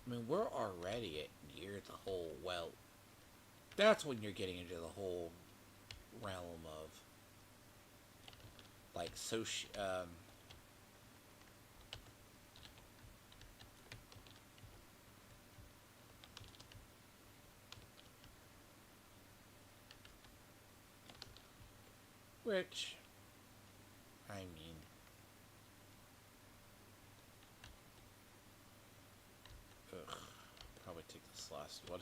I mean, we're already near the whole, well, that's when you're getting into the whole realm of, like, which, I mean, probably take this last one.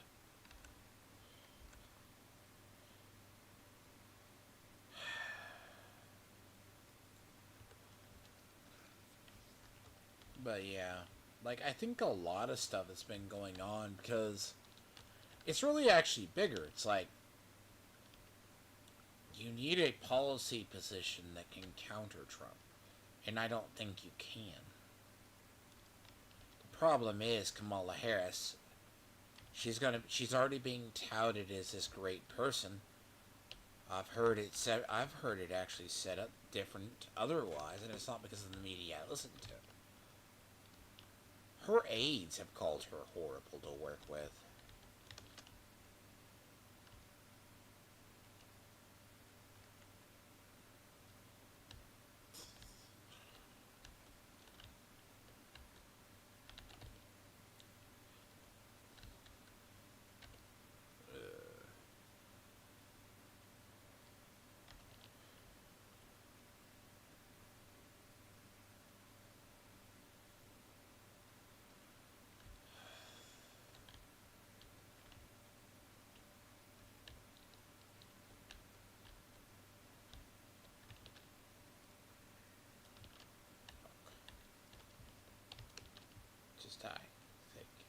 But yeah, like, I think a lot of stuff has been going on because it's really actually bigger. It's like, you need a policy position that can counter Trump, and I don't think you can. The problem is Kamala Harris. She's already being touted as this great person. I've heard it actually set up different otherwise, and it's not because of the media I listen to. Her aides have called her horrible to work with. Just die. Thank you.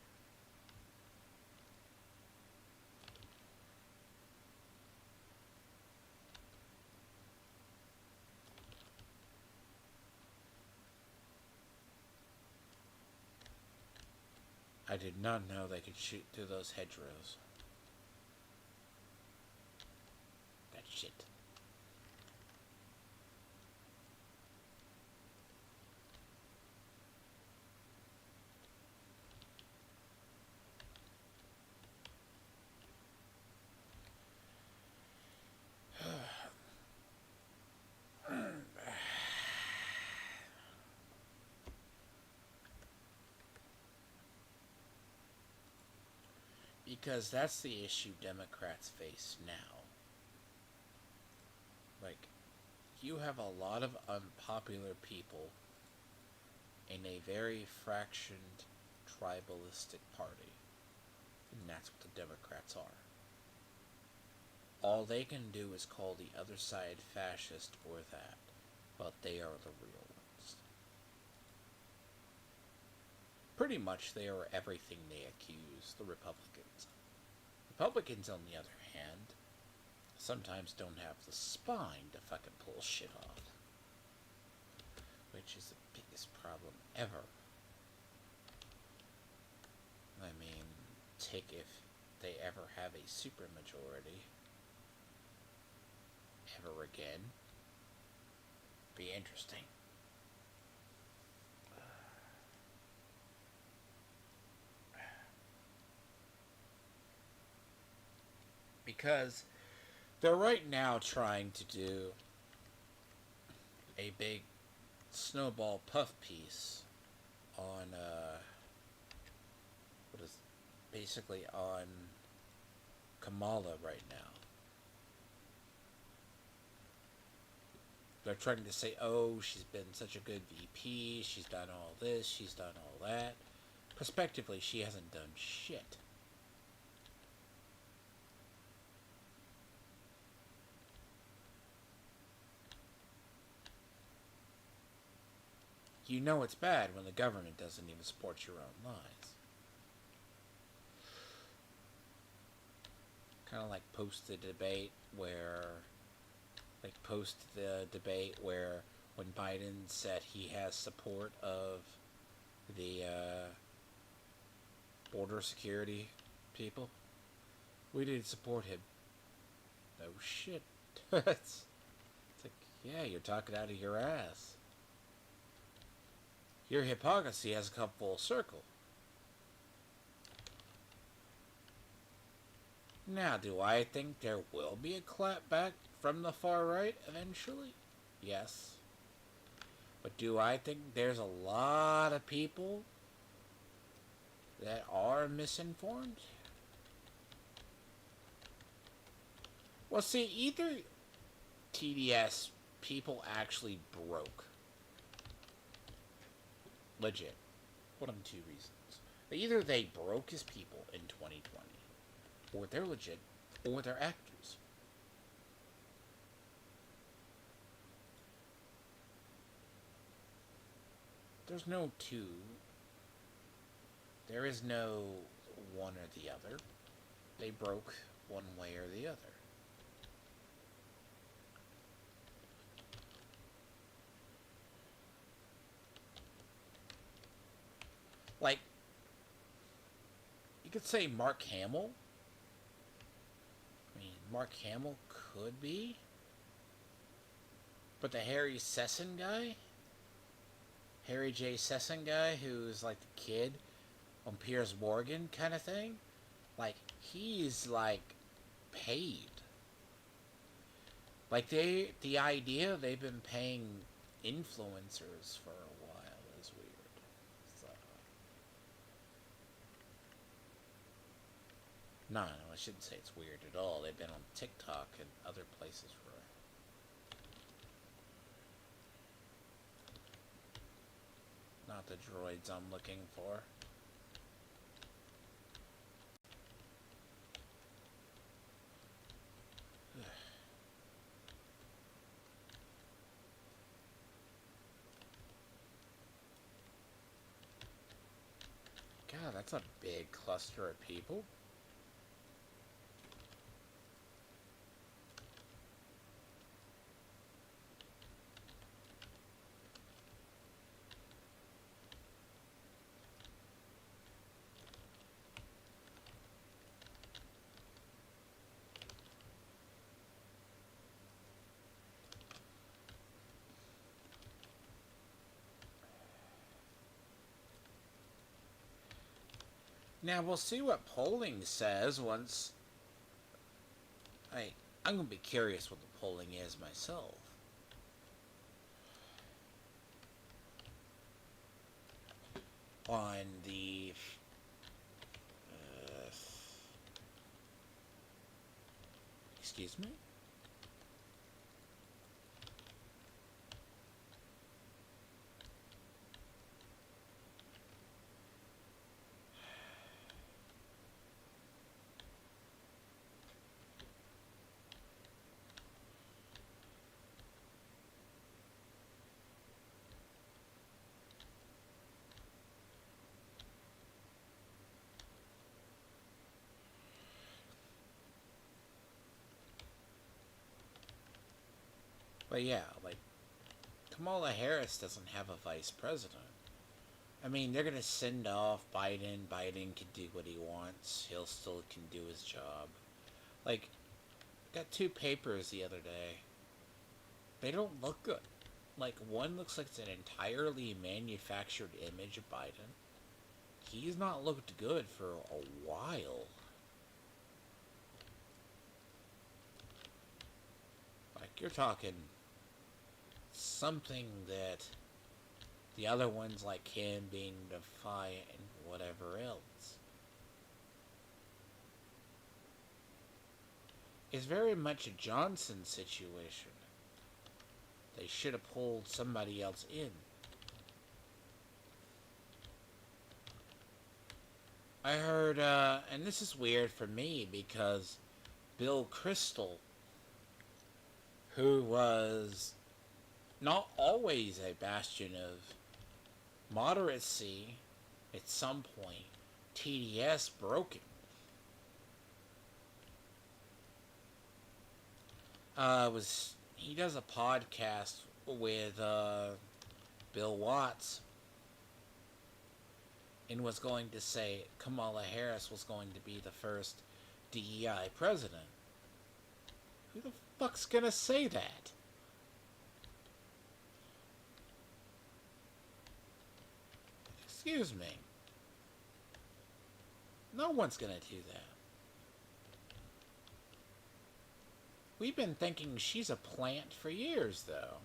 I did not know they could shoot through those hedgerows. That shit. Because that's the issue Democrats face now. Like, you have a lot of unpopular people in a very fractioned, tribalistic party. And that's what the Democrats are. All they can do is call the other side fascist or that, but they are the real ones. Pretty much they are everything they accuse the Republicans. Republicans, on the other hand, sometimes don't have the spine to fucking pull shit off. Which is the biggest problem ever. I mean, take if they ever have a supermajority ever again. Be interesting. Because they're right now trying to do a big snowball puff piece on what is basically on Kamala right now. They're trying to say, oh, she's been such a good VP, she's done all this, she's done all that. Prospectively, she hasn't done shit. You know it's bad when the government doesn't even support your own lies. Kind of like post the debate where when Biden said he has support of the border security people, we didn't support him. No shit. It's like, yeah, you're talking out of your ass. Your hypocrisy has come full circle. Now, do I think there will be a clapback from the far right eventually? Yes. But do I think there's a lot of people that are misinformed? Well, see, either TDS people actually broke. Legit. One of two reasons. Either they broke his people in 2020, or they're legit, or they're actors. There's no two. There is no one or the other. They broke one way or the other. Like, you could say Mark Hamill. I mean, Mark Hamill could be. But the Harry J. Sesson guy, who's like the kid on Piers Morgan kind of thing. Like, he's like paid. Like, the idea they've been paying influencers for a while is weird. So, no, I shouldn't say it's weird at all. They've been on TikTok and other places for. Not the droids I'm looking for. God, that's a big cluster of people. Now we'll see what polling says once. I'm gonna be curious what the polling is myself. On the excuse me. But yeah, like, Kamala Harris doesn't have a vice president. I mean, they're gonna send off Biden. Biden can do what he wants. He'll still can do his job. Like, got two papers the other day. They don't look good. Like, one looks like it's an entirely manufactured image of Biden. He's not looked good for a while. Like, you're talking something that the other ones, like him being defiant and whatever else, is very much a Johnson situation. They should have pulled somebody else in. I heard, and this is weird for me because Bill Kristol, who was not always a bastion of moderacy, at some point, TDS broke him. He does a podcast with Bill Watts, and was going to say Kamala Harris was going to be the first DEI president. Who the fuck's gonna say that? Excuse me. No one's gonna do that. We've been thinking she's a plant for years, though.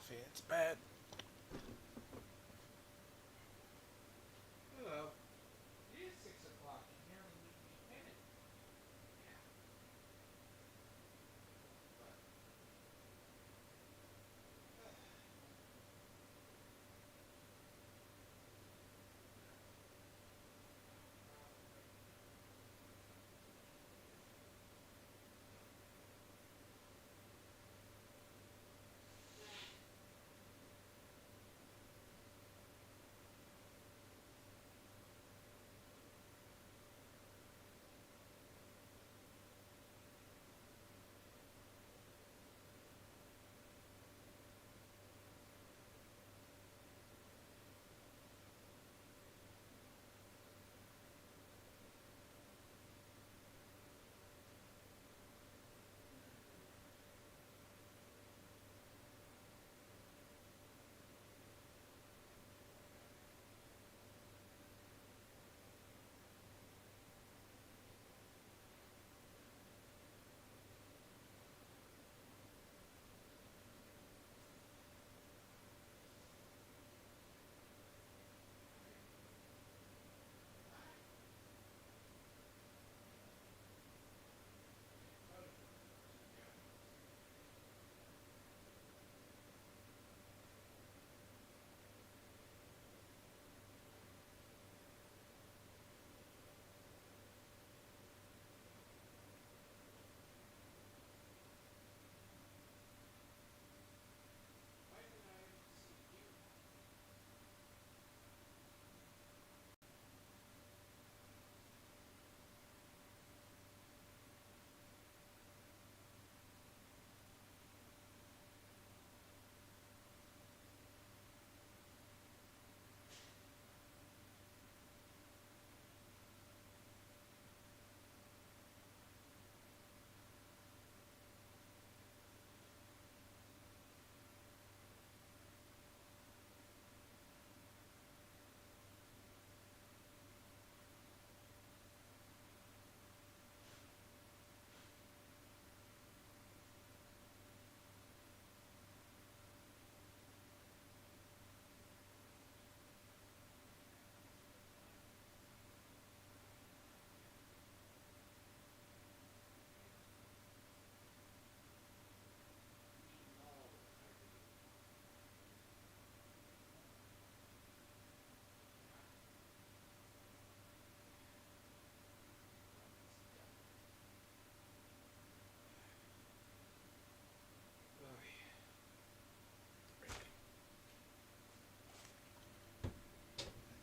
coffee. It's bad. Hello. It is 6 o'clock. You nearly need to be headed. Yeah. But, why did I see you?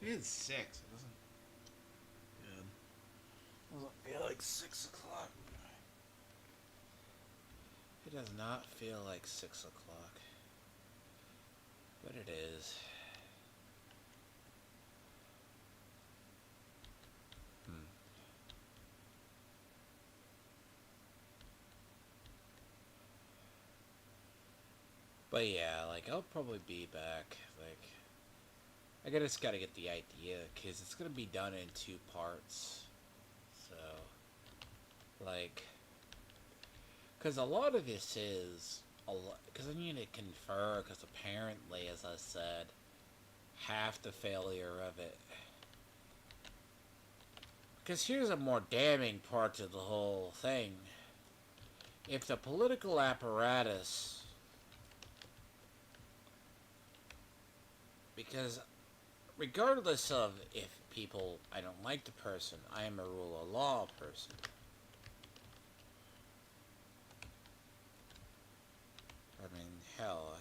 It is 6. It doesn't feel like 6 o'clock. It does not feel like 6 o'clock. But it is. But yeah, like, I'll probably be back. Like, I just gotta get the idea, because it's gonna be done in 2 parts. So, like, because a lot of this is a lot. Because I need to confer. Because apparently, as I said, half the failure of it. Because here's a more damning part to the whole thing. If the political apparatus, because regardless of if people, I don't like the person, I am a rule of law person. I mean, hell,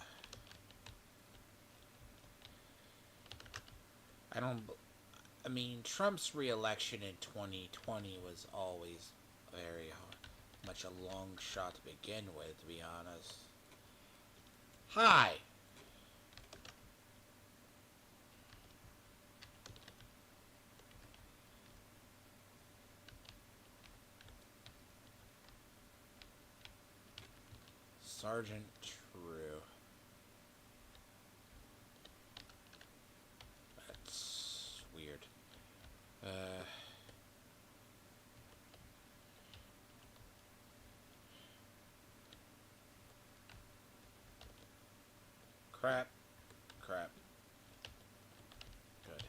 I mean, Trump's re-election in 2020 was always very much a long shot to begin with, to be honest. Hi! Sergeant True. That's weird. Crap. Crap. Good.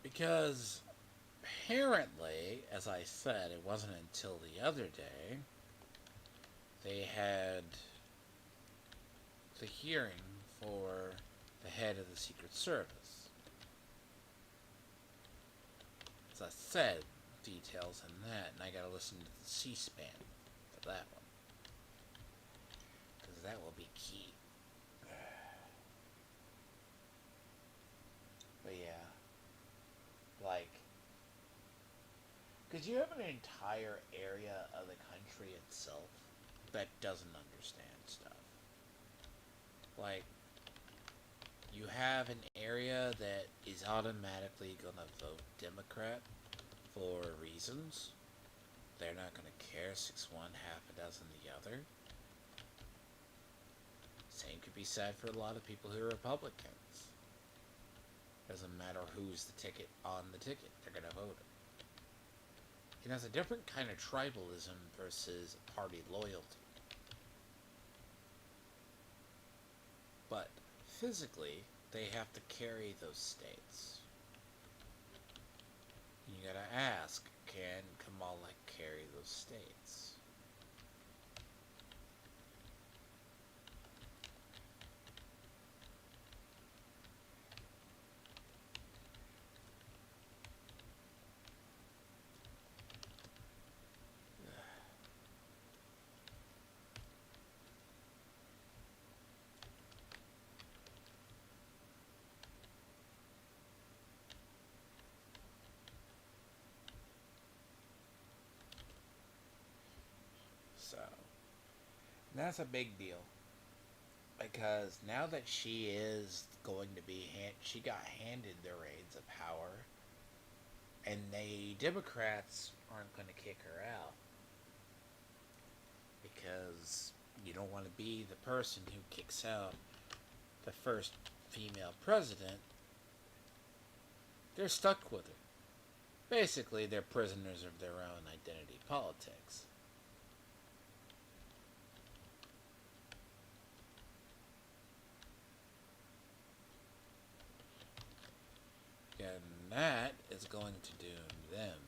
Because apparently, as I said, it wasn't until the other day they had the hearing for the head of the Secret Service. As I said, details in that, and I gotta listen to the C-SPAN for that one. Because that will be key. But yeah. Like, because you have an entire area of the country itself that doesn't understand stuff. Like, you have an area that is automatically gonna vote Democrat for reasons. They're not gonna care 6-1, half a dozen the other. Same could be said for a lot of people who are Republicans. Doesn't matter who's the ticket on the ticket, they're gonna vote it. It has a different kind of tribalism versus party loyalty. But physically, they have to carry those states. You gotta ask, can Kamala carry those states? So, that's a big deal. Because now that she is going to be, she got handed the reins of power, and the Democrats aren't going to kick her out. Because you don't want to be the person who kicks out the first female president. They're stuck with her. Basically, they're prisoners of their own identity politics. And that is going to doom them.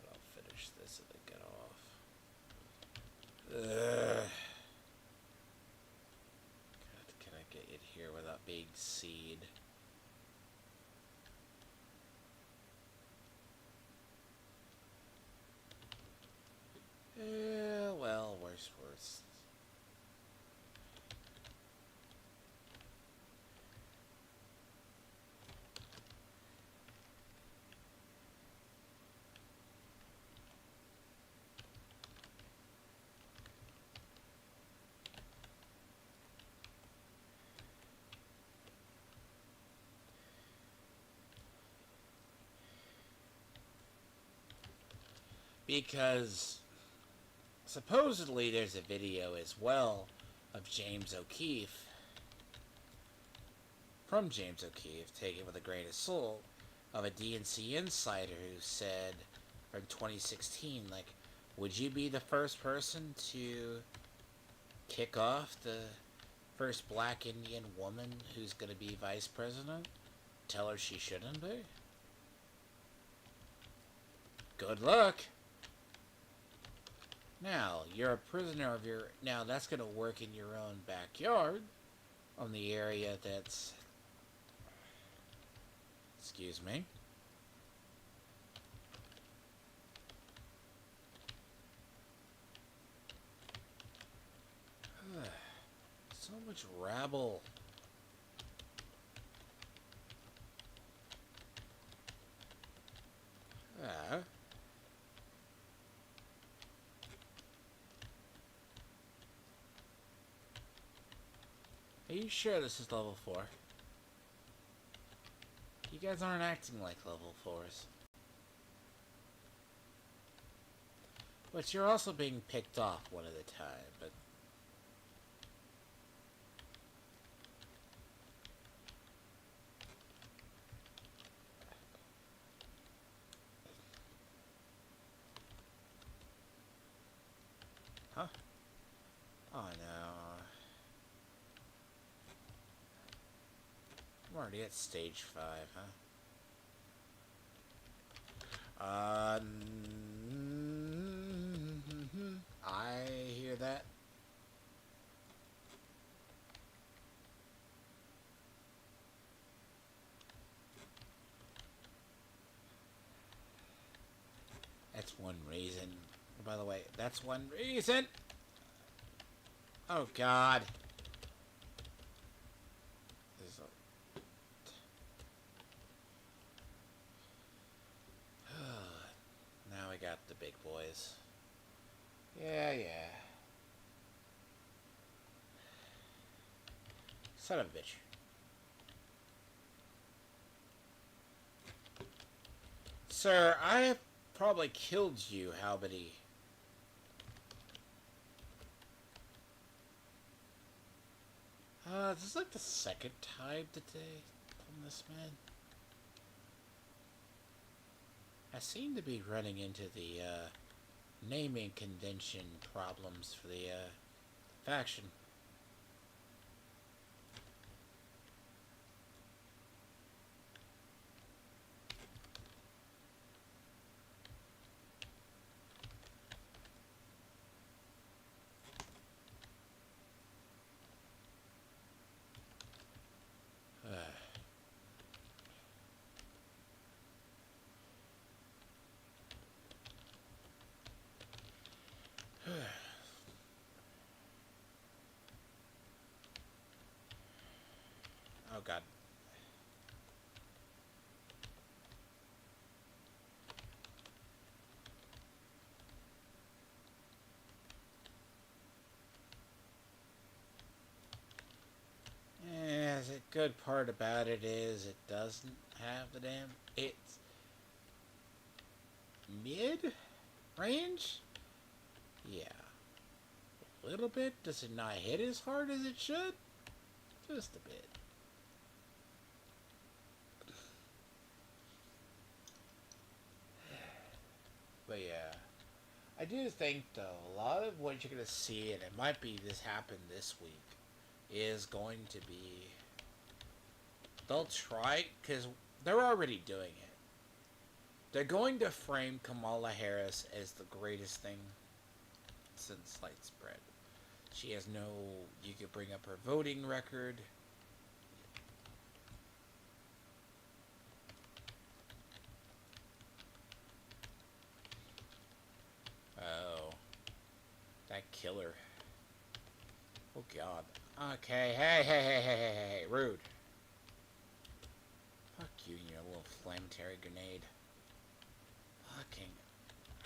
But I'll finish this and then get off. Ugh. God, can I get in here without being seen? Yeah, well, worse. Because supposedly there's a video as well of James O'Keefe, from James O'Keefe, taken with a grain of salt, of a DNC insider who said from 2016, like, would you be the first person to kick off the first black Indian woman who's going to be vice president? Tell her she shouldn't be? Good luck. Now, you're a prisoner of your... Now, that's going to work in your own backyard, on the area that's... Excuse me. So much rabble. Ah. Are you sure this is level 4? You guys aren't acting like level 4s. But you're also being picked off one at a time, but... Oh no. I'm already at stage 5, huh? I hear that. That's one reason. By the way, that's one reason. Oh God. This is now we got the big boys. Yeah, yeah. Son of a bitch. Sir, I have probably killed you, how many? This is like the second time today from this man. I seem to be running into the, naming convention problems for the, faction. Oh God. Yeah, the good part about it is it doesn't have the damn... It's mid-range? Yeah. A little bit. Does it not hit as hard as it should? Just a bit. But yeah. I do think, though, a lot of what you're going to see, and it might be this happen this week, is going to be... They'll try, because they're already doing it. They're going to frame Kamala Harris as the greatest thing since sliced bread. She has no... You could bring up her voting record. Oh. That killer. Oh, God. Okay, hey, rude. Fuck you and your little flametary grenade. Fucking...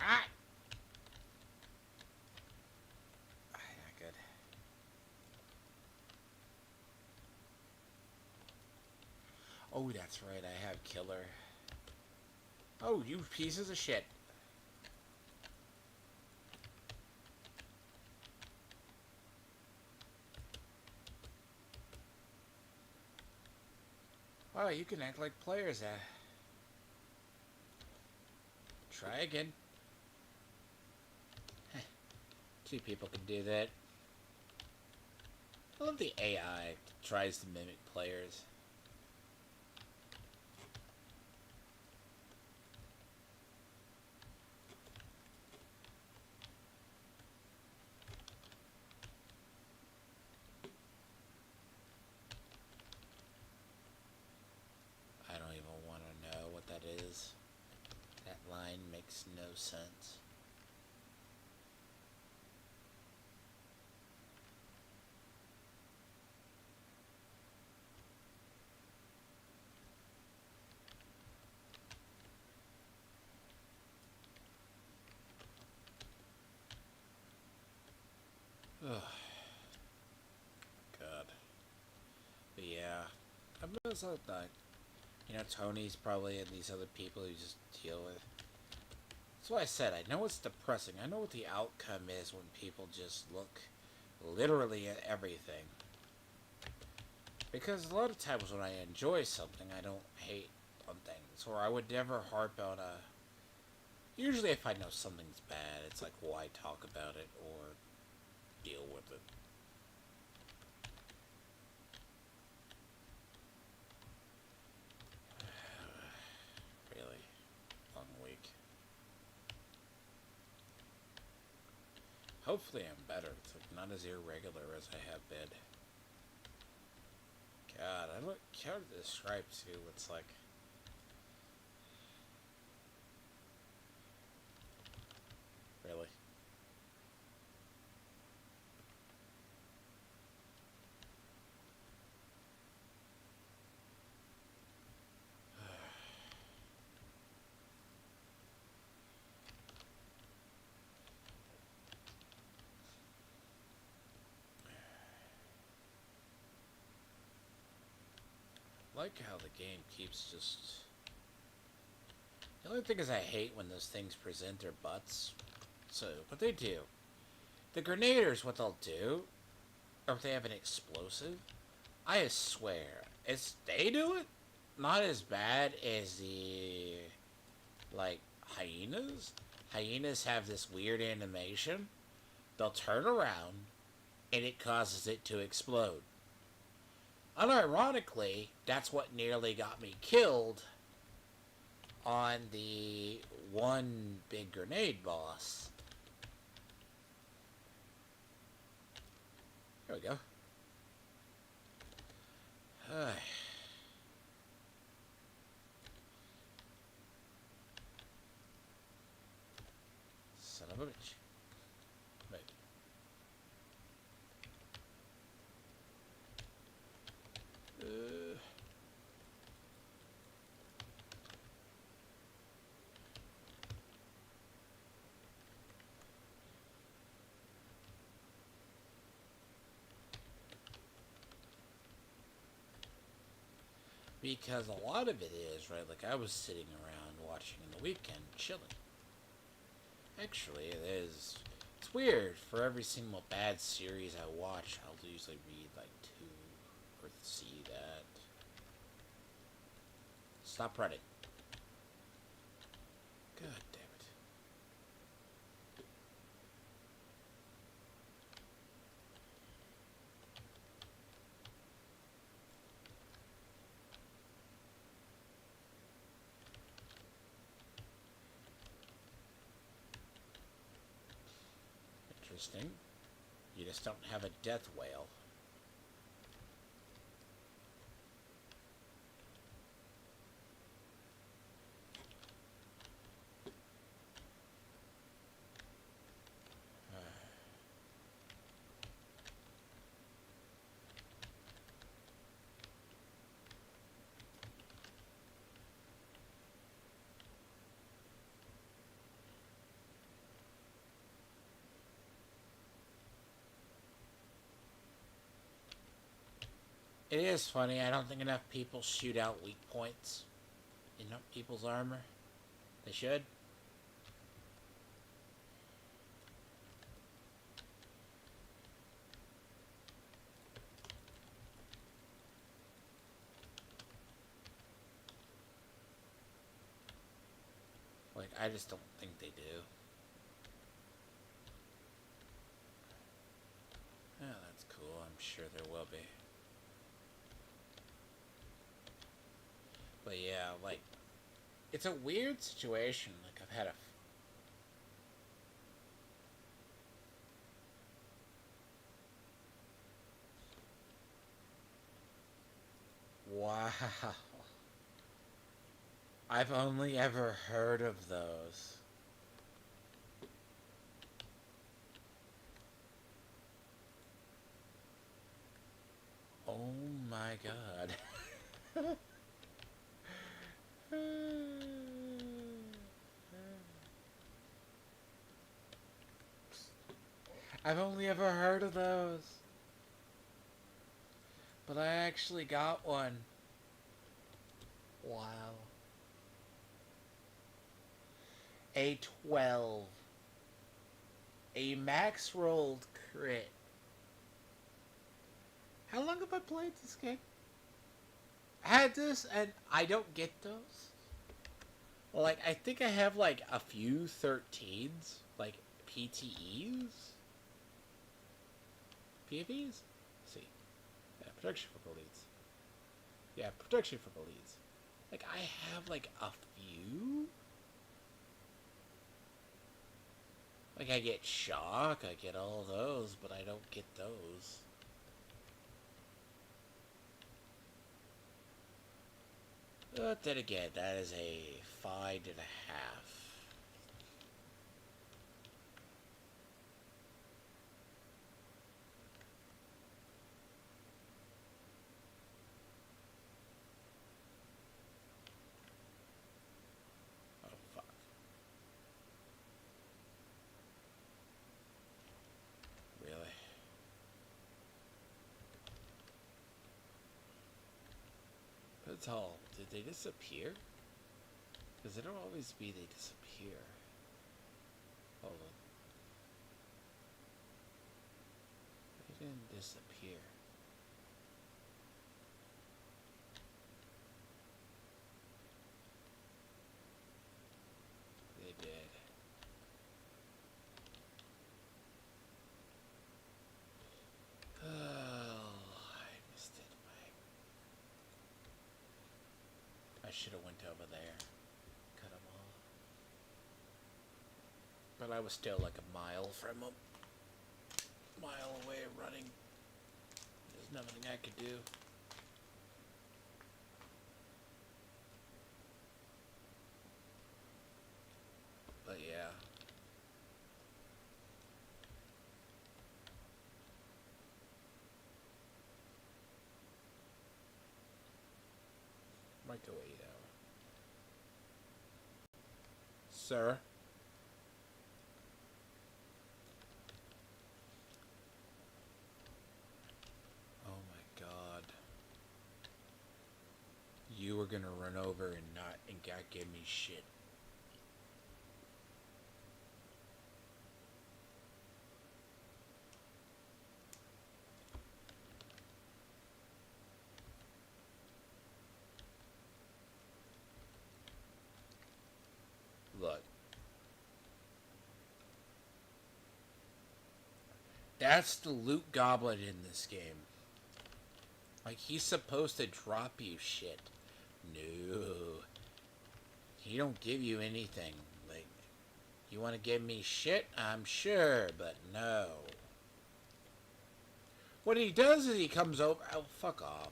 Ah! Not good. Oh, that's right, I have killer. Oh, you pieces of shit. Oh, you can act like players, Try again. Two people can do that. I love the AI that tries to mimic players. I don't even want to know what that is. That line makes no sense. Ugh. God. But yeah. I'm also like, Tony's probably and these other people who just deal with. That's why I said I know it's depressing. I know what the outcome is when people just look literally at everything. Because a lot of times when I enjoy something, I don't hate on things. Or I would never harp on a... Usually if I know something's bad, it's like, why talk about it or deal with something. Really long week. Hopefully I'm better. It's like not as irregular as I have been. God, I look hard to describe too. It's like really. Like how the game keeps just. The only thing is, I hate when those things present their butts. So, what they do, the grenaders, what they'll do, or if they have an explosive, I swear, it's they do it not as bad as the like hyenas. Hyenas have this weird animation. They'll turn around, and it causes it to explode. Unironically, that's what nearly got me killed on the one big grenade boss. There we go. Son of a bitch. Right. Because a lot of it is, right, like I was sitting around watching in the weekend, chilling. Actually, it is. It's weird. For every single bad series I watch, I'll usually read like 2 or see that. Stop running. God damn it. Interesting. You just don't have a death whale. It is funny. I don't think enough people shoot out weak points in people's armor. They should. Like, I just don't think they do. Yeah, that's cool. I'm sure there will be. But yeah, like, it's a weird situation. Like, I've had a. Wow. I've only ever heard of those. Oh my god. I've only ever heard of those. But I actually got one. Wow. A 12. A max rolled crit. How long have I played this game? I had this and I don't get those. Like, I think I have like a few 13s. Like, PTEs. PFEs? See. Yeah, protection from elites. Yeah, protection from elites. Like, I have, like, a few? Like, I get shock, I get all those, but I don't get those. But then again, that is a 5.5. Oh, fuck. Really? That's all. Did they disappear? Because it'll always be they disappear. Hold on. They didn't disappear. They did. Oh, I missed it. I should have went over there. Cut them off. But I was still like a mile from them. Mile away running. There's nothing I could do. But yeah. Might go 8 hours. Sir? Oh my god. You were gonna run over and not give me shit. Look. That's the loot goblin in this game. Like, he's supposed to drop you shit. No. He don't give you anything. Like, you want to give me shit? I'm sure, but no. What he does is he comes over... Oh, fuck off.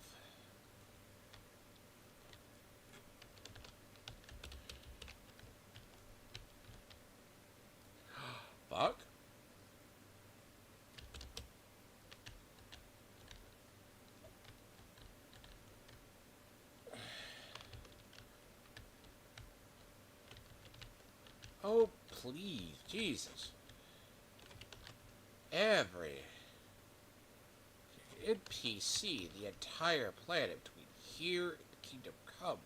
Fuck. Oh, please. Jesus. Every NPC, the entire planet between here and Kingdom Come.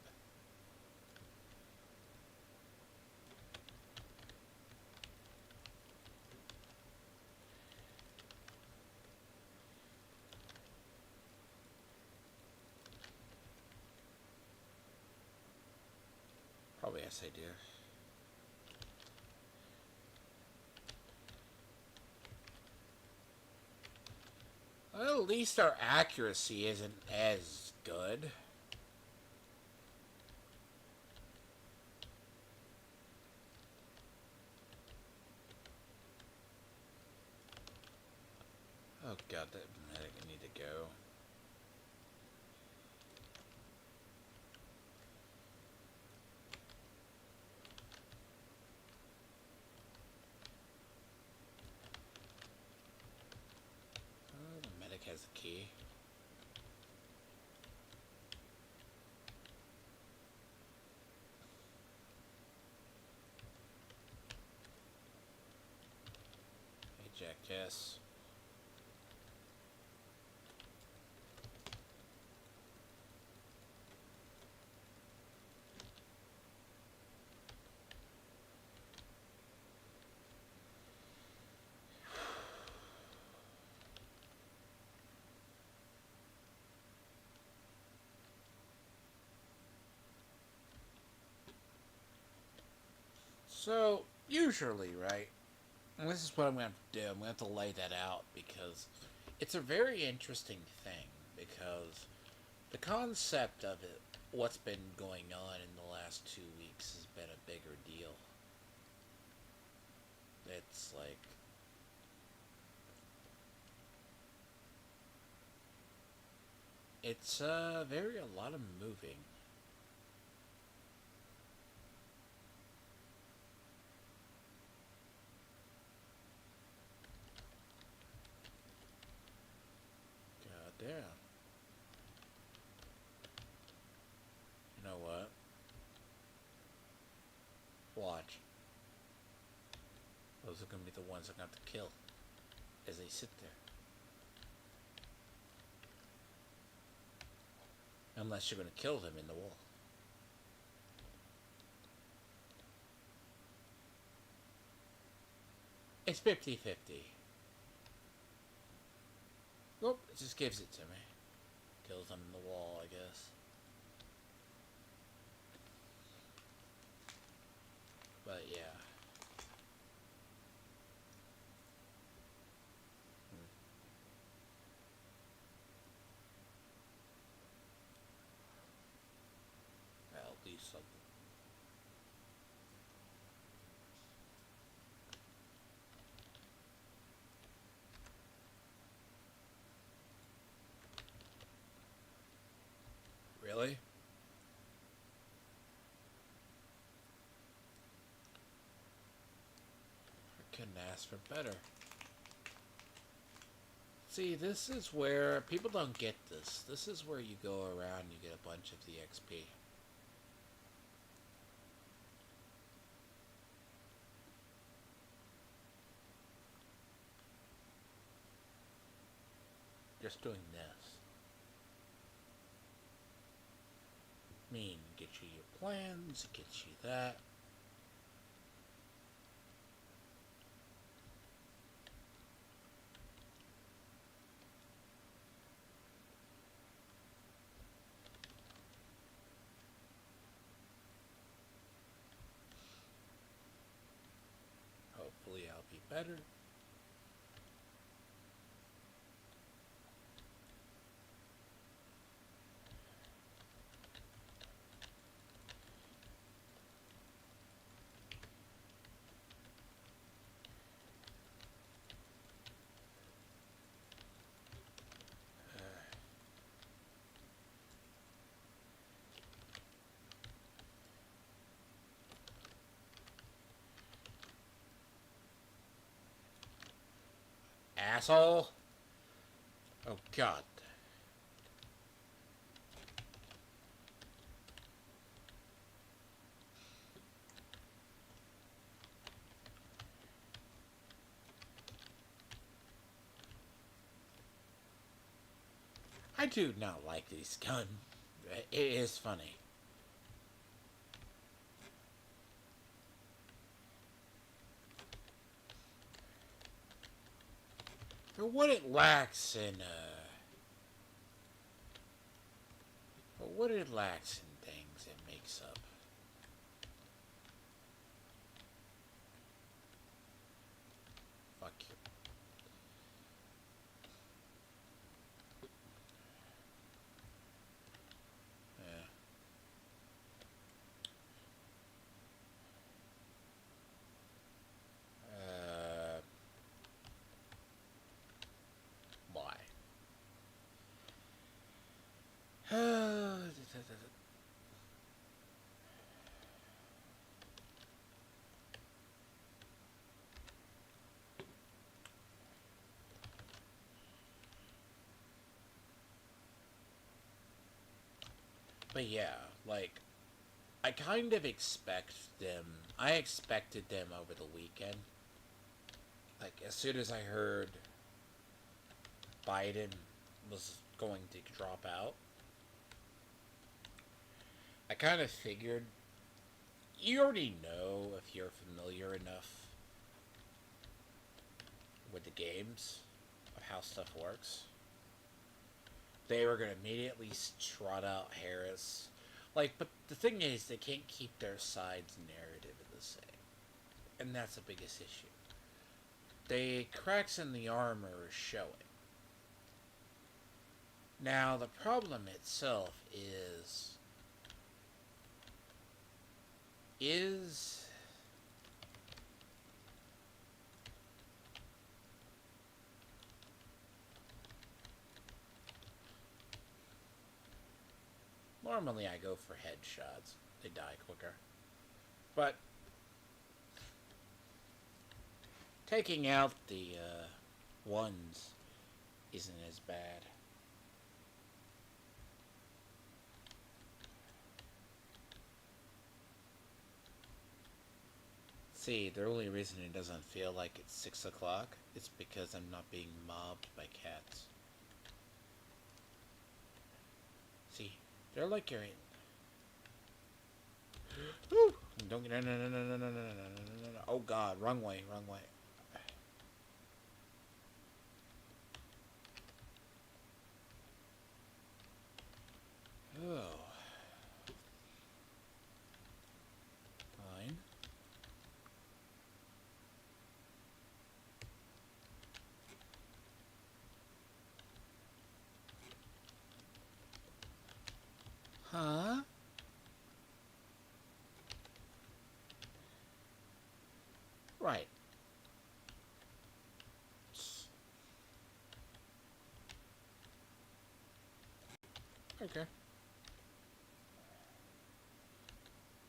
Probably yes, I do. Well, at least our accuracy isn't as good. Oh god, that medic need to go. Oh, the medic has the key. Hey, jackass. So, usually, right? And this is what I'm going to have to do. I'm going to have to lay that out because It's a very interesting thing because the concept of it, what's been going on in the last 2 weeks, has been a bigger deal. It's like it's very a lot of moving. God damn. You know what? Watch. Those are gonna be the ones I'm gonna have to kill as they sit there. Unless you're gonna kill them in the wall. It's 50-50. Nope, it just gives it to me. Kills them in the wall, I guess. But yeah. That'll do something. Really? I couldn't ask for better. See, this is where people don't get this. This is where you go around and you get a bunch of the XP. Just doing this. Get you your plans, get you that. Hopefully I'll be better. Asshole! Oh god. I do not like this gun. It is funny. For what it lacks in, for what it lacks in things, it makes up. Fuck you. Yeah. Why? But yeah, like, I kind of expect them. I expected them over the weekend. Like, as soon as I heard Biden was going to drop out, I kind of figured you already know if you're familiar enough with the games of how stuff works. They were going to immediately trot out Harris. Like, but the thing is, they can't keep their side's narrative the same. And that's the biggest issue. The cracks in the armor are showing. Now, the problem itself is normally I go for headshots. They die quicker. But taking out the ones isn't as bad. See, the only reason it doesn't feel like it's 6 o'clock is because I'm not being mobbed by cats. See, they're like you're in. Woo! Don't get no. Oh God, wrong way, wrong way. Oh, fine. Huh? Right. Okay.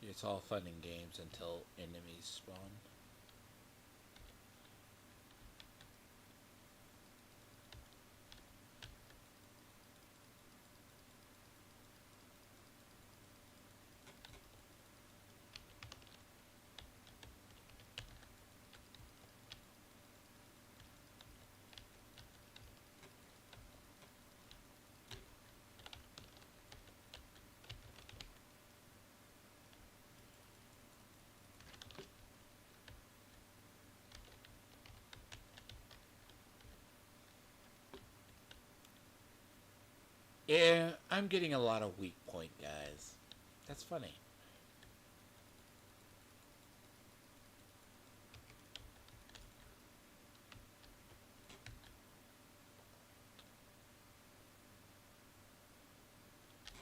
It's all fun and games until enemies spawn. Yeah, I'm getting a lot of weak point guys. That's funny.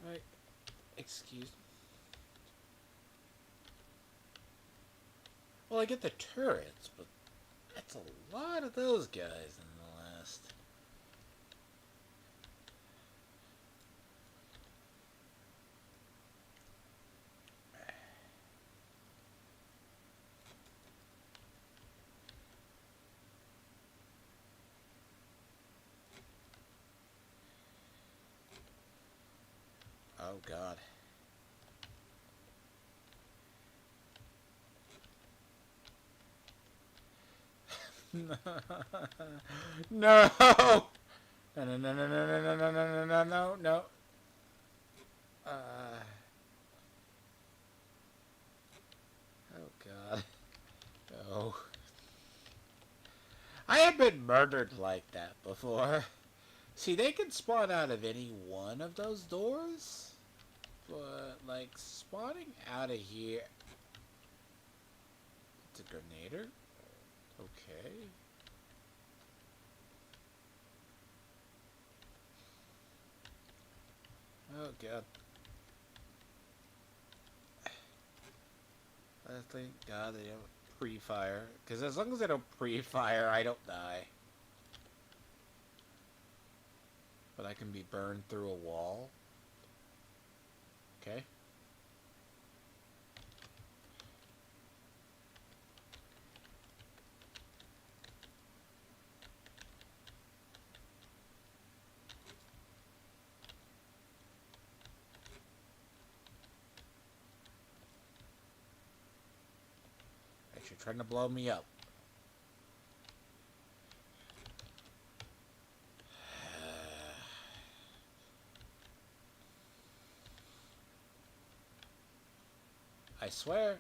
Right. Excuse me. Well, I get the turrets, but that's a lot of those guys in the last. Oh God. No. No. No, no, no, no, no, no, no, no, no, no, no. Uh. Oh God. No. I have been murdered like that before. See, they can spawn out of any one of those doors, but like spawning out of here. It's a grenader. Okay. Oh God. I thank God they don't pre-fire. Because as long as they don't pre-fire, I don't die. But I can be burned through a wall. Okay. You're trying to blow me up. I swear,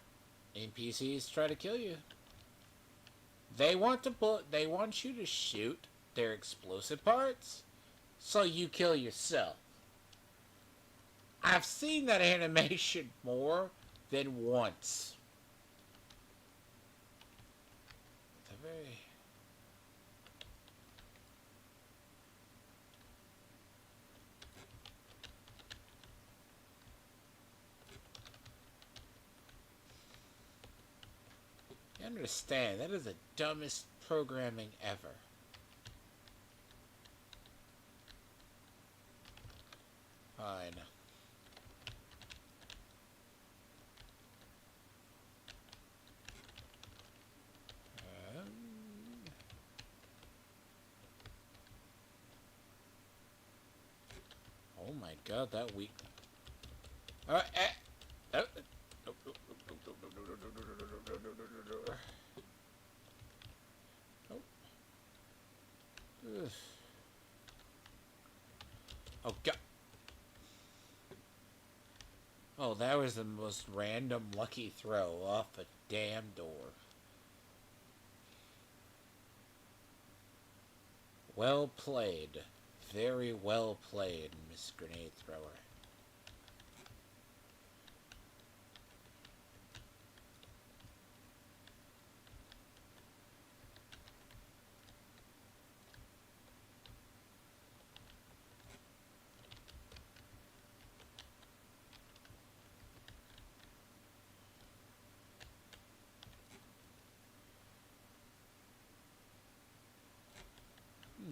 NPCs try to kill you. They want you to shoot their explosive parts, so you kill yourself. I've seen that animation more than once. It's a very... understand. That is the dumbest programming ever. Fine. Oh my god, that weak. Oh. Oh god. Oh, that was the most random lucky throw off a damn door. Well played. Very well played, Miss Grenade Thrower.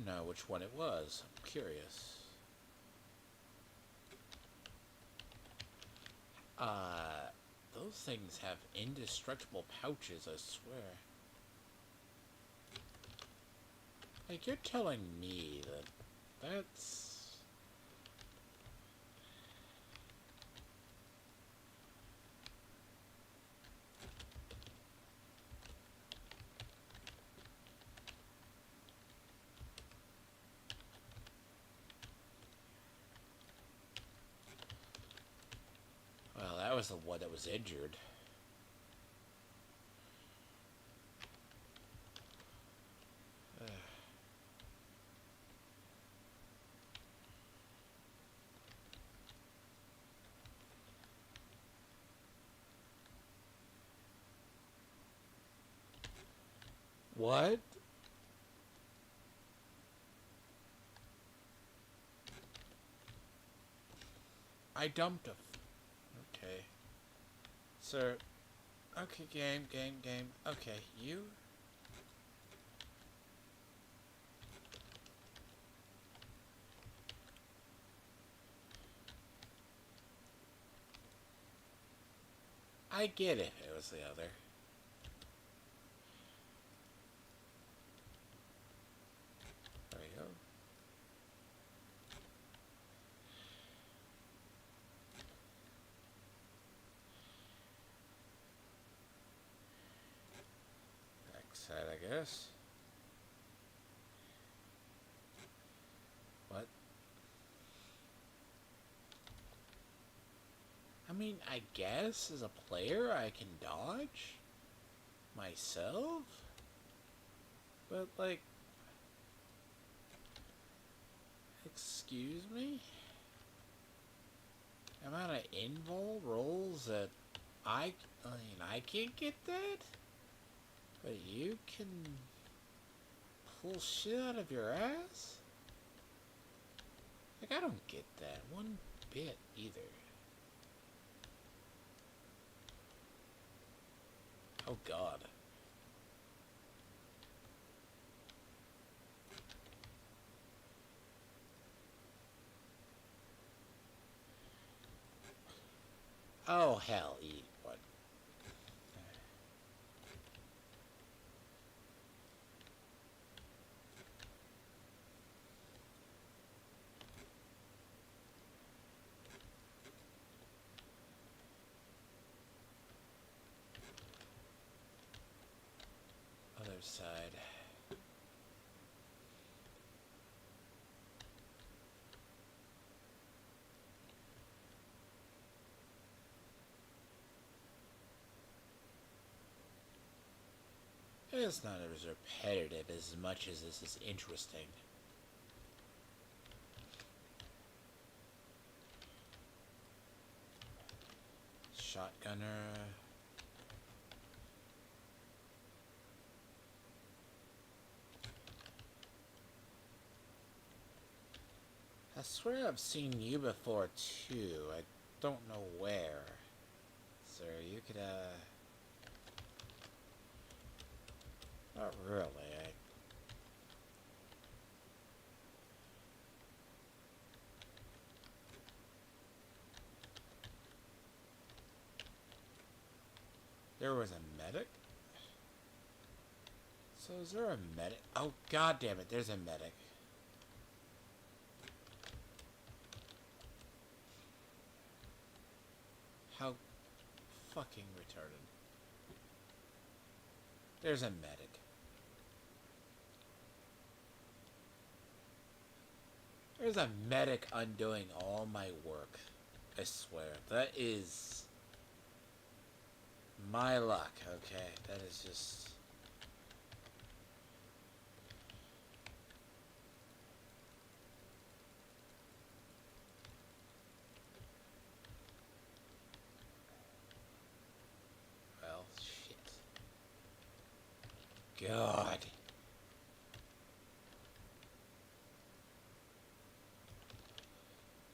Know which one it was. I'm curious. Those things have indestructible pouches, I swear. Like, you're telling me that that's... Well, that was the one that was injured. What? I dumped a... Okay. Sir. Okay, game. Okay, you... I get it. It was the other. There we go. Backside, I guess. What? I mean, I guess as a player I can dodge myself? But, like... Excuse me? Amount of invul rolls that I mean, I can't get that? But you can pull shit out of your ass? Like, I don't get that one bit either. Oh god. Oh hell, eat what? Other side. It's not as repetitive as much as this is interesting. Shotgunner. I swear I've seen you before too. I don't know where. Sir, you could Not really. There was a medic? So is there a medic? Oh, god damn it, there's a medic. How fucking retarded. There's a medic. There's a medic undoing all my work. I swear. That is my luck, okay? That is just... Well, shit. God.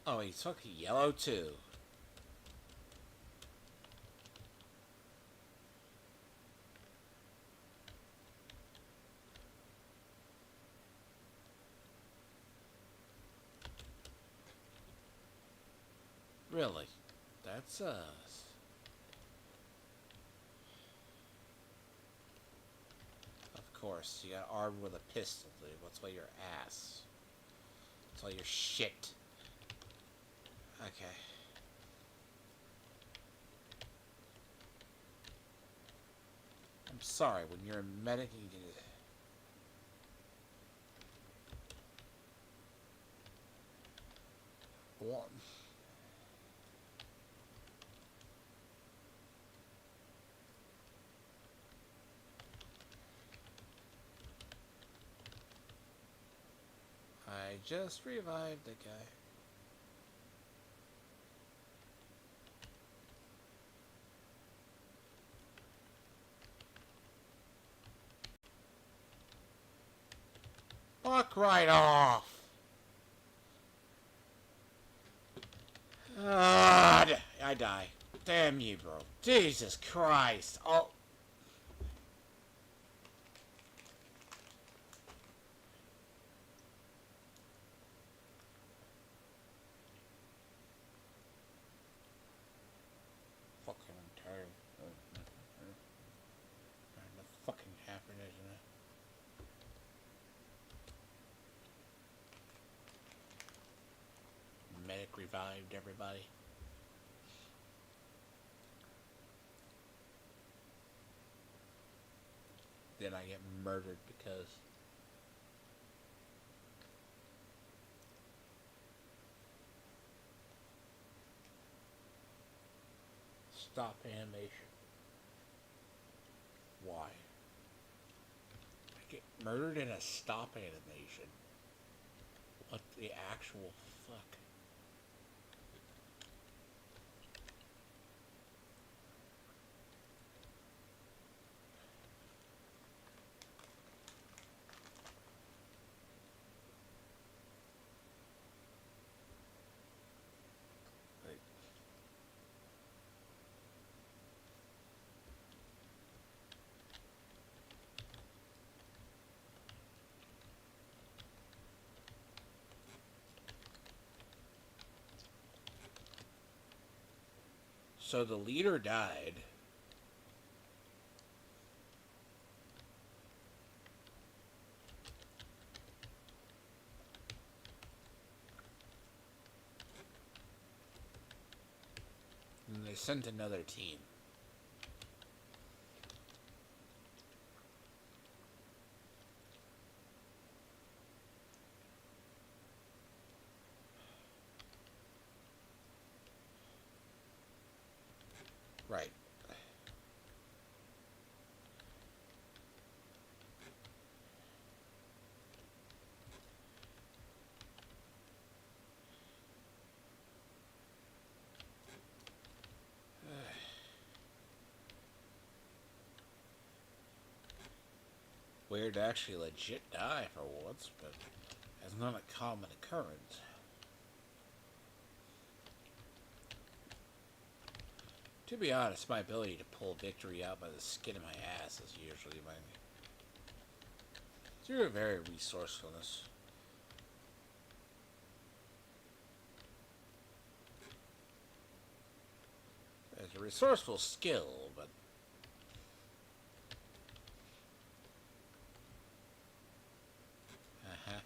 Oh, he's fucking yellow too. Really? That's, Of course, you got armed with a pistol, dude. What's all your ass? What's all your shit? Okay. I'm sorry, when you're a medic, you can... One. I just revived the guy. Fuck right off! I die. Damn you, bro. Jesus Christ. Oh. Fucking I'm tired. What fucking happened, isn't it? Medic revived everybody. Then I get murdered because... Stop animation. Why? I get murdered in a stop animation. What the actual fuck? So the leader died. And they sent another team. Right. Weird to actually legit die for once, but it's not a common occurrence. To be honest, my ability to pull victory out by the skin of my ass is usually my Through a very resourcefulness. It's a resourceful skill, but uh-huh.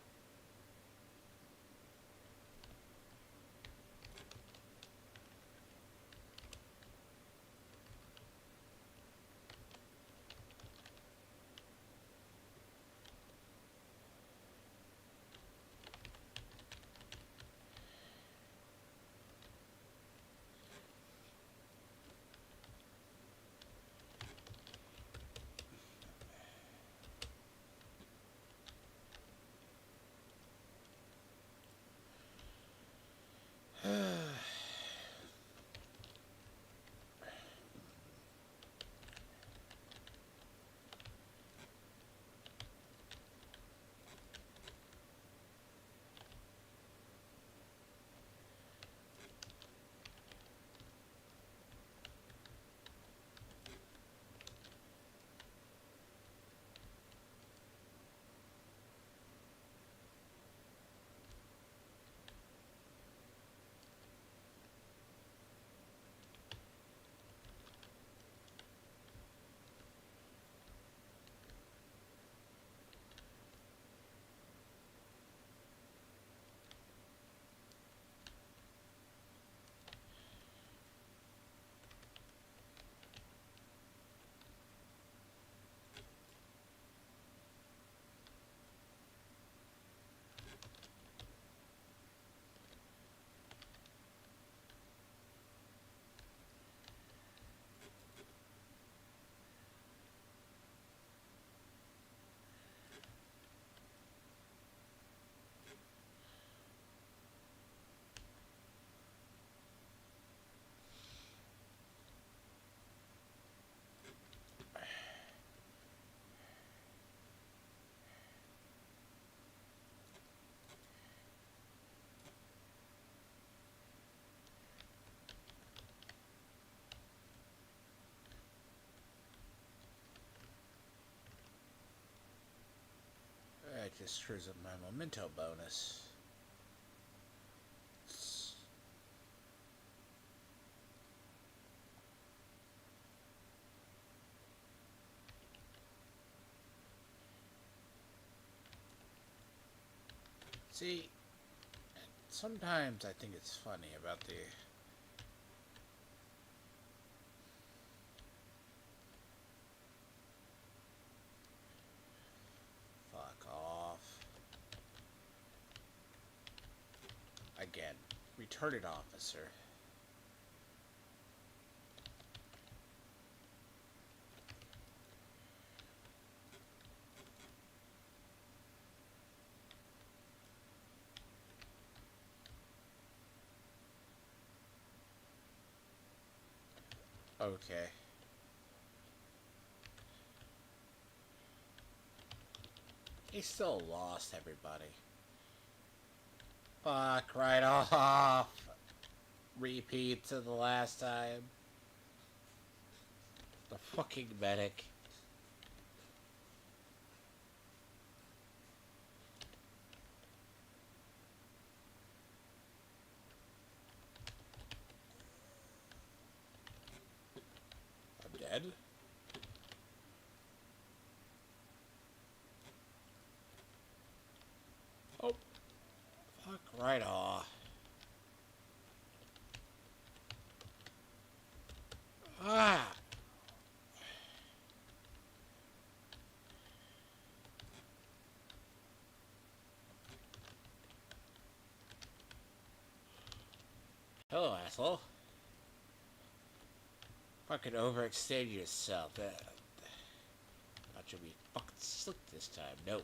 That just screws up my memento bonus. See, sometimes I think it's funny about the... Fuck off. Again, retarded officer. Okay. He still lost everybody. Fuck right off. Repeat to the last time. The fucking medic. I'm dead? Oh. Fuck right off. Ah! Hello, asshole. Fucking overextend yourself. Thought you'd be fucking slick this time. No.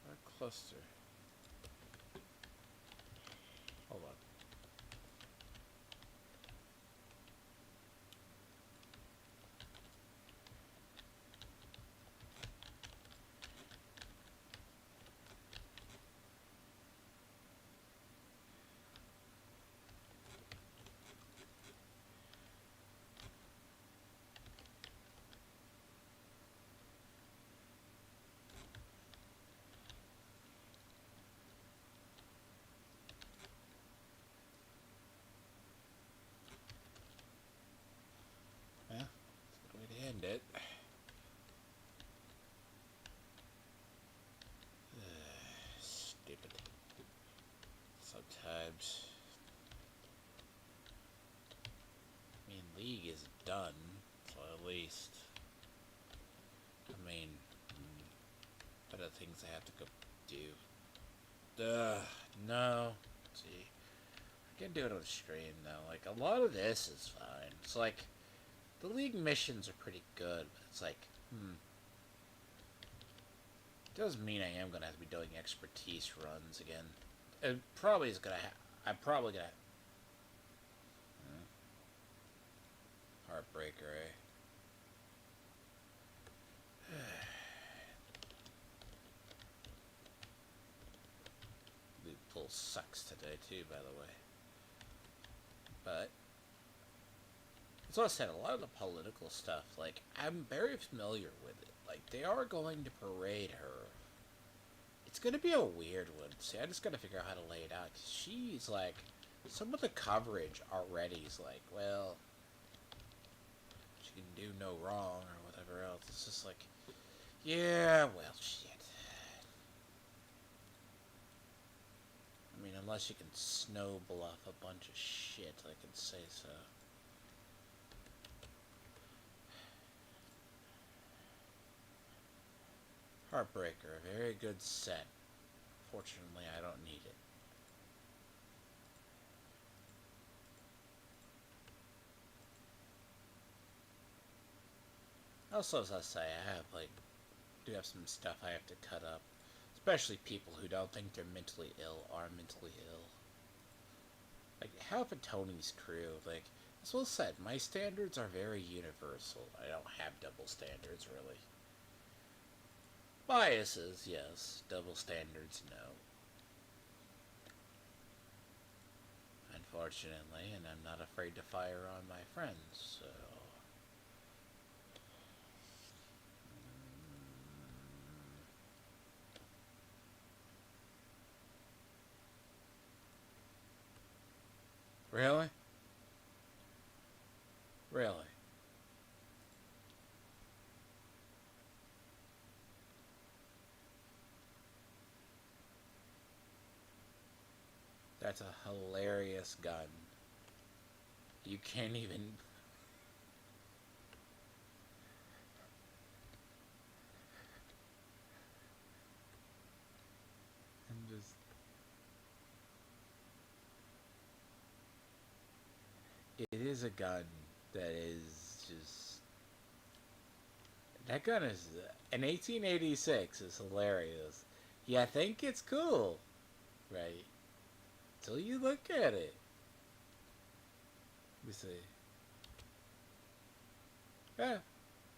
Our cluster. Hold on. done. So at least, I mean, what are things I have to go do? No. Let's see, I can do it on stream though. Like a lot of this is fine. It's like the league missions are pretty good, but it's like, doesn't mean I am gonna have to be doing expertise runs again. It probably is gonna. I'm probably gonna. Heartbreaker, eh? Loot pool sucks today too, by the way. But as I said, a lot of the political stuff, like I'm very familiar with it. Like they are going to parade her. It's gonna be a weird one. See, I just gotta figure out how to lay it out. 'Cause she's like, some of the coverage already is like, well, she can do no wrong or whatever else. It's just like, yeah, well, shit. I mean, unless you can snow bluff a bunch of shit, I can say so. Heartbreaker, a very good set. Fortunately, I don't need it. Also, as I say, do have some stuff I have to cut up. Especially people who don't think they're mentally ill are mentally ill. Like, half of Tony's crew, like, as well said, my standards are very universal. I don't have double standards, really. Biases, yes. Double standards, no. Unfortunately, and I'm not afraid to fire on my friends, so... Really? Really? That's a hilarious gun. You can't even... I'm just... It is a gun that is just... That gun is... In 1886 is hilarious. Yeah, I think it's cool. Right. Till you look at it. Let me see. Yeah.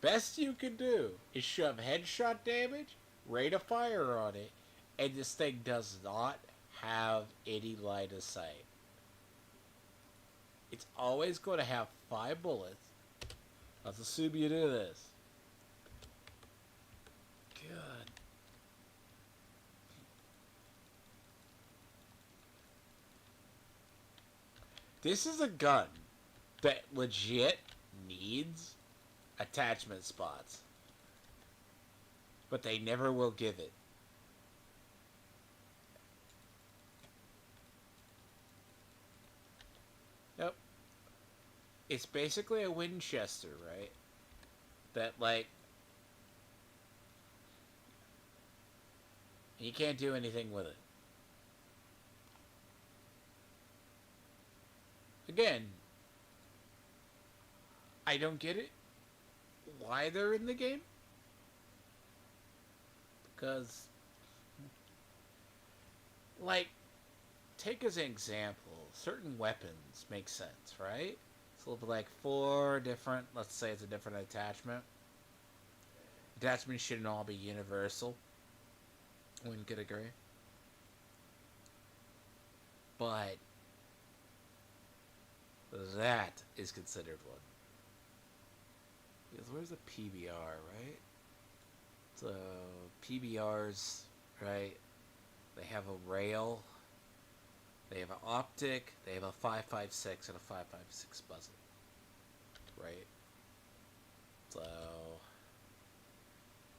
Best you can do is shove headshot damage, rate of fire on it, and this thing does not have any line of sight. It's always going to have 5 bullets. Let's assume you do this. God. This is a gun that legit needs attachment spots. But they never will give it. Yep. It's basically a Winchester, right? That, like... You can't do anything with it. Again, I don't get it. Why they're in the game? Because, like, take as an example, certain weapons make sense, right? So like 4 different, let's say it's a different attachment. Attachments shouldn't all be universal. One could agree. But that is considered one. Because where's the PBR, right? So PBRs, right? They have a rail. They have an optic. They have a 5.56 and a 5.56 muzzle, right? So you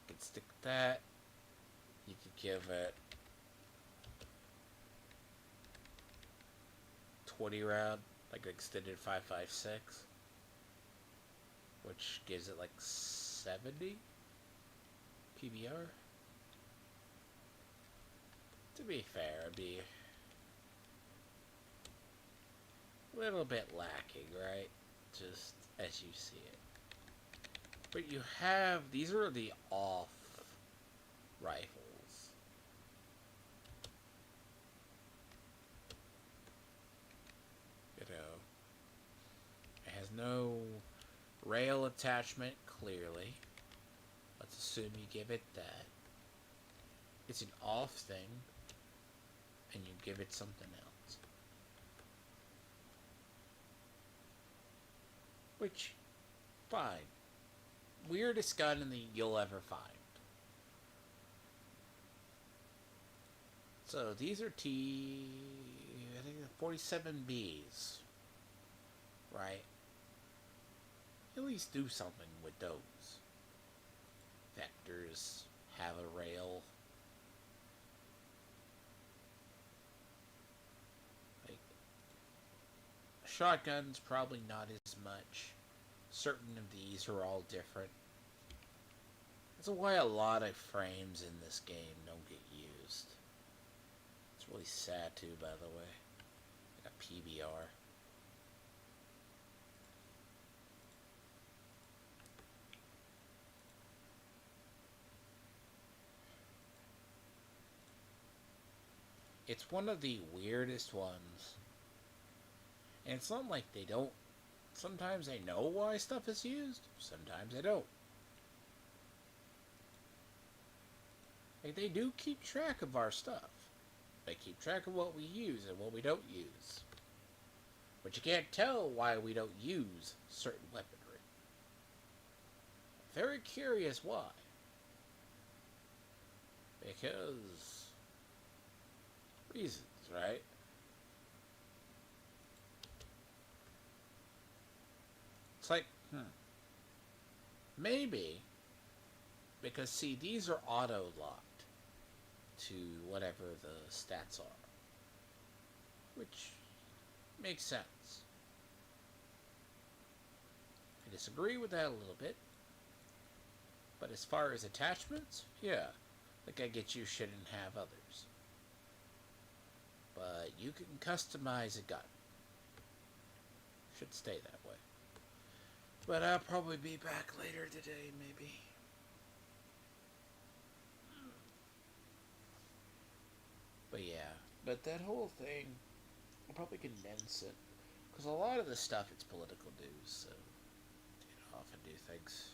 can stick that. You could give it 20 round, like an extended 5.56. which gives it like 70 PBR. To be fair, it'd be a little bit lacking, right? Just as you see it. But you have, these are the off rifles. You know, it has no rail attachment, clearly. Let's assume you give it that. It's an off thing, and you give it something else. Which, fine. Weirdest gun you'll ever find. So these are I think 47Bs, right? At least do something with those. Vectors have a rail. Like, shotguns probably not as much. Certain of these are all different. That's why a lot of frames in this game don't get used. It's really sad too, by the way. Like a PBR. It's one of the weirdest ones. And it's not like they don't. Sometimes they know why stuff is used, sometimes they don't. Like, they do keep track of our stuff. They keep track of what we use and what we don't use. But you can't tell why we don't use certain weaponry. Very curious why. Because reasons, right? It's like, maybe, because see, these are auto-locked to whatever the stats are. Which makes sense. I disagree with that a little bit. But as far as attachments, yeah, like I get you shouldn't have others. But you can customize a gun. Should stay that way. But I'll probably be back later today, maybe. But yeah, but that whole thing, I'll probably condense it. Because a lot of the stuff, it's political news, so, you know, I often do things.